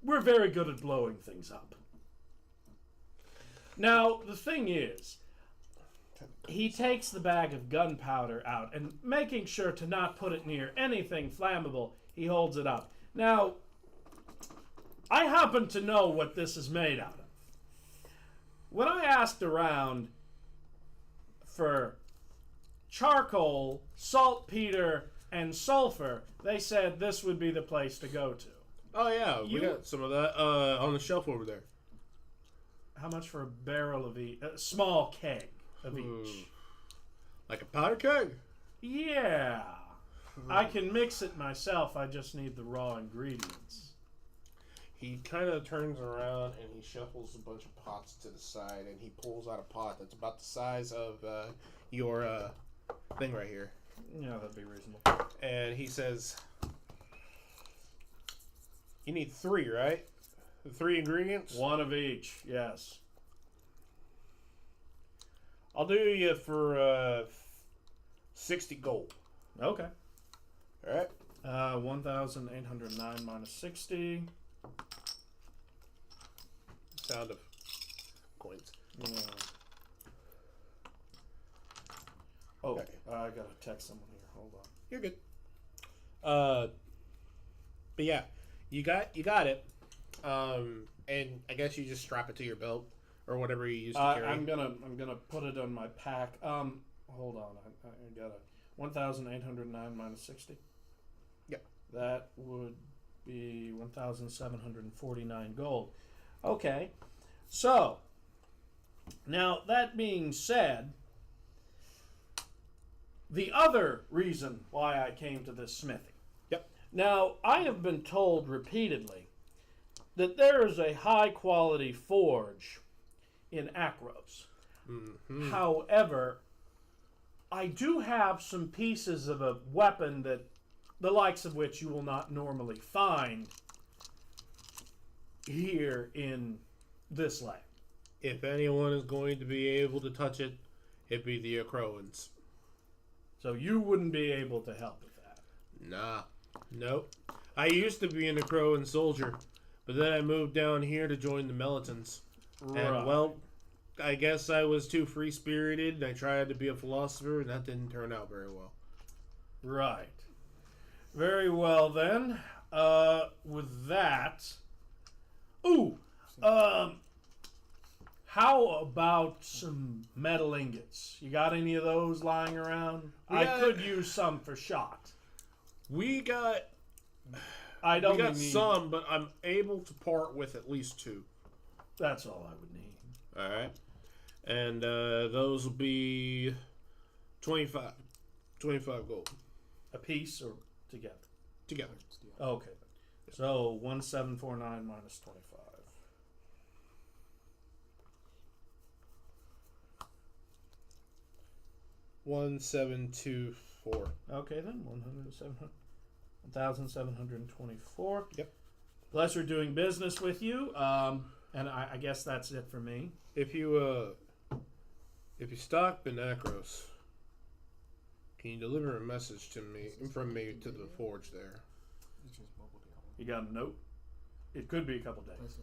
We're very good at blowing things up. Now, the thing is, he takes the bag of gunpowder out and, making sure to not put it near anything flammable, he holds it up. Now, I happen to know what this is made out of. When I asked around for charcoal, saltpeter, and sulfur, they said this would be the place to go to. Oh yeah, we You- got some of that on the shelf over there. How much for a barrel of each? A small keg of each. Like a powder keg? Yeah. I can mix it myself. I just need the raw ingredients. he kind of turns around and he shuffles a bunch of pots to the side, and he pulls out a pot that's about the size of your thing right here. Yeah, that'd be reasonable. And he says, "You need 3, right? The 3 ingredients? One of each, yes. I'll do you for 60 gold. Okay. All right. 1,809 minus 60. Sound of coins. Yeah. Oh, Okay. I gotta text someone here. Hold on. You're good. But yeah, you got it. And I guess you just strap it to your belt or whatever you use to carry. I'm gonna put it on my pack. Hold on. I got a 1,809 minus 60. Yep. That would be 1,749 gold. Okay. So now that being said, the other reason why I came to this smithy. Yep. Now, I have been told repeatedly that there is a high quality forge in Akros. Mm-hmm. However, I do have some pieces of a weapon that the likes of which you will not normally find here in this land. If anyone is going to be able to touch it, it'd be the Acroans. So you wouldn't be able to help with that. Nah. Nope. I used to be an Acroan soldier, but then I moved down here to join the Melitons. And, well, I guess I was too free-spirited, and I tried to be a philosopher, and that didn't turn out very well. Right. Very well, then. With that... Ooh! How about some metal ingots? You got any of those lying around? I could use some for shot. We got I don't we got need... some, but I'm able to part with at least 2. That's all I would need. All right. And those will be 25 gold. A piece or together? Together. Okay. So 1,749 minus 25. 1,724. Okay then, 1,724. Yep. Pleasure doing business with you. And I guess that's it for me. If you stop in Akros, can you deliver a message to me from me to the forge there? You got a note? It could be a couple days.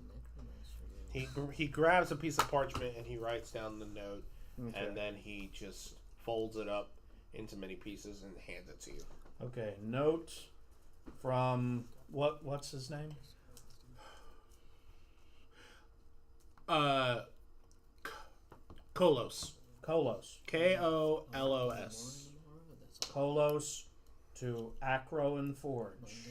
He grabs a piece of parchment and he writes down the note, Okay. and then he just folds it up into many pieces and hands it to you. Okay, note from what's his name? Kolos. Kolos. Kolos. Kolos to Akroan Forge.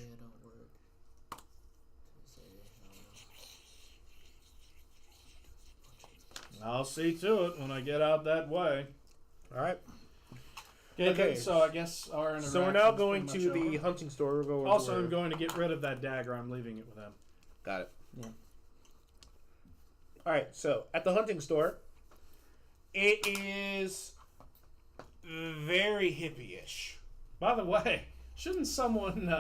I'll see to it when I get out that way. All right. Okay, so I guess our interaction. So we're now going to the hunting store. We're going also, I'm going to get rid of that dagger. I'm leaving it with him. Got it. Yeah. All right. So at the hunting store, it is very hippie-ish. By the way, shouldn't someone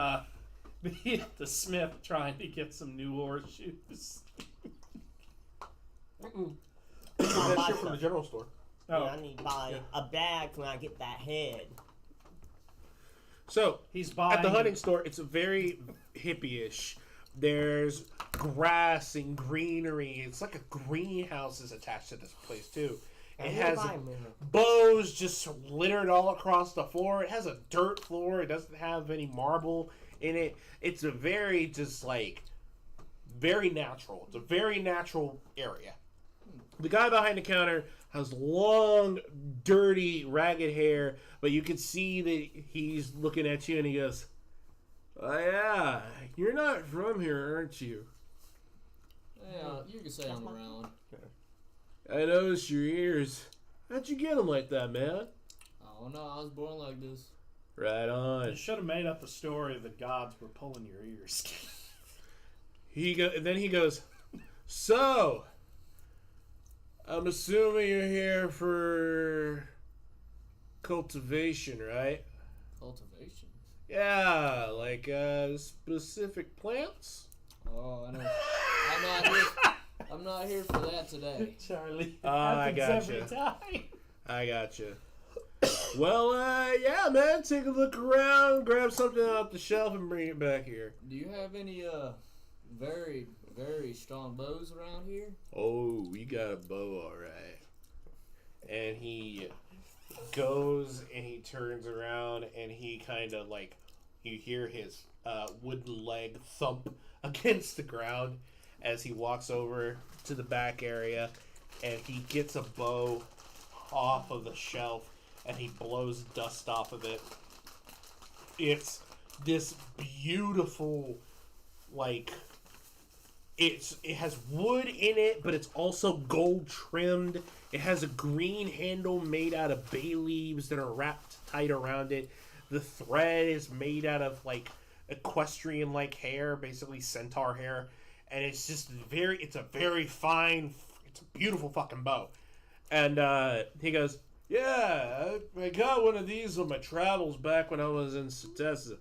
be at the smith trying to get some new horseshoes? That shit from the general store. Oh, I need to buy a bag when I get that head. So he's buying at the hunting store, it's very hippie-ish. There's grass and greenery. It's like a greenhouse is attached to this place too. It has bows just littered all across the floor. It has a dirt floor. It doesn't have any marble in it. It's a very just like very natural. It's a very natural area. The guy behind the counter has long, dirty, ragged hair, but you can see that he's looking at you and he goes, "Oh yeah, you're not from here, aren't you?" Yeah, you can say I'm around. I noticed your ears. How'd you get them like that, man? Oh no, I was born like this. Right You on. should have made up the story that gods were pulling your ears. Then he goes, so, I'm assuming you're here for cultivation, right? Cultivation. Yeah, like specific plants. Oh, I know. I'm not here for that today. Charlie. I happens gotcha. every time. I gotcha. Well, yeah, man. Take a look around, grab something off the shelf, and bring it back here. Do you have any very very strong bows around here? Oh, we got a bow, all right. And he goes and he turns around and he kind of like, you hear his wooden leg thump against the ground as he walks over to the back area and he gets a bow off of the shelf and he blows dust off of it. It's this beautiful, like, it has wood in it, but it's also gold trimmed. It has a green handle made out of bay leaves that are wrapped tight around it. The thread is made out of like equestrian-like hair, basically centaur hair, and it's just it's a very fine, it's a beautiful fucking bow. And he goes, "Yeah, I got one of these on my travels back when I was in Setessa.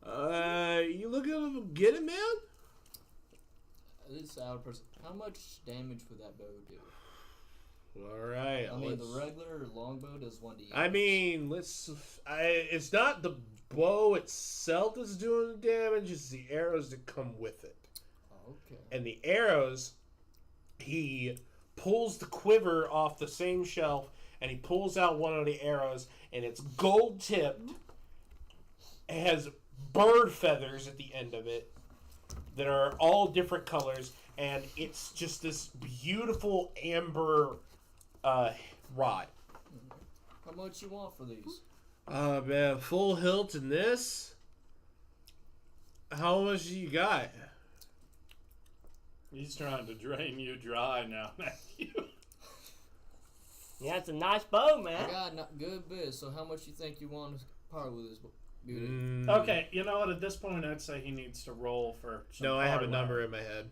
You looking to get it, man?" This is out person. How much damage would that bow do? All right. I mean, the regular longbow does 1d8. I mean, it's not the bow itself that's doing the damage; it's the arrows that come with it. Okay. And the arrows, he pulls the quiver off the same shelf, and he pulls out one of the arrows, and it's gold tipped. It has bird feathers at the end of it that are all different colors, and it's just this beautiful amber rod. How much you want for these? Man, full hilt in this. How much you got? He's trying to drain you dry now, Matthew. Yeah, it's a nice bow, I man. got a good bit, so how much you think you want to part with this beauty? Okay, you know what? At this point, I'd say he needs to roll for some No, I have a parlay. number in my head.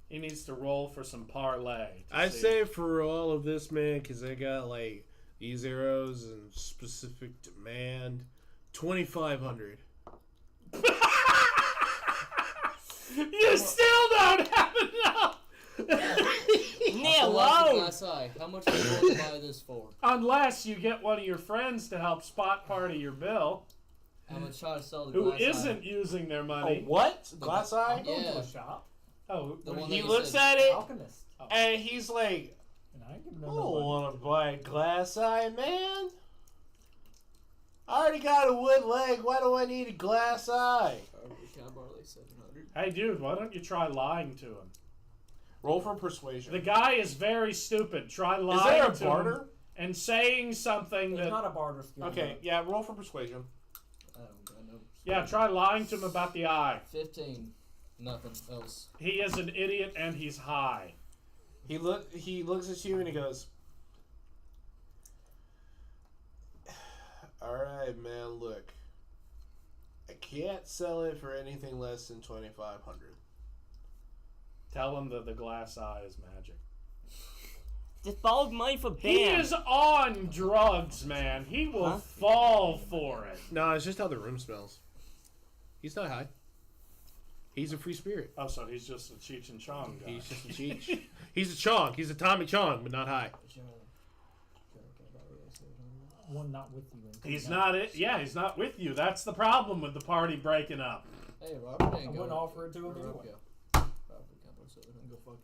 He needs to roll for some parlay. I'd say for all of this, man, because I got like these arrows and specific demand, 2,500. You still don't have enough! Neil Galactic alone. Glass Eye. How much do you want to buy this for? Unless you get one of your friends to help spot part of your bill, I'm gonna try to sell the who glass isn't eye. using their Oh, money. what? Glass eye? I'm going to Yeah. a shop. Oh, The one He that looks said- at it Alchemist. and he's like, And I give "I them don't money. want to buy a glass eye, man. I already got a wood leg. Why do I need a glass eye?" Can I borrow like 700? hey, dude, why don't you try lying to him? Roll for persuasion. The guy is very stupid. Try lying Is there a to barter? him and saying something There's that... not a barter skill. Okay, yeah, roll for persuasion. I don't know. Yeah, try lying to him about the eye. 15. Nothing else. He is an idiot and he's high. He looks at you and he goes, "All right, man. Look, I can't sell it for anything less than 2,500. Tell him that the glass eye is magic. Just borrowed money for He Bam. is on drugs, man. He will Huh? fall for it. No, it's just how the room smells. He's not high. He's a free spirit. Oh, so he's just a Cheech and Chong guy. He's just a Cheech. He's a Chong. He's a Tommy Chong, but not high. One not with you. And He's not it. Yeah, he's not with you. That's the problem with the party breaking up. Hey, Robert I ain't wouldn't go. offer it to him Robert, anyway. go. Robert, go fuck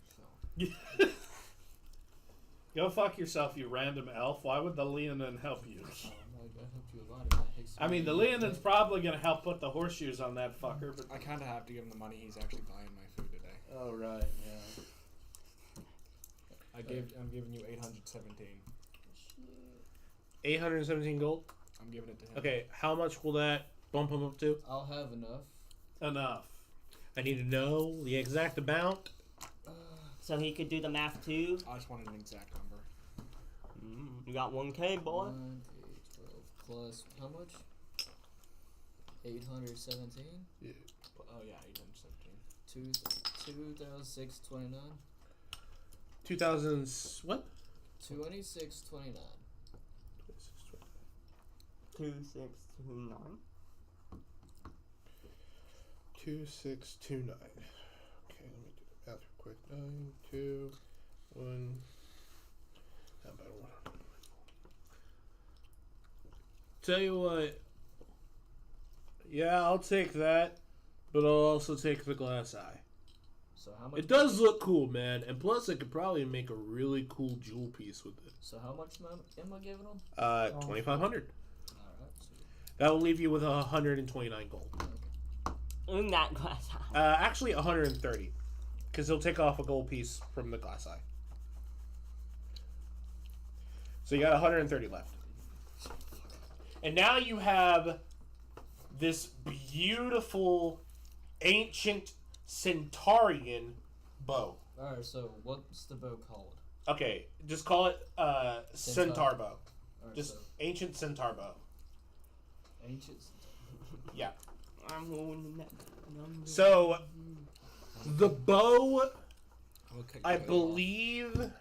yourself. Go fuck yourself, you random elf. Why would the Leonin help you? Oh, I helped you a lot. If that takes I mean, the Leonin's probably gonna help put the horseshoes on that fucker, but I kind of have to give him the money. He's actually buying my food today. oh right, yeah. I'm giving you 817. 817 gold. I'm giving it to him. Okay, how much will that bump him up to? I'll have enough. Enough. I need to know the exact amount. So he could do the math too. I just wanted an exact number. You got 1K, boy. 1, 8, 12 plus how much? 817. Oh yeah, 817. 2629. 2000 what? 2629. 2629. 2629. Okay, let me do the math real quick. 9, 2, 1. How about 1? Tell you what. Yeah, I'll take that, but I'll also take the glass eye. So how much? It does look cool, man, and plus I could probably make a really cool jewel piece with it. So how much am I giving them? 2,500. Alright. That will leave you with 129 gold. In that glass eye. Actually 130, because he'll take off a gold piece from the glass eye. So you got 130 left. And now you have this beautiful ancient Centaurian bow. Alright, so what's the bow called? Okay, just call it Centaur bow. Alright, Just so ancient Centaur bow. ancient. Yeah. I'm holding that number. So the bow, will cut I your head off. believe,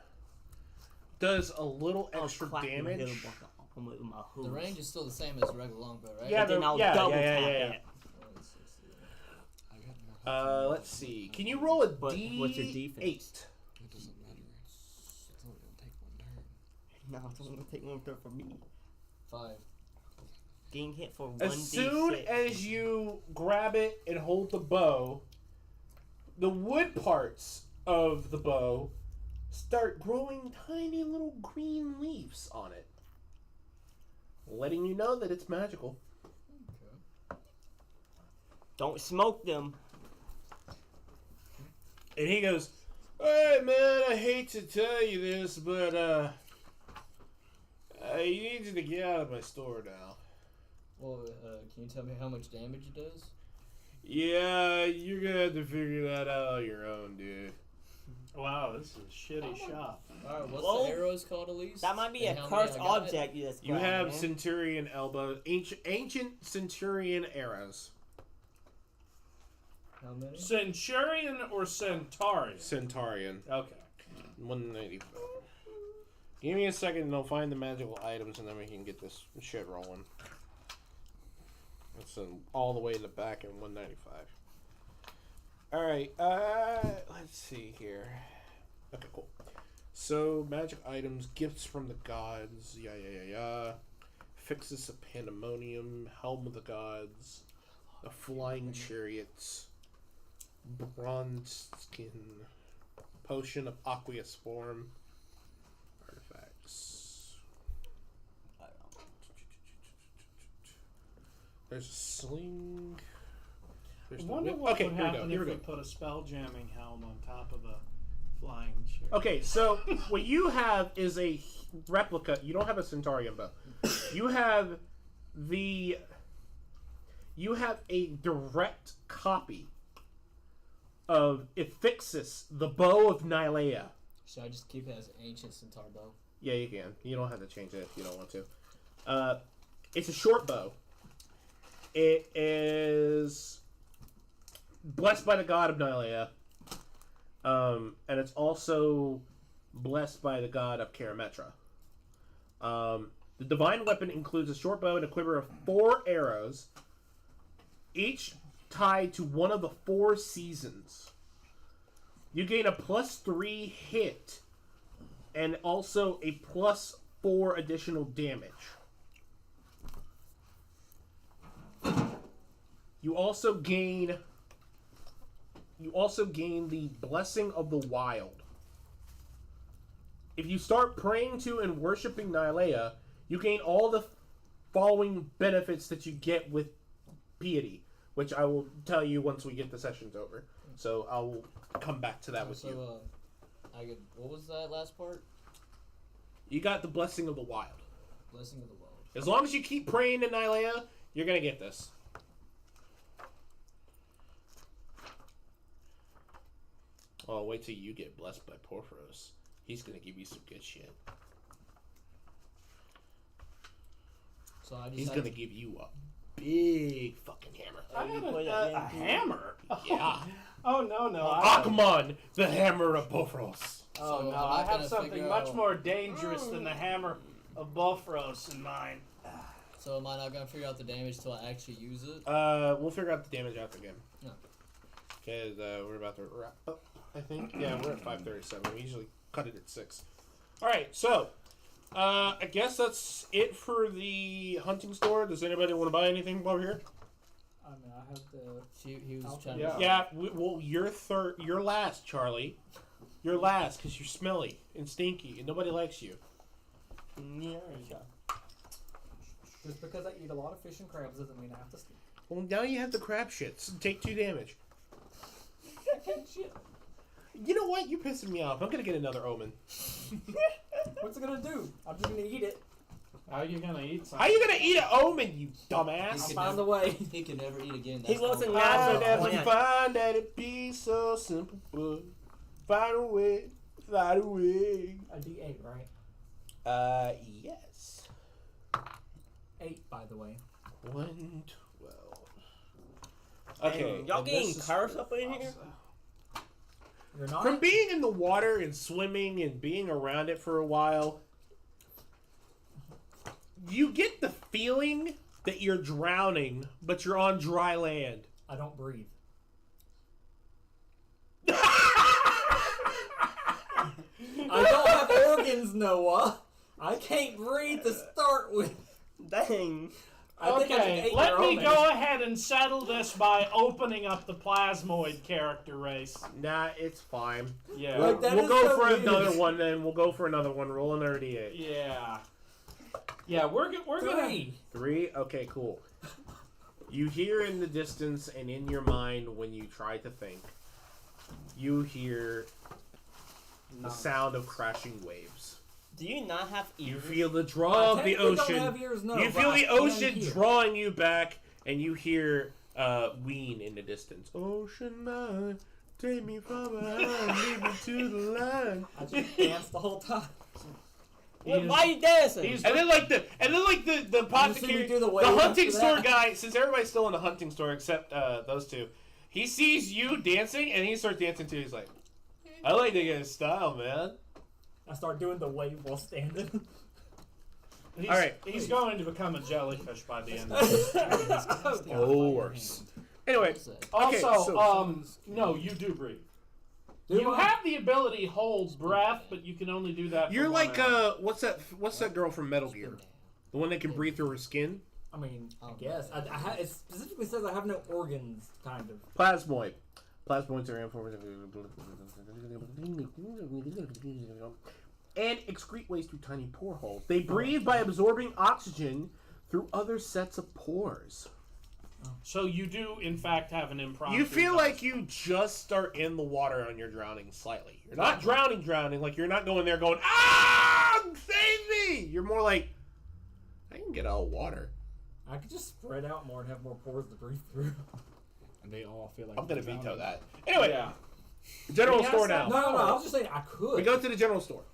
does a little I'll extra clap your head damage. up with my hooves. The range is still the same as a regular longbow, right? Yeah, Then I'll yeah, double yeah, tap yeah. it. I got more health than Let's see. Can you roll a But what's your defense? D8? It doesn't matter. It's only gonna take one turn. No, it's only gonna take one turn for me. 5. Getting hit for 1d6. As soon as you grab it and hold the bow, the wood parts of the bow start growing tiny little green leaves on it, letting you know that it's magical. Okay. Don't smoke them. And he goes, "Hey man, I hate to tell you this, but I need you to get out of my store now." Well, can you tell me how much damage it does? Yeah, you're gonna have to figure that out on your own, dude. Wow, this is a shitty shop. Alright, what's Well, the arrows called, Elise? That might be And a how many cursed I got? object you just You grabbed, have man. Centurion elbows, ancient Centurion arrows. How many? Centurion or Centaurian? Centurion. Okay. 195. Give me a second and I'll find the magical items and then we can get this shit rolling. It's all the way in the back in 195. Alright, let's see here. Okay, cool. So, magic items, gifts from the gods, Fixus of Pandemonium, Helm of the Gods, the Flying Chariots, Bronze Skin, Potion of Aqueous Form, Artifacts. There's a sling. There's I the wonder whip. what Okay, would here we happen go. Here if we we go. put a spell jamming helm on top of a flying chair. Okay, so what you have is a replica. You don't have a Centaurian bow. You have a direct copy of Iphixus, the bow of Nylea. Should I just keep it as an ancient centaur bow? Yeah, you can. You don't have to change it if you don't want to. It's a short bow. It is blessed by the god of Nylea. And it's also blessed by the god of Karametra. The divine weapon includes a short bow and a quiver of 4 arrows, each tied to one of the 4 seasons. You gain a +3 hit and also a +4 additional damage. You also gain the Blessing of the Wild. If you start praying to and worshiping Nylea, you gain all the following benefits that you get with piety, which I will tell you once we get the sessions over. So I'll come back to that with you. What was that last part? You got the Blessing of the Wild. Blessing of the Wild. As long as you keep praying to Nylea, you're going to get this. Oh, wait till you get blessed by Porphyros. He's going to give you some good shit. So I just He's have going to give you a big fucking hammer. I got put a it in. hammer. Yeah. Oh no! I don't. Akmon, the hammer of Bofros. Oh So no! I'm I not have gonna something figure much out- more dangerous than the hammer of Bofros in mind. So am I not gonna figure out the damage till I actually use it? We'll figure out the damage after the game. No. Because we're about to wrap up, I think. Yeah, we're at 5:37. We usually cut it at 6. Alright, so, I guess that's it for the hunting store. Does anybody want to buy anything while we're here? I mean, I have the. He was trying Yeah. to. Yeah, well, you're last, Charlie. You're last because you're smelly and stinky and nobody likes you. Yeah, there you go. Just because I eat a lot of fish and crabs doesn't mean I have to sleep. Well, now you have the crab shit. So take 2 damage. I can't shit. You know what? You're pissing me off. I'm going to get another omen. What's it gonna do? I'm just gonna eat it. How are you gonna eat something? How you going to eat an omen, you dumbass? I'll could find never- the way. He can never eat again. He That's wasn't the- I natural never plant. find that it be so simple, but find a way, find a way. A D8, right? Yes. 8, by the way. 112. Okay. And y'all and getting this is cursed for up in here? Asa. You're not. From being in the water and swimming and being around it for a while, you get the feeling that you're drowning, but you're on dry land. I don't breathe. I don't have organs, Noah. I can't breathe to start with. Dang. I think I just Okay, ate let your me omen. go ahead and settle this by opening up the Plasmoid character race. Nah, it's fine. Yeah. Like that We'll is go so for weird. another one then. We'll go for another one. Roll an 38. Yeah. Yeah, we're gonna. 3. 3? Okay, cool. You hear in the distance and in your mind when you try to think, you hear the sound of crashing waves. Do you not have You ears? feel the draw of the Technically don't ocean. have ears, no, You but feel I the can ocean hear. drawing you back, and you hear Ween in the distance. Ocean line, take me from behind, lead me to the line. I just danced the whole time. Why are you dancing? He's And then like the You see me apothecary, do the the wave hunting after store that? guy. Since everybody's still in the hunting store except those two, he sees you dancing and he starts dancing too. He's like, "I like to get style, man." I start doing the wave while standing. He's, All right. He's going to become a jellyfish by the end of it. Oh, worse. Anyway, Also, Okay, so- no, you do breathe. Do You I? have the ability to hold breath, but you can only do that. you're for 1 like hour. what's that girl from Metal Gear? The one that can breathe through her skin? I mean, I guess. It specifically says I have no organs, kind of. Plasmoid. Plasmoids are and excrete waste through tiny pore holes. They breathe by absorbing oxygen through other sets of pores. So you do, in fact, have an impromptu. You feel death. like you just are in the water and you're drowning slightly. You're not drowning, like you're not going there going, "Ah, save me!" You're more like, I can get out of water. I could just spread out more and have more pores to breathe through. And they all feel like I'm gonna they're veto drowning. that. Anyway, Yeah. general Yes, store that- now. No, I was just saying I could. We go to the general store.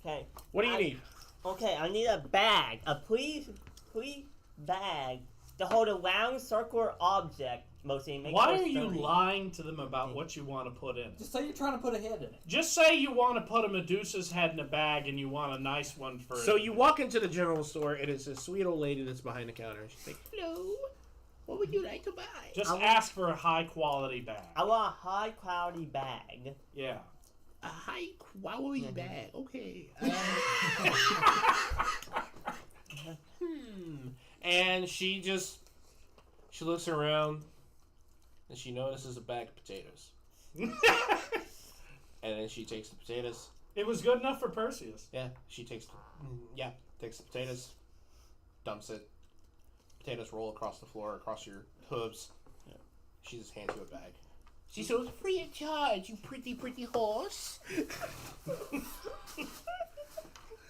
Okay. What do you need? Okay, I need a bag. A please bag to hold a round circular object. Mostly. Make Why sure are you sturdy. lying to them about what you want to put in? Just say you're trying to put a head in it. Just say you want to put a Medusa's head in a bag and you want a nice one for. So you walk into the general store. It is a sweet old lady that's behind the counter. She's like, "Hello, what would you like to buy?" Just ask for a high quality bag. I want a high quality bag. Yeah. A high quality bag. Okay. And she looks around and she notices a bag of potatoes. And then she takes the potatoes. It was good enough for Perseus. Yeah, she takes the potatoes, dumps it. Potatoes roll across the floor, across your hooves. Yeah. She just hands you a bag. She says, "Free of charge, you pretty horse."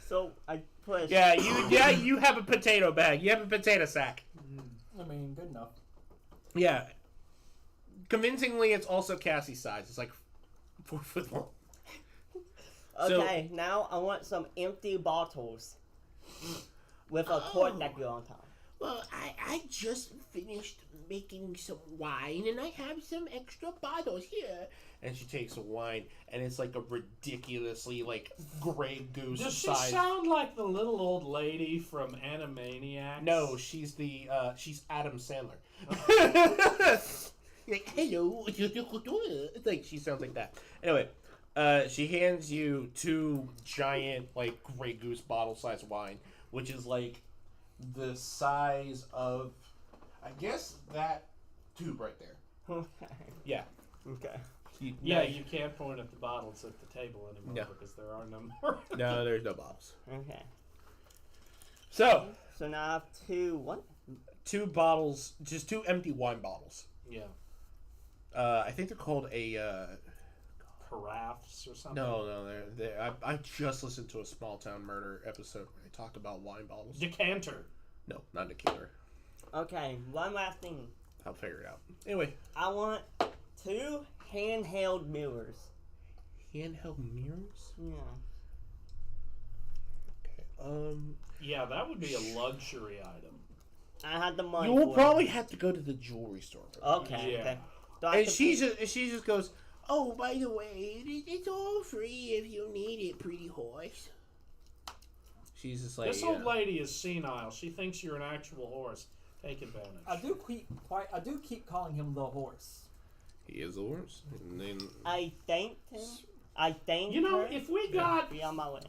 So I put. You have a potato bag. You have a potato sack. I mean, good enough. Yeah. Convincingly, it's also Cassie's size. It's like 4 foot long. Okay, now I want some empty bottles with a cork that go on top. Well, I just finished making some wine, and I have some extra bottles here. And she takes a wine, and it's like a ridiculously, like, Grey Goose Does she size. sound like the little old lady from Animaniacs? No, she's she's Adam Sandler. Like, hello. It's like, she sounds like that. Anyway, she hands you 2 giant, like, Grey Goose bottle-sized wine, which is, like, the size of, I guess, that tube right there. Okay. Yeah. Okay. Yeah, you can't point at the bottles at the table anymore No. because there are no more. No, there's no bottles. Okay. So, So now I have 2 what? 2 bottles, just 2 empty wine bottles. Yeah, I think they're called a, carafes or something. no, I just listened to a Small Town Murder episode where they talked about wine bottles. Decanter. No, not a killer. Okay, one last thing. I'll figure it out. Anyway, I want 2 handheld mirrors. handheld mirrors? Yeah. Okay. Yeah, that would be a luxury item. I had the money. You will for probably have to go to the jewelry store. For it. that. Okay. Yeah. Okay. Do I And have to she pay- just goes, "Oh, by the way, it's all free if you need it, pretty horse." She's just like, This old lady is senile. She thinks you're an actual horse. Take advantage. I do keep calling him the horse. he is a horse. And then I thanked him. I thanked You know, her. if we got, Be on my way.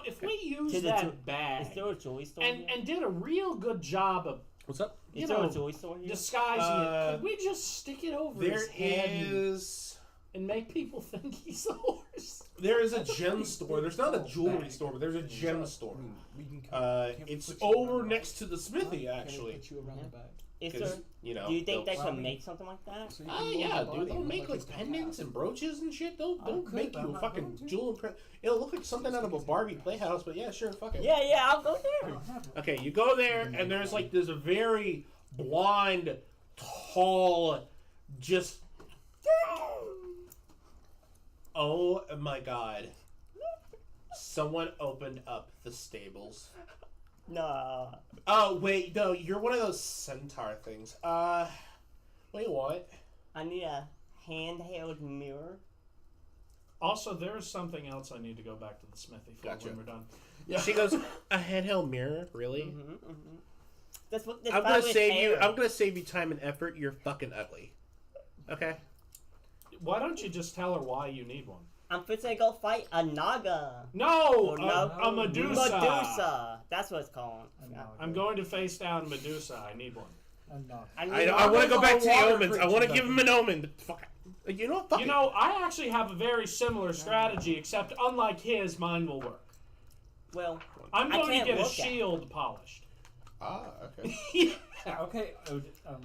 if we To used the that Is bag there a jewelry store here? and did a real good job of what's up? Is you there a know, jewelry store here? disguising Uh, it, could we just stick it over There his head is and make people think he's a horse? a gem store. There's not a jewelry store, but there's a gem store. We can It's over next to the smithy, actually. Put you around the back. Is 'Cause, there? you know, Do you think they they'll- could make something like that? So you Oh can move yeah, your dude. body They'll and make look like it's not pendants happening. and brooches and shit. They'll could, make but you I'm a not fucking going to. jewel and it'll look like something out of a Barbie playhouse. But yeah, sure, fuck it. Yeah, I'll go I there. don't have one. Okay, you go there and there's like this very blonde, tall, just. Oh my god! Someone opened up the stables. No. Oh wait, no, you're one of those centaur things. What do you want? I need a handheld mirror. Also, there's something else I need to go back to the smithy for Gotcha. when we're done. She goes, a handheld mirror, really? Mm-hmm. That's what. That's I'm gonna probably save you. fair. I'm gonna save you time and effort. You're fucking ugly. Okay. Why don't you just tell her why you need one? I'm fit to go fight a Naga. No, no. a Medusa. Medusa. That's what it's called. I'm going to face down Medusa. I need one. I'm not. I want to go back to the omens. I want to give him an omen. Fuck. You know what? Fuck You it. know, I actually have a very similar strategy, except unlike his, mine will work. Well, I'm I going to can't get a look at it. shield polished. Ah, okay. Yeah. Okay.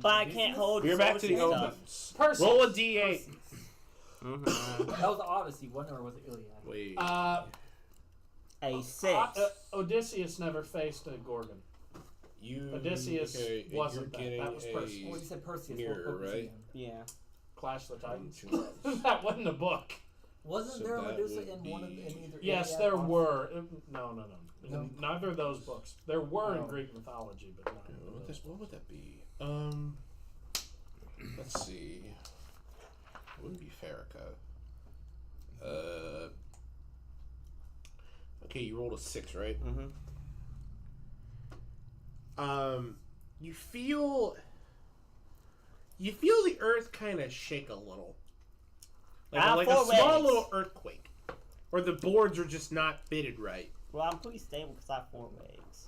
but I can't hold. We're back to the sorcery omens. stuff. Perseus. Roll a d8. Mhm. That was the Odyssey, wasn't it, or was it Iliad? Wait. A 6. Odysseus never faced a Gorgon. You. Odysseus okay, wasn't you're that. That was getting Perseus. Well, you said Perseus. Mirror, what book was he right? in? Yeah. Clash of the Titans. Oh, That wasn't a book. Wasn't So there a that Medusa would in one of the, be- in either? Yes, Iliad there or were. No. No. Neither of those books. There were in Oh. Greek mythology, but not. in those. What would that be? Let's see. It wouldn't be Farrakha. Okay, you rolled a 6, right? Mm-hmm. You feel the earth kind of shake a little, like a four small legs. little earthquake, or the boards are just not fitted right. Well, I'm pretty stable because I have 4 legs.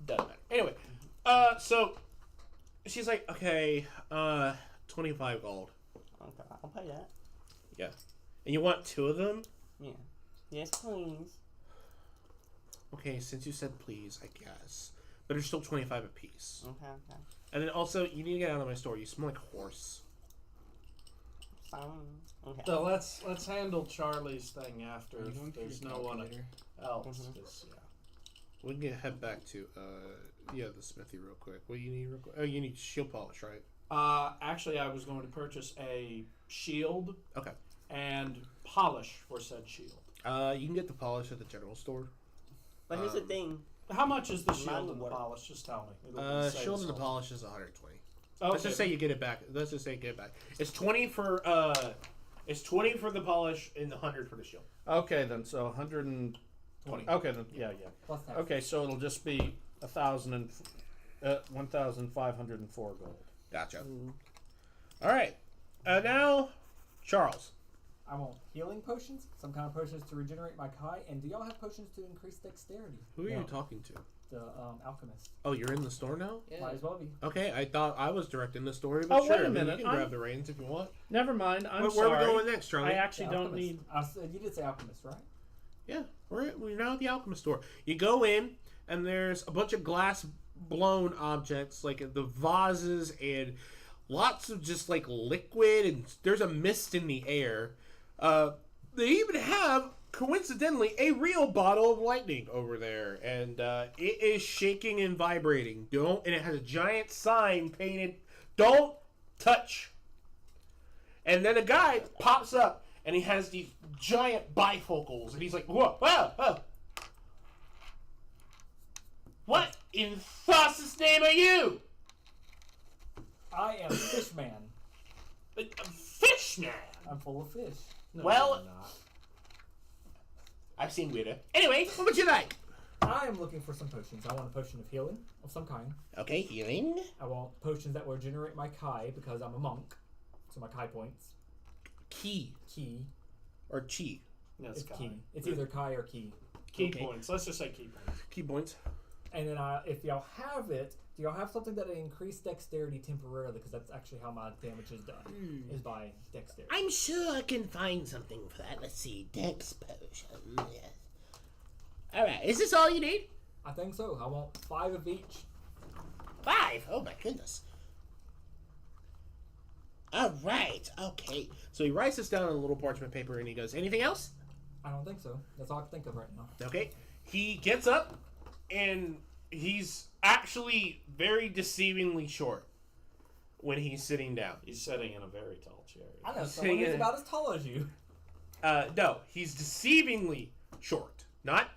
Doesn't matter. Anyway, so she's like, okay, 25 gold. Okay, I'll pay that. Yeah, and you want 2 of them? Yeah. Yes, please. Okay, since you said please, I guess. But they're still 25 apiece. Okay. And then also, you need to get out of my store. You smell like horse. Fine. Okay. So let's handle Charlie's thing after. Are you If going to there's your no one calculator? else. Mhm. 'Cause, yeah. We can head back to, the smithy real quick. What do you need real quick? Oh, you need shield polish, right? Actually, I was going to purchase a shield Okay. and polish for said shield. You can get the polish at the general store. But here's the Um, thing. How much is the shield Mine and the work. polish? Just tell me. It'll say Shield it's and the all- polish is 120. Okay. Let's just say you get it back. Let's just say you get it back. It's 20 for it's 20 for the polish and 100 for the shield. Okay, then. So 120. Okay, then. Yeah. Plus tax. Okay, so it'll just be 1,504 gold. Gotcha. All right. Now, Charles. I want healing potions, some kind of potions to regenerate my Kai, and do y'all have potions to increase dexterity? Who are No, you talking to? The alchemist. Oh, you're in the store now? Yeah. Might as well be. Okay, I thought I was directing the story, but Oh, sure. wait a I mean, minute, You can I'm- grab the reins if you want. Never mind. I'm Where sorry. are we going next, Charlie? I actually The don't alchemist. need. You did say alchemist, right? Yeah, we're now at the alchemist store. You go in, and there's a bunch of glass blown objects, like the vases, and lots of just like liquid, and there's a mist in the air. They even have, coincidentally, a real bottle of lightning over there, and it is shaking and vibrating. And it has a giant sign painted, "Don't touch." And then a guy pops up, and he has these giant bifocals, and he's like, "Whoa, whoa, whoa! What in Thassa's name are you?" I am Fishman. Fishman. I'm full of fish. No, Well- you're not. I've seen weirder. Anyway, what would you like? I am looking for some potions. I want a potion of healing of some kind. Okay, healing. I want potions that will generate my Kai because I'm a monk. So my Kai points. Key Key. or chi. That's It's key. It's either Kai or key. Key Okay. points. Let's just say key points. Key points. And then if y'all have it, do y'all have something that increase dexterity temporarily? Because that's actually how my damage is done, is by dexterity. I'm sure I can find something for that. Let's see. Dex potion. Yes. Alright, is this all you need? I think so. I want 5 of each. 5? Oh my goodness. Alright, okay. So he writes this down on a little parchment paper and he goes, anything else? I don't think so. That's all I can think of right now. Okay. He gets up and he's actually very deceivingly short when he's sitting down. He's sitting in a very tall chair. I know Sing someone who's it. about as tall as you. No, he's deceivingly short. Not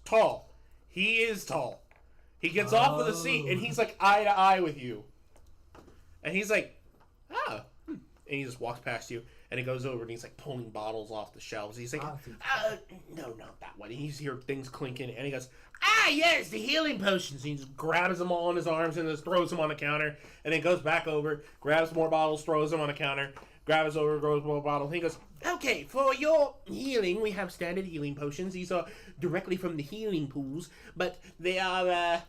tall. He is tall. He gets off of the seat and he's like eye to eye with you. And he's like, and he just walks past you and he goes over and he's like pulling bottles off the shelves. He's like, no, not that one. And he's hear things clinking and he goes, yes, the healing potions. And he just grabs them all in his arms and just throws them on the counter and then goes back over, grabs more bottles, throws them on the counter, grabs over, throws more bottles. And he goes, okay, for your healing, we have standard healing potions. These are directly from the healing pools, but they are,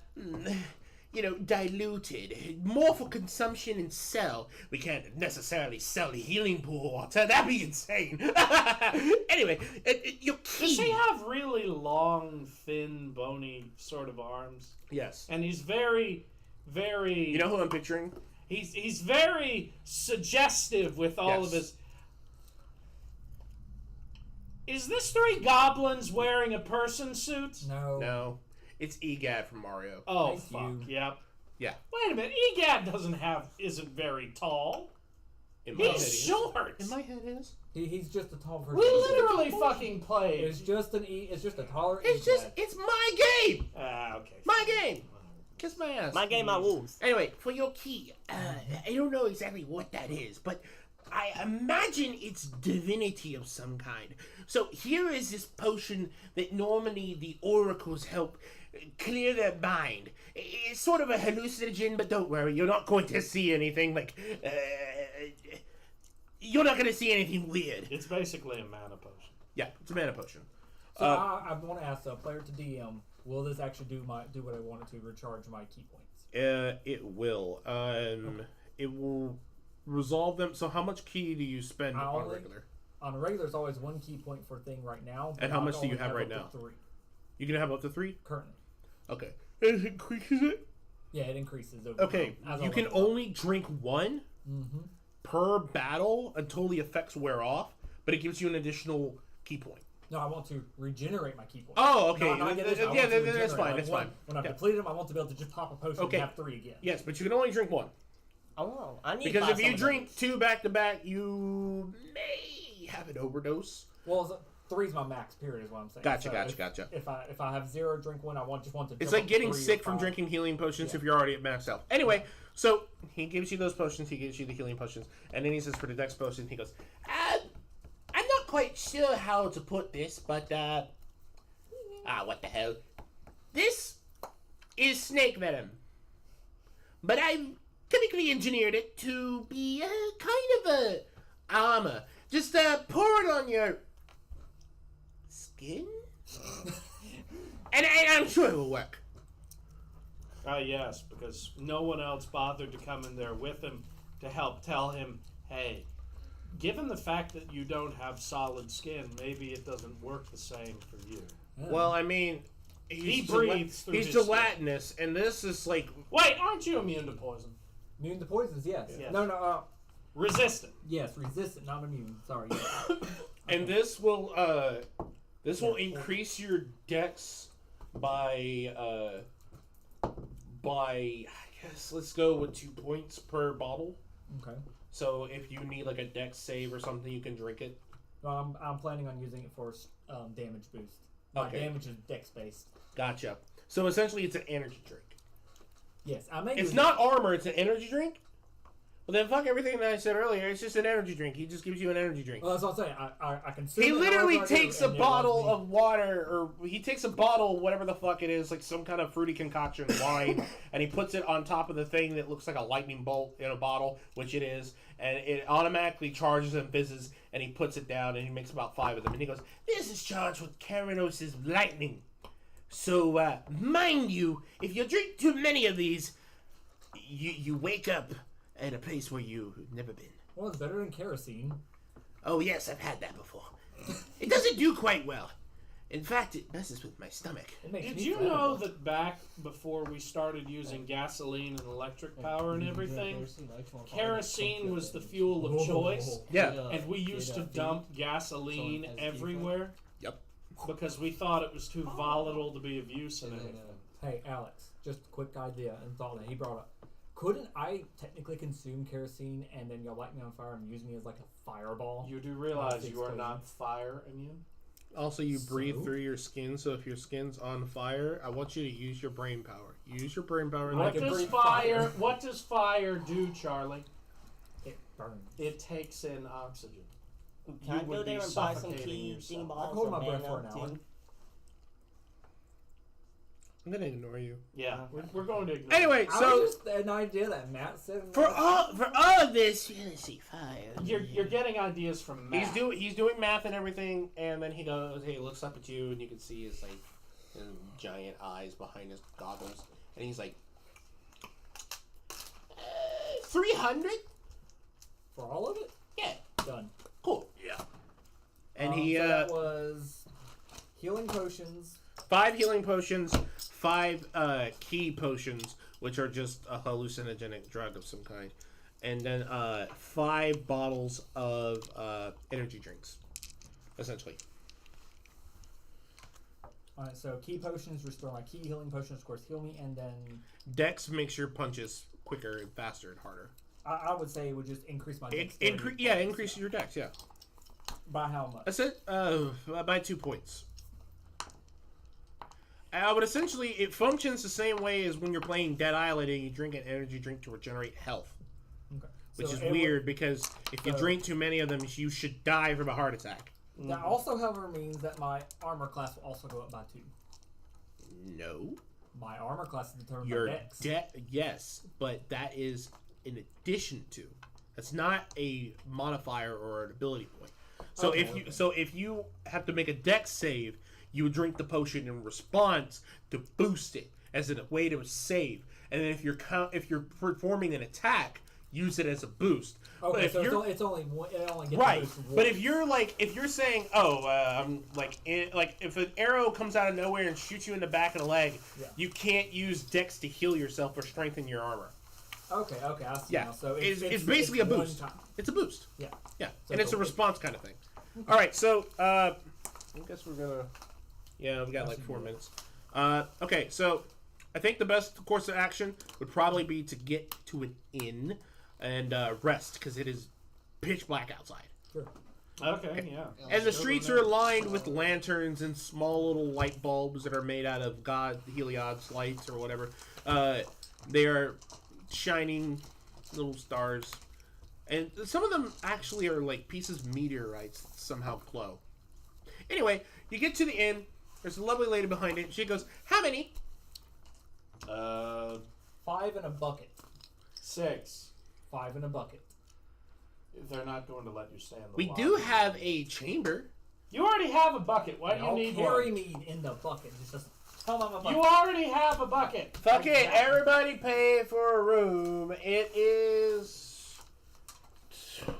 diluted. More for consumption and sell. We can't necessarily sell the healing pool water. That'd be insane. Anyway, your key. Does he have really long, thin, bony sort of arms? Yes. And he's very, very. You know who I'm picturing? He's very suggestive with all of Yes. his. Is this 3 goblins wearing a person suit? No. No. It's Egad from Mario. Oh Thank fuck! you. Yep. Yeah. Wait a minute. Egad isn't very tall. In my head He's is. short. In my head is. He's just a tall version. We literally fucking played. It's just it's just a taller. It's just, it's my game. Okay. My game. Kiss my ass. My game, my rules. Anyway, for your key, I don't know exactly what that is, but I imagine it's divinity of some kind. So here is this potion that normally the oracles help clear their mind. It's sort of a hallucinogen, but don't worry, you're not going to see anything like... you're not going to see anything weird. It's basically a mana potion. Yeah, it's a mana potion. So I want to ask the player to DM. Will this actually do what I wanted to recharge my key points? It will. It will resolve them. So how much key do you spend on regular? On regular, there's always 1 key point for thing right now. but And how I much do you only have right up to now? 3 You can have up to 3? currently. Okay. It increases it? Yeah, it increases over. Okay, time, as I you can level up. only drink 1 per battle until the effects wear off, but it gives you an additional key point. No, I want to regenerate my key points. Oh, okay. Not get Yeah, additional, I want to that's regenerate. fine, Like, that's when- fine. When I Yeah. complete them, I want to be able to just pop a potion Okay. and have 3 again. Yes, but you can only drink 1. Oh, I need Because to buy if you some of drink those. 2 back to back, you may have an overdose. Well, 3's my max. Period is what I'm saying. Gotcha. If I have 0, drink 1. I just want to. It's jump like up getting 3 or sick from 5. drinking healing potions Yeah. if you're already at max health. Anyway, so he gives you those potions. He gives you the healing potions, and then he says for the dex potion, he goes, "I'm not quite sure how to put this, but what the hell? This is snake venom, but I've chemically engineered it to be kind of a armor. Just pour it on your skin, and I'm sure it will work." Yes, because no one else bothered to come in there with him to help tell him, hey, given the fact that you don't have solid skin, maybe it doesn't work the same for you. Well, I mean, He breathes through he's his skin. gelatinous, and this is like Wait, aren't you immune to poison? Immune to poisons, yes. Yes. No. Resistant. Yes, resistant, not immune. Sorry. Yes. and this will increase your dex by I guess let's go with 2 points per bottle. Okay. So if you need like a dex save or something, you can drink it. No, I'm planning on using it for damage boost. My Okay. damage is dex based. Gotcha. So essentially, it's an energy drink. Yes, I may. It's use not armor; it's an energy drink. Well, then fuck everything that I said earlier. It's just an energy drink. He just gives you an energy drink. Well, that's what I'm saying. I consume. He it literally however I do, takes a and it bottle lets me- of water, or he takes a bottle, whatever the fuck it is, like some kind of fruity concoction, wine, and he puts it on top of the thing that looks like a lightning bolt in a bottle, which it is, and it automatically charges and fizzes, and he puts it down, and he makes about 5 of them, and he goes, "This is charged with Kellerangel lightning. So, mind you, if you drink too many of these, you wake up at a place where you've never been." Well, it's better than kerosene. Oh, yes, I've had that before. It doesn't do quite well. In fact, it messes with my stomach. It makes Did me you feel know better. that back before we started using gasoline and electric power and everything, kerosene was the fuel of choice? Yeah. And we used to dump gasoline everywhere. Yep. Because we thought it was too volatile to be of use and everything. Hey, Alex, just a quick idea and thought that he brought up. Couldn't I technically consume kerosene and then you'll light me on fire and use me as like a fireball? You do realize Fixed you are poison. not fire immune? Also, you breathe So? through your skin, so if your skin's on fire, I want you to use your brain power. Use your brain power. I What can does breathe fire? fire. What does fire do, Charlie? It burns. It takes in oxygen. Can I You go would be there and buy some suffocating key yourself. ding I balls hold or my breath mana for an hour. too? I'm gonna ignore you. Yeah, we're going to ignore. Anyway, I so was just an idea that Matt said. for all of this, you're gonna see fire. You're getting ideas from Matt. He's doing math and everything, and then he goes, he looks up at you, and you can see his like his giant eyes behind his goggles, and he's like, 300. For all of it? Yeah, Done. cool. Yeah. And So that was healing potions. 5 healing potions, 5 key potions, which are just a hallucinogenic drug of some kind, and then 5 bottles of energy drinks, essentially. Alright, so key potions restore my key, healing potions, of course, heal me, and then Dex makes your punches quicker and faster and harder. I would say it would just increase my Increase dexterity. your dex. Yeah, By how much? that's it. By 2 points. But essentially, it functions the same way as when you're playing Dead Island and you drink an energy drink to regenerate health. Okay. Which So is it weird because if you so- drink too many of them, you should die from a heart attack. That also, however, means that my armor class will also go up by 2. No. My armor class is determined Your by dex. yes, but that is in addition to. That's not a modifier or an ability point. So Okay, if you have to make a dex save, you would drink the potion in response to boost it as a way to save. And then if you're performing an attack, use it as a boost. But Okay, if so you're it's only one. It only gets right, boost once. but if you're saying, I'm like if an arrow comes out of nowhere and shoots you in the back of the leg, Yeah. you can't use Dex to heal yourself or strengthen your armor. Okay, I see Yeah, now. So it's basically a one boost. time. It's a boost. Yeah. Yeah, So and it's a it's- response kind of thing. All right, so I guess we're gonna. Yeah, we got like 4 minutes. Okay, so I think the best course of action would probably be to get to an inn and rest because it is pitch black outside. Sure. Okay, yeah. And the streets are lined with lanterns and small little light bulbs that are made out of Heliod's lights or whatever. They are shining little stars. And some of them actually are like pieces of meteorites that somehow glow. Anyway, you get to the inn. There's a lovely lady behind it. She goes, "How many?" 5 in a bucket. 6. 5 in a bucket. They're not going to let you stay in the We lobby. do have a chamber. You already have a bucket. Why do you I'll need carry one? me in the bucket. Just tell them I'm a bucket. You already have a bucket. Fuck it, everybody pay for a room. It is... 10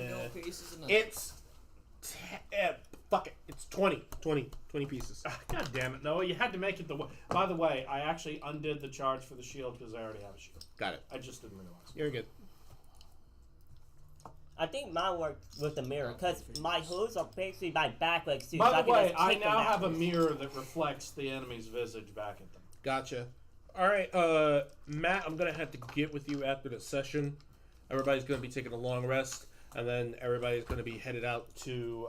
gold pieces and It's... fuck it. It's 20 pieces. God damn it, Noah. You had to make it the way. By the way, I actually undid the charge for the shield because I already have a shield. Got it. I just didn't realize. You're good. I think mine worked with the mirror because my hooves are basically my back legs too. By so the way, I I can just now kick them have a backwards. mirror that reflects the enemy's visage back at them. Gotcha. Alright, Matt, I'm gonna have to get with you after the session. Everybody's gonna be taking a long rest, and then everybody's gonna be headed out to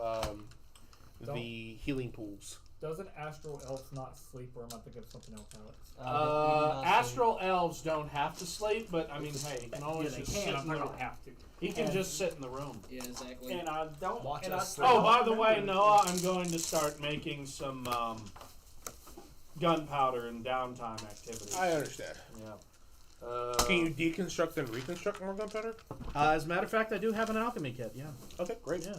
the healing pools. Doesn't Astral Elf not sleep, or am I thinking of something else, Alex? Astral elves don't have to sleep, but I mean, hey, you can always Yeah, they just can. sit I'm in the not room. gonna have to. He can just sit in the room. Yeah, exactly. And I don't. Watch and us I, sleep. Oh, by the way, Noah, I'm going to start making some gunpowder and downtime activities. I understand. Yeah. Can you deconstruct and reconstruct more gunpowder? As a matter of fact, I do have an alchemy kit. Yeah. Okay, great. Yeah.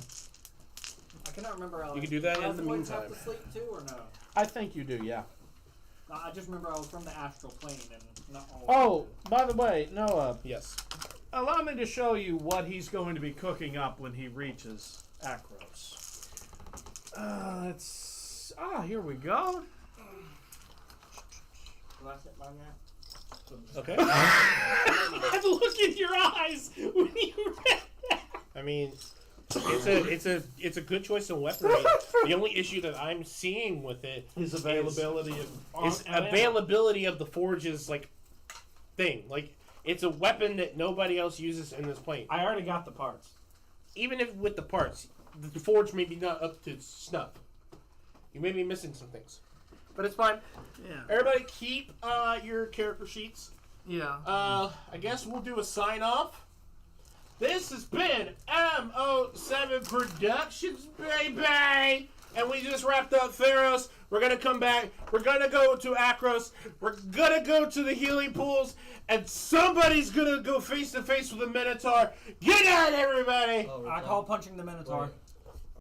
I cannot remember. Alex. You can do that in the Plasmoids meantime. have to sleep too, or no? I think you do. Yeah. I just remember I was from the astral plane and not all. Oh, by the way, Noah, Yes. allow me to show you what he's going to be cooking up when he reaches Akros. Here we go. Will I sit by that? Okay. That look in your eyes when you read that. I mean, it's a good choice in weaponry. The only issue that I'm seeing with it His availability is availability of the forge's like thing. Like it's a weapon that nobody else uses in this plane. I already got the parts. Even if with the parts, the forge may be not up to snuff. You may be missing some things, but it's fine. Yeah. Everybody, keep your character sheets. Yeah. I guess we'll do a sign off. This has been MO7 Productions, baby! And we just wrapped up Theros. We're gonna come back. We're gonna go to Akros. We're gonna go to the healing pools. And somebody's gonna go face to face with the Minotaur. Get out, everybody! Oh, we're I done. call punching the Minotaur. Wait.